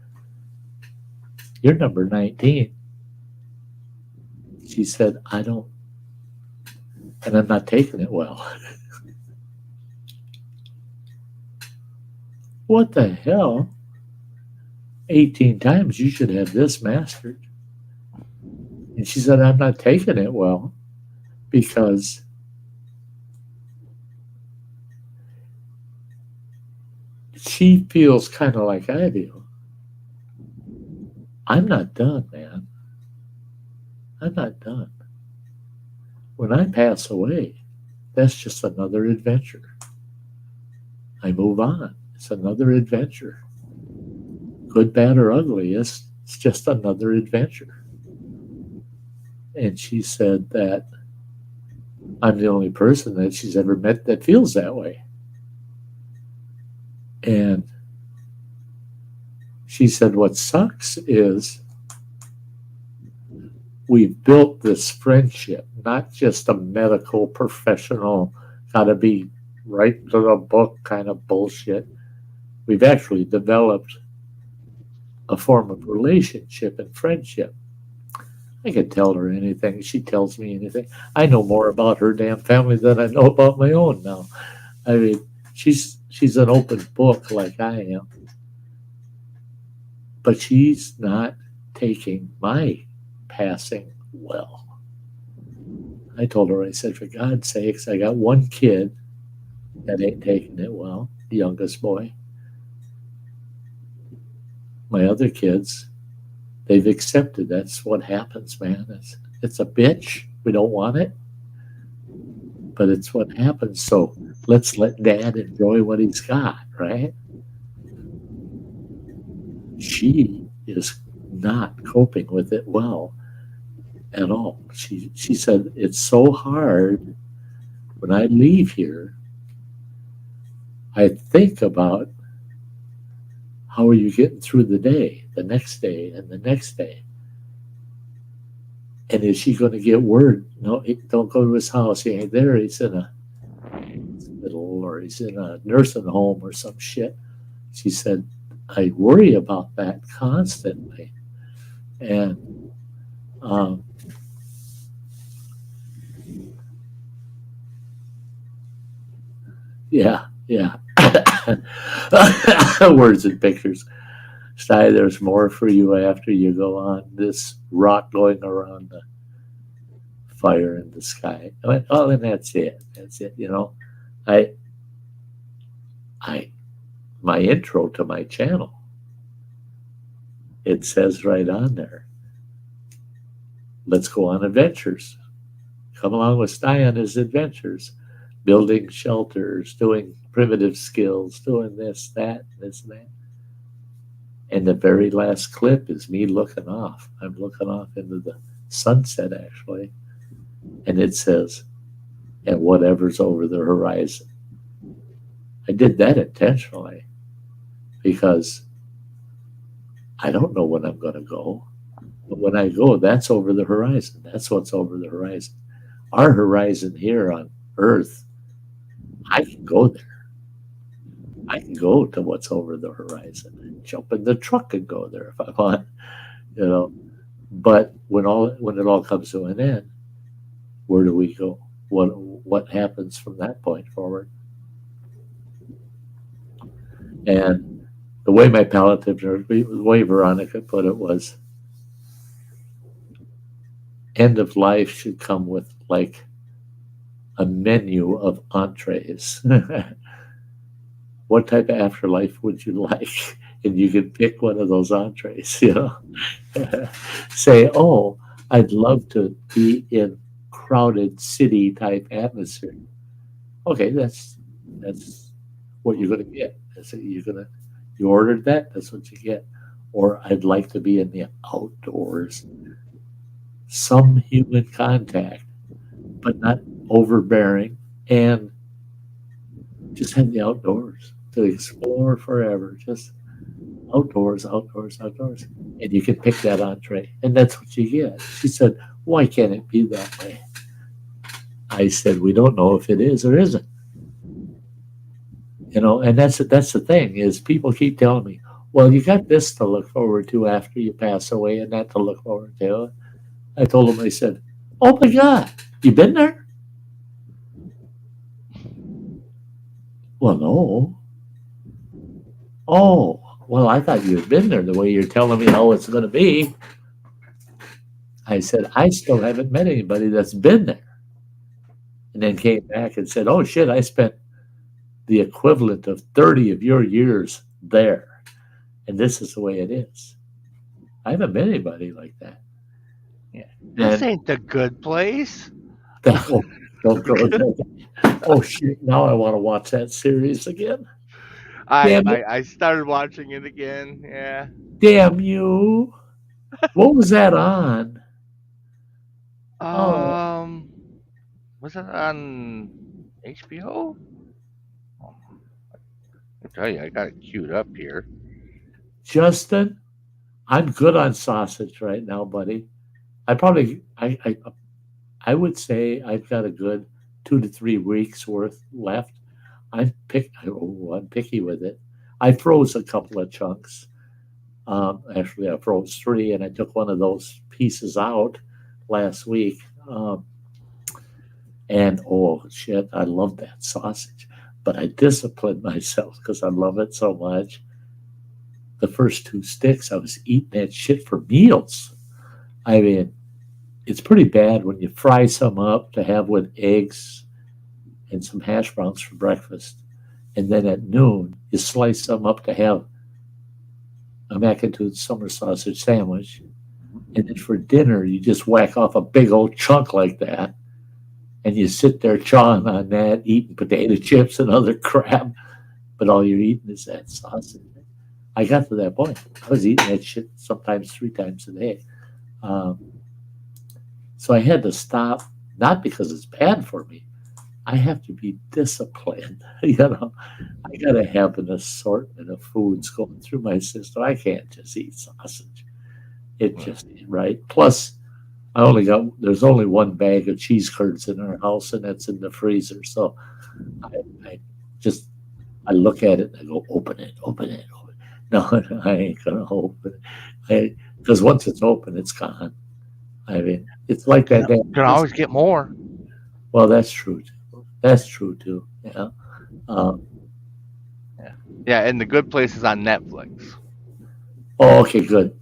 "You're number 19." She said, "I don't, and I'm not taking it well." What the hell? 18 times you should have this mastered. And she said, "I'm not taking it well because she feels kind of like I do. I'm not done, man. I'm not done. When I pass away, that's just another adventure. I move on. It's another adventure. Good, bad, or ugly, it's just another adventure." And she said that I'm the only person that she's ever met that feels that way. And she said, what sucks is we've built this friendship, not just a medical professional, gotta be right to the book kind of bullshit. We've actually developed a form of relationship and friendship. I can tell her anything. She tells me anything. I know more about her damn family than I know about my own now. I mean, she's an open book like I am. But she's not taking my passing well. I told her, I said, for God's sakes, I got one kid that ain't taking it well, the youngest boy. My other kids, they've accepted that's what happens, man. It's a bitch. We don't want it, but it's what happens. So let's let Dad enjoy what he's got, right? She is not coping with it well at all. She said, it's so hard when I leave here. I think about how are you getting through the day, the next day, and the next day. And is she going to get word? No, don't go to his house. He ain't there. He's in a hospital or he's in a nursing home or some shit. She said, I worry about that constantly. And yeah, Yeah. Words and pictures. Sty, there's more for you after you go on this rock going around the fire in the sky. I went, oh, and that's it. That's it. I, I, my intro to my channel, it says right on there, let's go on adventures. Come along with Sty on his adventures, building shelters, doing primitive skills, doing this, that, this, and that. And the very last clip is me looking off. I'm looking off into the sunset, actually. And it says, and whatever's over the horizon. I did that intentionally because I don't know when I'm going to go. But when I go, that's over the horizon. That's what's over the horizon. Our horizon here on Earth, I can go there. I can go to what's over the horizon and jump in the truck and go there if I want, But when it all comes to an end, where do we go? What happens from that point forward? And the way my palliative nurse, the way Veronica put it was, end of life should come with like a menu of entrees. What type of afterlife would you like? And you can pick one of those entrees, Say, oh, I'd love to be in crowded city type atmosphere. Okay, that's what you're going to get. You ordered that, that's what you get. Or I'd like to be in the outdoors, some human contact, but not overbearing, and just have the outdoors to explore forever. Just outdoors, outdoors, outdoors. And you can pick that entree, and that's what you get. She said, why can't it be that way? I said, we don't know if it is or isn't. And that's the thing is people keep telling me, well, you got this to look forward to after you pass away and that to look forward to. I told them, I said, oh my God, you been there? Well, no. Oh, well, I thought you had been there the way you're telling me how it's going to be. I said, I still haven't met anybody that's been there. And then came back and said, oh, shit, I spent the equivalent of 30 of your years there. And this is the way it is. I haven't met anybody like that. Yeah. This ain't the good place. Don't go there. Oh, shit, now I want to watch that series again. I started watching it again. Yeah. Damn you. What was that on? Was it on HBO? I tell you, I got it queued up here. Justin, I'm good on sausage right now, buddy. I would say I've got a good 2 to 3 weeks worth left. I'm picky with it. I froze a couple of chunks. Actually, I froze 3, and I took one of those pieces out last week. And oh shit, I love that sausage. But I disciplined myself because I love it so much. The first 2 sticks, I was eating that shit for meals. I mean, it's pretty bad when you fry some up to have with eggs and some hash browns for breakfast. And then at noon, you slice some up to have a mac and cheese summer sausage sandwich. And then for dinner, you just whack off a big old chunk like that. And you sit there chawing on that, eating potato chips and other crap. But all you're eating is that sausage. I got to that point. I was eating that shit sometimes 3 times a day. So I had to stop, not because it's bad for me. I have to be disciplined. I got to have an assortment of foods going through my system. I can't just eat sausage. It just ain't right. Plus, there's only 1 bag of cheese curds in our house, and that's in the freezer. So I look at it and I go, open it. No, I ain't going to open it. Because once it's open, it's gone. I mean, it's like that. You can always get more. Well, that's true. That's true too. Yeah. Yeah, and The Good Place is on Netflix. Oh, okay, good.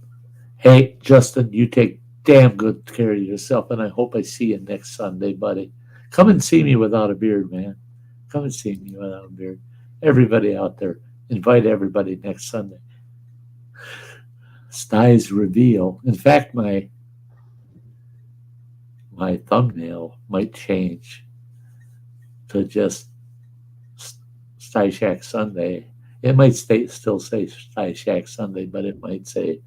Hey, Justin, you take damn good care of yourself, and I hope I see you next Sunday, buddy. Come and see me without a beard, man. Come and see me without a beard. Everybody out there, invite everybody next Sunday. Sty's reveal. In fact, my thumbnail might change to just Sty Shack Sunday. It might still say Sty Shack Sunday, but it might say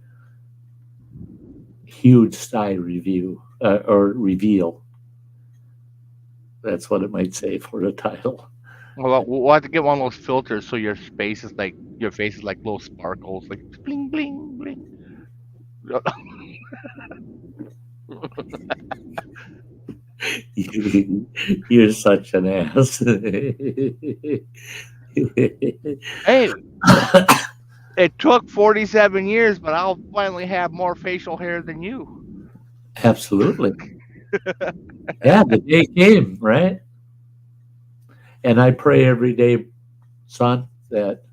huge Sty review or reveal. That's what it might say for the title. Well, we'll have to get one of those filters so your face is like little sparkles, like bling bling bling. You're such an ass. Hey, it took 47 years, but I'll finally have more facial hair than you. Absolutely. Yeah, the day came, right? And I pray every day, son, that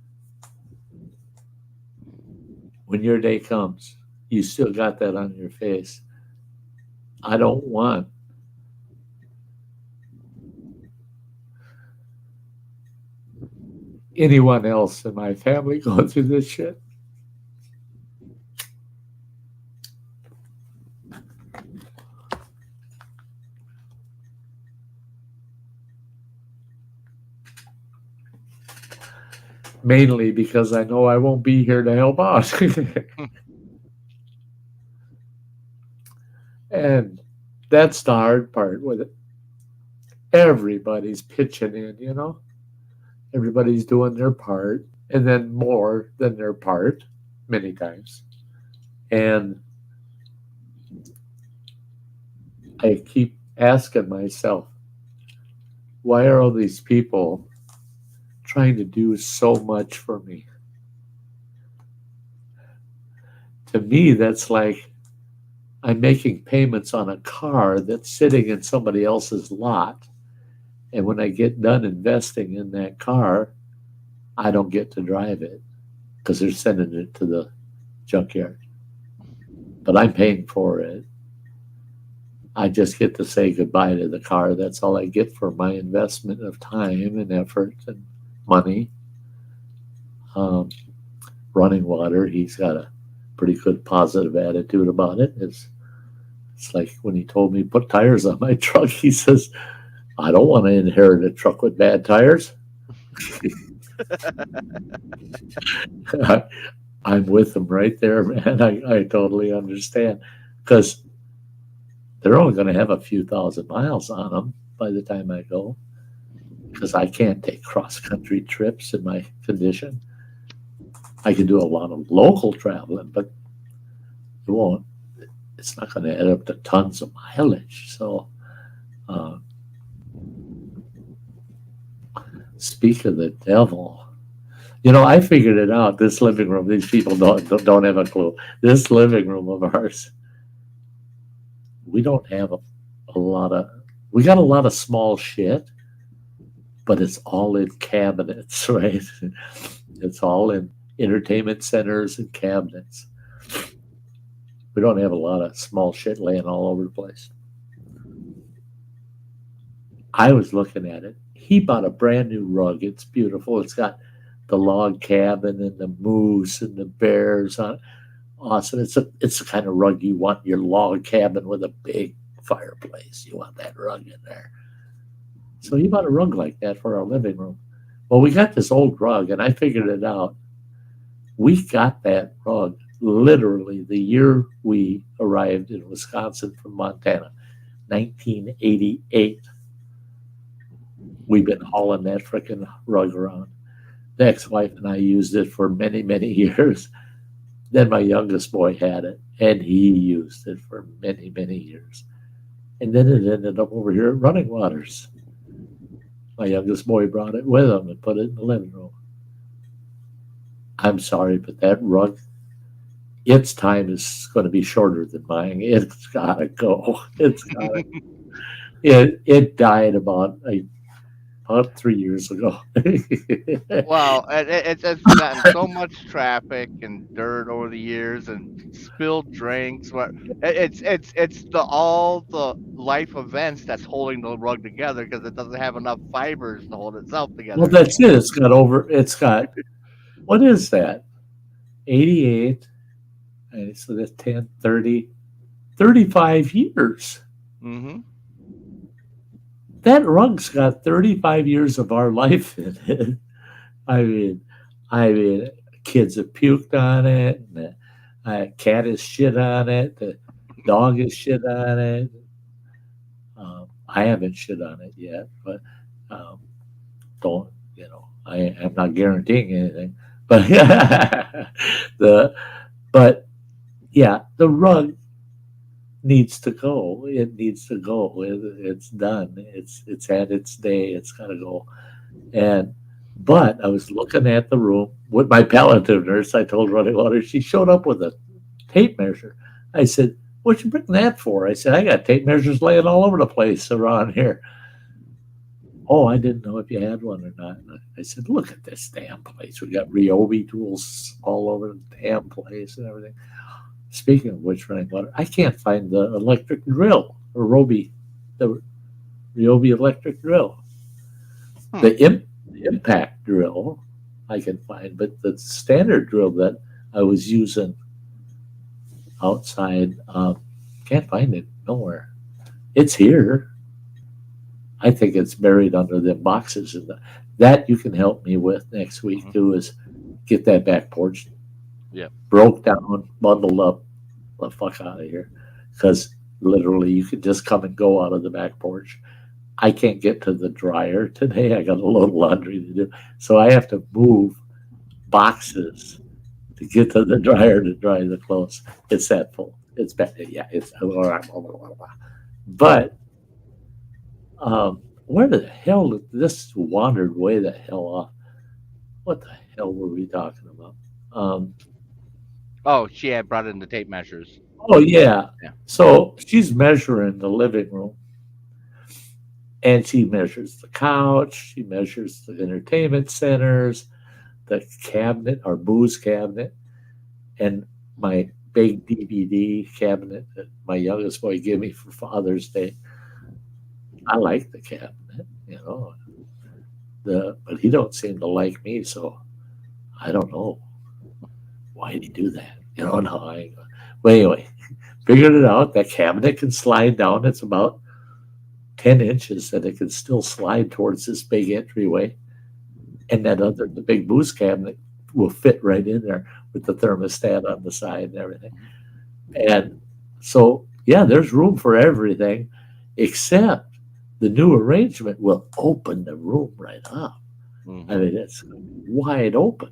when your day comes, you still got that on your face. I don't want anyone else in my family going through this shit. Mainly because I know I won't be here to help out. And that's the hard part with it. Everybody's pitching in, you know? Everybody's doing their part, and then more than their part, many times. And I keep asking myself, why are all these people trying to do so much for me? To me, that's like I'm making payments on a car that's sitting in somebody else's lot. And when I get done investing in that car, I don't get to drive it because they're sending it to the junkyard. But I'm paying for it. I just get to say goodbye to the car. That's all I get for my investment of time and effort and money. Running Water, he's got a pretty good positive attitude about it. It's like when he told me put tires on my truck, he says, I don't want to inherit a truck with bad tires. I'm with him right there, man. I totally understand because they're only going to have a few thousand miles on them by the time I go because I can't take cross-country trips in my condition. I can do a lot of local traveling, but it won't. It's not going to add up to tons of mileage. So, speak of the devil, I figured it out. This living room, these people don't have a clue. This living room of ours, we don't have a lot of. We got a lot of small shit, but it's all in cabinets, right? It's all in entertainment centers and cabinets. We don't have a lot of small shit laying all over the place. I was looking at it. He bought a brand new rug. It's beautiful. It's got the log cabin and the moose and the bears on it. Awesome. It's the kind of rug you want in your log cabin with a big fireplace. You want that rug in there. So he bought a rug like that for our living room. Well, we got this old rug, and I figured it out. We got that rug literally the year we arrived in Wisconsin from Montana, 1988. We've been hauling that freaking rug around. The ex-wife and I used it for many, many years. Then my youngest boy had it, and he used it for many, many years. And then it ended up over here at Running Waters. My youngest boy brought it with him and put it in the living room. I'm sorry, but that rug, its time is going to be shorter than mine. It's got to go. It's got to. It died about about 3 years ago. Well, it's gotten so much traffic and dirt over the years, and spilled drinks. What it's the all the life events that's holding the rug together because it doesn't have enough fibers to hold itself Well, together that's anymore. it. It's got, what is that? 88. And so that's 10, 30, 35 years. Hmm. That rug's got 35 years of our life in it. I mean, I mean, kids have puked on it, and the cat has shit on it, the dog has shit on it. I haven't shit on it yet, but um, don't, I'm not guaranteeing anything. But the but yeah, the rug needs to go. It needs to go. It's done. It's had its day. It's got to go. And but I was looking at the room with my palliative nurse. I told Running Water. She showed up with a tape measure. I said, "What you bring that for?" I said, "I got tape measures laying all over the place around here." Oh, I didn't know if you had one or not. And I said, "Look at this damn place. We got Ryobi tools all over the damn place and everything." Speaking of which, Running Water, I can't find the electric drill or the Ryobi electric drill. Hmm. The impact drill I can find, but the standard drill that I was using outside, can't find it nowhere. It's here. I think it's buried under the boxes. That you can help me with next week Hmm. too, is get that back porch Yep. broke down, bundled up, the fuck out of here. Because literally, you could just come and go out of the back porch. I can't get to the dryer today. I got a load of laundry to do. So I have to move boxes to get to the dryer to dry the clothes. It's that full. It's bad. Yeah, it's. But where the hell did this wandered way the hell off? What the hell were we talking about? Um, Oh, she had brought in the tape measures. oh, yeah. Yeah. So she's measuring the living room, and she measures the couch, she measures the entertainment centers, the cabinet, our booze cabinet, and my big DVD cabinet that my youngest boy gave me for Father's Day. I like the cabinet, but he don't seem to like me, so I don't know why did he do that. No, well, anyway, figured it out. That cabinet can slide down. It's about 10 inches, and it can still slide towards this big entryway. And the big booze cabinet will fit right in there with the thermostat on the side and everything. And so, yeah, there's room for everything, except the new arrangement will open the room right up. Hmm. I mean, it's wide open.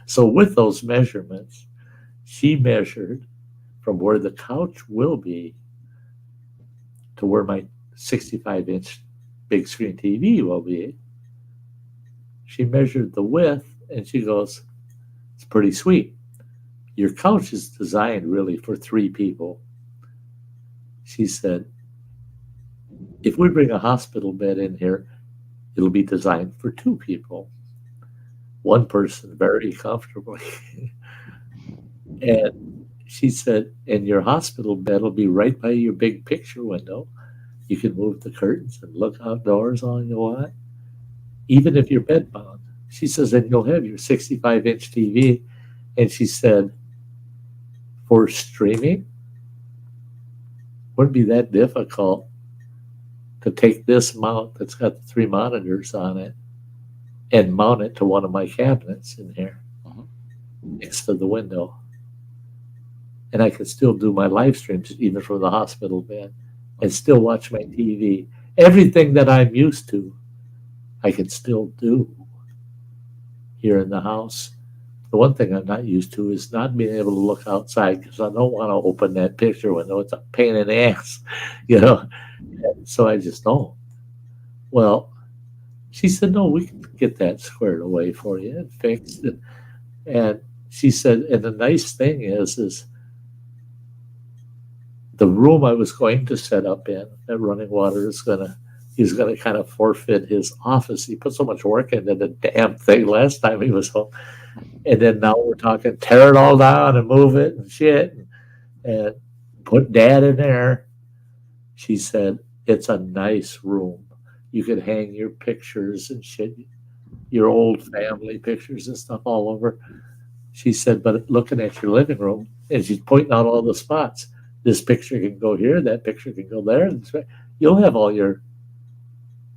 So, with those measurements, she measured from where the couch will be to where my 65-inch big screen TV will be. She measured the width and she goes, "It's pretty sweet. Your couch is designed really for 3 people." She said, "If we bring a hospital bed in here, it'll be designed for 2 people. One person very comfortably." And she said, "And your hospital bed will be right by your big picture window. You can move the curtains and look outdoors all you want, even if you're bedbound." She says, "And you'll have your 65-inch TV." And she said, "For streaming, wouldn't be that difficult to take this mount that's got the 3 monitors on it and mount it to one of my cabinets in here Hmm. next to the window. And I could still do my live streams even from the hospital bed and still watch my TV. Everything that I'm used to, I can still do here in the house. The one thing I'm not used to is not being able to look outside because I don't want to open that picture window. It's a pain in the ass, you know. So I just don't. Well, she said, "No, we can get that squared away for you and fixed." And she said, and the nice thing is the room I was going to set up in, that Running Water is going to he's going to kind of forfeit his office. He put so much work into the damn thing last time he was home. And then now we're talking tear it all down and move it and shit and put dad in there. She said, it's a nice room. You could hang your pictures and shit, your old family pictures and stuff all over. She said, but looking at your living room, and she's pointing out all the spots. This picture can go here, that picture can go there. You'll have all your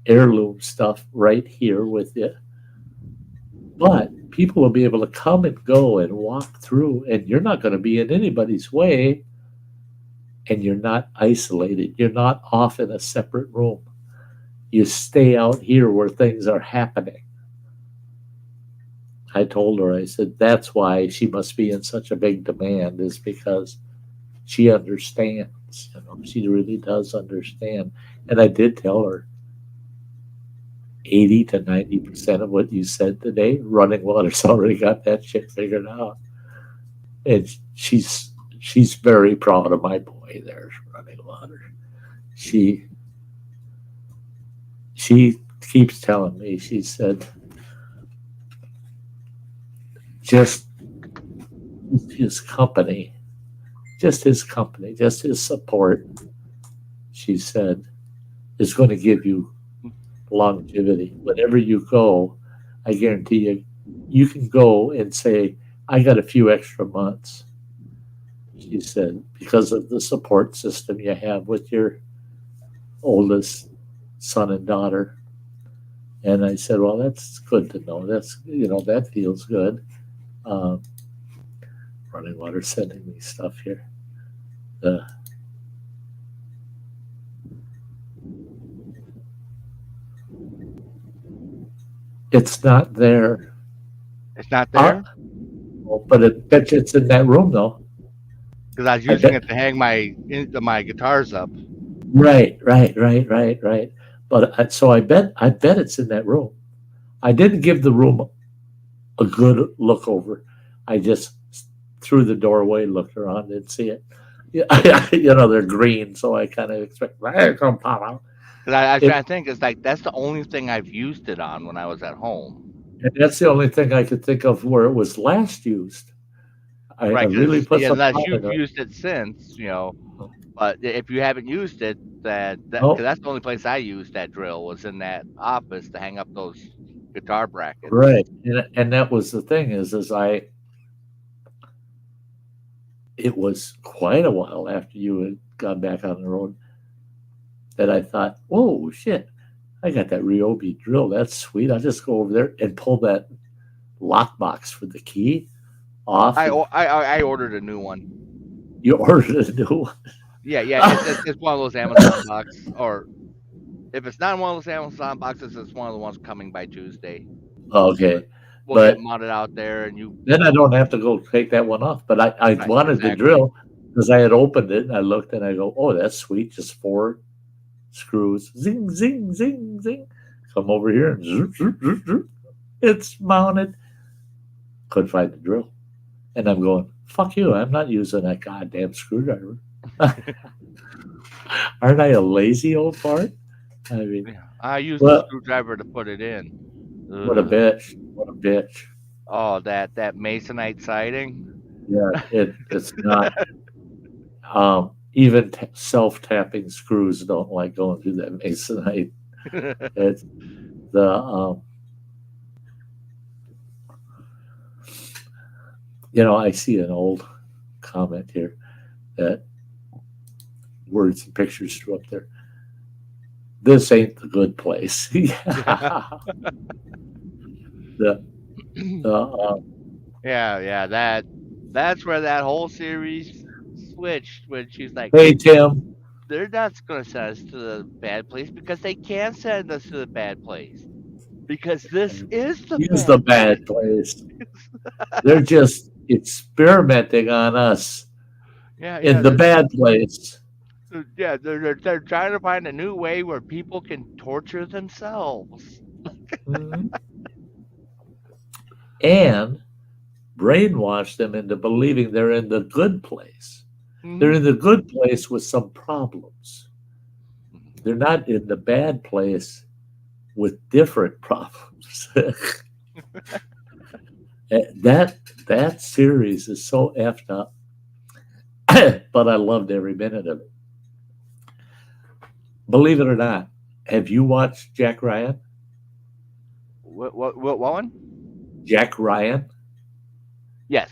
heirloom stuff right here with you. But people will be able to come and go and walk through, and you're not going to be in anybody's way, and you're not isolated. You're not off in a separate room. You stay out here where things are happening. I told her, I said, that's why she must be in such a big demand, is because she understands. You know, she really does understand. And I did tell her 80 to 90% of what you said today, Running Water's already got that shit figured out. And she's very proud of my boy there, Running Water. She keeps telling me, she said, just his company, just his support, she said, is going to give you longevity. Whenever you go, I guarantee you, you can go and say, I got a few extra months. She said, because of the support system you have with your oldest son and daughter. And I said, well, that's good to know. That's, that feels good. Running Water sending me stuff here. It's not there. It's not there? But I bet you it's in that room, though. Because I was using it to hang my guitars up. Right. But so I bet it's in that room. I didn't give the room a good look over. I just through the doorway, looked around, didn't see it. They're green, so I kind of expect, hey, come pop out. Because I think it's like that's the only thing I've used it on when I was at home. And that's the only thing I could think of where it was last used. I really put some unless thought you've into it. used it since, But if you haven't used it, because Nope. that's the only place I used that drill was in that office to hang up those guitar brackets. Right, and that was the thing is it was quite a while after you had gone back on the road that I thought, whoa, shit, I got that Ryobi drill. That's sweet. I'll just go over there and pull that lockbox for the key off. I ordered a new one. You ordered a new one? Yeah. It's one of those Amazon boxes, or if it's not one of those Amazon boxes, it's one of the ones coming by Tuesday. Okay. We'll get mounted out there, and then I don't have to go take that one off. But I wanted the drill because I had opened it and I looked and I go, oh, that's sweet. Just 4 screws. Zing, zing, zing, zing. Come over here and zoop, zoop, zoop, zoop. It's mounted. Couldn't find the drill. And I'm going, fuck you. I'm not using that goddamn screwdriver. Aren't I a lazy old fart? I mean, I used the screwdriver to put it in. What a bitch. What a bitch. Oh, that masonite siding? Yeah, it's not. Even self-tapping screws don't like going through that masonite. It's the I see an old comment here that words and pictures threw up there. This ain't the good place. That's where that whole series switched when she's like, hey Tim, they're not going to send us to the bad place because they can't send us to the bad place because this is the bad place. They're just experimenting on us in the bad place. Yeah, they're trying to find a new way where people can torture themselves. And brainwash them into believing they're in the good place. They're in the good place with some problems. they're not in the bad place with different problems. That series is so effed up, but I loved every minute of it. Believe it or not, have you watched Jack Ryan? What one? Jack Ryan. Yes.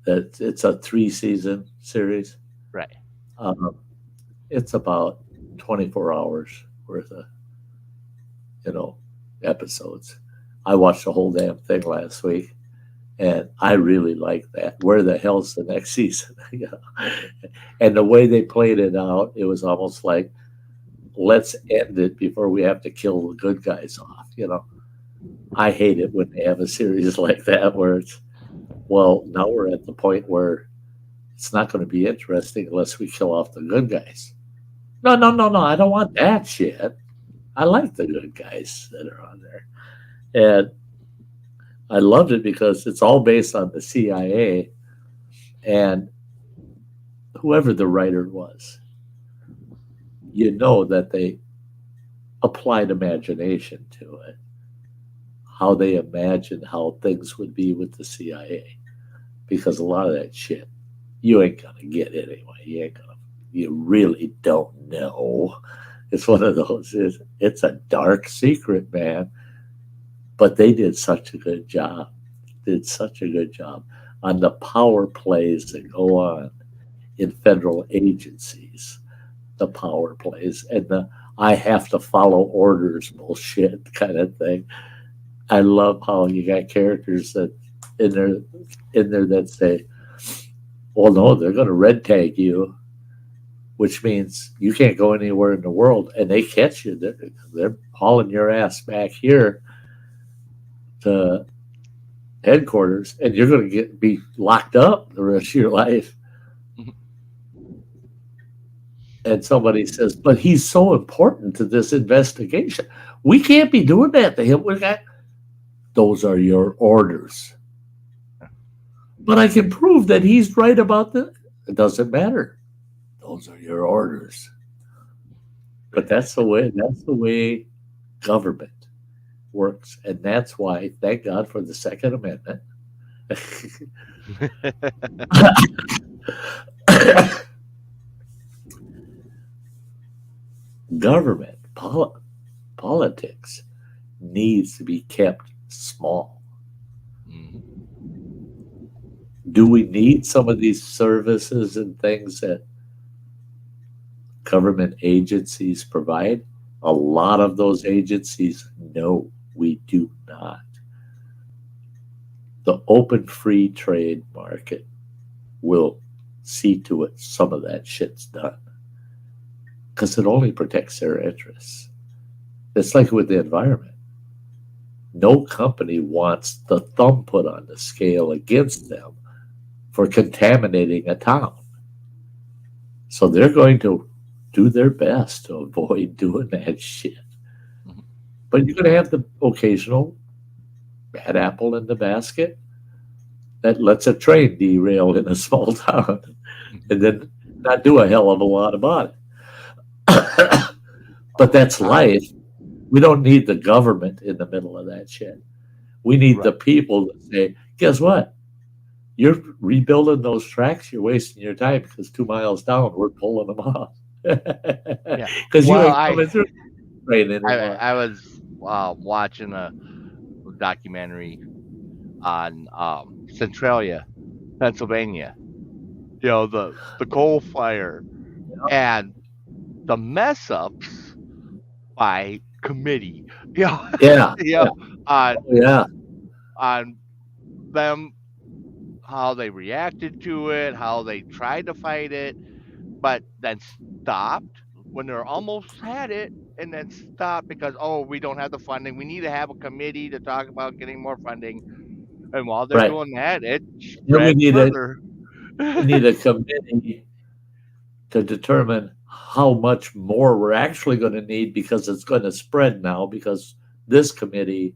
It's a 3-season series. Right. Um, it's about 24 hours worth of you know episodes. I watched the whole damn thing last week, and I really like that. Where the hell's the next season? You know? And the way they played it out, it was almost like, let's end it before we have to kill the good guys off. I hate it when they have a series like that where it's, well, now we're at the point where it's not going to be interesting unless we kill off the good guys. No, no, no, no. I don't want that shit. I like the good guys that are on there. And I loved it because it's all based on the CIA and whoever the writer was. That they applied imagination to it, how they imagined how things would be with the CIA. Because a lot of that shit, you ain't going to get anyway. You really don't know. It's one of those, it's a dark secret, man. But they did such a good job. On the power plays that go on in federal agencies, the power plays, and the I have to follow orders bullshit kind of thing. I love how you got characters that in there that say, well, no, they're going to red tag you, which means you can't go anywhere in the world, and they catch you. They're hauling your ass back here to headquarters, and you're going to be locked up the rest of your life. And somebody says, but he's so important to this investigation. We can't be doing that to him. Those are your orders. But I can prove that he's right about that. It doesn't matter. Those are your orders. But that's the way government works. And that's why, thank God for the Second Amendment. Government politics needs to be kept small. Mhm. Do we need some of these services and things that government agencies provide? A lot of those agencies, no, we do not. The open free trade market will see to it some of that shit's done, because it only protects their interests. It's like with the environment. No company wants the thumb put on the scale against them for contaminating a town. So they're going to do their best to avoid doing that shit. Mhm. But you're going to have the occasional bad apple in the basket that lets a train derail in a small town and then not do a hell of a lot about it. But that's life. We don't need the government in the middle of that shit. We need the Right. people that say, guess what? You're rebuilding those tracks, you're wasting your time because 2 miles down, we're pulling them off. Yeah. Because you Well, ain't coming through the train anymore. I was watching a documentary on Centralia, Pennsylvania. The coal fire and the mess ups by committee. Yeah, On yeah, on them, how they reacted to it, how they tried to fight it, but then stopped when they're almost had it, and then stopped because, oh, we don't have the funding. We need to have a committee to talk about getting more funding. And while they're right. doing that, it Then spread further. we need a committee to determine how much more we're actually going to need, because it's going to spread now, because this committee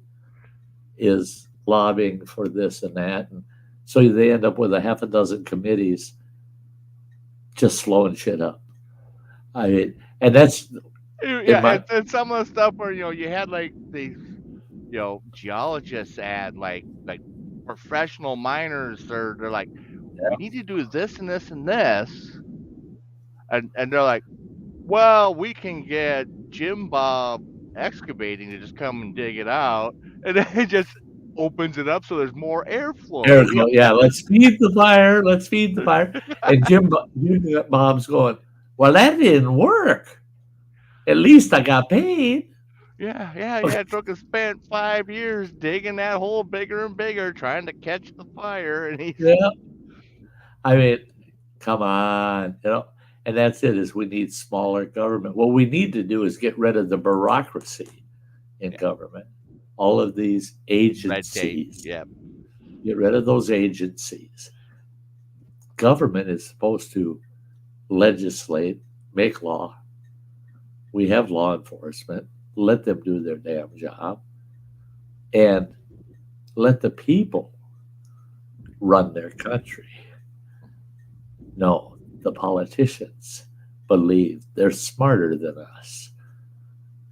is lobbying for this and that. And so they end up with a half a dozen committees just slowing shit up. I mean, and that's In Yeah, my and some of the stuff where you had like these geologists and like professional miners. They're like, we need to do this and this and this, and they're like, well, we can get Jim Bob excavating to just come and dig it out, and then it just opens it up so there's more there airflow. we go. Yeah, let's feed the fire. Let's feed the fire. And Jim Bob's going, well, that didn't work. At least I got paid. Yeah, yeah, yeah. It took us spent 5 years digging that hole bigger and bigger, trying to catch the fire, and he's Yeah. I mean, come on, and that's it. Is we need smaller government. What we need to do is get rid of the bureaucracy in yeah, government. All of these red tape. agencies. Yeah, Get rid of those agencies. Government is supposed to legislate, make law. We have law enforcement. Let them do their damn job, and let the people run their country. No, the politicians believe they're smarter than us.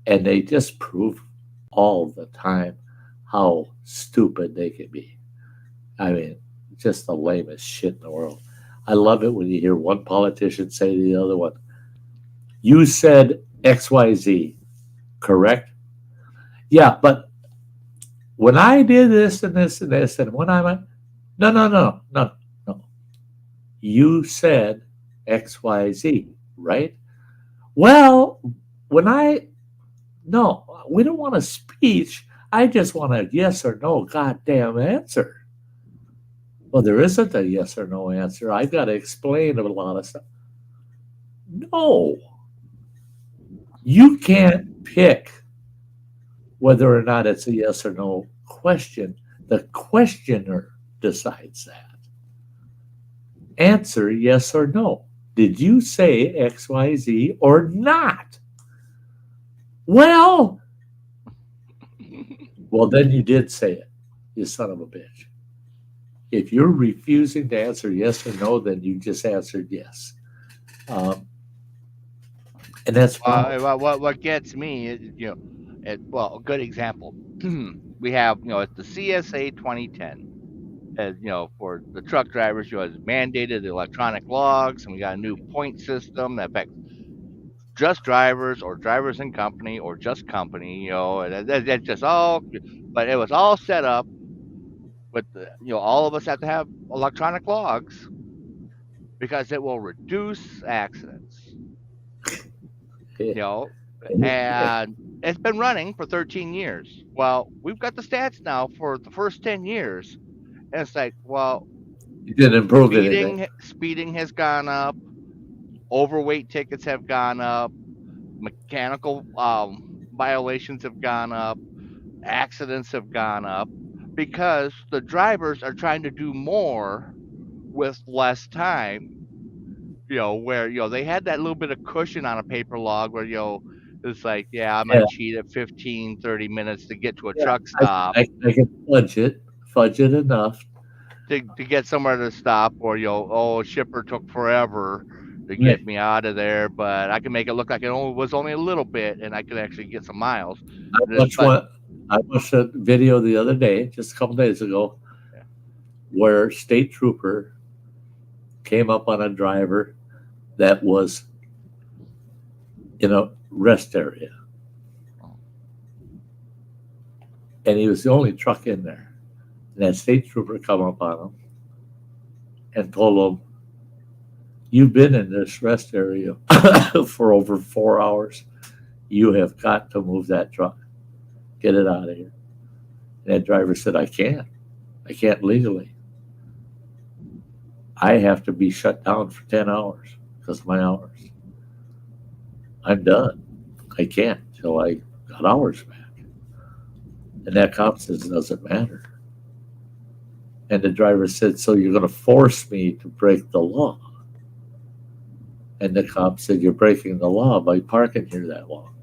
And they just prove all the time how stupid they can be. I mean, just the lamest shit in the world. I love it when you hear one politician say to the other one, you said XYZ, correct? Yeah, but when I did this and this and this, and when I went, no. You said XYZ, right? Well, no, we don't want a speech. I just want a yes or no goddamn answer. Well, there isn't a yes or no answer. I've got to explain a lot of stuff. No, you can't pick whether or not it's a yes or no question. The questioner decides that. Answer yes or no. Did you say XYZ or not? Well, then you did say it, you son of a bitch. If you're refusing to answer yes or no, then you just answered yes. And that's wrong. what gets me is well, a good example. We have it's the CSA 2010. As for the truck drivers, it's mandated electronic logs, and we got a new point system that affects just drivers or drivers in company or just company. And that's just all. But it was all set up with all of us have to have electronic logs because it will reduce accidents. You know, and it's been running for 13 years. Well, we've got the stats now for the first 10 years, and it's like, well, You didn't improve anything. speeding has gone up, overweight tickets have gone up, mechanical violations have gone up, accidents have gone up because the drivers are trying to do more with less time. Where they had that little bit of cushion on a paper log where it's like, yeah, I Yeah, might cheat at 15, 30 minutes to get to a yeah. truck stop I can fudge it enough. to get somewhere to stop, or shipper took forever to Right. get me out of there, but I can make it look like it was only a little bit, and I could actually get some miles. I watched But one. I watched a video the other day, just a couple days ago, yeah, where state trooper came up on a driver that was in a rest area, and he was the only truck in there. And that state trooper come up on him and told him, "You've been in this rest area for over 4 hours. You have got to move that truck. Get it out of here." And that driver said, I can't legally. I have to be shut down for 10 hours because of my hours. I'm done. I can't till I got hours back. And that cop says it doesn't matter. And the driver said, so you're going to force me to break the law? And the cop said, you're breaking the law by parking here that long.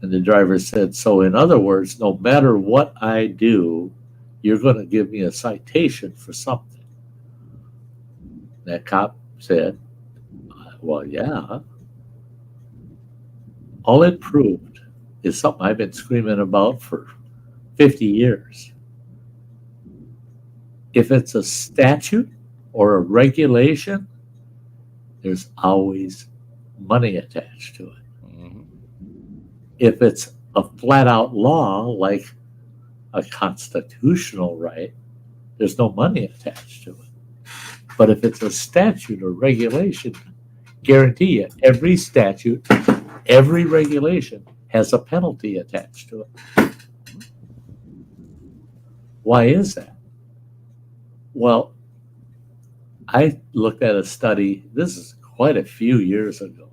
And the driver said, so in other words, no matter what I do, you're going to give me a citation for something. That cop said, well, yeah. All it proved is something I've been screaming about for 50 years. If it's a statute or a regulation, there's always money attached to it. Mm-hmm. If it's a flat out law, like a constitutional right, there's no money attached to it. But if it's a statute or regulation, guarantee you, every statute, every regulation has a penalty attached to it. Why is that? Well, I looked at a study, this is quite a few years ago.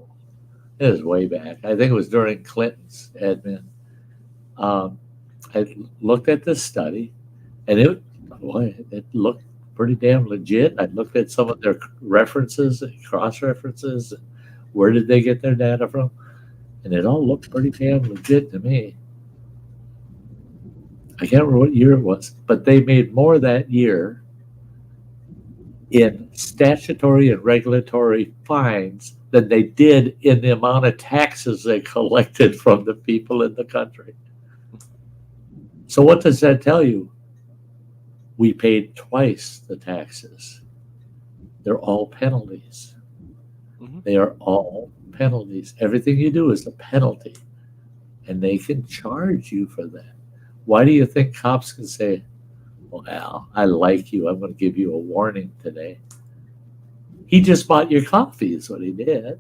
It was way back. I think it was during Clinton's admin. I looked at this study, and it looked pretty damn legit. I looked at some of their references, cross references. Where did they get their data from? And it all looked pretty damn legit to me. I can't remember what year it was, but they made more that year in statutory and regulatory fines than they did in the amount of taxes they collected from the people in the country. So what does that tell you? We paid twice the taxes. They're all penalties. Mm-hmm. They are all penalties. Everything you do is a penalty, and they can charge you for that. Why do you think cops can say, well, Al, I like you. I'm going to give you a warning today. He just bought your coffee is what he did.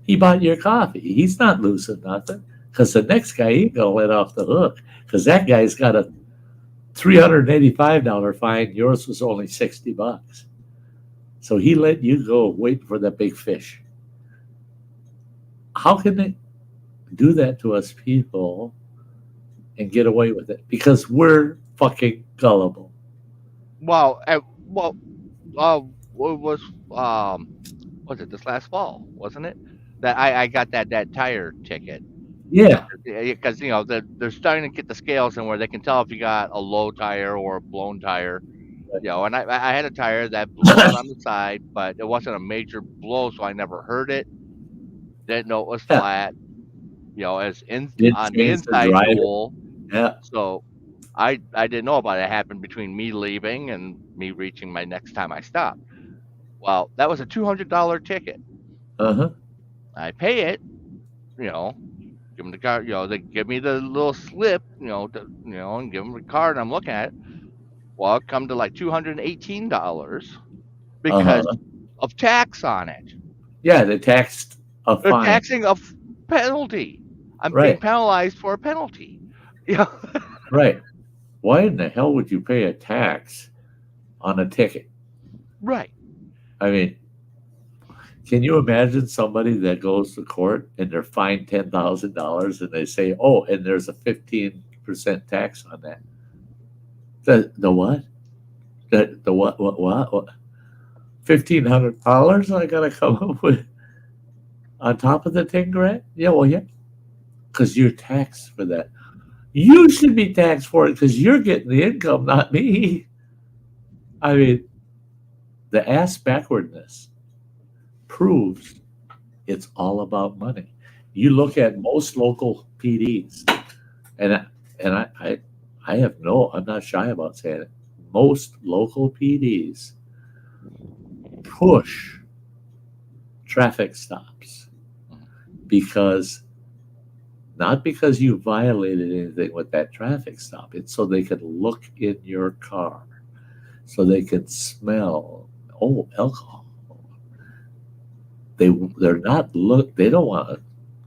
He bought your coffee. He's not losing nothing, because the next guy ain't going to let off the hook, because that guy's got a $385 fine. Yours was only $60. So he let you go waiting for that big fish. How can they do that to us people and get away with it? Because we're fucking gullible. Well, what was it this last fall, wasn't it? That I got that tire ticket. Yeah. Because they're starting to get the scales in where they can tell if you got a low tire or a blown tire. And I had a tire that blew out on the side, but it wasn't a major blow, so I never heard it. Didn't know it was flat. As on the inside hole. Yeah. So I didn't know about it. It happened between me leaving and me reaching my next time I stopped. Well, that was a $200 ticket. Uh-huh. I pay it, give them the card, they give me the little slip, and give them the card, and I'm looking at it. Well, it come to like $218 because of tax on it. Yeah, they taxed a fine. They're taxing a penalty. I'm being penalized for a penalty. Yeah. Right. Why in the hell would you pay a tax on a ticket? Right. I mean, can you imagine somebody that goes to court and they're fined $10,000 and they say, oh, and there's a 15% tax on that? The what? The what? $1,500 I gotta come up with on top of the 10 grand? Yeah, well, yeah, because you're taxed for that. You should be taxed for it because you're getting the income, not me. I mean, the ass backwardness proves it's all about money. You look at most local PDs, and I have I'm not shy about saying it. Most local PDs push traffic stops not because you violated anything with that traffic stop. It's so they can look in your car, so they can smell, alcohol. They don't want to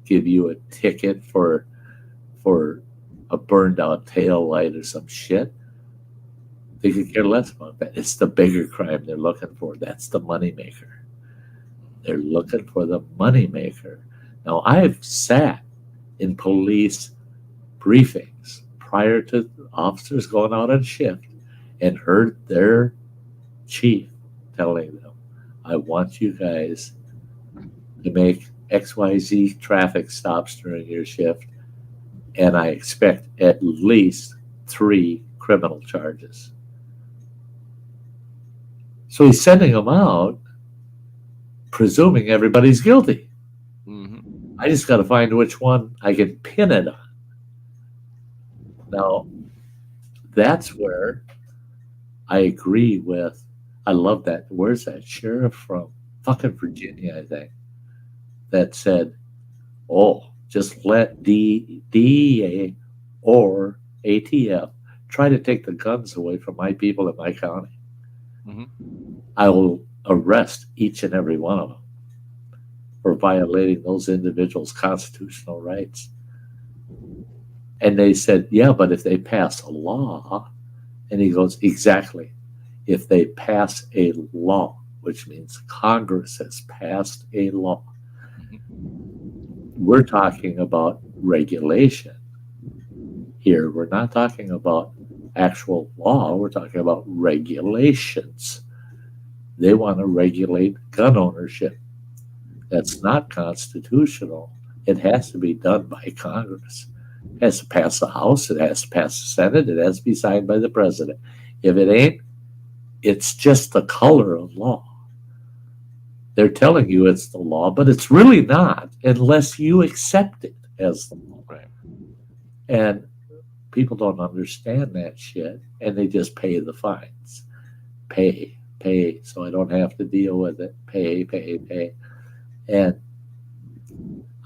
give you a ticket for a burned out tail light or some shit. They could care less about that. It's the bigger crime they're looking for. That's the moneymaker. They're looking for the moneymaker. Now, I've sat in police briefings prior to officers going out on shift and heard their chief telling them, I want you guys to make XYZ traffic stops during your shift, and I expect at least 3 criminal charges. So he's sending them out, presuming everybody's guilty. Mm-hmm. I just got to find which one I can pin it on. Now, that's where I agree with. I love that. Where's that sheriff from? Fucking Virginia, I think. That said, "Oh, just let DEA or ATF try to take the guns away from my people in my county. Hmm. I will arrest each and every one of them for violating those individuals' constitutional rights." And they said, "Yeah, but if they pass a law," and he goes, "Exactly. If they pass a law, which means Congress has passed a law, we're talking about regulation here. We're not talking about actual law. We're talking about regulations. They want to regulate gun ownership. That's not constitutional. It has to be done by Congress. It has to pass the House. It has to pass the Senate. It has to be signed by the president. If it ain't, it's just the color of law. They're telling you it's the law, but it's really not unless you accept it as the law. Right. And people don't understand that shit, and they just pay the fines. Pay, so I don't have to deal with it. Pay. And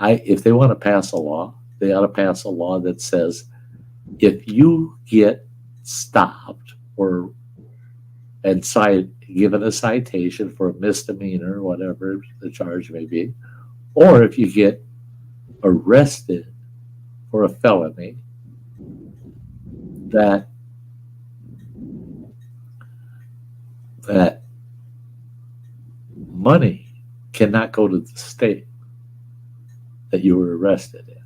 if they want to pass a law, they ought to pass a law that says if you get stopped or given a citation for a misdemeanor, whatever the charge may be, or if you get arrested for a felony, that money cannot go to the state that you were arrested in.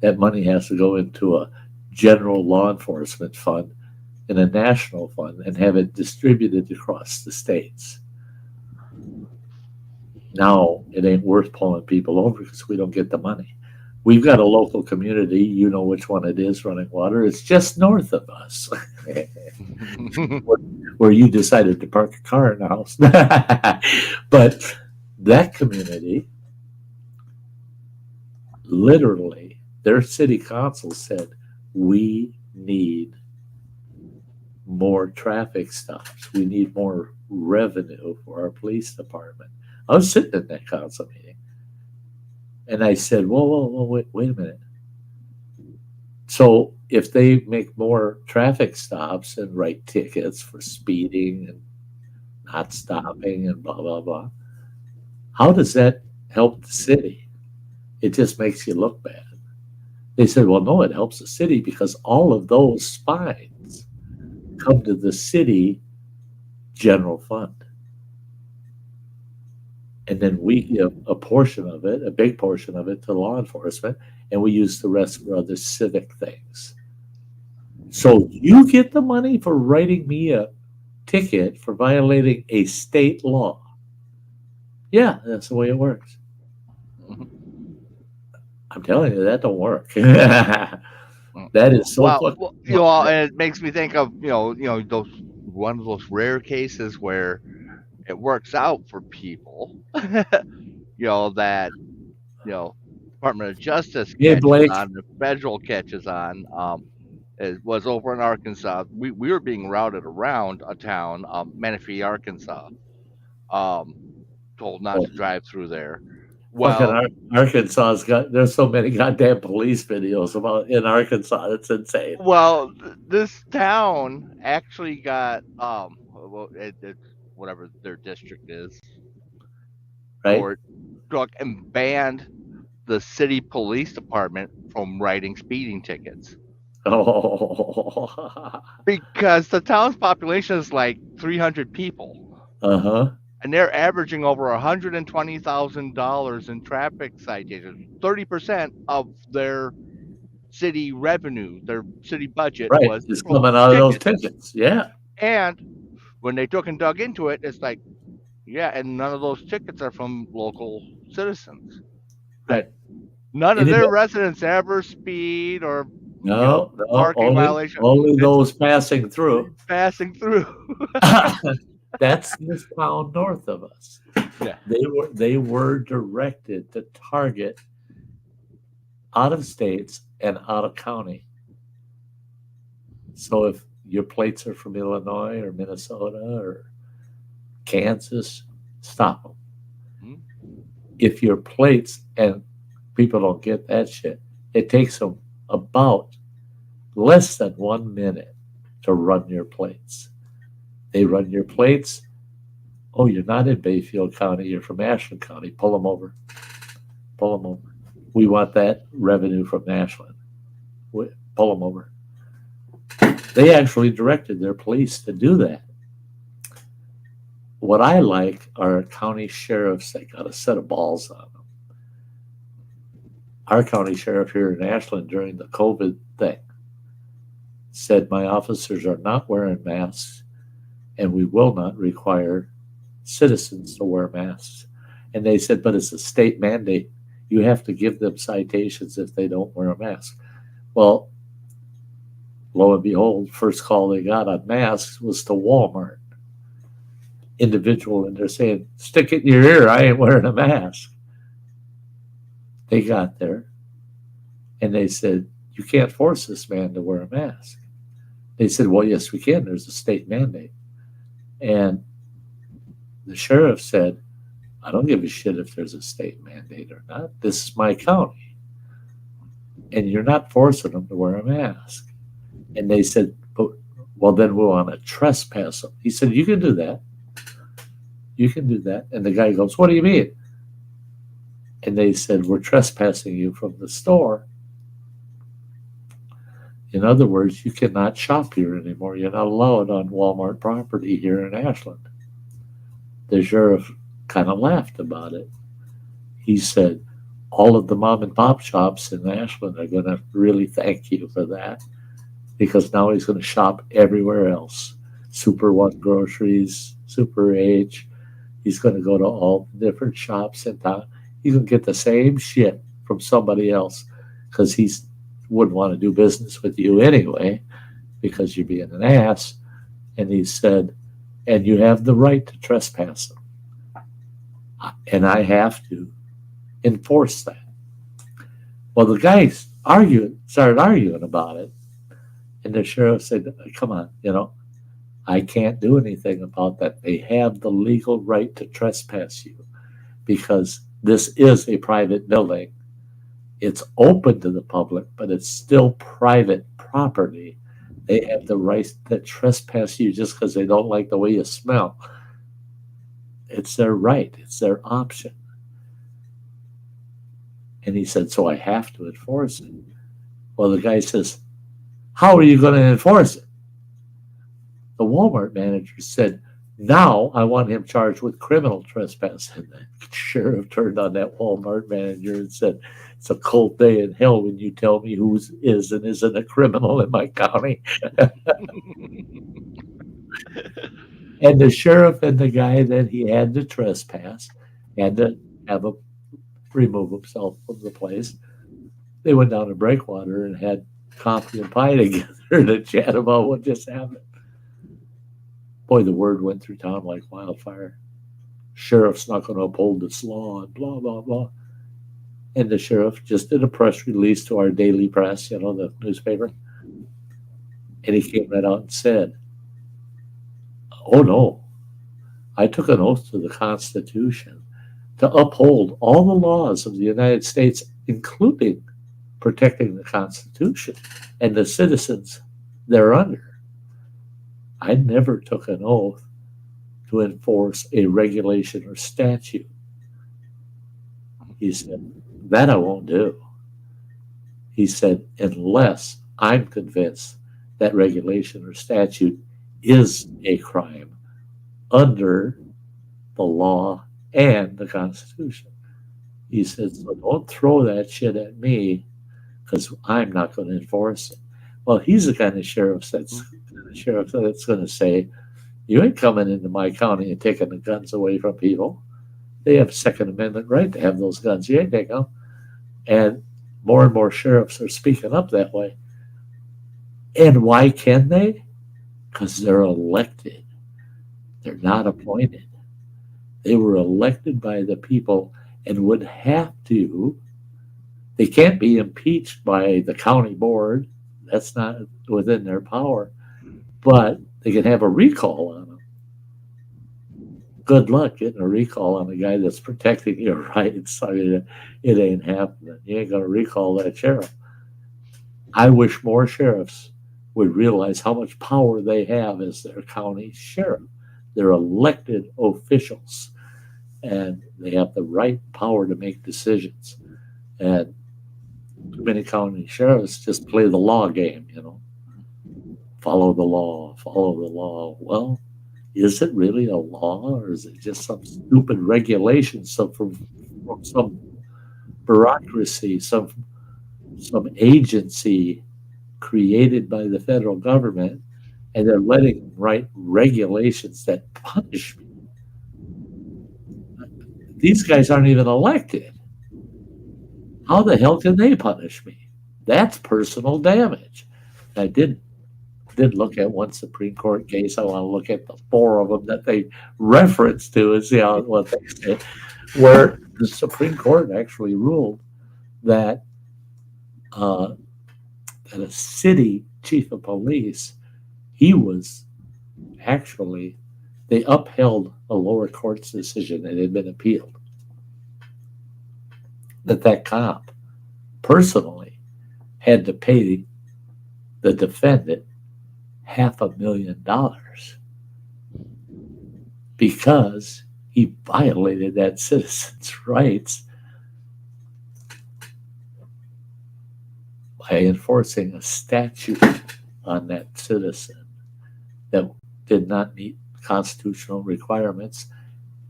That money has to go into a general law enforcement fund and a national fund and have it distributed across the states. Now it ain't worth pulling people over because we don't get the money. We've got a local community, you know which one it is, running water. It's just north of us, where you decided to park a car in the house. But that community, literally, their city council said, we need more traffic stops. We need more revenue for our police department. I was sitting in that council meeting, and I said, whoa, wait a minute. So if they make more traffic stops and write tickets for speeding and not stopping and blah, blah, blah, how does that help the city? It just makes you look bad. They said, well, no, it helps the city because all of those fines come to the city general fund. And then we give a portion of it, a big portion of it, to law enforcement, and we use the rest for other civic things. So you get the money for writing me a ticket for violating a state law. Yeah, that's the way it works. I'm telling you, that don't work. That is so well, and it makes me think of those one of those rare cases where it works out for people. That Department of Justice catches Blake. on, the federal catches on. It was over in Arkansas. We were being routed around a town, Menifee, Arkansas. Told not to drive through there. Well, Arkansas's there's so many goddamn police videos about in Arkansas. It's insane. Well, this town actually got it's whatever their district is, right? Court struck and banned the city police department from writing speeding tickets. Oh, because the town's population is like 300 people. And they're averaging over $120,000 in traffic citations. 30% of their city revenue, their city budget, was just coming out of those tickets. Yeah. And when they took and dug into it, it's like, yeah, and none of those tickets are from local citizens. Right. None of their residents ever speed or parking only, violation. Only those passing through. Passing through. That's this town north of us. Yeah. They were directed to target out of states and out of county. So if your plates are from Illinois or Minnesota or Kansas, stop them. Mhm. If your plates, and people don't get that shit, it takes them about less than 1 minute to run your plates. They run your plates. Oh, you're not in Bayfield County. You're from Ashland County. Pull them over. Pull them over. We want that revenue from Ashland. Pull them over. They actually directed their police to do that. What I like are county sheriffs that got a set of balls on them. Our county sheriff here in Ashland during the COVID thing said, my officers are not wearing masks and we will not require citizens to wear masks. And they said, but it's a state mandate. You have to give them citations if they don't wear a mask. Well, lo and behold, first call they got on masks was to Walmart. Individual, and they're saying, stick it in your ear, I ain't wearing a mask. They got there and they said, you can't force this man to wear a mask. They said, well, yes, we can. There's a state mandate. And the sheriff said, I don't give a shit if there's a state mandate or not. This is my county. And you're not forcing them to wear a mask. And they said, well, then we want to trespass them. He said, you can do that. You can do that. And the guy goes, what do you mean? And they said, we're trespassing you from the store. In other words, you cannot shop here anymore. You're not allowed on Walmart property here in Ashland. The sheriff kind of laughed about it. He said, all of the mom and pop shops in Ashland are going to really thank you for that, because now he's going to shop everywhere else. Super One Groceries, Super H. He's going to go to all the different shops in town. He's going to get the same shit from somebody else because he wouldn't want to do business with you anyway because you're being an ass. And he said, and you have the right to trespass them. And I have to enforce that. Well, the guys started arguing about it. And the sheriff said, come on, I can't do anything about that. They have the legal right to trespass you because this is a private building. It's open to the public, but it's still private property. They have the right to trespass you just because they don't like the way you smell. It's their right. It's their option. And he said, so I have to enforce it. Well, the guy says, how are you going to enforce it? The Walmart manager said, now I want him charged with criminal trespass. And the sheriff turned on that Walmart manager and said, it's a cold day in hell when you tell me who is and isn't a criminal in my county. And the sheriff and the guy that he had to trespass had to have him remove himself from the place. They went down to Breakwater and had coffee and pie together to chat about what just happened. Boy, the word went through town like wildfire. Sheriff's not going to uphold this law and blah, blah, blah. And the sheriff just did a press release to our daily press, the newspaper. And he came right out and said, oh, no, I took an oath to the Constitution to uphold all the laws of the United States, including protecting the Constitution and the citizens thereunder. I never took an oath to enforce a regulation or statute. He said, that I won't do. He said, unless I'm convinced that regulation or statute is a crime under the law and the Constitution. He said, so don't throw that shit at me because I'm not going to enforce it. Well, he's the kind of sheriff that's going to say, you ain't coming into my county and taking the guns away from people. They have Second Amendment right to have those guns. You ain't taking them. And more sheriffs are speaking up that way. And why can they? Because they're elected. They're not appointed. They were elected by the people and would have to. They can't be impeached by the county board. That's not within their power. But they can have a recall on them. Good luck getting a recall on the guy that's protecting your rights. I mean, it ain't happening. You ain't going to recall that sheriff. I wish more sheriffs would realize how much power they have as their county sheriff. They're elected officials and they have the right power to make decisions. And too many county sheriffs just play the law game, follow the law, follow the law. Well, is it really a law or is it just some stupid regulation from some bureaucracy, some agency created by the federal government, and they're letting them write regulations that punish me? These guys aren't even elected. How the hell can they punish me? That's personal damage. I did look at one Supreme Court case. I want to look at the four of them that they reference to and see what they say, where the Supreme Court actually ruled that that a city chief of police, he was actually, they upheld a lower court's decision that had been appealed. That cop personally had to pay the defendant $500,000 because he violated that citizen's rights by enforcing a statute on that citizen that did not meet constitutional requirements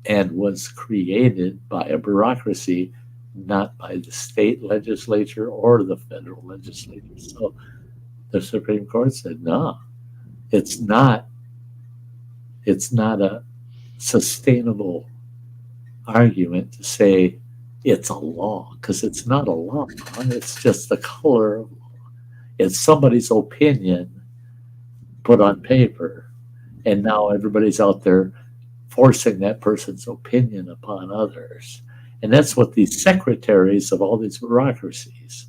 and was created by a bureaucracy, not by the state legislature or the federal legislature. So the Supreme Court said, no, it's not a sustainable argument to say it's a law, because it's not a law. It's just the color of law. It's somebody's opinion put on paper, and now everybody's out there forcing that person's opinion upon others. And that's what these secretaries of all these bureaucracies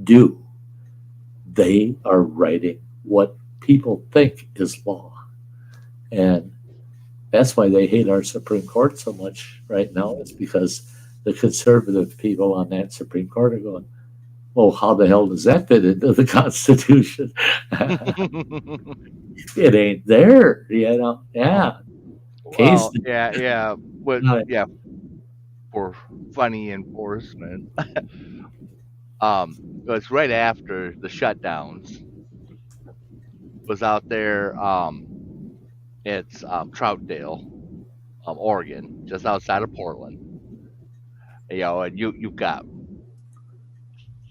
do. They are writing what people think is law. And that's why they hate our Supreme Court so much right now. It's because the conservative people on that Supreme Court are going, well, how the hell does that fit into the Constitution? It ain't there, Yeah. Well, for funny enforcement. It was right after the shutdowns. Was out there. It's Troutdale, Oregon, just outside of Portland. And you've got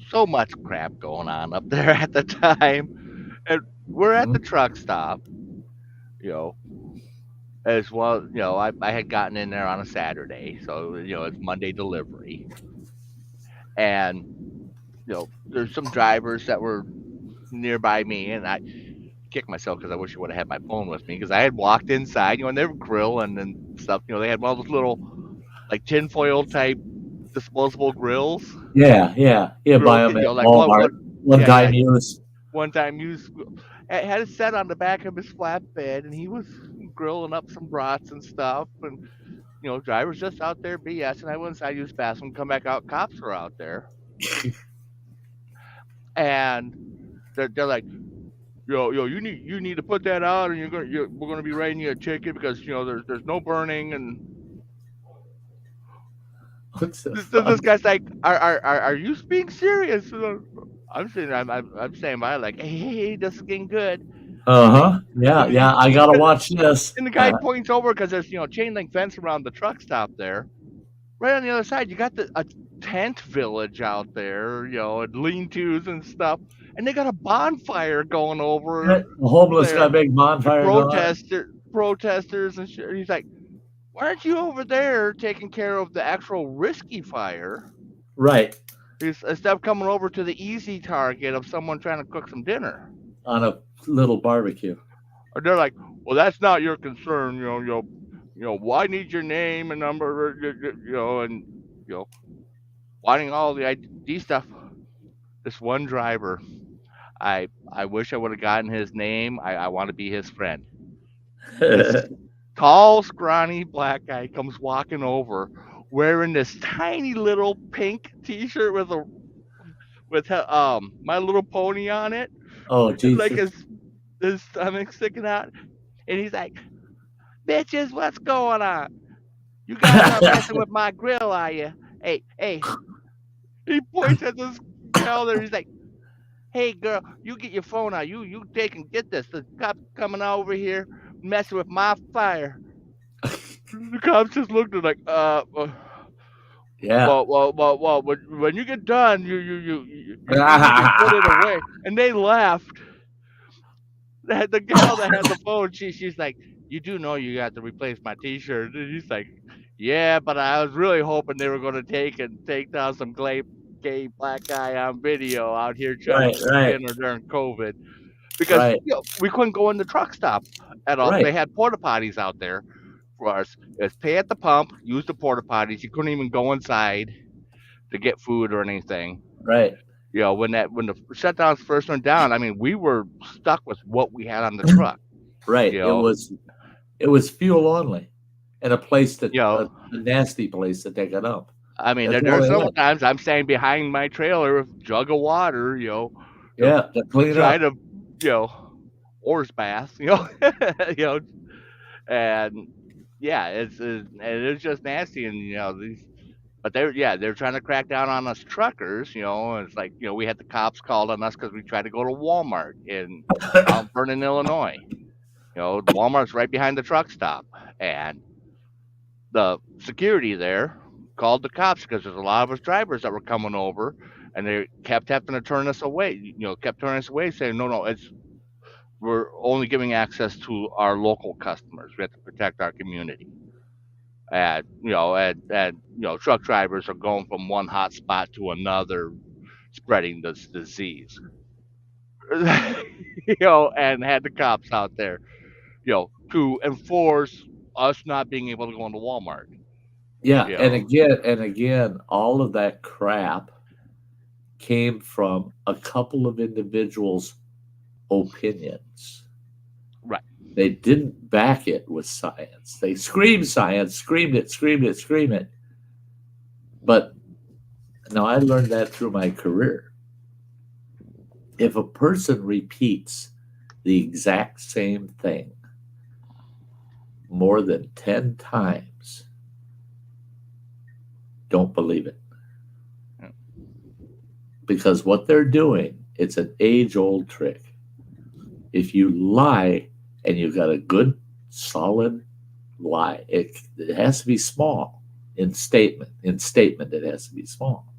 so much crap going on up there at the time, and we're at the truck stop. You know, as well. I had gotten in there on a Saturday, so it's Monday delivery, and there's some drivers that were nearby me, and I kicked myself because I wish I would have had my phone with me, because I had walked inside, and they were grilling and stuff. They had one of those little like tinfoil type disposable grills. Yeah. You buy them at Walmart. One-time use. One-time use. It had it set on the back of his flatbed, and he was grilling up some brats and stuff. And drivers just out there BS. And I went inside, use the bathroom, come back out. Cops were out there, and they're like, yo, you need to put that out, and we're gonna be writing you a ticket because there's no burning. And this guy's like, are you being serious? I'm saying by like, hey, this is getting good. Yeah. I gotta watch this. And the guy points over because there's chain link fence around the truck stop there. Right on the other side, you got a tent village out there, and lean-tos and stuff, and they got a bonfire going over. The homeless got a big bonfire. Protesters and shit. He's like, why aren't you over there taking care of the actual risky fire? Right. Instead of coming over to the easy target of someone trying to cook some dinner on a little barbecue. Or they're like, well, that's not your concern. Well, I need your name and number, and you know, wanting all the ID stuff. This one driver, I wish I would have gotten his name. I want to be his friend. This tall, scrawny black guy comes walking over, wearing this tiny little pink T-shirt with My Little Pony on it, Oh and like Jesus! his stomach sticking out, and he's like, "Bitches, what's going on? You guys aren't messing with my grill, are you? Hey, hey!" He points at this gal there. He's like, "Hey, girl, you get your phone out. You take and get this. The cops coming over here messing with my fire." The cops just looked at like, Yeah. well. When you get done, you need to put it away. And they laughed. The gal that had the phone, she's like, "You do know you got to replace my T-shirt." And he's like, "Yeah, but I was really hoping they were going to take down some gay black guy on video out here trying to Right. Right. skin her during COVID because Right. we couldn't go in the truck stop at all. Right. They had porta potties out there for us. It's pay at the pump, use the porta potties. You couldn't even go inside to get food or anything. Right. When the shutdowns first went down, I mean, we were stuck with what we had on the truck. Right. You It know, was fuel only, and a place that you know. a nasty place to take it up. I mean, That's there all are they several had. times I'm standing behind my trailer with a jug of water, to Yeah, to clean try up. to, oars bath, you know, and yeah, it's just nasty, and these. But they're trying to crack down on us truckers, and it's like, we had the cops called on us because we tried to go to Walmart in Mount Vernon, Illinois. Walmart's right behind the truck stop, and the security there called the cops because there's a lot of us drivers that were coming over, and they kept having to turn us away. Kept turning us away, saying, "No, no, we're only giving access to our local customers. We have to protect our community." And truck drivers are going from one hot spot to another, spreading this disease. And had the cops out there, to enforce us not being able to go into Walmart. Yeah, You and know, again, all of that crap came from a couple of individuals' opinions. right. They didn't back it with science. They screamed science, screamed it, screamed it, screamed it. But now I learned that through my career. If a person repeats the exact same thing more than 10 times, don't believe it. Because what they're doing, it's an age-old trick. If you lie and you've got a good, solid lie, it has to be small in statement. In statement, it has to be small.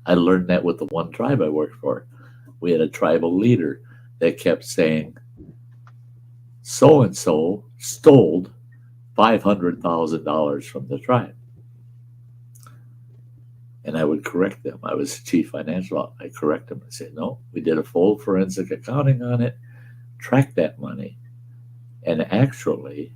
I learned that with the one tribe I worked for. We had a tribal leader that kept saying, so and so stole $500,000 from the tribe. And I would correct them. I was chief financial officer. I correct them and say, no, we did a full forensic accounting on it, tracked that money. And actually,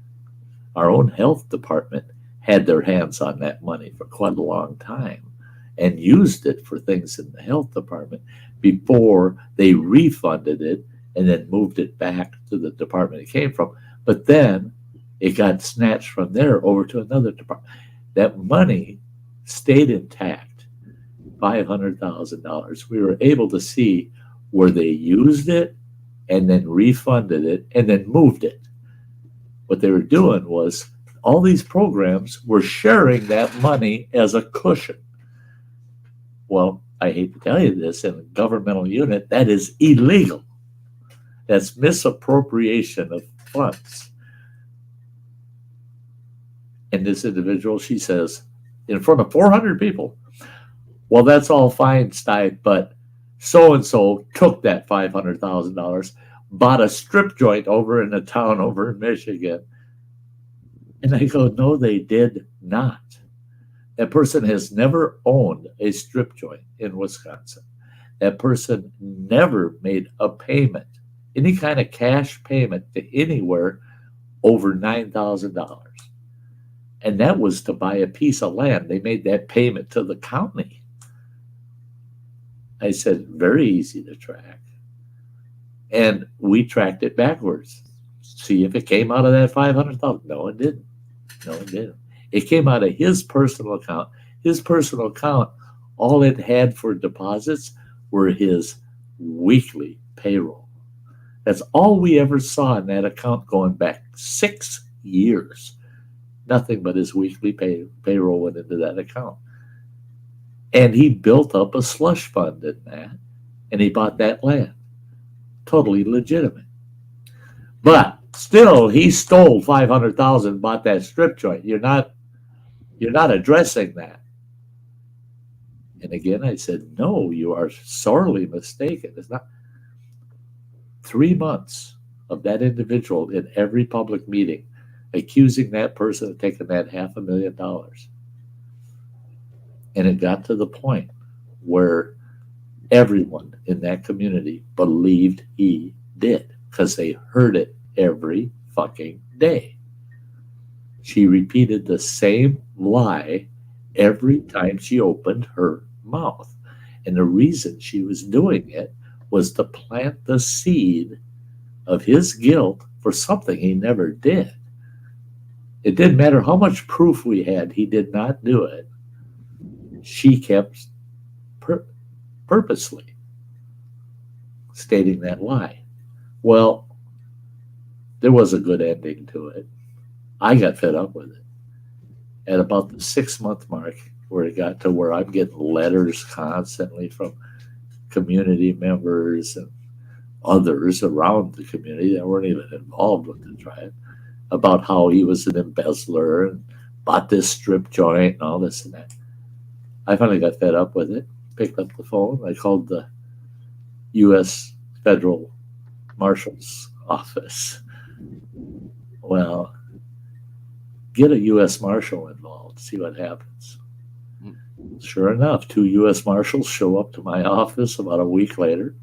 our own health department had their hands on that money for quite a long time and used it for things in the health department before they refunded it and then moved it back to the department it came from. But then it got snatched from there over to another department. That money stayed intact. $500,000. We were able to see where they used it and then refunded it and then moved it. What they were doing was all these programs were sharing that money as a cushion. Well, I hate to tell you this, in a governmental unit, that is illegal. That's misappropriation of funds. And this individual, she says, in front of 400 people, well, that's all fine, Sty, but so-and-so took that $500,000, bought a strip joint over in a town over in Michigan. And I go, no, they did not. That person has never owned a strip joint in Wisconsin. That person never made a payment any kind of cash payment to anywhere over $9,000. And that was to buy a piece of land. They made that payment to the county. I said, very easy to track. And we tracked it backwards. See if it came out of that 500,000. No, it didn't. No, it didn't. It came out of his personal account. His personal account, all it had for deposits were his weekly payroll. That's all we ever saw in that account going back 6 years. Nothing but his weekly payroll went into that account. And he built up a slush fund in that, and he bought that land. Totally legitimate. But still, he stole 500,000, bought that strip joint. You're not addressing that. And again, I said, no, you are sorely mistaken. It's not. 3 months of that individual in every public meeting accusing that person of taking that $500,000. And it got to the point where everyone in that community believed he did because they heard it every fucking day. She repeated the same lie every time she opened her mouth. And the reason she was doing it was to plant the seed of his guilt for something he never did. It didn't matter how much proof we had, he did not do it. She kept purposely stating that lie. Well, there was a good ending to it. I got fed up with it. At about the 6-month mark, where it got to where I'm getting letters constantly from community members and others around the community that weren't even involved with the tribe about how he was an embezzler and bought this strip joint and all this and that. I finally got fed up with it, picked up the phone. I called the U.S. Federal Marshal's office. Well, get a U.S. Marshal involved, see what happens. Sure enough, 2 U.S. Marshals show up to my office about a week later.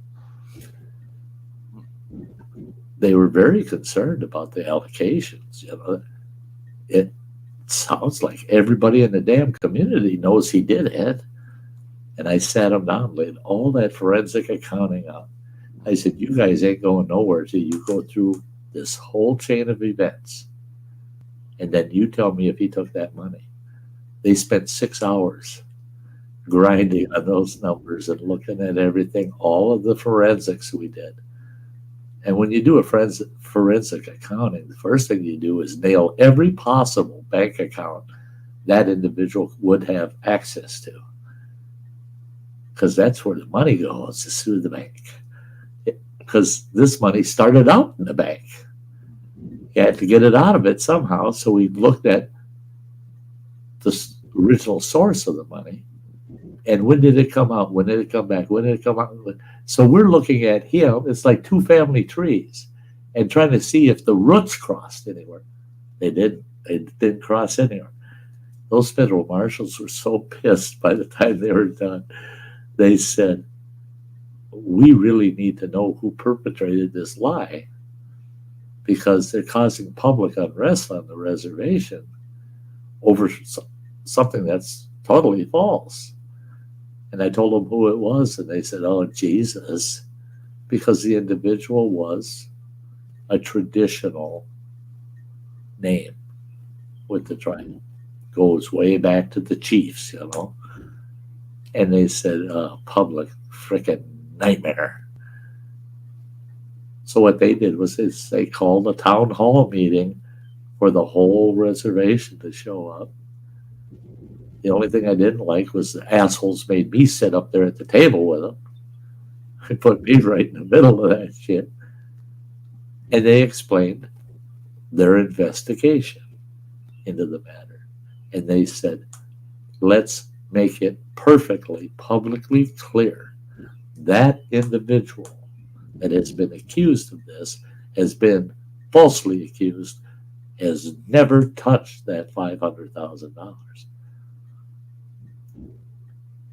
They were very concerned about the allegations. It sounds like everybody in the damn community knows he did it. And I sat them down, laid all that forensic accounting out. I said, you guys ain't going nowhere till you go through this whole chain of events. And then you tell me if he took that money. They spent 6 hours grinding on those numbers and looking at everything, all of the forensics we did. And when you do a forensic accounting, the first thing you do is nail every possible bank account that individual would have access to. Because that's where the money goes, is through the bank. Because this money started out in the bank. You had to get it out of it somehow, so we looked at the original source of the money. And when did it come out? When did it come back? When did it come out? So we're looking at him. It's like 2 family trees and trying to see if the roots crossed anywhere. They didn't. They didn't cross anywhere. Those federal marshals were so pissed by the time they were done. They said, we really need to know who perpetrated this lie because they're causing public unrest on the reservation over something that's totally false. And I told them who it was, and they said, oh, Jesus, because the individual was a traditional name with the tribe. Goes way back to the chiefs, And they said, public frickin' nightmare. So what they did was they called a town hall meeting for the whole reservation to show up. The only thing I didn't like was the assholes made me sit up there at the table with them. They put me right in the middle of that shit. And they explained their investigation into the matter. And they said, let's make it perfectly, publicly clear that individual that has been accused of this, has been falsely accused, has never touched that $500,000.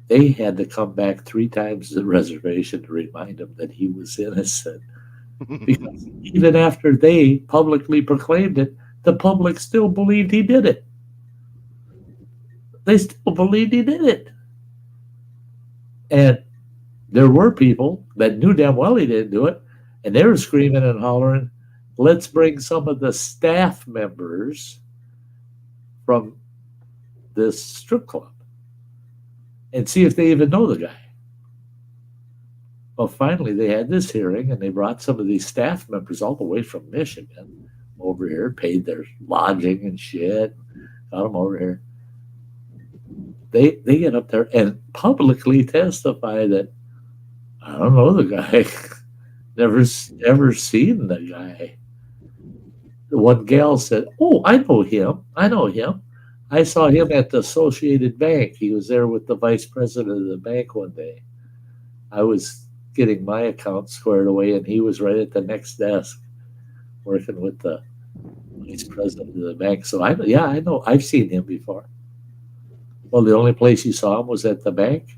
They had to come back 3 times to the reservation to remind him that he was innocent. Because even after they publicly proclaimed it, the public still believed he did it. They still believed he did it. And there were people that knew damn well he didn't do it, and they were screaming and hollering, let's bring some of the staff members from this strip club and see if they even know the guy. Well, finally, they had this hearing, and they brought some of these staff members all the way from Michigan over here, paid their lodging and shit, got them over here. They get up there and publicly testify that I don't know the guy, never ever seen the guy. The one gal said, "Oh, I know him. I know him. I saw him at the Associated Bank. He was there with the vice president of the bank one day. I was getting my account squared away, and he was right at the next desk working with the vice president of the bank. So I know. I've seen him before. Well, the only place you saw him was at the bank?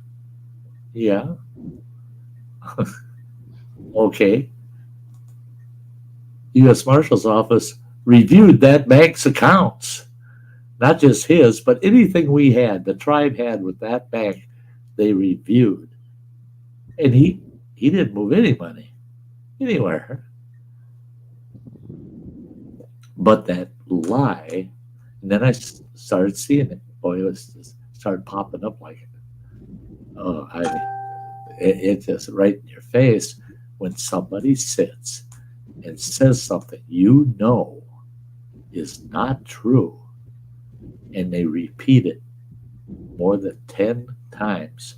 Yeah. Okay. U.S. Marshal's office reviewed that bank's accounts. Not just his, but anything we had, the tribe had with that bank, they reviewed. And he didn't move any money anywhere. But that lie, and then I started seeing it. Boy, it just started popping up like it. Oh, it just right in your face when somebody sits and says something you know is not true, and they repeat it more than 10 times.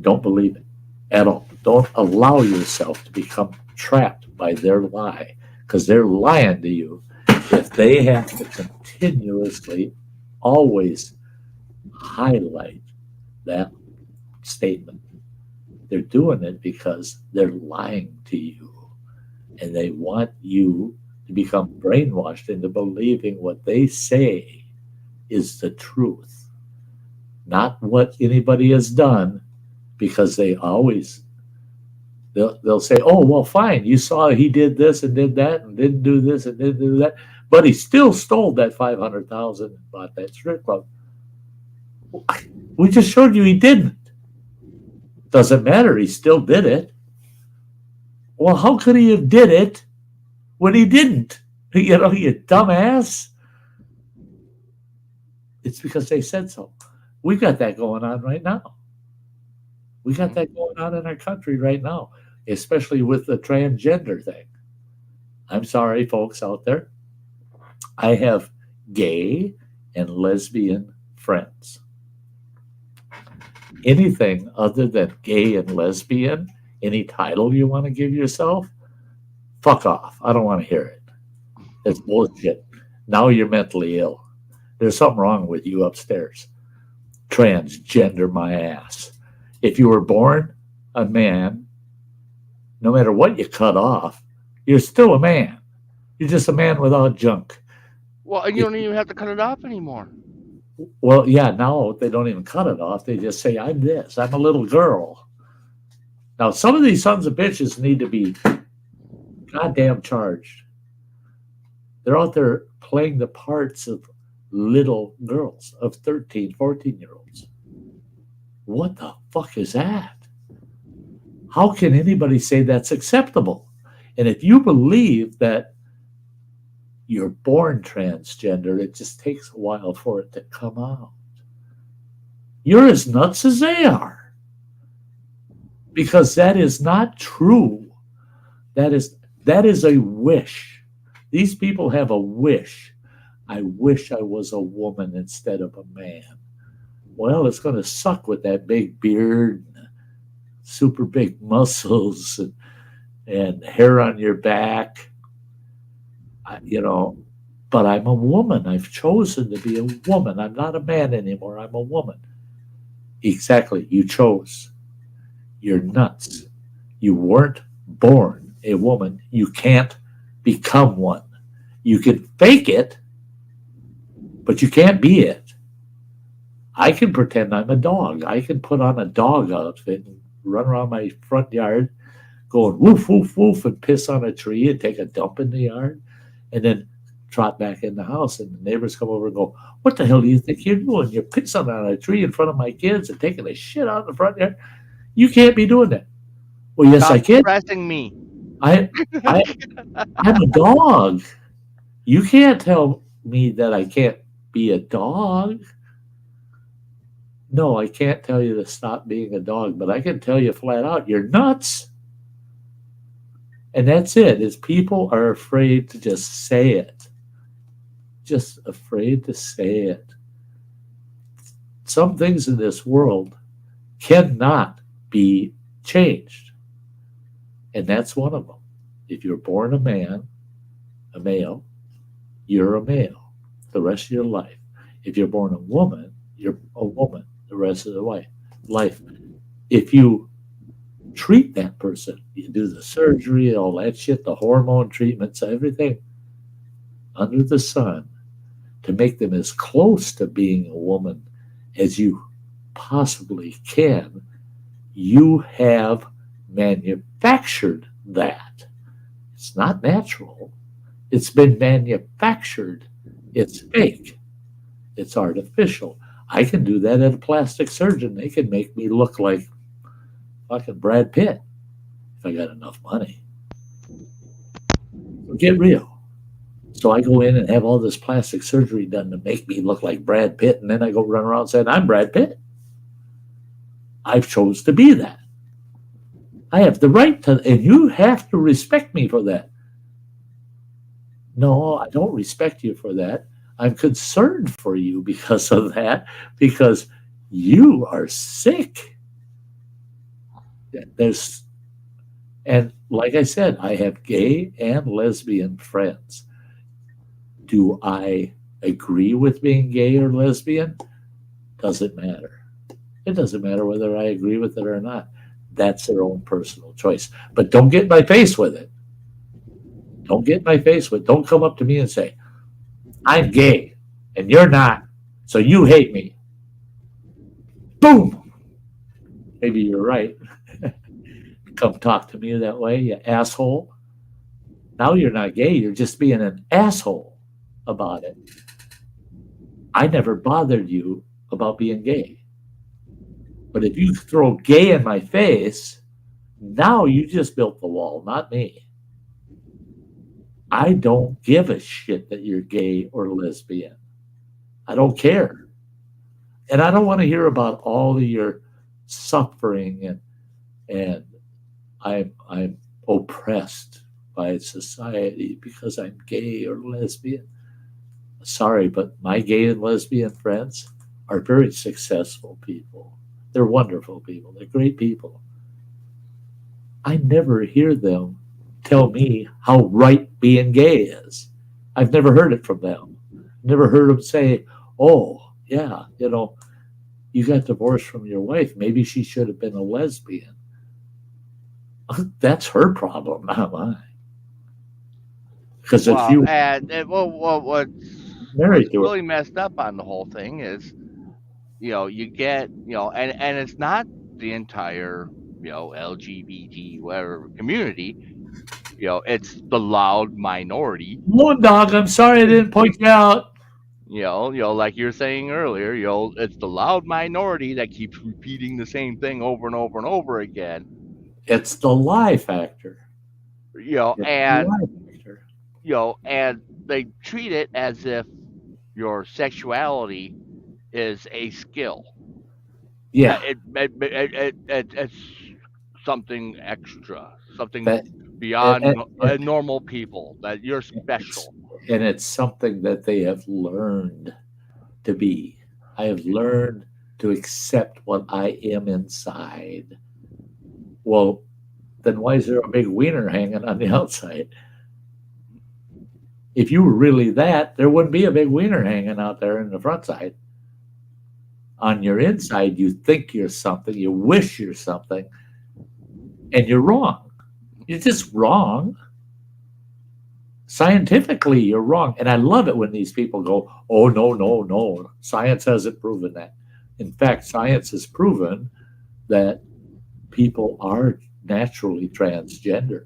Don't believe it at all. Don't allow yourself to become trapped by their lie, because they're lying to you. If they have to continuously always highlight that statement, they're doing it because they're lying to you, and they want you to become brainwashed into believing what they say is the truth, not what anybody has done, because they'll say, oh, well, fine, you saw he did this and did that and didn't do this and didn't do that, but he still stole that $500,000 and bought that strip club. We just showed you he didn't. Doesn't matter, he still did it. Well, how could he have did it when he didn't? You dumbass. It's because they said so. We got that going on right now. We got that going on in our country right now, especially with the transgender thing. I'm sorry, folks out there. I have gay and lesbian friends. Anything other than gay and lesbian, any title you want to give yourself, fuck off. I don't want to hear it. It's bullshit. Now you're mentally ill. There's something wrong with you upstairs. Transgender my ass. If you were born a man, no matter what you cut off, you're still a man. You're just a man without junk. Well, and you don't even have to cut it off anymore. Well, yeah, now they don't even cut it off. They just say, I'm this. I'm a little girl. Now, some of these sons of bitches need to be goddamn charged. They're out there playing the parts of little girls, of 13, 14-year-olds. What the fuck is that? How can anybody say that's acceptable? And if you believe that you're born transgender, it just takes a while for it to come out. You're as nuts as they are. Because that is not true. That is a wish. These people have a wish. I wish I was a woman instead of a man. Well, it's going to suck with that big beard, and super big muscles, and hair on your back. But I'm a woman. I've chosen to be a woman. I'm not a man anymore. I'm a woman. Exactly. You chose. You're nuts. You weren't born a woman. You can't become one. You can fake it, but you can't be it. I can pretend I'm a dog. I can put on a dog outfit and run around my front yard going woof, woof, woof, and piss on a tree and take a dump in the yard, and then trot back in the house. And the neighbors come over and go, "What the hell do you think you're doing? You're pissing on a tree in front of my kids and taking a shit out in the front yard. You can't be doing that." Well, yes, Stop I can. pressing me. I, I, I'm a dog. You can't tell me that I can't be a dog. No, I can't tell you to stop being a dog, but I can tell you flat out, you're nuts. And that's it. Is people are afraid to just say it. Just afraid to say it. Some things in this world cannot be changed. And that's one of them. If you're born a man, a male, you're a male the rest of your life. If you're born a woman, you're a woman the rest of the life. If you treat that person, you do the surgery, all that shit, the hormone treatments, everything under the sun to make them as close to being a woman as you possibly can, you have manufactured that. It's not natural. It's been manufactured. It's fake. It's artificial. I can do that at a plastic surgeon. They can make me look like fucking Brad Pitt if I got enough money. Get real. So I go in and have all this plastic surgery done to make me look like Brad Pitt, and then I go run around saying, "I'm Brad Pitt." I've chose to be that. I have the right to, and you have to respect me for that. No, I don't respect you for that. I'm concerned for you because of that, because you are sick. There's, and like I said, I have gay and lesbian friends. Do I agree with being gay or lesbian? Doesn't matter. It doesn't matter whether I agree with it or not. That's their own personal choice. But don't get in my face with it. Don't get in my face with it. Don't come up to me and say, "I'm gay and you're not, so you hate me." Boom. Maybe you're right. Come talk to me that way, you asshole. Now you're not gay. You're just being an asshole about it. I never bothered you about being gay. But if you throw gay in my face, now you just built the wall, not me. I don't give a shit that you're gay or lesbian. I don't care. And I don't want to hear about all of your suffering and I'm oppressed by society because I'm gay or lesbian. Sorry, but my gay and lesbian friends are very successful people. They're wonderful people. They're great people. I never hear them tell me how right being gay is. I've never heard it from them. Never heard them say, "Oh, yeah, you got divorced from your wife. Maybe she should have been a lesbian." That's her problem, not mine. Because if Well, you what's married to her, really messed up on the whole thing is, you get, and it's not the entire, LGBT whatever community. It's the loud minority. Moon dog, I'm sorry I didn't point you out. Like you're saying earlier, it's the loud minority that keeps repeating the same thing over and over and over again. It's the lie factor. It's And the lie factor. and they treat it as if your sexuality is a skill. Yeah, It's something extra, something that beyond and normal people, that you're special. it's something that they have learned to be. I have learned to accept what I am inside. Well, then why is there a big wiener hanging on the outside? If you were really that, there wouldn't be a big wiener hanging out there in the front side. On your inside, you think you're something, you wish you're something, and you're wrong. You're just wrong. Scientifically, you're wrong. And I love it when these people go, "Oh, no, no, no. Science hasn't proven that." In fact, science has proven that people are naturally transgender.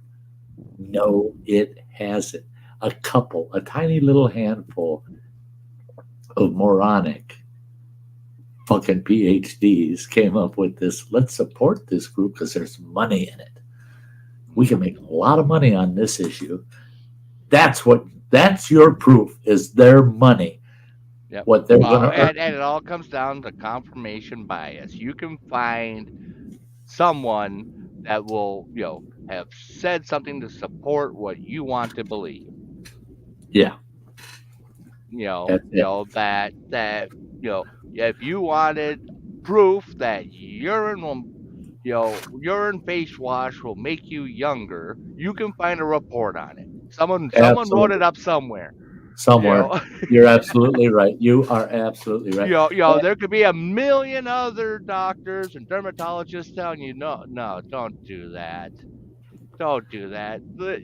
No, it hasn't. A tiny little handful of moronic fucking PhDs came up with this. Let's support this group because there's money in it. We can make a lot of money on this issue. That's your proof is their money. Yep. What they're going to earn. And it all comes down to confirmation bias. You can find someone that will, have said something to support what you want to believe. Yeah. If you wanted proof that urine face wash will make you younger, you can find a report on it. Someone wrote it up somewhere. Somewhere. You're absolutely right. You are absolutely right. There could be a million other doctors and dermatologists telling you, no, don't do that. Don't do that. But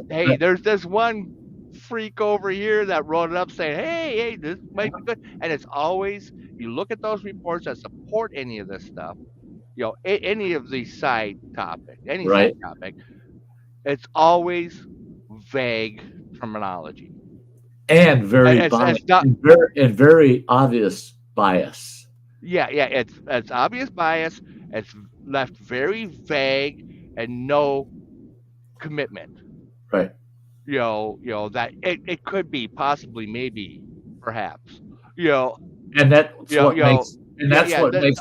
hey, there's this one freak over here that wrote it up saying, hey, this might be good. And it's always, you look at those reports that support any of this stuff, any of these side topic, side topic, it's always vague terminology. And very very obvious bias. Yeah, it's obvious bias. It's left very vague and no commitment. Right. That it could be possibly, maybe, perhaps. And that's what makes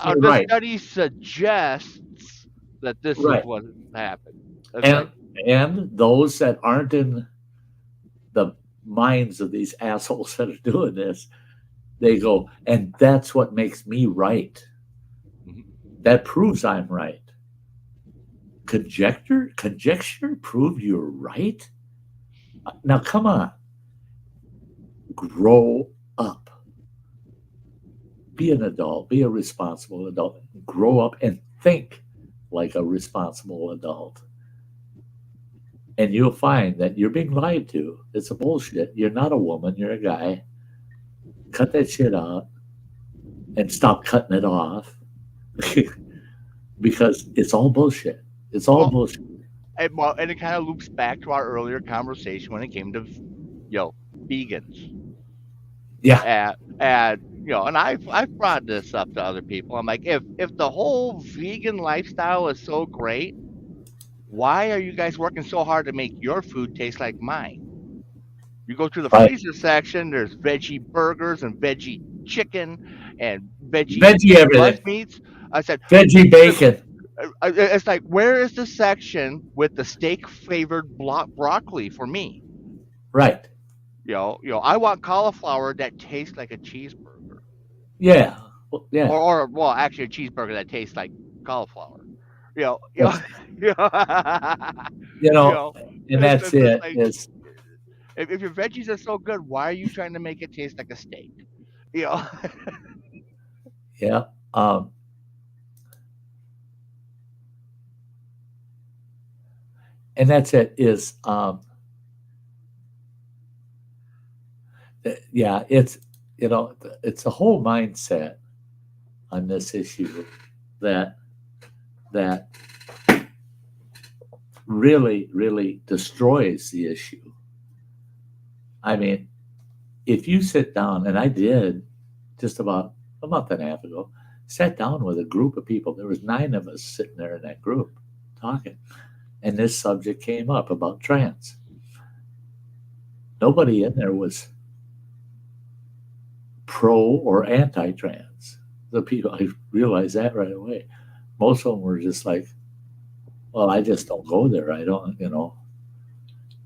me right. The study suggests that this is what happened. And those that aren't in the minds of these assholes that are doing this, they go, and that's what makes me right. Mm-hmm. That proves I'm right. Conjecture proved you're right. Now come on, grow up, be an adult, be a responsible adult, grow up and think like a responsible adult. And you'll find that you're being lied to. It's a bullshit. You're not a woman. You're a guy. Cut that shit out and stop cutting it off because it's all bullshit. It's all bullshit. And it kind of loops back to our earlier conversation when it came to, vegans. Yeah. And I've brought this up to other people. I'm like, if the whole vegan lifestyle is so great, why are you guys working so hard to make your food taste like mine? You go to the freezer section, there's veggie burgers and veggie chicken and veggie everything. meats. I said veggie bacon. It's like, where is the section with the steak flavored broccoli for me? Right. I want cauliflower that tastes like a cheeseburger. Yeah. Well, yeah. Or actually a cheeseburger that tastes like cauliflower. And that's it. Like, if your veggies are so good, why are you trying to make it taste like a steak? Yeah. And that's it. It's it's a whole mindset on this issue that really, really destroys the issue. I mean, if you sit down, and I did just about a month and a half ago, sat down with a group of people. There was 9 of us sitting there in that group talking, and this subject came up about trans. Nobody in there was pro or anti-trans. The people, I realized that right away. Most of them were just like, well, I just don't go there. I don't,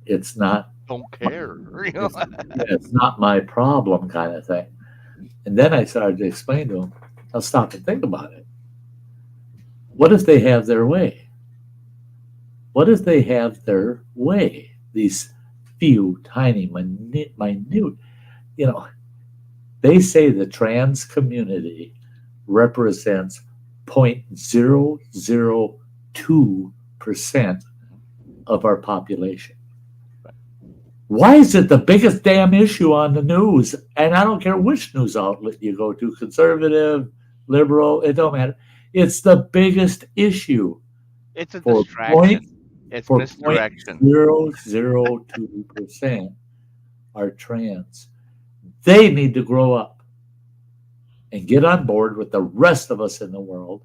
it's not. Don't care. It's not my problem kind of thing. And then I started to explain to them, I'll stop and think about it. What if they have their way? What if they have their way? These few tiny, minute, they say the trans community represents 0.002% of our population. Why is it the biggest damn issue on the news? And I don't care which news outlet you go to, conservative, liberal, it don't matter. It's the biggest issue. it's a For point distraction. It's for point misdirection. 0.002% are trans. They need to grow up and get on board with the rest of us in the world.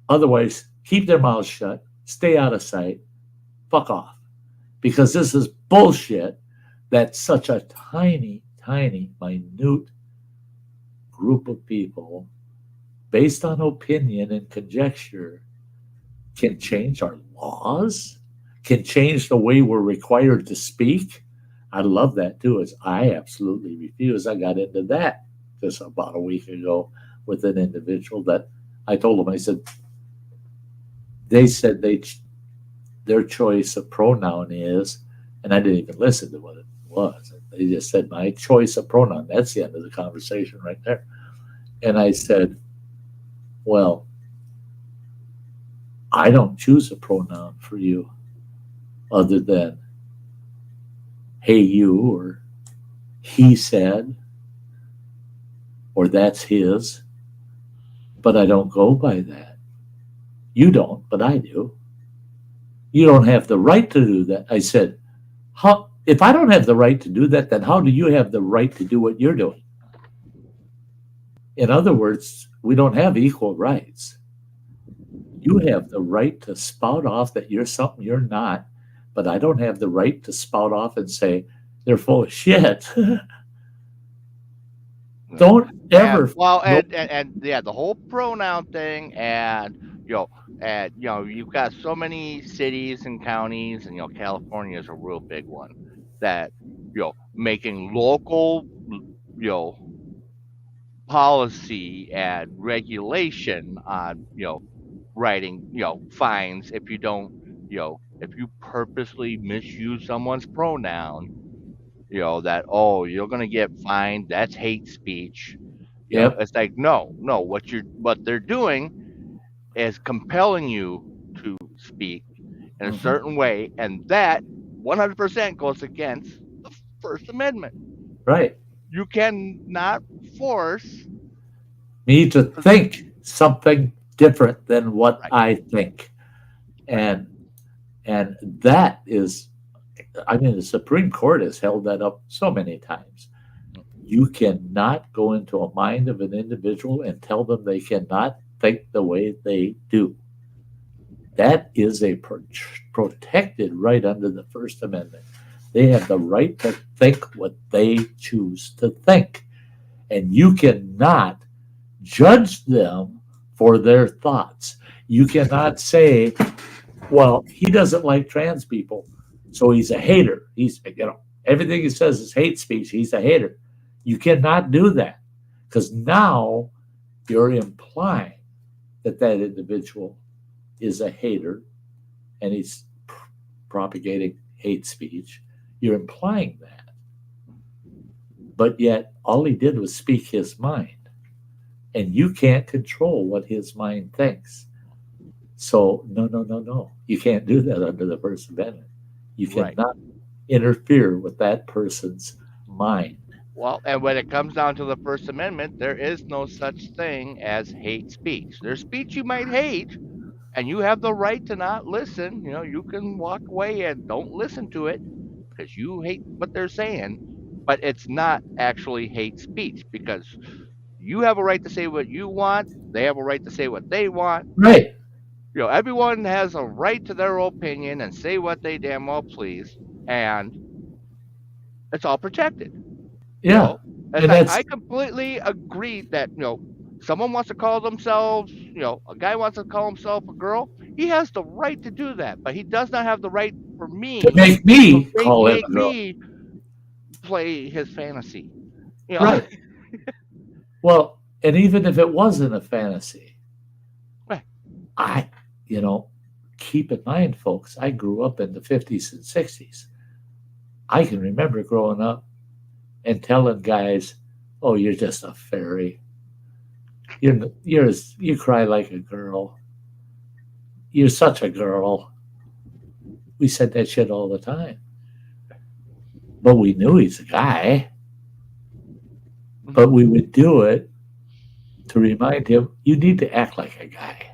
Otherwise, keep their mouths shut, stay out of sight, fuck off. Because this is bullshit that such a tiny, tiny, minute group of people, based on opinion and conjecture, can change our laws, can change the way we're required to speak. I love that too, as I absolutely refuse. I got into that just about a week ago with an individual that I told them, I said, they said their choice of pronoun is, and I didn't even listen to what it was. They just said, my choice of pronoun. That's the end of the conversation right there. And I said, well, I don't choose a pronoun for you other than hey, you, or he said, or that's his, but I don't go by that. You don't, but I do. You don't have the right to do that. I said, how, if I don't have the right to do that, then how do you have the right to do what you're doing? In other words, we don't have equal rights. You have the right to spout off that you're something you're not, but I don't have the right to spout off and say they're full of shit. Don't ever. And yeah, the whole pronoun thing, and you've got so many cities and counties, and California is a real big one that making local policy and regulation on writing fines if you don't if you purposely misuse someone's pronoun, that, oh, you're going to get fined, that's hate speech. Yep. It's like, no, what they're doing is compelling you to speak in a certain way, and that 100% goes against the First Amendment. Right. You cannot force Me to think something different than what right. I think. And that is, I mean, the Supreme Court has held that up so many times. You cannot go into a mind of an individual and tell them they cannot think the way they do. That is a protected right under the First Amendment. They have the right to think what they choose to think. And you cannot judge them for their thoughts. You cannot say, well, he doesn't like trans people, so he's a hater. He's, everything he says is hate speech. He's a hater. You cannot do that, because now you're implying that that individual is a hater and he's propagating hate speech. You're implying that. But yet all he did was speak his mind. And you can't control what his mind thinks. So, no. You can't do that under the First Amendment. You cannot interfere with that person's mind. Well, and when it comes down to the First Amendment, there is no such thing as hate speech. There's speech you might hate, and you have the right to not listen. You can walk away and don't listen to it because you hate what they're saying. But it's not actually hate speech, because you have a right to say what you want. They have a right to say what they want. Right. Everyone has a right to their opinion and say what they damn well please, and it's all protected. Yeah. And I completely agree that someone wants to call themselves, a guy wants to call himself a girl. He has the right to do that, but he does not have the right for me to make me call him a girl. Me play his fantasy. Right. Well, and even if it wasn't a fantasy, right. I, keep in mind, folks, I grew up in the 50s and 60s. I can remember growing up and telling guys, "Oh, you're just a fairy. You cry like a girl. You're such a girl." We said that shit all the time. But we knew he's a guy. But we would do it to remind him, you need to act like a guy.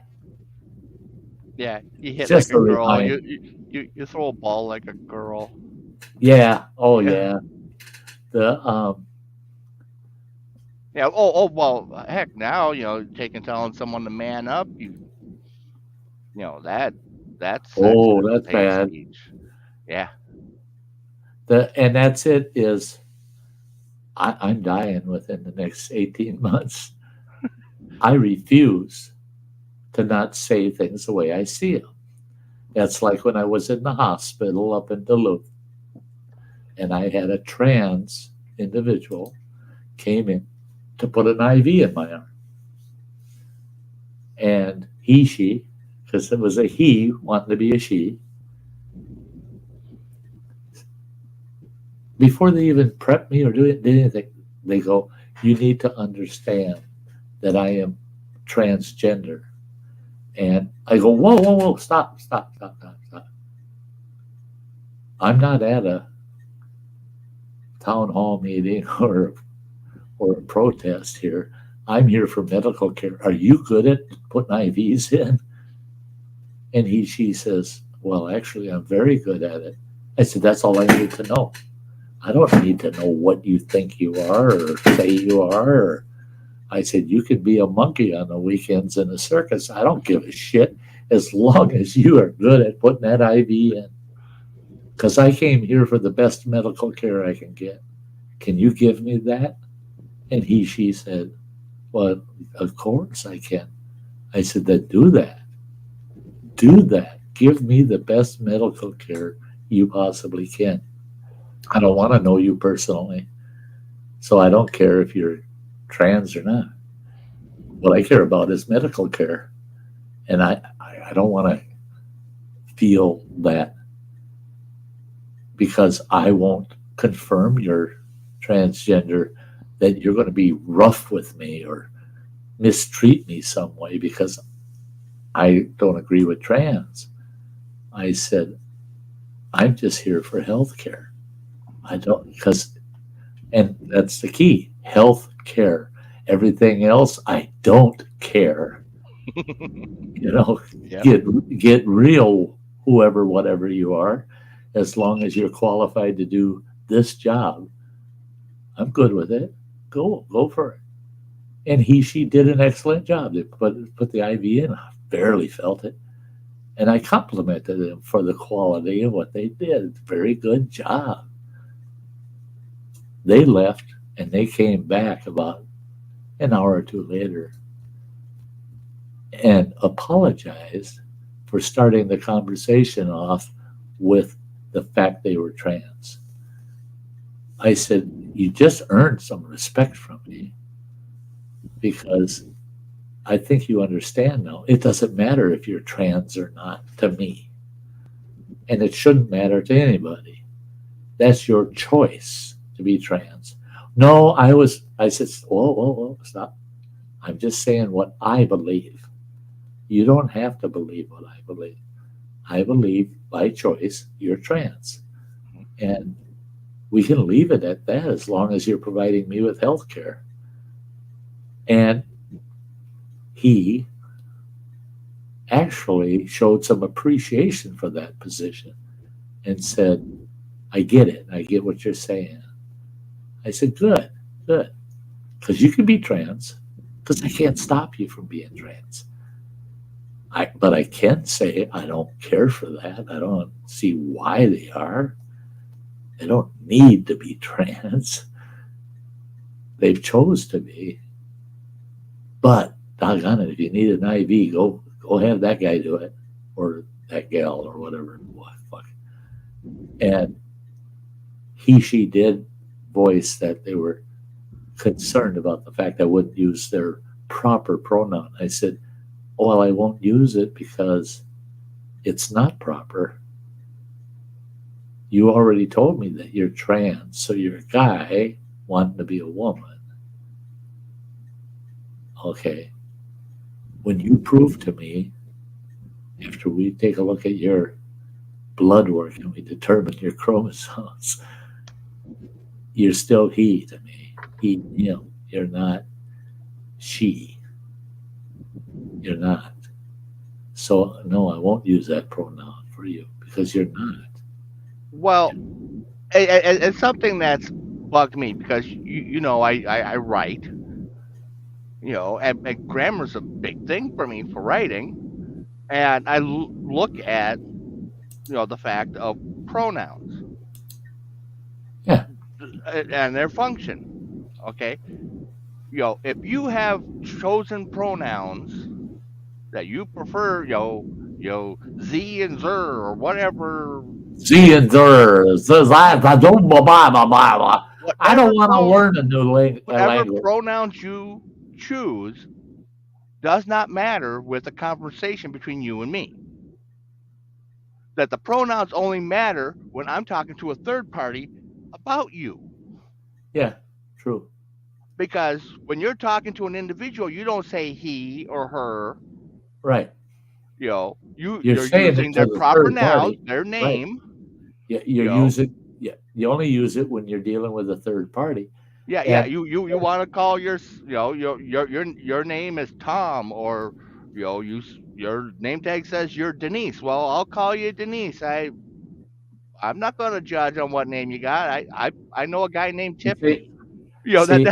Yeah, you It's hit like just a a girl. reminder. You throw a ball like a girl. Yeah. Oh, Yeah. yeah. The Yeah. Oh, well, heck, now, taking telling someone to man up, that's oh, sexist that's hate bad. speech. Yeah. And that's it. Is I'm dying within the next 18 months. I refuse to not say things the way I see them. That's like when I was in the hospital up in Duluth, and I had a trans individual came in to put an IV in my arm, and she, because it was a he wanting to be a she, before they even prep me or did anything, they go, "You need to understand that I am transgender." And I go, "Whoa, whoa, whoa, stop, stop, stop, stop, stop. I'm not at a town hall meeting or a protest here. I'm here for medical care. Are you good at putting IVs in?" And she says, "Well, actually, I'm very good at it." I said, "That's all I need to know. I don't need to know what you think you are or say you are." I said, "You could be a monkey on the weekends in a circus. I don't give a shit as long as you are good at putting that IV in. Because I came here for the best medical care I can get. Can you give me that?" And she said, "Well, of course I can." I said, "Then do that. Do that. Give me the best medical care you possibly can. I don't want to know you personally, so I don't care if you're trans or not. What I care about is medical care, and I don't want to feel that because I won't confirm you're transgender that you're going to be rough with me or mistreat me some way because I don't agree with trans." I said, "I'm just here for health care. I don't, because, and that's the key, health care. Everything else, I don't care. You know, Yep. get real, whoever, whatever you are, as long as you're qualified to do this job. I'm good with it. Go for it." And she did an excellent job. They put the IV in. I barely felt it. And I complimented them for the quality of what they did. Very good job. They left and they came back about an hour or two later and apologized for starting the conversation off with the fact they were trans. I said, "You just earned some respect from me because I think you understand now. It doesn't matter if you're trans or not to me, and it shouldn't matter to anybody. That's your choice to be trans." "No, I said, whoa, whoa, whoa, stop. I'm just saying what I believe. You don't have to believe what I believe. I believe by choice you're trans. And we can leave it at that as long as you're providing me with health care." And he actually showed some appreciation for that position and said, "I get it. I get what you're saying." I said, "Good, good. Because you can be trans, because I can't stop you from being trans. But I can say I don't care for that. I don't see why they are. They don't need to be trans. They've chose to be. But doggone it, if you need an IV, go have that guy do it, or that gal, or whatever. What fuck." And she did voice that they were concerned about the fact I wouldn't use their proper pronoun. I said, "Well, I won't use it because it's not proper. You already told me that you're trans, so you're a guy wanting to be a woman. Okay. When you prove to me, after we take a look at your blood work and we determine your chromosomes, you're still he to me. He, you're not she. You're not. So no, I won't use that pronoun for you because you're not. Well, it's something that's bugged me because I write, and grammar's a big thing for me for writing, and look at the fact of pronouns Yeah. and their function. Okay, if you have chosen pronouns that you prefer, Z and Zer or whatever, Z and der, I whatever don't want to learn a new whatever language. pronouns you choose does not matter with the conversation between you and me. That the pronouns only matter when I'm talking to a third party about you. Yeah, true. Because when you're talking to an individual, you don't say he or her. Right. You're You're saying it using to their the proper third nouns, party. their Right. name. You're You know, using. Yeah. You only use it when you're dealing with a third party. yeah. And You want to call your name is Tom, or your name tag says you're Denise. Well, I'll call you Denise. I'm not going to judge on what name you got. I know a guy named you Tiffany. see, see,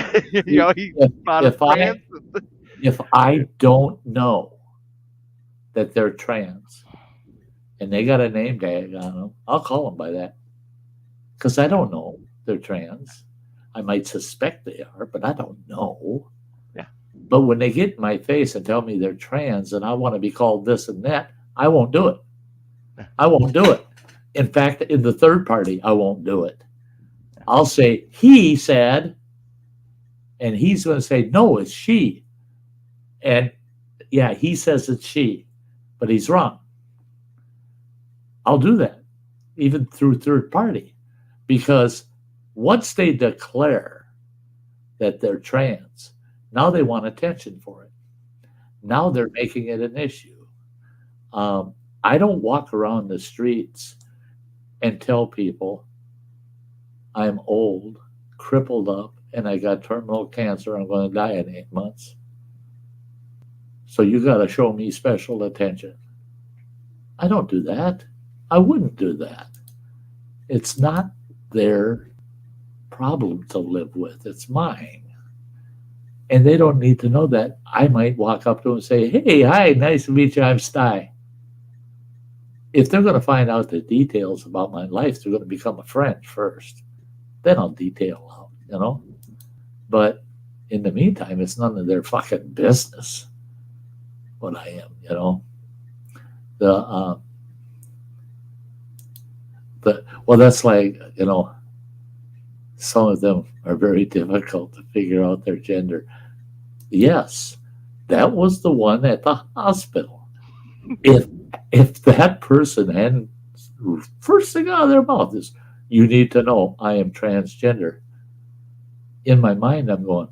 He's if out of if France. I don't know that they're trans and they got a name tag on them, I'll call them by that because I don't know they're trans. I might suspect they are, but I don't know. Yeah. But when they get in my face and tell me they're trans and I want to be called this and that, I won't do it. I won't do it. In fact, in the third party, I won't do it. I'll say, he said, and he's going to say, no, it's she. And yeah, he says it's she, but he's wrong. I'll do that, even through third party, because once they declare that they're trans, now they want attention for it. Now they're making it an issue. I don't walk around the streets and tell people I'm old, crippled up, and I got terminal cancer. I'm going to die in 8 months. So you got to show me special attention. I don't do that. I wouldn't do that. It's not their problem to live with, it's mine. And they don't need to know that. I might walk up to them and say, hey, hi, nice to meet you. I'm Sty. If they're going to find out the details about my life, they're going to become a friend first. Then I'll detail out. But in the meantime, it's none of their fucking business what I am. The well, that's like some of them are very difficult to figure out their gender. Yes, that was the one at the hospital. If that person hadn't, first thing out of their mouth is, you need to know I am transgender. In my mind, I'm going,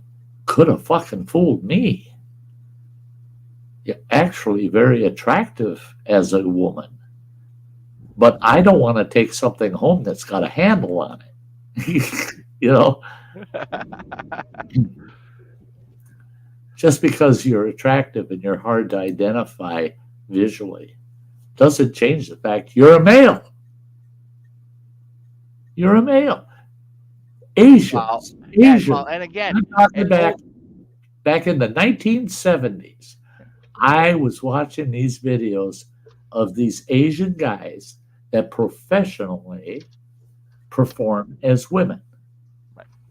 could have fucking fooled me. You're actually very attractive as a woman. But I don't want to take something home that's got a handle on it. Just because you're attractive and you're hard to identify visually doesn't change the fact you're a male. You're a male. Asians. And again, I'm talking back in the 1970s. I was watching these videos of these Asian guys that professionally perform as women.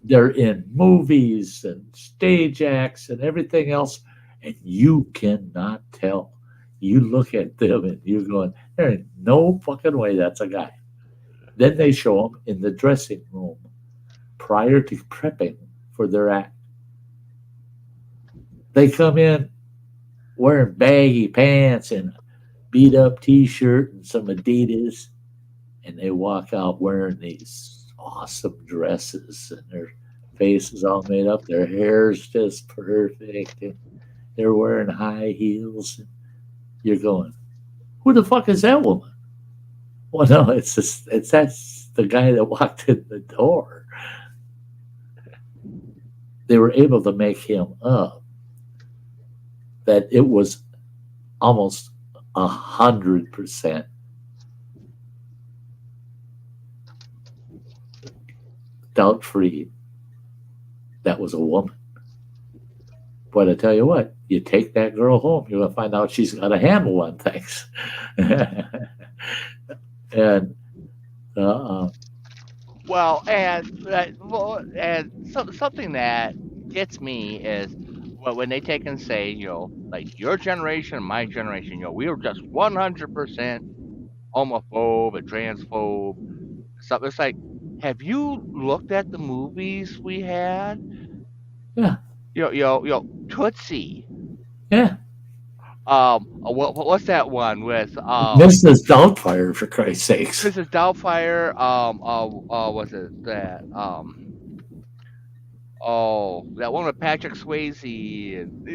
They're in movies and stage acts and everything else, and you cannot tell. You look at them and you're going, there ain't no fucking way that's a guy. Then they show them in the dressing room prior to prepping for their act. They come in wearing baggy pants and a beat up t-shirt and some Adidas, and they walk out wearing these awesome dresses and their faces all made up, their hair's just perfect, and they're wearing high heels. And you're going, who the fuck is that woman? Well, no, that's the guy that walked in the door. They were able to make him up that it was almost 100% doubt free that was a woman. But I tell you what, you take that girl home, you're going to find out she's got a handle on things. And uh, Well, something that gets me is when they take and say, like your generation and my generation, we were just 100% homophobe and transphobe. So it's like, have you looked at the movies we had? yeah, Tootsie. yeah. What's that one with Mrs. Doubtfire, for Christ's sakes. Mrs. Doubtfire? Was it that that one with Patrick Swayze and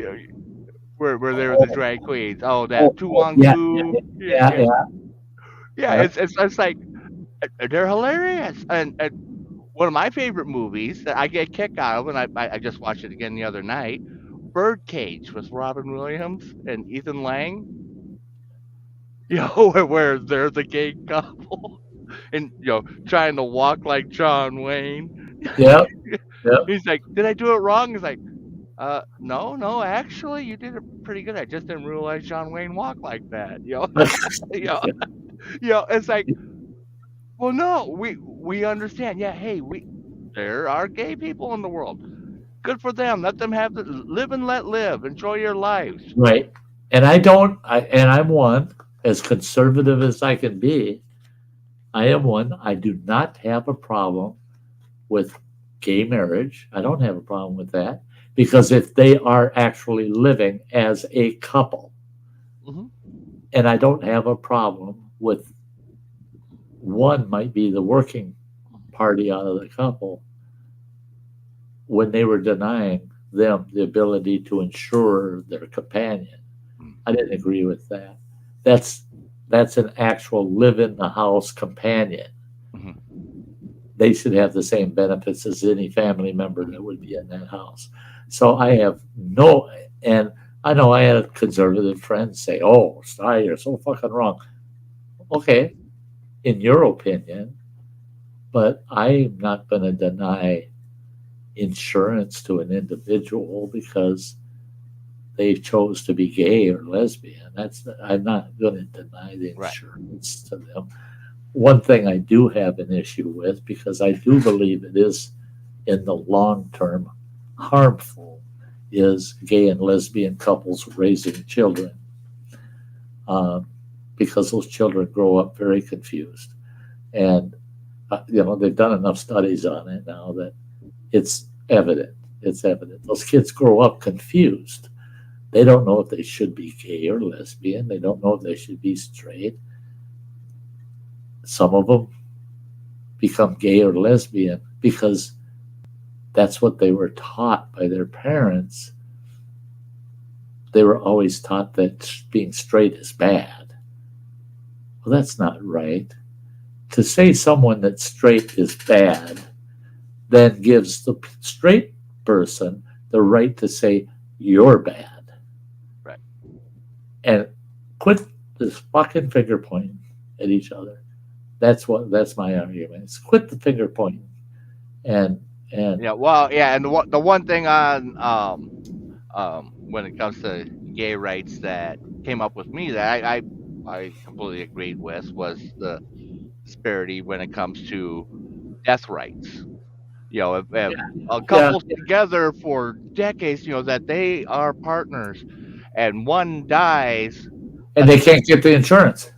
where they were the Oh, drag queens. Oh, that oh, Tu oh, Wong yeah, yeah, Fu. Yeah, yeah, yeah, yeah. yeah. Yeah. It's like they're hilarious. And one of my favorite movies that I get a kick out of, and I just watched it again the other night, Birdcage with Robin Williams and Ethan Lang. Where they're the gay couple and trying to walk like John Wayne. Yep, yep. He's like, "Did I do it wrong?" He's like, no, no, actually, you did it pretty good. I just didn't realize John Wayne walked like that." You know, it's like, well, no, we understand. Yeah, hey, there are gay people in the world. Good for them. Let them live and let live. Enjoy your lives. Right. And I don't, and I'm one, as conservative as I can be, I am one, I do not have a problem with gay marriage. I don't have a problem with that because if they are actually living as a couple, Hmm. and I don't have a problem with one might be the working party out of the couple when they were denying them the ability to insure their companion. I didn't agree with that. That's that's an actual live in the house companion. Hmm. They should have the same benefits as any family member that would be in that house. So I have no, and I know I had conservative friends say, "Oh, Sty, you're so fucking wrong." Okay, in your opinion, but I'm not going to deny insurance to an individual because they chose to be gay or lesbian. That's I'm not going to deny the Right. insurance to them. One thing I do have an issue with because I do believe it is in the long term harmful is gay and lesbian couples raising children because those children grow up very confused and they've done enough studies on it now that it's evident. It's evident. Those kids grow up confused. They don't know if they should be gay or lesbian. They don't know if they should be straight. Some of them become gay or lesbian because that's what they were taught by their parents. They were always taught that being straight is bad. Well, that's not right. To say someone that's straight is bad then gives the straight person the right to say you're bad. Right. And quit this fucking finger pointing at each other. That's my argument. It's quit the finger pointing. And Yeah. Well, yeah. And the one thing on when it comes to gay rights that came up with me that I completely agreed with was the disparity when it comes to death rights. If a yeah, couple's together for decades, that they are partners, and one dies, and let's they can't get the insurance.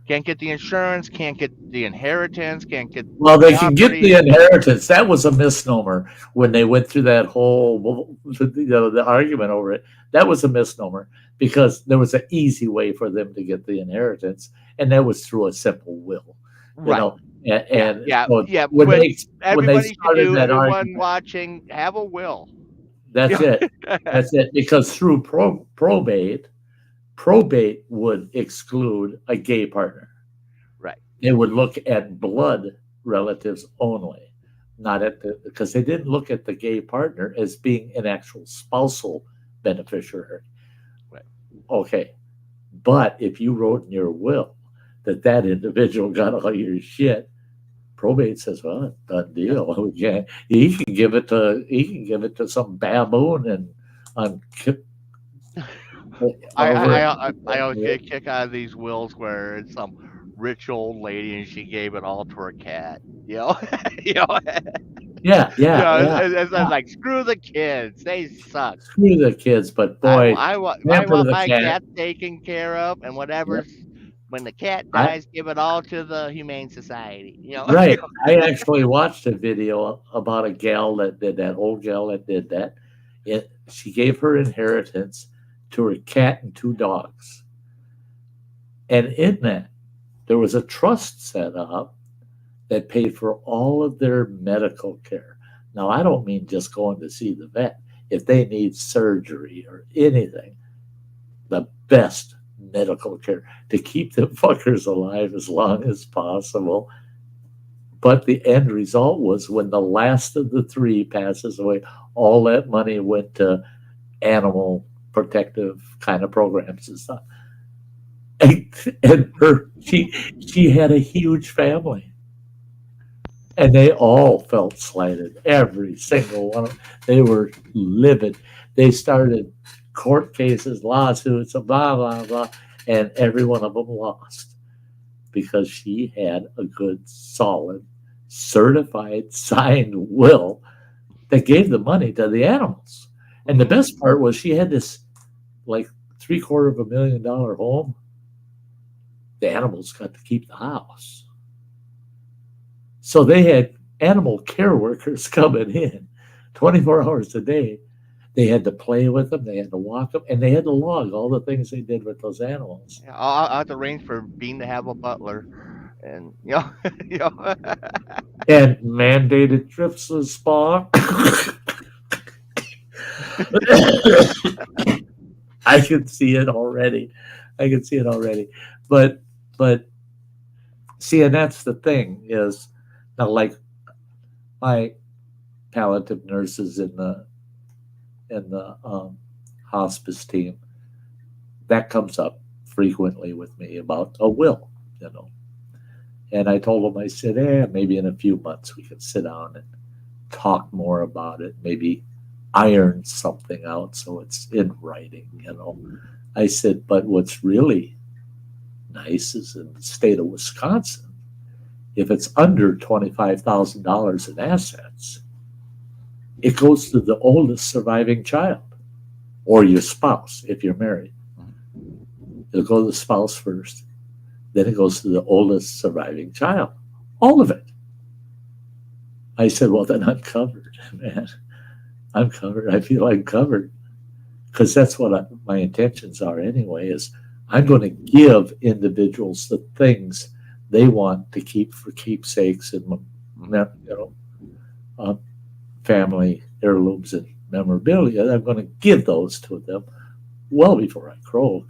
can't get the insurance, can't get the inheritance, can't get Well, the they can get the property. inheritance. That was a misnomer when they went through that whole, the argument over it. That was a misnomer because there was an easy way for them to get the inheritance, and that was through a simple will. You Right. know, and, Yeah. and Yeah. so Yeah. when When they everybody should started do, that everyone argument, watching, have a will. that's Yeah. it. That's it. Because through probate would exclude a gay partner. Right. They would look at blood relatives only, not at because they didn't look at the gay partner as being an actual spousal beneficiary. Right. Okay, But if you wrote in your will that that individual got all your shit, probate says, well, done Yeah. deal. Yeah, he can give it to some baboon and on over. I always get a kick out of these wills where it's some rich old lady and she gave it all to her cat. You know, you know, Yeah, yeah, yeah. it's like screw the kids, they suck. Screw the kids, but boy, I pamper want the my cat. cat taken care of, and Yeah, whatever's when the cat I dies, give it all to the Humane Society. You know. right. I actually watched a video about a gal that did that. Old gal that did that. She gave her inheritance to her cat and two dogs, and in that there was a trust set up that paid for all of their medical care. Now, I don't mean just going to see the vet. If they need surgery or anything, the best medical care to keep them fuckers alive as long as possible. But the end result was when the last of the three passes away, all that money went to animal protective kind of programs and stuff. And she had a huge family. And they all felt slighted. Every single one of them. They were livid. They started court cases, lawsuits, blah, blah, blah. And every one of them lost because she had a good, solid, certified, signed will that gave the money to the animals. And the best part was she had this like $750,000 home. The animals got to keep the house. So they had animal care workers coming in 24 hours a day. They had to play with them, they had to walk them, and they had to log all the things they did with those animals. Yeah, I'll have to arrange for Bean to have a butler, and you know, you know. And mandated trips to the spa. I can see it already. I can see it already. But see, and that's the thing is now like my palliative nurses in the hospice team, that comes up frequently with me about a will, you know. And I told them, I said, maybe in a few months we can sit down and talk more about it, maybe iron something out so it's in writing, you know. I said, but what's really nice is in the state of Wisconsin, if it's under $25,000 in assets, it goes to the oldest surviving child or your spouse if you're married. It'll go to the spouse first, then it goes to the oldest surviving child. All of it. I said, well, then I'm covered, man. I'm covered. I feel I'm covered because that's what my intentions are anyway, is I'm going to give individuals the things they want to keep for keepsakes and, you know, family heirlooms and memorabilia. I'm going to give those to them well before I croak.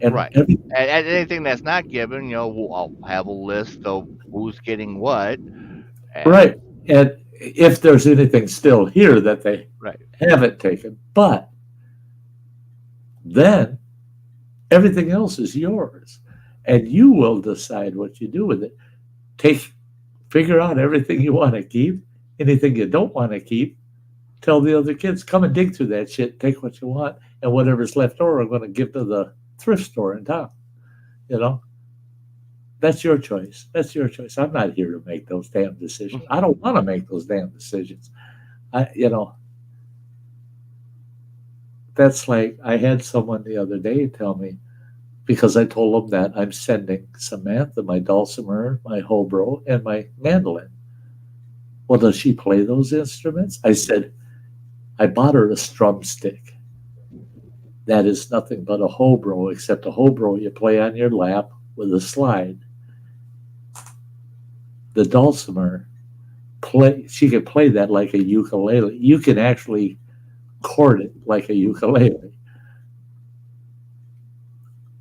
And Right. And anything that's not given, you know, I'll have a list of who's getting what. Right. And if there's anything still here that they haven't taken, but then everything else is yours. And you will decide what you do with it. Figure out everything you want to keep, anything you don't want to keep. Tell the other kids, come and dig through that shit, take what you want, and whatever's left over, I'm going to give to the thrift store in town. You know, that's your choice. That's your choice. I'm not here to make those damn decisions. I don't want to make those damn decisions. That's like I had someone the other day tell me, because I told them that I'm sending Samantha my dulcimer, my hobro, and my mandolin. Well, does she play those instruments? I said, I bought her a strum stick. That is nothing but a hobro, except a hobro you play on your lap with a slide. The dulcimer, she can play that like a ukulele. You can actually chord it like a ukulele.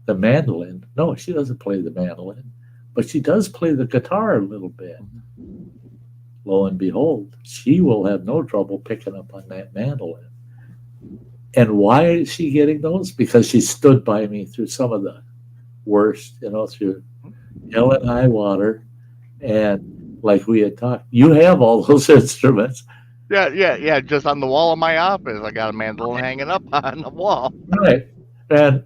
The mandolin, no, she doesn't play the mandolin, but she does play the guitar a little bit. Lo and behold, she will have no trouble picking up on that mandolin. And why is she getting those? Because she stood by me through some of the worst, through hell and high water. And like we had talked, you have all those instruments. Yeah. Just on the wall of my office, I got a mandolin hanging up on the wall. Right. And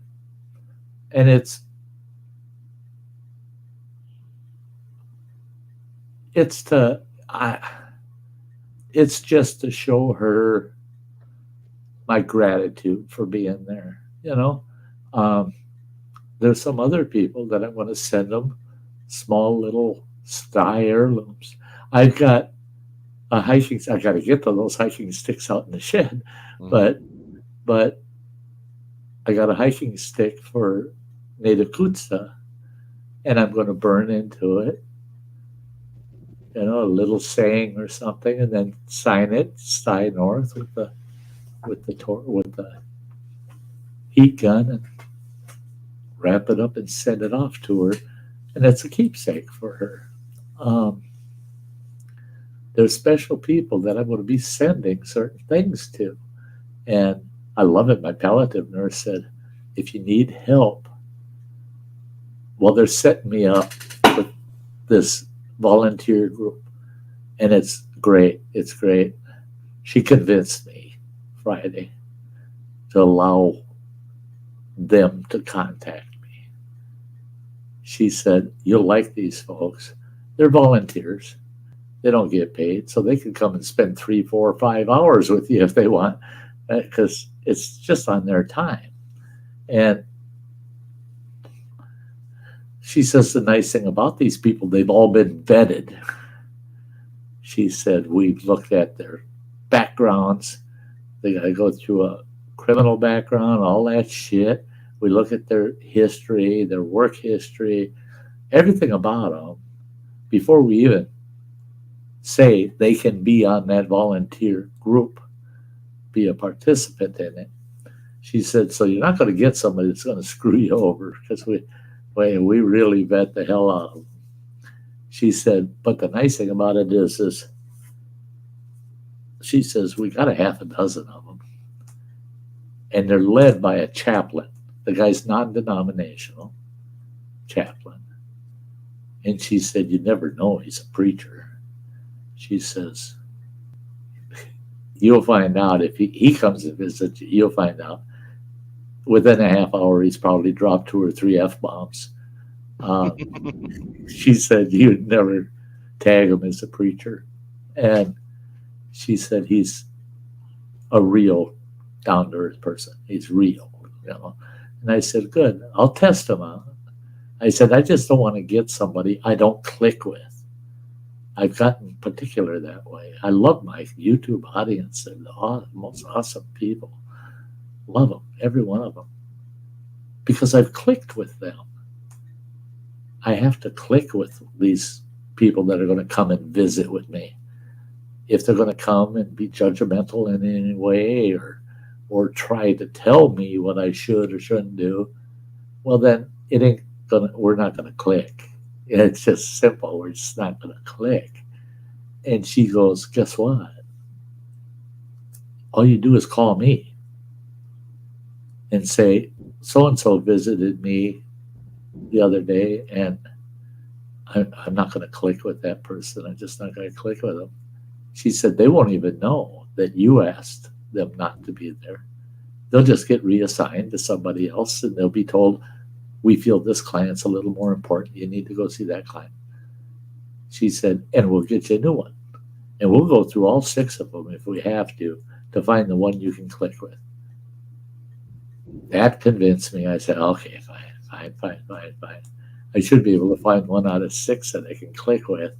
and it's to I it's just to show her my gratitude for being there. Um, there's some other people that I want to send them small little Sty heirlooms. I've got a hiking. I got to get to those hiking sticks out in the shed, but but I got a hiking stick for native Kutsa, and I'm going to burn into it. A little saying or something, and then sign it Sty North with the heat gun, and wrap it up and send it off to her, and it's a keepsake for her. There's special people that I'm going to be sending certain things to, and I love it. My palliative nurse said, if you need help, well, they're setting me up with this volunteer group, and it's great. It's great. She convinced me Friday to allow them to contact me. She said, you'll like these folks. They're volunteers. They don't get paid, so they can come and spend 3, 4, 5 hours with you if they want, because it's just on their time. And she says the nice thing about these people, they've all been vetted. She said, we've looked at their backgrounds. They got to go through a criminal background, all that shit. We look at their history, their work history, everything about them before we even say they can be on that volunteer group, be a participant in it. She said, so you're not going to get somebody that's going to screw you over, because we really vet the hell out of them. She said, but the nice thing about it is she says, we got a half a dozen of them, and they're led by a chaplain. The guy's non-denominational chaplain. And she said, you never know he's a preacher. She says, you'll find out if he comes to visit you, you'll find out. Within a half hour, he's probably dropped 2 or 3 F-bombs. She said, you'd never tag him as a preacher. And she said, he's a real down-to-earth person. He's real, And I said, good, I'll test him out. I said, I just don't want to get somebody I don't click with. I've gotten particular that way. I love my YouTube audience. They're the most awesome people. Love them, every one of them. Because I've clicked with them. I have to click with these people that are going to come and visit with me. If they're going to come and be judgmental in any way or try to tell me what I should or shouldn't do, well, then we're not going to click. It's just simple. We're just not going to click. And she goes, guess what? All you do is call me and say, so-and-so visited me the other day, and I'm not going to click with that person. I'm just not going to click with them. She said, they won't even know that you asked them not to be there. They'll just get reassigned to somebody else, and they'll be told, we feel this client's a little more important. You need to go see that client. She said, and we'll get you a new one. And we'll go through all 6 of them if we have to find the one you can click with. That convinced me. I said, okay, fine. I should be able to find 1 out of 6 that I can click with.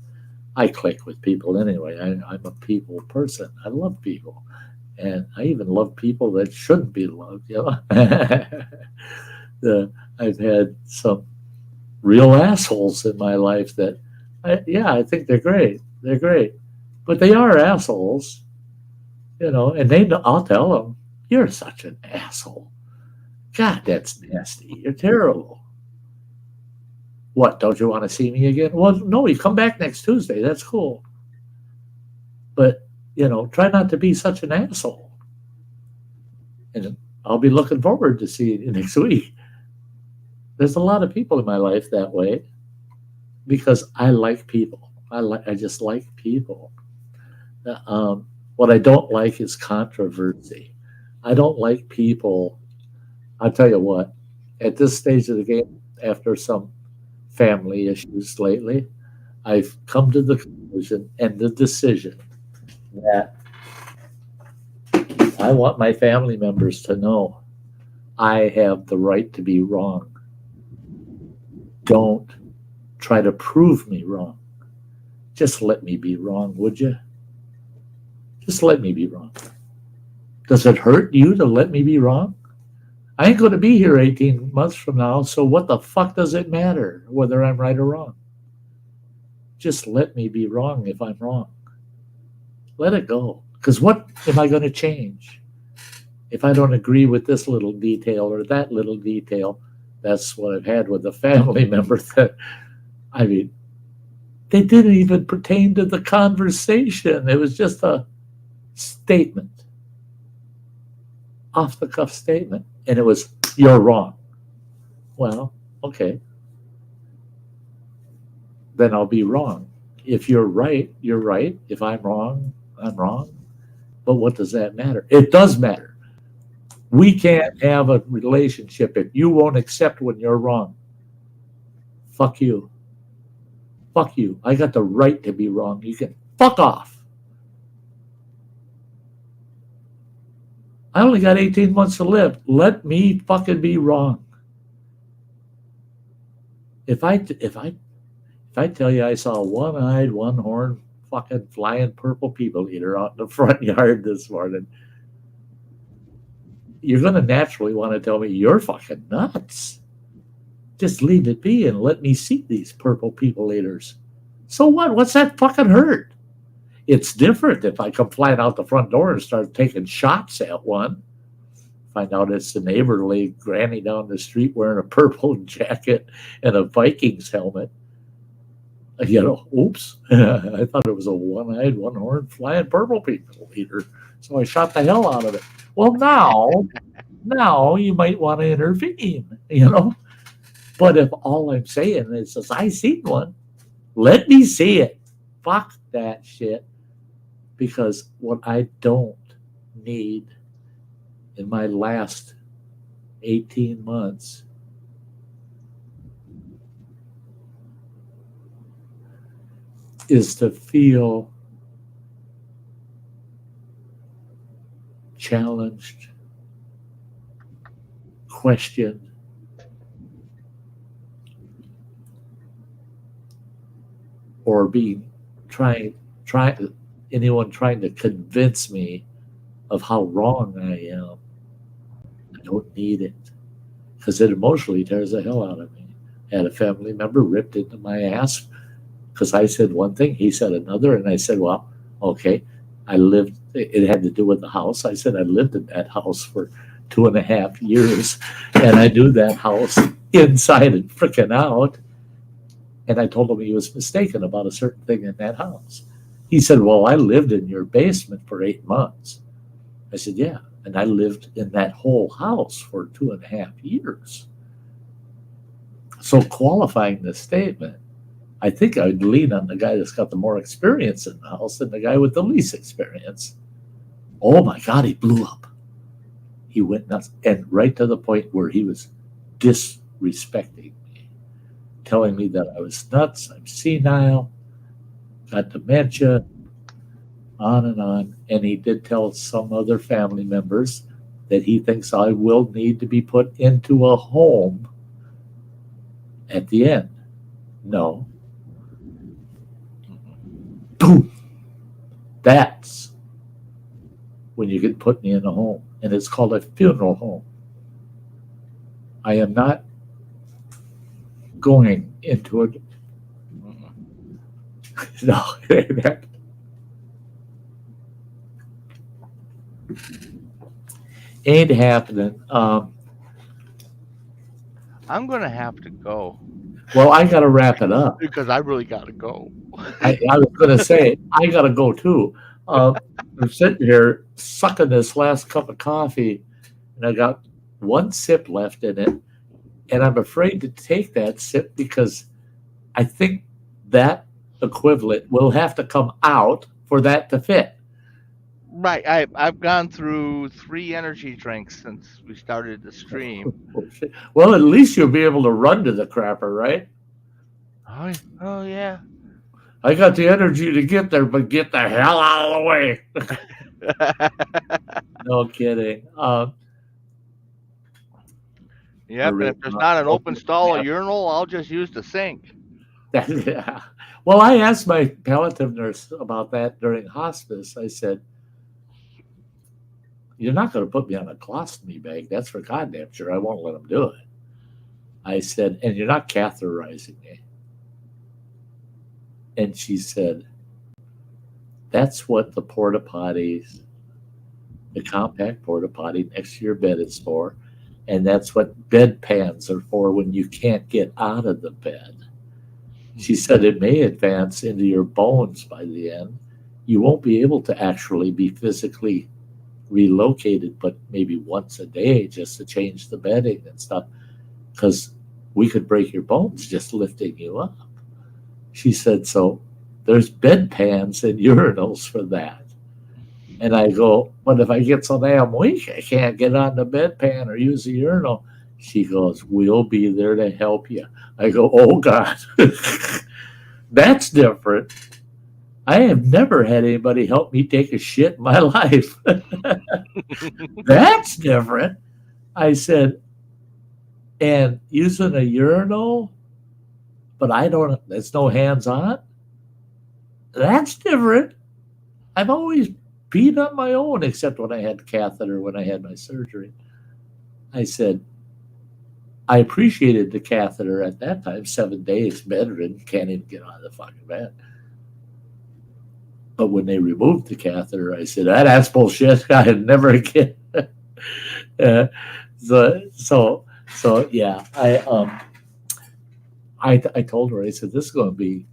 I click with people anyway. I'm a people person. I love people. And I even love people that shouldn't be loved, I've had some real assholes in my life that, I think they're great. They're great. But they are assholes, and I'll tell them, you're such an asshole. God, that's nasty. You're terrible. What, don't you want to see me again? Well, no, you come back next Tuesday. That's cool. But, try not to be such an asshole. And I'll be looking forward to seeing you next week. There's a lot of people in my life that way because I like people. I just like people. What I don't like is controversy. I don't like people. I'll tell you what. At this stage of the game, after some family issues lately, I've come to the conclusion and the decision that I want my family members to know I have the right to be wrong. Don't try to prove me wrong. Just let me be wrong, would you? Just let me be wrong. Does it hurt you to let me be wrong? I ain't going to be here 18 months from now, so what the fuck does it matter whether I'm right or wrong? Just let me be wrong if I'm wrong. Let it go. Because what am I going to change? If I don't agree with this little detail or that little detail, that's what I've had with a family member that, I mean, they didn't even pertain to the conversation. It was just a statement, off the cuff statement. And it was, you're wrong. Well, okay. Then I'll be wrong. If you're right, you're right. If I'm wrong, I'm wrong. But what does that matter? It does matter. We can't have a relationship if you won't accept when you're wrong. Fuck you. Fuck you. I got the right to be wrong. You can fuck off. I only got 18 months to live. Let me fucking be wrong. If I tell you I saw a one-eyed, one-horned, fucking flying purple people eater out in the front yard this morning, you're going to naturally want to tell me you're fucking nuts. Just leave it be and let me see these purple people eaters. So what? What's that fucking hurt? It's different if I come flying out the front door and start taking shots at one. Find out it's the neighborly granny down the street wearing a purple jacket and a Vikings helmet. You know, oops. I thought it was a one-eyed, one-horned, flying purple people eater. So I shot the hell out of it. Well, now you might want to intervene, you know. But if all I'm saying is, I seen one, let me see it. Fuck that shit. Because what I don't need in my last 18 months is to feel challenged, questioned, or being anyone trying to convince me of how wrong I am. I don't need it because it emotionally tears the hell out of me. I had a family member ripped into my ass because I said one thing, he said another, and I said, well, okay, it had to do with the house. I said I lived in that house for 2.5 years, and I knew that house inside and freaking out. And I told him he was mistaken about a certain thing in that house. He said, well, I lived in your basement for 8 months. I said, yeah, and I lived in that whole house for 2.5 years. So qualifying the statement, I think I'd lean on the guy that's got the more experience in the house than the guy with the least experience. Oh my God, he blew up. He went nuts. And right to the point where he was disrespecting me, telling me that I was nuts, I'm senile, got dementia, on and on. And he did tell some other family members that he thinks I will need to be put into a home at the end. No. Boom. That's when you get put me in a home. And it's called a funeral home. I am not going into it. No, ain't happening. I'm going to have to go Well, I got to wrap it up. because I really got to go. I was going to say, I got to go too. I'm sitting here sucking this last cup of coffee, and I got one sip left in it, and I'm afraid to take that sip because I think that equivalent will have to come out for that to fit. Right. I've gone through 3 energy drinks since we started the stream. Well, at least you'll be able to run to the crapper, right? Oh yeah. I got the energy to get there, but get the hell out of the way. No kidding. Yep. And if there's not an open stall or urinal, I'll just use the sink. Yeah. Well, I asked my palliative nurse about that during hospice. I said, "You're not going to put me on a colostomy bag. That's for goddamn sure. I won't let them do it." I said, "And you're not catheterizing me." And she said, "That's what the porta potties, the compact porta potty next to your bed is for. And that's what bedpans are for when you can't get out of the bed." She said, "It may advance into your bones by the end. You won't be able to actually be physically relocated, but maybe once a day just to change the bedding and stuff, because we could break your bones just lifting you up." She said, "So there's bedpans and urinals for that." And I go, "But if I get so damn weak, I can't get on the bedpan or use a urinal." She goes, "We'll be there to help you." I go, "Oh, God." That's different. I have never had anybody help me take a shit in my life. That's different. I said, "And using a urinal, but there's no hands on? That's different. I've always peed on my own, except when I had catheter, when I had my surgery." I said, "I appreciated the catheter at that time, 7 days bedridden, can't even get out of the fucking bed. But when they removed the catheter, I said, that's bullshit. I had never again." So yeah, I told her, I said, "This is going to be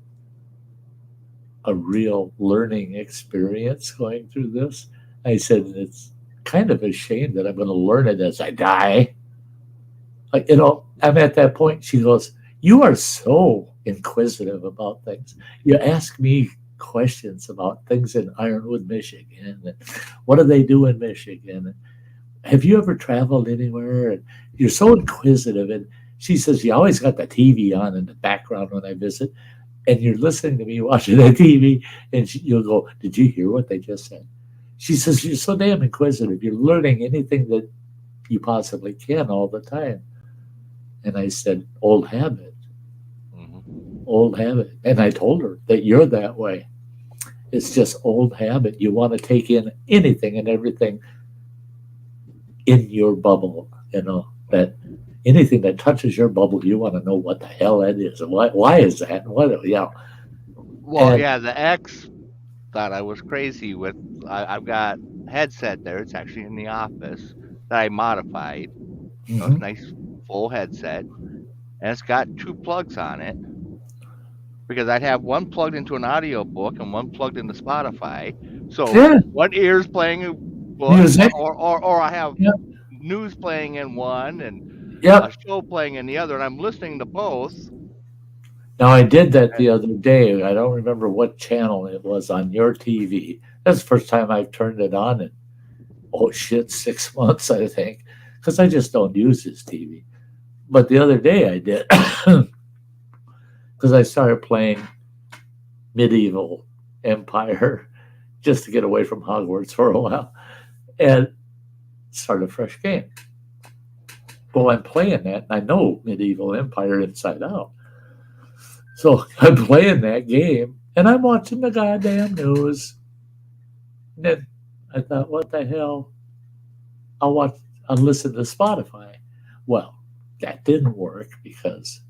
a real learning experience going through this." I said, "It's kind of a shame that I'm going to learn it as I die." Like, I'm at that point. She goes, "You are so inquisitive about things. You ask me questions about things in Ironwood, Michigan. And what do they do in Michigan? And have you ever traveled anywhere?" And you're so inquisitive. And she says, "You always got the TV on in the background when I visit. And you're listening to me watching the TV." And you'll go, "Did you hear what they just said?" She says, "You're so damn inquisitive. You're learning anything that you possibly can all the time." And I said, "Old habit, old habit." And I told her that you're that way. It's just old habit. You want to take in anything and everything in your bubble, that anything that touches your bubble, you want to know what the hell that is. And why is that? Yeah. Well, yeah, the ex thought I was crazy with. I've got a headset there. It's actually in the office that I modified. It's a nice full headset, and it's got 2 plugs on it because I'd have one plugged into an audio book and one plugged into Spotify. So one ear's playing a book, music, or I have news playing in one and a show playing in the other, and I'm listening to both. Now, I did that the other day. I don't remember what channel it was on your TV. That's the first time I've turned it on in, 6 months, I think, because I just don't use his TV. But the other day I did, because I started playing Medieval Empire just to get away from Hogwarts for a while and start a fresh game. Well, I'm playing that, and I know Medieval Empire inside out. So I'm playing that game, and I'm watching the goddamn news. And then I thought, what the hell? I'll listen to Spotify. Well, that didn't work because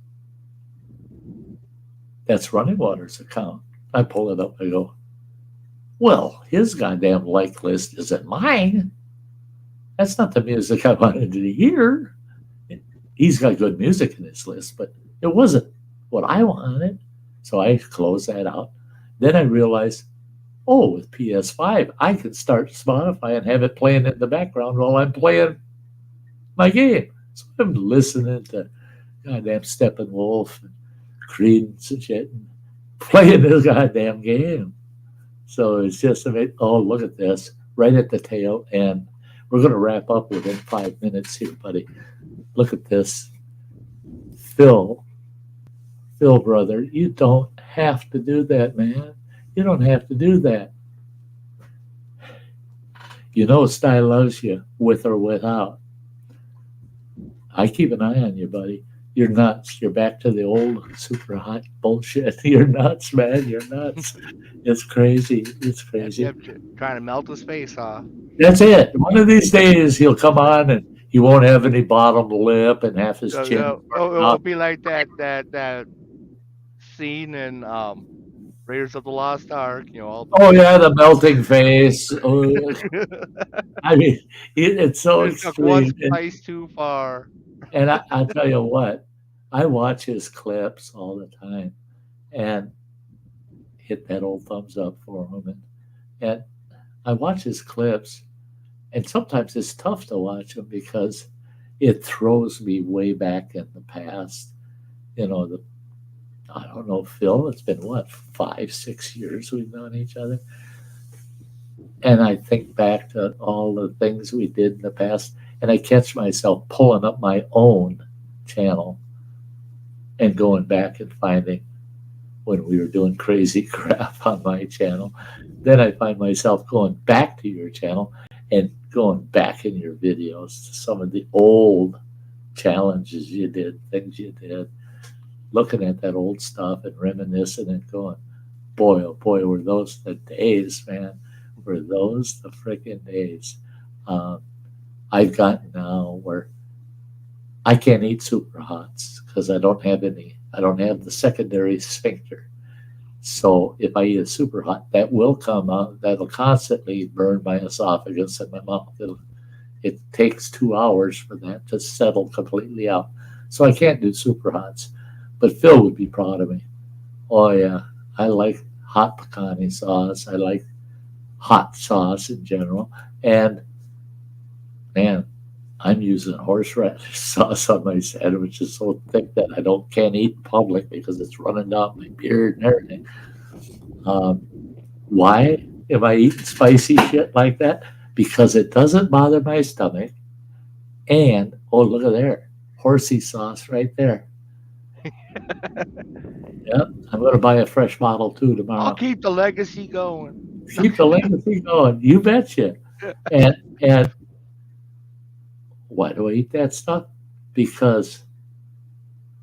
that's Running Water's account. I pull it up. I go, well, his goddamn like list isn't mine. That's not the music I wanted to hear. He's got good music in his list, but it wasn't what I wanted. So I closed that out. Then I realized, with PS5, I can start Spotify and have it playing in the background while I'm playing my game. So I'm listening to goddamn Steppenwolf and Creedence and shit, and playing this goddamn game. So it's just a bit, oh, look at this, right at the tail end. We're going to wrap up within 5 minutes here, buddy. Look at this. Phil, brother, you don't have to do that, man. You don't have to do that. You know Sty loves you, with or without. I keep an eye on you, buddy. You're nuts. You're back to the old super hot bullshit. You're nuts, man. You're nuts. It's crazy. It's crazy. Trying to melt his face off. That's it. One of these days he'll come on and he won't have any bottom lip and half his chin. It'll be like that scene in Raiders of the Lost Ark. Oh yeah, the melting face. Oh, I mean, it's so extreme. One spice too far. And I'll tell you what, I watch his clips all the time, and hit that old thumbs up for him. And I watch his clips, and sometimes it's tough to watch them because it throws me way back in the past. I don't know, Phil, it's been what, 5-6 years we've known each other. And I think back to all the things we did in the past, and I catch myself pulling up my own channel and going back and finding when we were doing crazy crap on my channel. Then I find myself going back to your channel and going back in your videos to some of the old challenges you did, things you did, looking at that old stuff and reminiscing and going, boy, oh boy, were those the days, man. Were those the freaking days. I've gotten now where I can't eat super hots because I don't have the secondary sphincter. So if I eat a super hot, that will come out, that'll constantly burn my esophagus and my mouth. It takes 2 hours for that to settle completely out. So I can't do super hots. But Phil would be proud of me. Oh yeah, I like hot pecani sauce. I like hot sauce in general. And man, I'm using horseradish sauce on my sandwich. It's so thick that I can't eat in public because it's running down my beard and everything. Why am I eating spicy shit like that? Because it doesn't bother my stomach. And, oh, look at there. Horsey sauce right there. Yep, I'm going to buy a fresh bottle too tomorrow. I'll keep the legacy going. Keep the legacy going. You betcha. And why do I eat that stuff? Because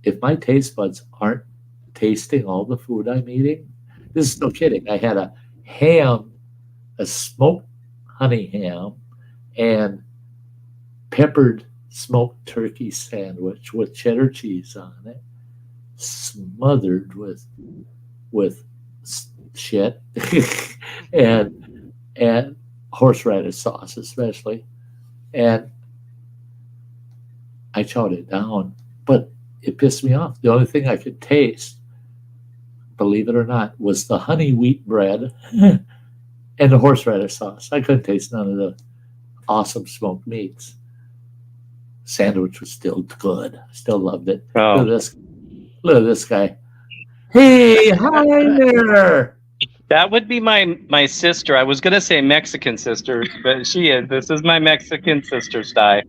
if my taste buds aren't tasting all the food I'm eating, this is no kidding. I had a ham, a smoked honey ham, and peppered smoked turkey sandwich with cheddar cheese on it, smothered with shit and horseradish sauce especially, and I chowed it down, but it pissed me off. The only thing I could taste, believe it or not, was the honey wheat bread and the horseradish sauce. I couldn't taste none of the awesome smoked meats. Sandwich was still good. I still loved it. Oh. Look at this guy. Hey, hi there. That would be my sister. I was going to say Mexican sister, but she is. This is my Mexican sister, Sty.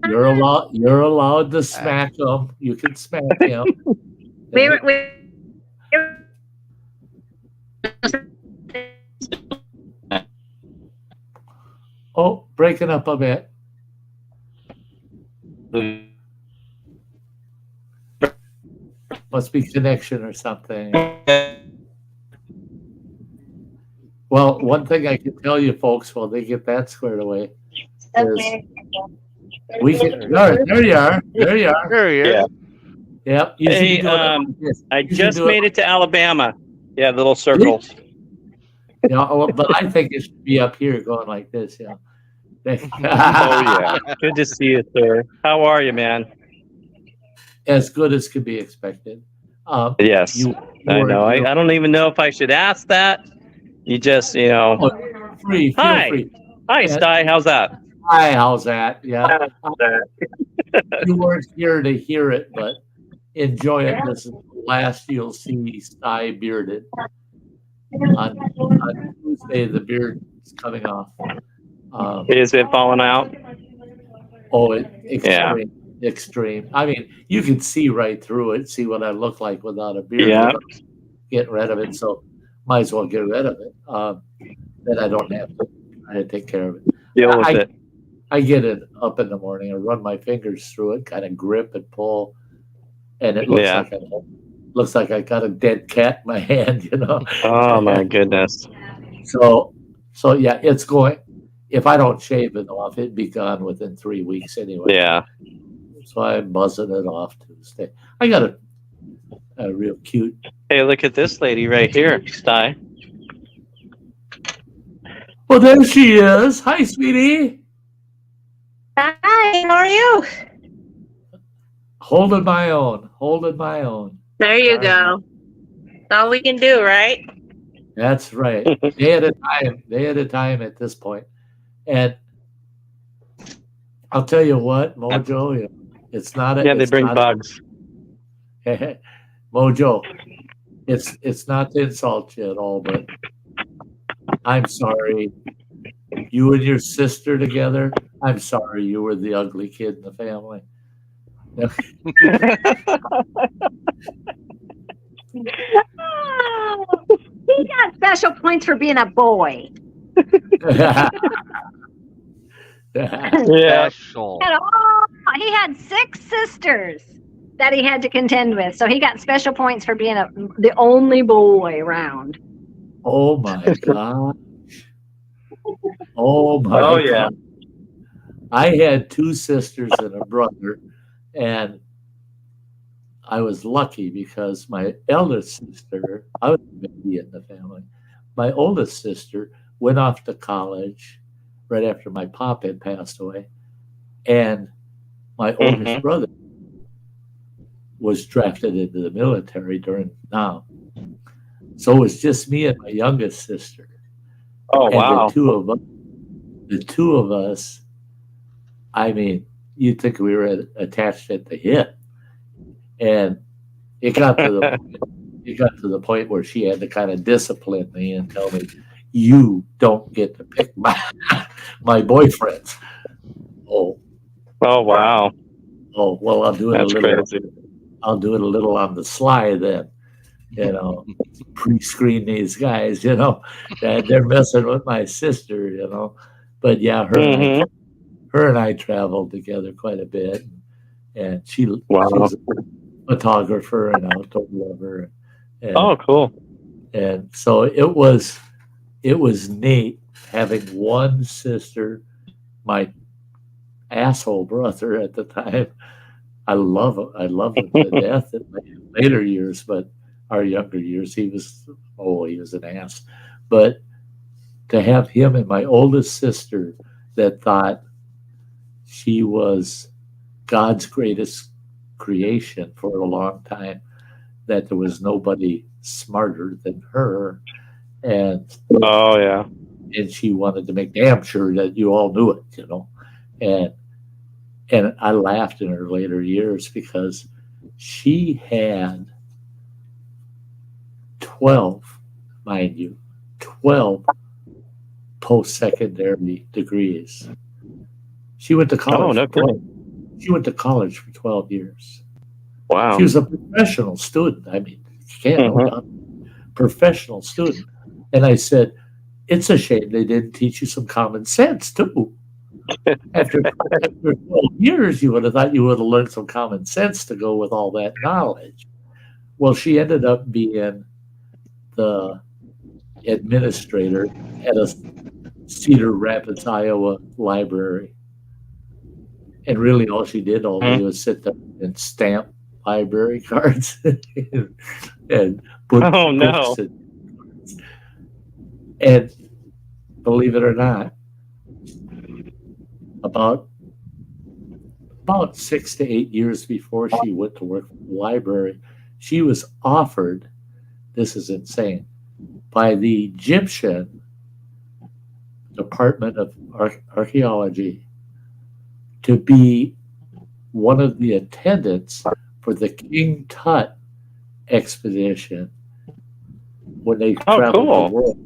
You're allowed to smack him. You can smack him. Oh, breaking up a bit. Must be connection or something. Well, one thing I can tell you folks while they get that squared away is we can. There you are. There you are. There he is. Yeah. Yep. Hey, I just made it to Alabama. Yeah, little circles. Yeah, but I think it should be up here going like this. Yeah. Oh yeah. Good to see you, sir. How are you, man? As good as could be expected. Yes, I know. I don't even know if I should ask that. You just, Feel free. Hi, Sty. How's that? Hi, how's that? Yeah. You weren't here to hear it, but enjoy it. This is the last you'll see Sty bearded. On Tuesday, the beard is coming off. Is it falling out? Oh, Yeah. extreme. I mean, you can see right through it, see what I look like without a beard. Yeah. Without getting rid of it, so might as well get rid of it. Then I don't have to. I take care of it. Deal with it. I get it up in the morning and run my fingers through it, kind of grip and pull, and it looks like I got a dead cat in my hand, you know. Oh my goodness. So yeah, it's going. If I don't shave it off, it'd be gone within 3 weeks anyway. Yeah. So I'm buzzing it off Tuesday. I got a real cute. Hey, look at this lady right here, Sty. Well, there she is. Hi, sweetie. Hi, how are you? Holding my own. Holding my own. There you go. That's all we can do, right? That's right. Day at a time. Day at a time at this point. And I'll tell you what, Mojo, it's not. Yeah, they bring bugs. Mojo, it's not to insult you at all, but I'm sorry. You and your sister together. I'm sorry you were the ugly kid in the family. He got special points for being a boy. Yeah. Special. He had 6 sisters that he had to contend with, so he got special points for being the only boy around. Oh my God. Oh my Oh, God. yeah. I had 2 sisters and a brother, and I was lucky because my eldest sister, I was the baby in the family. My oldest sister went off to college right after my pop had passed away, and my oldest brother was drafted into the military during now. So it was just me and my youngest sister. Oh, And wow. the two of us, I mean, you'd think we were attached at the hip. And it got to the point where she had to kind of discipline me and tell me, you don't get to pick my boyfriends. Oh wow. Oh well, I'll do it That's a little. crazy. I'll do it a little on the sly then. You know, pre-screen these guys. You know, they're messing with my sister. You know, but yeah, her and I traveled together quite a bit, and she's a photographer and outdoor lover. And, Oh, cool. And so it was neat having one sister, my asshole brother at the time. I love him to death in my later years, but our younger years, he was an ass. But to have him and my oldest sister that thought she was God's greatest creation for a long time, that there was nobody smarter than her, and she wanted to make damn sure that you all knew it, you know. And I laughed in her later years because she had 12, mind you, 12 post-secondary degrees. She went to college. Oh, no kidding. She went to college for 12 years. Wow. She was a professional student. I mean, you can't no doubt. Professional student. And I said, it's a shame they didn't teach you some common sense, too. After 12 years, you would have thought you would have learned some common sense to go with all that knowledge. Well, she ended up being the administrator at a Cedar Rapids, Iowa library. And really all she did all day was sit there and stamp library cards and put books in. And believe it or not, about 6 to 8 years before she went to work for the library, she was offered, this is insane, by the Egyptian Department of Archaeology to be one of the attendants for the King Tut expedition when they traveled cool. the world.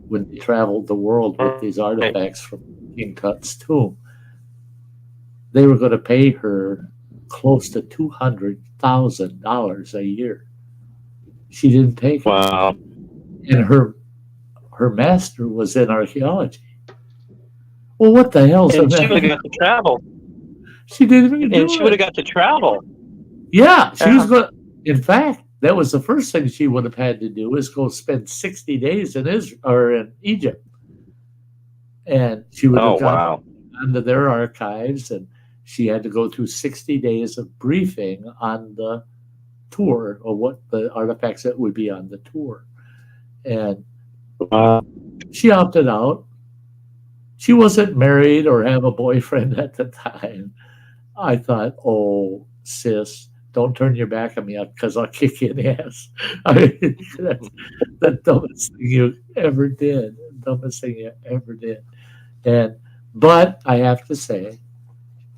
When they traveled the world with these artifacts from King Tut's tomb, they were going to pay her close to $200,000 a year. She didn't take it, Wow. and her master was in archaeology. Well, what the hell? And she would have got to travel. She didn't even do And she would have it. got to travel. Yeah, she was going. In fact, that was the first thing she would have had to do is go spend 60 days in Israel or in Egypt, and she would have gone into their archives, and she had to go through 60 days of briefing on the tour or what the artifacts that would be on the tour, and she opted out. She wasn't married or have a boyfriend at the time. I thought, oh, sis, don't turn your back on me because I'll kick you in the ass. I mean, that's the dumbest thing you ever did. Dumbest thing you ever did. But I have to say,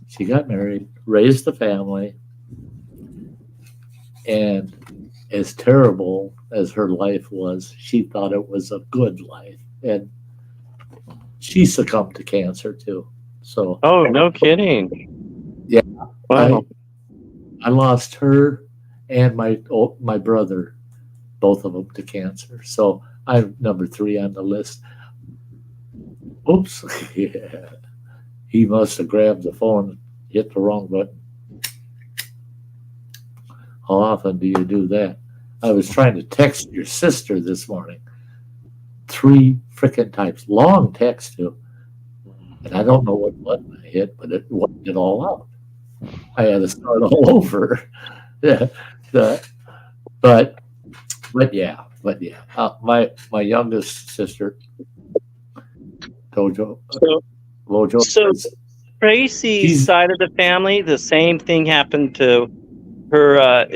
she got married, raised a family, and as terrible as her life was, she thought it was a good life. And she succumbed to cancer too. So no kidding. Yeah. Wow. I lost her and my brother, both of them, to cancer. So I'm number 3 on the list. Oops. Yeah. He must have grabbed the phone and hit the wrong button. How often do you do that? I was trying to text your sister this morning 3 frickin' times. Long text too. And I don't know what button I hit, but it wiped it all out. I had to start all over. But yeah. My youngest sister, Tojo, Lojo. So Tracy's side of the family, the same thing happened to her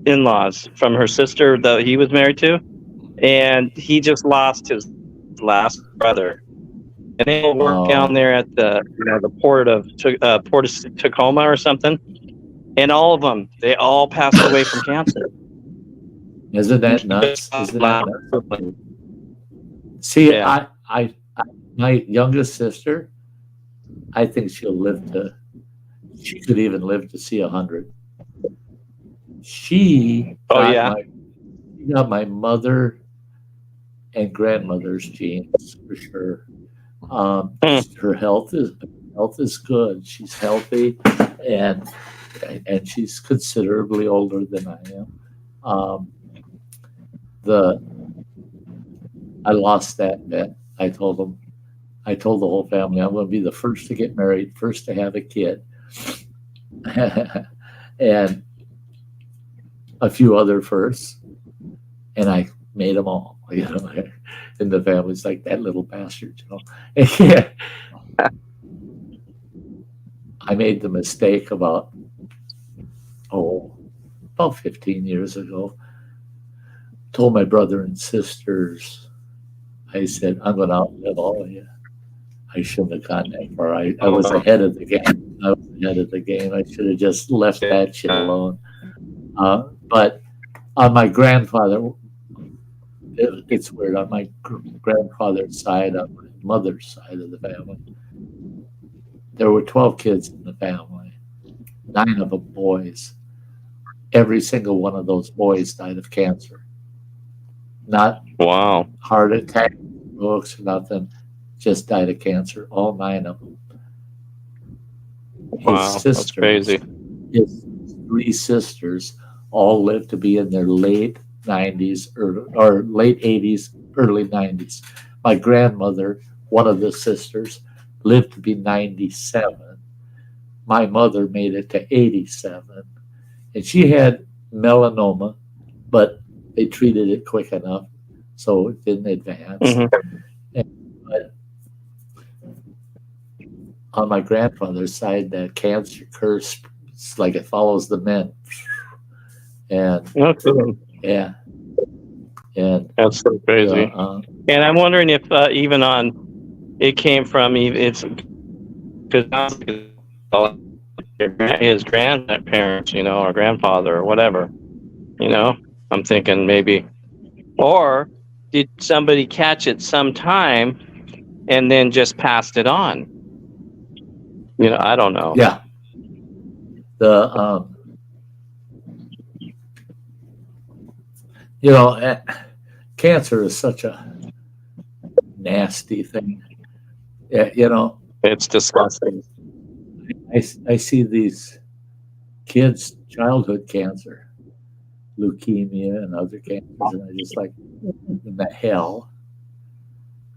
in-laws from her sister that he was married to, and he just lost his last brother. And they all work down there at the the port of Tacoma or something, and all of them, they all passed away from cancer. Isn't that nuts? See, Yeah. I my youngest sister, I think she could even live to see 100. She got my mother and grandmother's genes for sure. Her health is good. She's healthy, and she's considerably older than I am. I lost that bet. I told the whole family, I'm going to be the first to get married, first to have a kid, and a few other firsts, and I made them all. And the family's like, that little bastard, I made the mistake about 15 years ago. Told my brother and sisters, I said, I'm going to outlive all of you. I shouldn't have gone that far. I was ahead of the game. I should have just left that shit alone. But on my grandfather, it's weird. On my grandfather's side, on my mother's side of the family, there were 12 kids in the family, 9 of them boys. Every single one of those boys died of cancer. Not heart attack, strokes, nothing. Just died of cancer. All 9 of them. His sisters, that's crazy. His 3 sisters all lived to be in their late 90s or late 80s, early 90s. My grandmother, one of the sisters, lived to be 97. My mother made it to 87. And she had melanoma, but they treated it quick enough, so it didn't advance. But on my grandfather's side, that cancer curse, it's like it follows the men. And yeah, and that's so crazy. And I'm wondering if even on it came from it's because his grandparents, or grandfather or whatever. I'm thinking maybe, or did somebody catch it sometime and then just passed it on? I don't know. Yeah. The cancer is such a nasty thing. It's disgusting. I see these kids' childhood cancer, leukemia and other cancers, and I just like, what in the hell?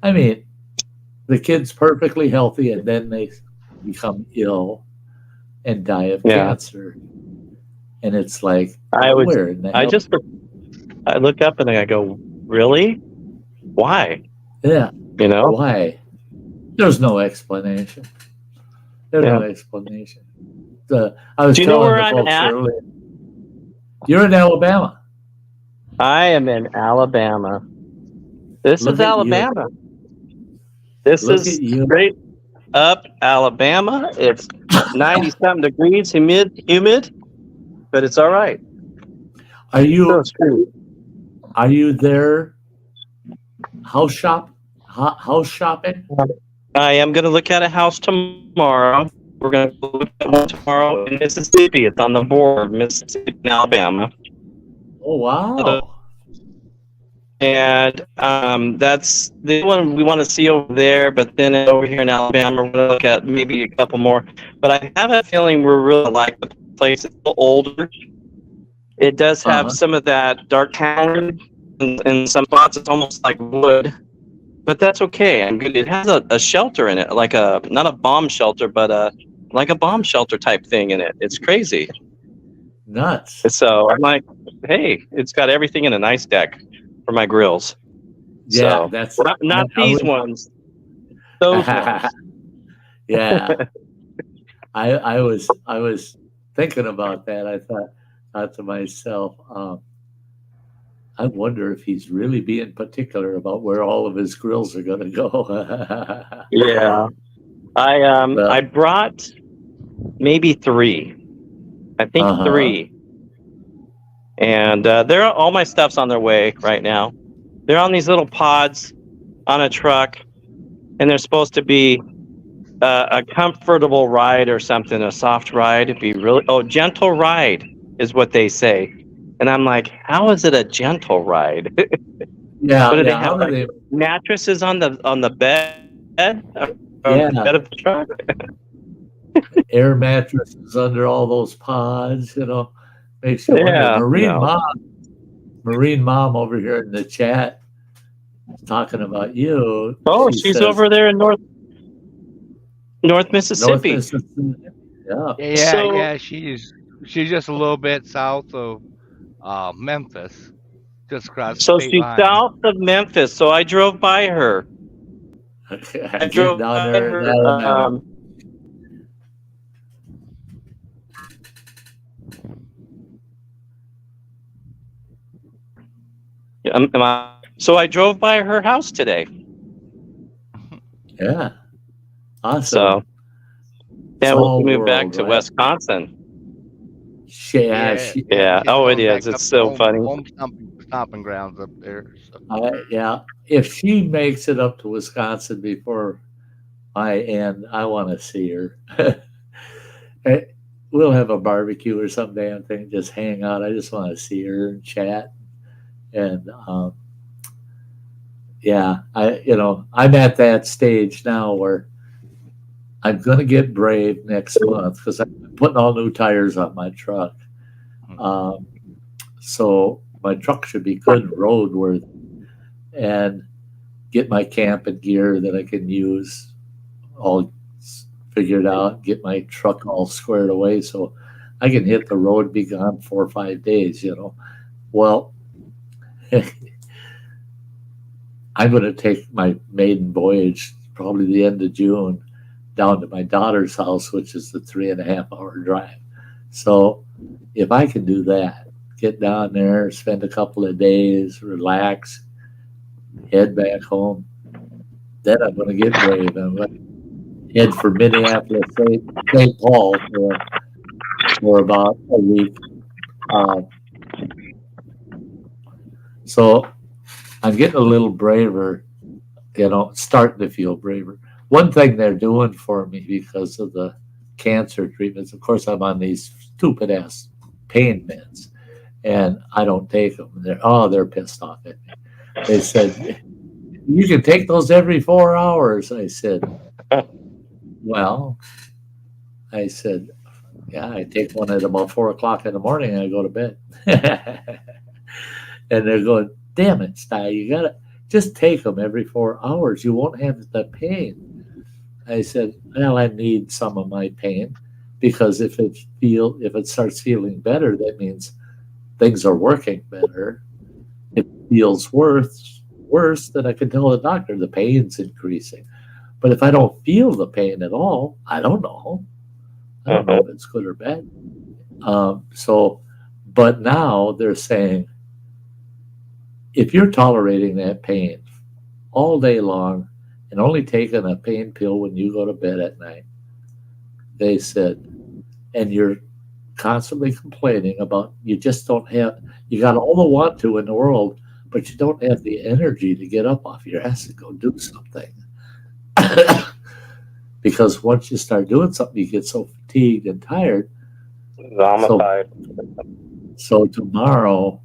I mean, the kid's perfectly healthy, and then they become ill and die of cancer, and it's like, where in the hell? I look up and I go, really? Why? Yeah. Why? There's no explanation. There's no explanation. I was telling the folks earlier. You're in Alabama. I am in Alabama. This is Alabama. This is straight up Alabama. It's 90-something degrees, humid, but it's all right. Are you there? House shopping? I am going to look at a house tomorrow. We're going to look at one tomorrow in Mississippi. It's on the border of Mississippi and Alabama. Oh, wow. And that's the one we want to see over there. But then over here in Alabama, we're going to look at maybe a couple more. But I have a feeling we're really like the place. It's a little older. It does have some of that dark town. In some spots, it's almost like wood. But that's okay. It has a shelter in it, like not a bomb shelter, but like a bomb shelter type thing in it. It's crazy. Nuts. So I'm like, hey, it's got everything in a nice deck for my grills. Yeah, so, that's not these ones. Those ones. Yeah. I was thinking about that. I thought to myself, I wonder if he's really being particular about where all of his grills are going to go. Yeah, I brought maybe 3. I think 3, and all my stuff's on their way right now. They're on these little pods on a truck, and they're supposed to be a comfortable ride or something, a soft ride. It'd be gentle ride is what they say. And I'm like, how is it a gentle ride? Yeah, they have mattresses on the bed, the bed of the truck. Air mattresses under all those pods, makes you wonder. Marine mom over here in the chat talking about you. Oh, she's over there in North Mississippi. Yeah. She's just a little bit south of Memphis, just across the state she's line. south of Memphis. So I drove by her. I drove down there. So I drove by her house today. Yeah, awesome. So we'll move back to Wisconsin. Yeah. Oh, it is. It's so funny. Home stomping grounds up there. So. Yeah. If she makes it up to Wisconsin before I end, I want to see her. We'll have a barbecue or some damn thing. Just hang out. I just want to see her and chat. And I'm at that stage now where I'm going to get brave next month because I'm putting all new tires on my truck. So my truck should be good roadworthy, and get my camping gear that I can use all figured out, get my truck all squared away so I can hit the road, be gone 4 or 5 days, Well, I'm going to take my maiden voyage probably the end of June down to my daughter's house, which is the 3.5-hour drive. So if I can do that, get down there, spend a couple of days, relax, head back home, then I'm going to get brave. I'm like, head for Minneapolis, St. Paul for about a week. So I'm getting a little braver, starting to feel braver. One thing they're doing for me because of the cancer treatments, of course, I'm on these stupid ass pain meds, and I don't take them. They're pissed off at me. They said, you can take those every 4 hours. I said, well, yeah, I take one at about 4 o'clock in the morning and I go to bed. And they're going, damn it, Sty, you got to just take them every 4 hours. You won't have the pain. I said, well, I need some of my pain because if it starts feeling better, that means things are working better. If it feels worse, then I can tell the doctor the pain's increasing. But if I don't feel the pain at all, I don't know. I don't know if it's good or bad. But now they're saying, if you're tolerating that pain all day long and only taking a pain pill when you go to bed at night, they said, and you're constantly complaining about you got all the want to in the world, but you don't have the energy to get up off your ass and go do something. Because once you start doing something, you get so fatigued and tired. So tomorrow,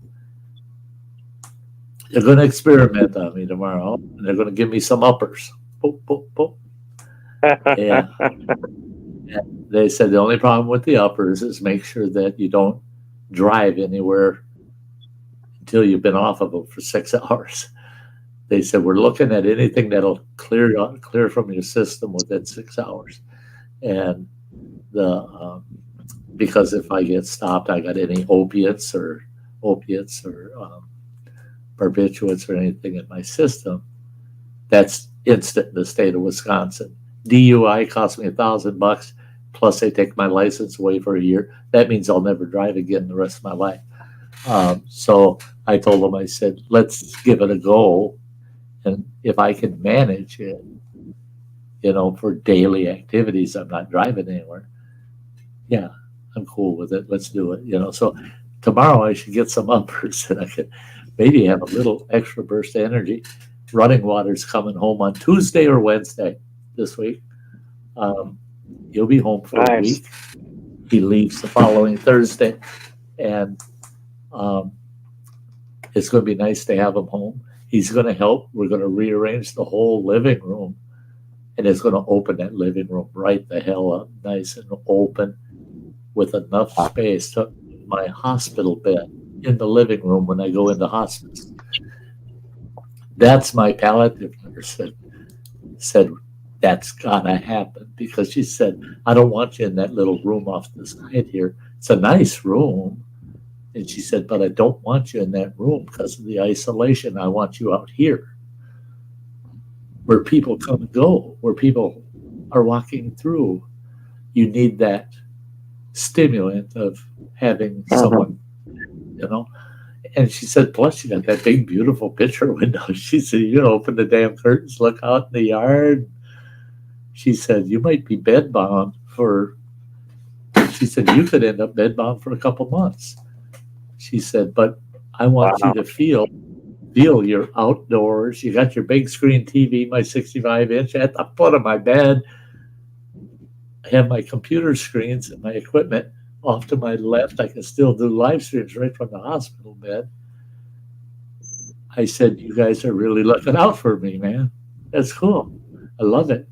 they're going to experiment on me tomorrow, and they're going to give me some uppers. Boop, boop, boop. Yeah. And they said the only problem with the uppers is make sure that you don't drive anywhere until you've been off of them for 6 hours. They said we're looking at anything that'll clear from your system within 6 hours, and because if I get stopped, I got any opiates or barbiturates or anything in my system, that's instant in the state of Wisconsin. DUI cost me $1,000 plus they take my license away for a year. That means I'll never drive again the rest of my life. So I told them, I said, let's give it a go. And if I can manage it, for daily activities, I'm not driving anywhere. Yeah, I'm cool with it. Let's do it. So tomorrow I should get some uppers and I could maybe have a little extra burst of energy. Running Water's coming home on Tuesday or Wednesday this week. He'll be home for a week. He leaves the following Thursday. And it's going to be nice to have him home. He's going to help. We're going to rearrange the whole living room. And it's going to open that living room right the hell up, nice and open, with enough space to my hospital bed in the living room when I go into hospice. That's my palliative nurse said that's gotta happen, because she said, I don't want you in that little room off the side here. It's a nice room. And she said, but I don't want you in that room because of the isolation. I want you out here where people come and go, where people are walking through. You need that stimulant of having someone, And she said, plus you got that big, beautiful picture window. She said, open the damn curtains, look out in the yard. She said, you might be bedbound she said, you could end up bedbound for a couple months. She said, but I want you to feel you're outdoors. You got your big screen TV, my 65-inch at the foot of my bed. I have my computer screens and my equipment off to my left. I can still do live streams right from the hospital bed. I said, you guys are really looking out for me, man. That's cool. I love it.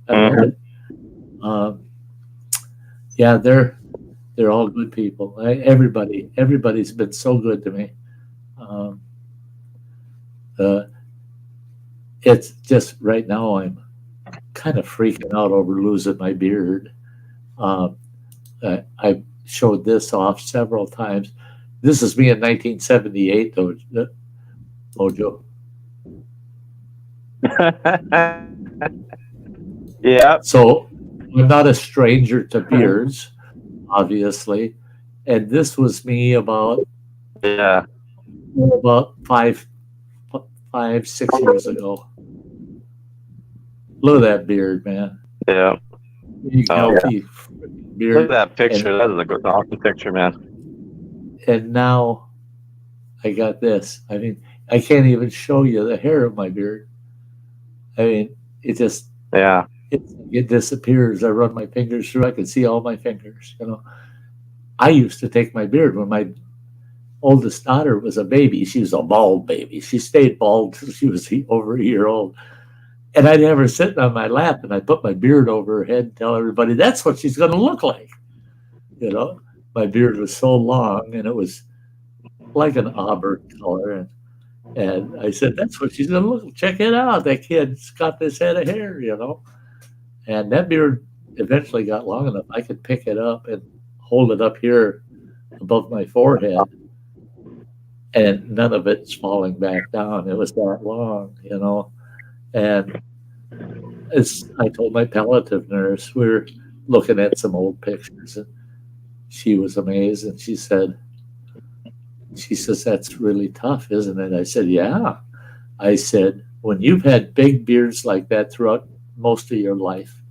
Yeah, they're all good people. Everybody's been so good to me. It's just right now I'm kind of freaking out over losing my beard. I showed this off several times. This is me in 1978, though, Mojo. Yeah. So I'm not a stranger to beards, obviously. And this was me about 5-6 years ago. Look at that beard, man. Yeah. big, Oh, healthy Look beard. at that picture. That is an awesome picture, man. And now I got this. I mean, I can't even show you the hair of my beard. I mean, it just Yeah. it disappears. I run my fingers through. I can see all my fingers. I used to take my beard when my oldest daughter was a baby. She was a bald baby. She stayed bald till she was over a year old. And I'd have her sitting on my lap, and I put my beard over her head and tell everybody that's what she's going to look like. My beard was so long, and it was like an auburn color. And I said, that's what she's going to look like. Check it out. That kid's got this head of hair, And that beard eventually got long enough I could pick it up and hold it up here above my forehead. And none of it's falling back down. It was that long, And I told my palliative nurse, we were looking at some old pictures, and she was amazed. And she says, that's really tough, isn't it? I said, yeah. I said, when you've had big beards like that throughout most of your life,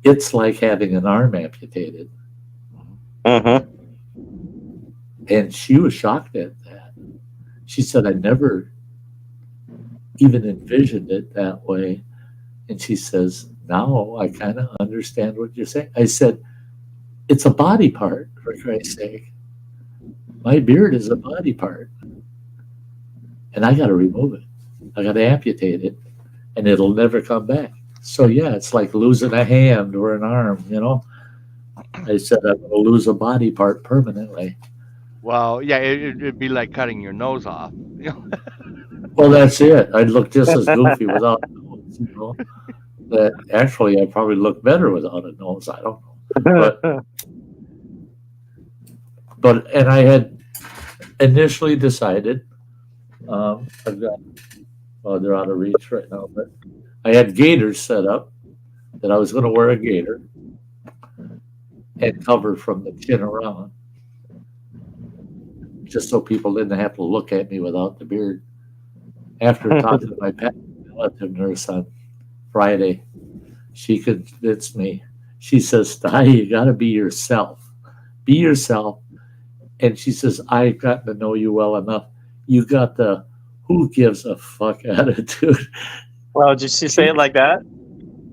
it's like having an arm amputated. Mm-hmm. And she was shocked at that. She said, I never even envisioned it that way. And she says, now I kind of understand what you're saying. I said, it's a body part, for Christ's sake. My beard is a body part. And I got to remove it. I got to amputate it. And it'll never come back. So, yeah, it's like losing a hand or an arm, I said, I'm going to lose a body part permanently. Well, yeah, it'd be like cutting your nose off. Well, that's it. I'd look just as goofy without a nose, That actually, I probably look better without a nose. I don't know. And I had initially decided, I've got, they're out of reach right now, but I had gaiters set up that I was going to wear a gaiter and cover from the chin around, just so people didn't have to look at me without the beard. After talking to my palliative nurse on Friday, she convinced me. She says, Sty, you got to be yourself. Be yourself. And she says, I've gotten to know you well enough. You got the who gives a fuck attitude. Well, did she say it like that?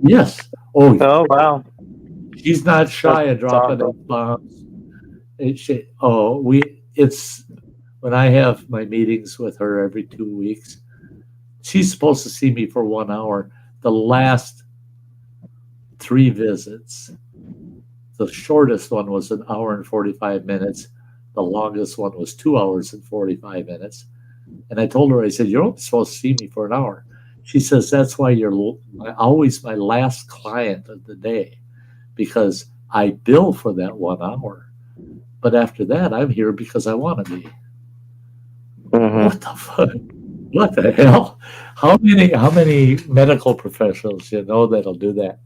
Yes. Oh, wow. She's not shy of dropping awesome. bombs. It's when I have my meetings with her every 2 weeks. She's supposed to see me for 1 hour. The last 3 visits, the shortest one was 1 hour and 45 minutes. The longest one was 2 hours and 45 minutes. And I told her, I said, you're only supposed to see me for an hour. She says, that's why you're always my last client of the day, because I bill for that 1 hour. But after that, I'm here because I want to be. Mm-hmm. What the fuck? What the hell? How many medical professionals that'll do that?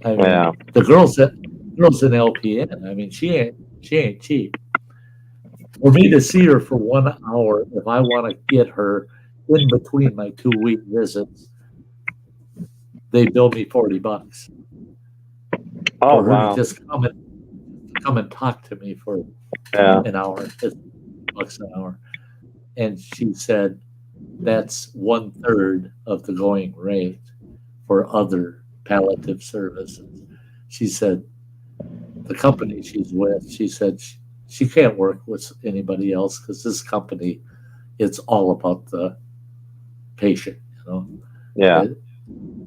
I mean, Yeah. the girl's an LPN. I mean, she ain't cheap. For me to see her for 1 hour, if I want to get her in between my 2-week visits, they bill me $40. Oh, for her wow. to just come and talk to me for an hour, $50 an hour. And she said that's 1/3 of the going rate for other palliative services. She said the company she's with, she said she can't work with anybody else because this company, it's all about the patient, Yeah.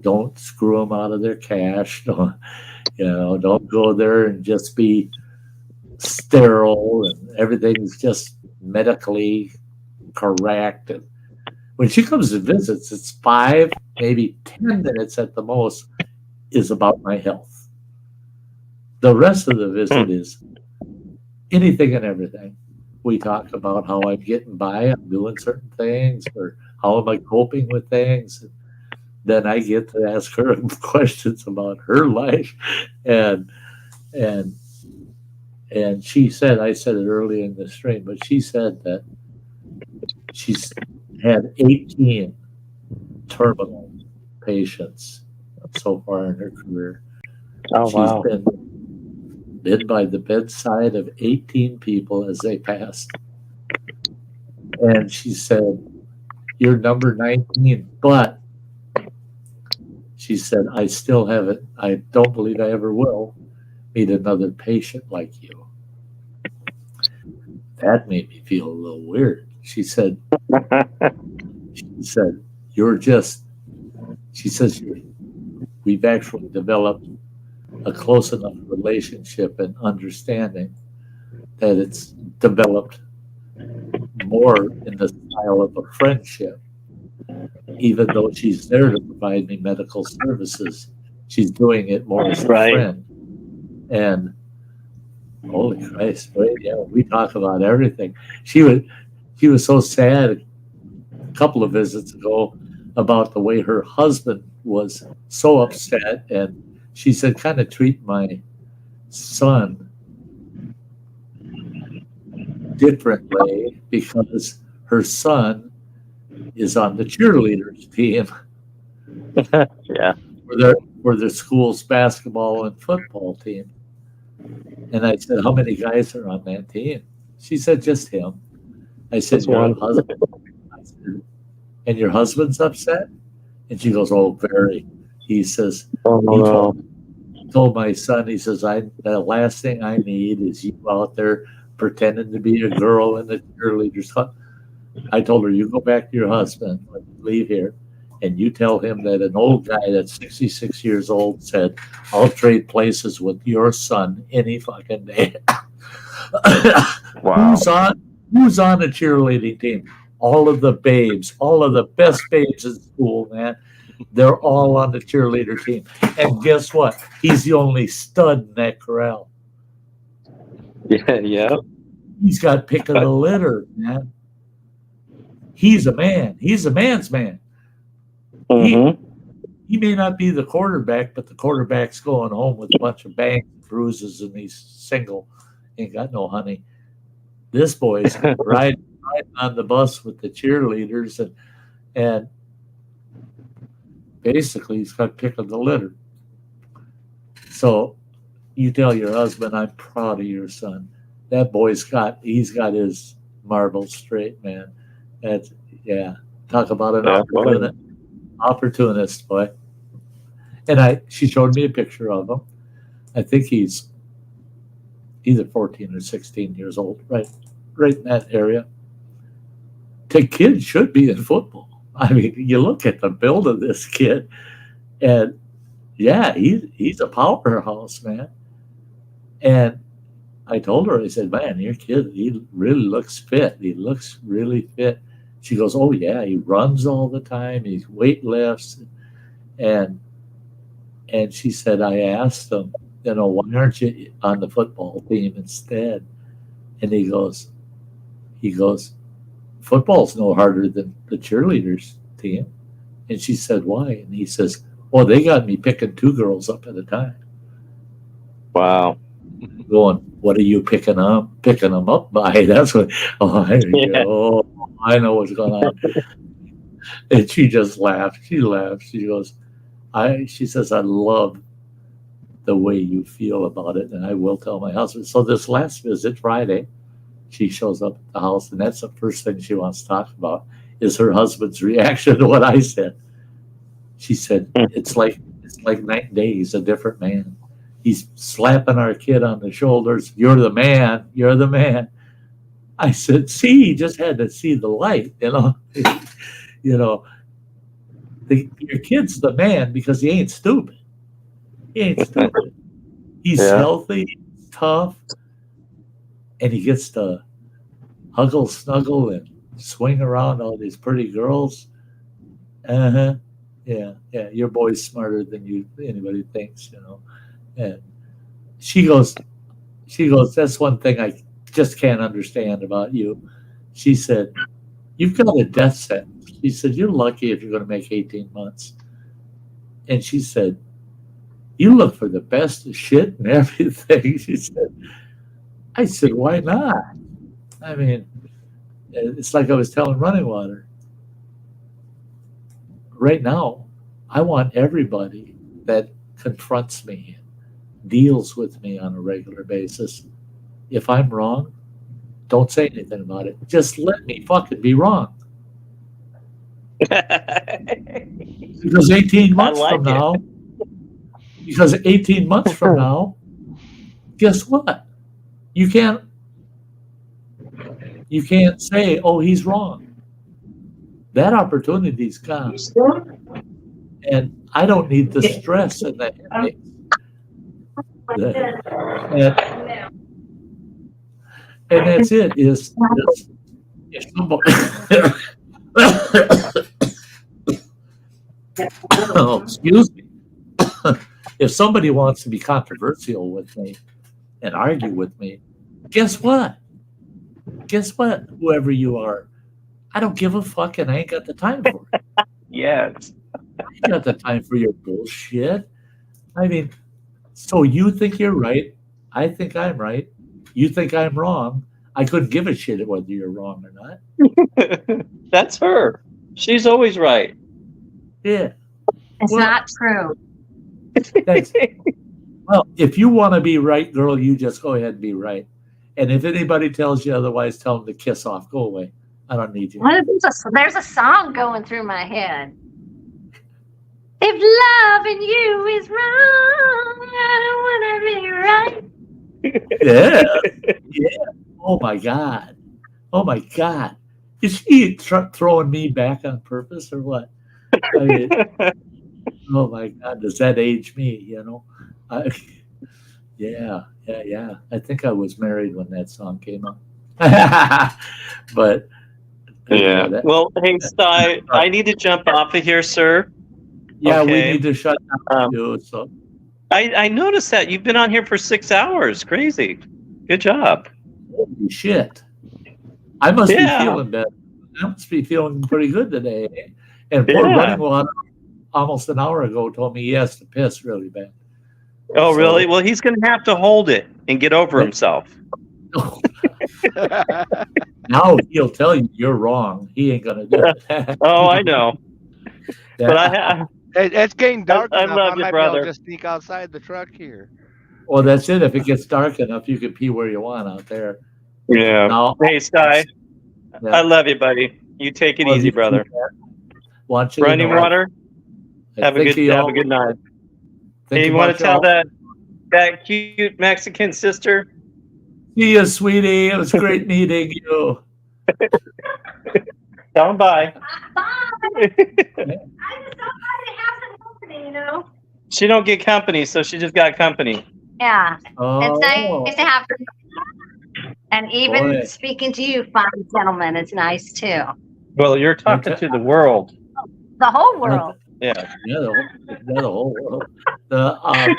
Don't screw them out of their cash. Don't go there and just be sterile and everything's just medically correct. And when she comes to visits, it's 5, maybe 10 minutes at the most is about my health. The rest of the visit is anything and everything. We talk about how I'm getting by, I'm doing certain things, or how am I coping with things. And then I get to ask her questions about her life. And she said, I said it early in the stream, but she said that she's had 18 terminal patients so far in her career. Oh, She's wow. been by the bedside of 18 people as they passed. And she said, "You're number 19, but," she said, "I still haven't, I don't believe I ever will meet another patient like you." That made me feel a little weird. She said, "You're just," she says, "we've actually developed a close enough relationship and understanding that it's developed more in the style of a friendship. Even though she's there to provide me medical services, she's doing it more as a Right. friend." And holy Christ, yeah, we talk about everything. She was so sad a couple of visits ago about the way her husband was so upset, and she said, "Kind of treat my son differently because her son is on the cheerleaders team Yeah. for their school's basketball and football team." And I said, "How many guys are on that team?" She said, "Just him." I said, Just "Your one. husband?" I said, "And your husband's upset?" And she goes, "Oh, very." He says, Oh, he no. told my son, he says, "The last thing I need is you out there pretending to be a girl in the cheerleaders club." I told her, "You go back to your husband when you leave here, and you tell him that an old guy that's 66 years old said, 'I'll trade places with your son any fucking day.'" Wow. Who's on the cheerleading team? All of the babes, all of the best babes in school, man. They're all on the cheerleader team. And guess what? He's the only stud in that corral. Yeah. Yeah. He's got pick of the litter, man. He's a man. He's a man's man. Mm-hmm. He may not be the quarterback, but the quarterback's going home with a bunch of bangs and bruises, and he's single. Ain't got no honey. This boy's riding on the bus with the cheerleaders, and basically he's got pick of the litter. So you tell your husband, "I'm proud of your son. That boy's he's got his marbles straight, man." That's, yeah. Talk about an opportunist, boy. And she showed me a picture of him. I think he's either 14 or 16 years old, right in that area. The kid should be in football. I mean, you look at the build of this kid, and yeah, he's a powerhouse, man. And I told her, I said, "Man, your kid, he really looks fit. He looks really fit." She goes, "Oh yeah, he runs all the time. He weight lifts." And she said, I asked him, "Why aren't you on the football team instead?" And he goes, "Football's no harder than the cheerleaders team." And she said, "Why?" And he says, "Well, they got me picking two girls up at a time." Wow. Going, "What are you picking them up by?" That's what. I know what's going on. And she just laughed. She laughed. She goes, she says, "I love the way you feel about it, and I will tell my husband." So this last visit, Friday, she shows up at the house, and that's the first thing she wants to talk about is her husband's reaction to what I said. She said, it's like night and day. He's a different man. He's slapping our kid on the shoulders. "You're the man. You're the man." I said, "See, he just had to see the light, your kid's the man because he ain't stupid. He ain't stupid. He's healthy, he's tough, and he gets to huggle, snuggle, and swing around all these pretty girls." Uh-huh. Yeah. Your boy's smarter than anybody thinks, And she goes, "That's one thing I just can't understand about you." She said, "You've got a death sentence." She said, "You're lucky if you're going to make 18 months. And she said, "You look for the best of shit and everything." She said, I said, "Why not?" I mean, it's like I was telling Running Water. Right now, I want everybody that confronts me, deals with me on a regular basis. If I'm wrong, don't say anything about it. Just let me fucking be wrong. Because 18 months like from it. now, because 18 months from now, guess what? You can't say, oh, he's wrong. That opportunity's gone. And I don't need the stress and the headaches. And that's it. Is if somebody, oh, excuse me. If somebody wants to be controversial with me and argue with me, guess what? Guess what? Whoever you are, I don't give a fuck, and I ain't got the time for it. Yes. I ain't got the time for your bullshit. I mean, so you think you're right? I think I'm right. You think I'm wrong? I couldn't give a shit whether you're wrong or not. That's her. She's always right. Yeah. It's Well- not true. Thanks. Well, if you want to be right, girl, you just go ahead and be right. And if anybody tells you otherwise, tell them to kiss off. Go away. I don't need you. There's a song going through my head. If loving you is wrong, I don't want to be right. Yeah. Yeah. Oh my God. Oh my God. Is she throwing me back on purpose or what? I mean, oh my God. Does that age me? You know? Yeah. I think I was married when that song came out. But Yeah. that- Well, hey, Sty, I need to jump off of here, sir. yeah, we Okay. need to shut down Um, too. So I noticed that you've been on here for 6 hours. Crazy. Good job. holy shit. I must Yeah. be feeling better. I must be feeling pretty good today. And poor Yeah. Running Water almost an hour ago told me he has to piss really bad. Oh, So- really? Well, he's going to have to hold it and get over himself. Now he'll tell you you're wrong. He ain't gonna do it. Oh, I know. Yeah. But It's getting dark I enough. love I you, might be brother. able to just sneak outside the truck here. Well, that's it. If it gets dark enough, you can pee where you want out there. yeah. Now, Hey, Sty, yeah. I love you, buddy. You take it Well, easy, you- brother. Want you to Running know, water. I Have a think good you have all- a good night. think Hey, you want about to tell y'all. that cute Mexican sister? See you, sweetie. It was great meeting you. Tell him bye. Bye. I just don't like to have some company, you know? She don't get company, so she just got company. Yeah. Oh, It's nice to have and even Boy. speaking to you, fine gentlemen, it's nice too. Well, you're talking to the world. The whole world. Yeah. yeah, the whole world. I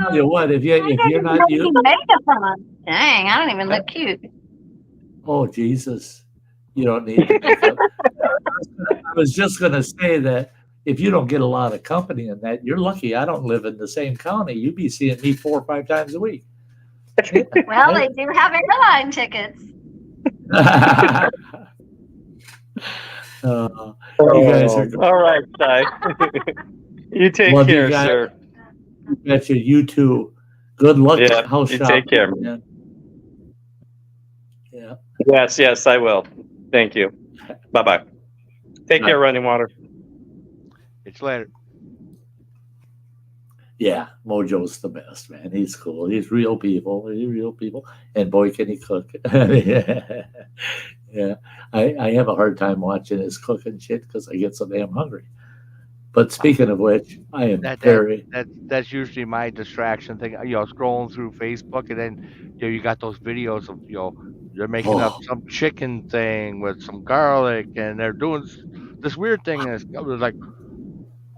tell you what, if you're not you, makeup on. Dang, I don't even look cute. oh Jesus, you don't need the makeup. I was just gonna say that if you don't get a lot of company in that, you're lucky. I don't live in the same county. You'd be seeing me 4 or 5 times a week. Well, they do have airline tickets. You guys are all right, Sty. You take Love you care, guys. sir. betcha. You too. Good luck. Yeah, House you shopping, take care. man. Yeah. Yes, I will. Thank you. Bye-bye. Take care, Running Water. It's later. Yeah, Mojo's the best, man. He's cool. He's real people. And boy, can he cook. Yeah. I have a hard time watching his cooking shit because I get so damn hungry. But speaking of which, I am very. That's usually my distraction thing. Scrolling through Facebook, and then you got those videos of they're making up some chicken thing with some garlic, and they're doing this weird thing. And it was like,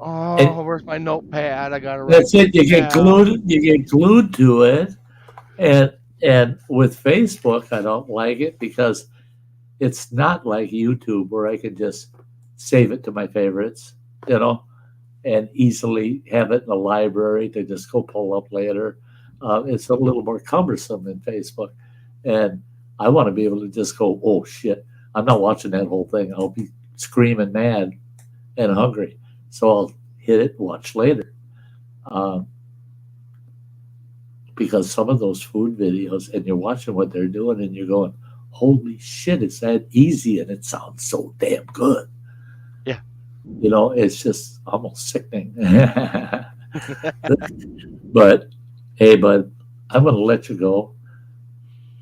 oh, where's my notepad? I gotta write. That's it. You get down. glued. You get glued to it, and with Facebook, I don't like it because it's not like YouTube where I can just save it to my favorites, and easily have it in the library to just go pull up later. It's a little more cumbersome than Facebook, and I want to be able to just go, oh shit, I'm not watching that whole thing. I'll be screaming mad and hungry, so I'll hit it, watch later. Um, because some of those food videos, and you're watching what they're doing, and you're going, "Holy shit, it's that easy, and it sounds so damn good." Yeah. It's just almost sickening. But hey, bud, I'm going to let you go.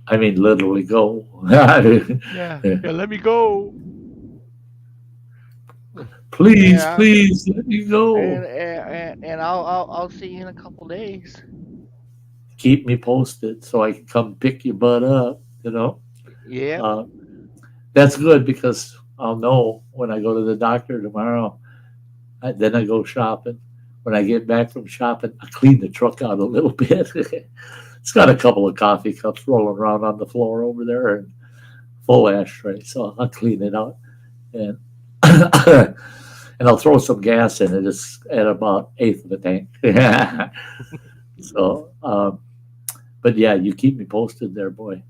I mean, literally go. Yeah, let me go. Please, Yeah, please let me go. and I'll see you in a couple days. Keep me posted so I can come pick your butt up. Yep. Uh, that's good because I'll know when I go to the doctor tomorrow. Then I go shopping. When I get back from shopping, I clean the truck out a little bit. It's got a couple of coffee cups rolling around on the floor over there and full ashtray. So I'll clean it out and and I'll throw some gas in it. It's at about eighth of a tank. So, but yeah, you keep me posted there, boy.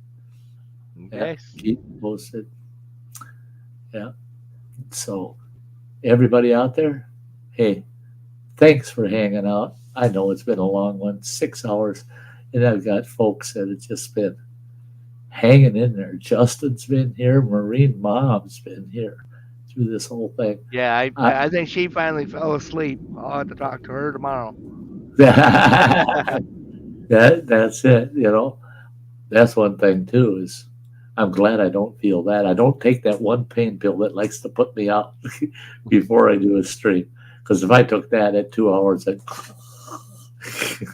Yeah, Okay. keep me posted. Yeah. So everybody out there, hey, thanks for hanging out. I know it's been a long one, 6 hours, and I've got folks that have just been hanging in there. Justin's been here, Marine Mom's been here through this whole thing. Yeah, I think she finally fell asleep. I'll have to talk to her tomorrow. That's it. That's one thing too is I'm glad I don't feel that. I don't take that one pain pill that likes to put me out before I do a stream. Because if I took that at 2 hours,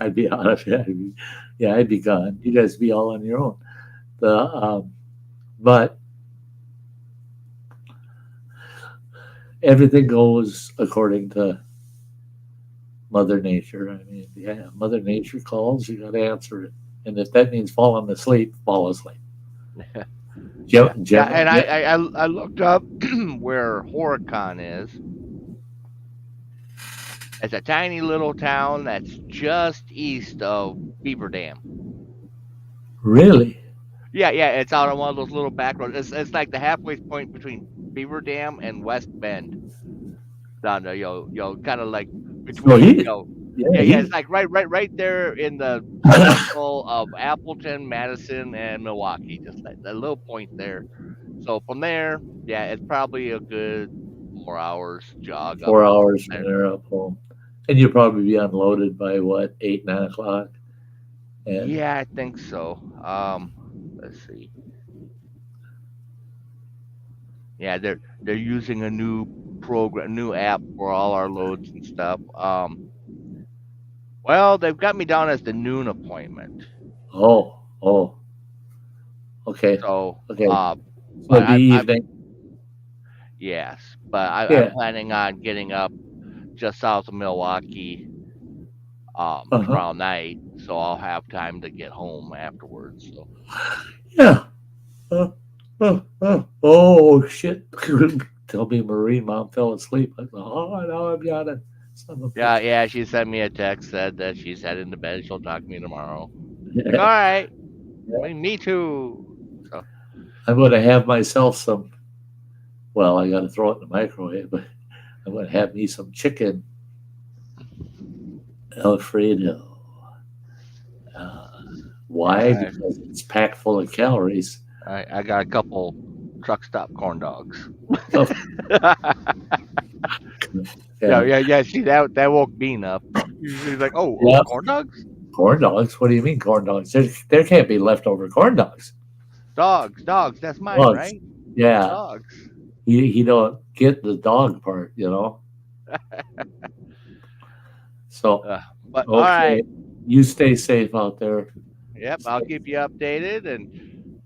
I'd be out of it. I'd be gone. You guys be all on your own. But everything goes according to Mother Nature. I mean, yeah, Mother Nature calls, you got to answer it. And if that means falling asleep, fall asleep. Yeah, and I looked up where Horicon is. It's a tiny little town that's just east of Beaver Dam. Really? Yeah, it's out on one of those little back roads. It's like the halfway point between Beaver Dam and West Bend. Down there, kind of like between, it's like right there in the circle of Appleton, Madison, and Milwaukee, just like that little point there. So from there, it's probably a good 4 hours jog. 4 hours from there up home, and you'll probably be unloaded by what, 8, 9 o'clock. And yeah, I think so. Let's see. Yeah, they're using a new app for all our loads and stuff. Well, they've got me down as the noon appointment. Oh, okay. So, okay. So the evening. Yes, but I'm planning on getting up just south of Milwaukee tomorrow night, so I'll have time to get home afterwards. So. Yeah. Oh shit! Tell me, Marine Mom fell asleep. I thought, now I'm yawning. Yeah. She sent me a text, said that she's heading to bed. She'll talk to me tomorrow. Like, all right. Yeah. Me too. So. I'm going to have myself some. Well, I got to throw it in the microwave, but I'm going to have me some chicken Alfredo. Why? Because it's packed full of calories. I got a couple truck stop corn dogs. Yeah. See, that woke Bean up. She's like, oh, corn dogs? Corn dogs? What do you mean corn dogs? There can't be leftover corn dogs. Dogs. That's mine, right? Yeah. Dogs. You don't get the dog part, So, but okay. All right. You stay safe out there. Yep, I'll keep you updated, and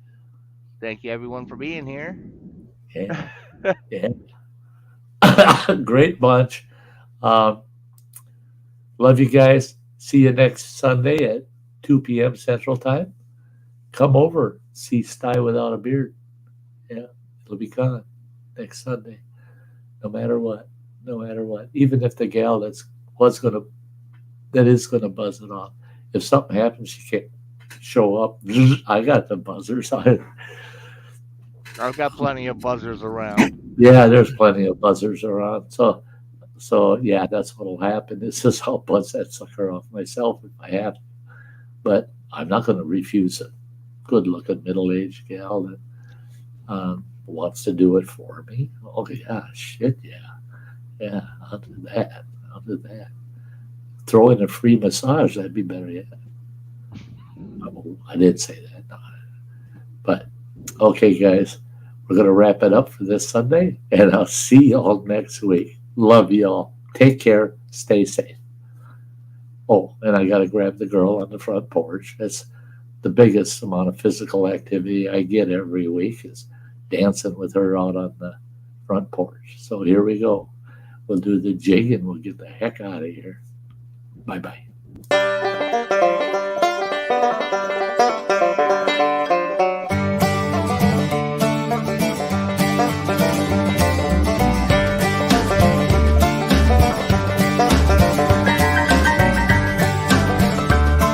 thank you everyone for being here. Yeah. Great bunch. Love you guys. See you next Sunday at 2 p.m. Central Time. Come over. See Sty without a beard. Yeah, it'll be gone next Sunday. No matter what. Even if the gal that is gonna buzz it off. If something happens, she can't show up. I got the buzzers. I've got plenty of buzzers around. Yeah, there's plenty of buzzers around. So So yeah, that's what'll happen. Is just I'll bust that sucker off myself if I have to. But I'm not going to refuse a good-looking middle-aged gal that wants to do it for me. Oh yeah, shit yeah, I'll do that. I'll do that. Throw in a free massage. That'd be better yet. I did say that, no. But okay, guys, we're going to wrap it up for this Sunday, and I'll see y'all next week. Love y'all. Take care. Stay safe. Oh, and I got to grab the girl on the front porch. That's the biggest amount of physical activity I get every week is dancing with her out on the front porch. So here we go. We'll do the jig and we'll get the heck out of here. Bye-bye.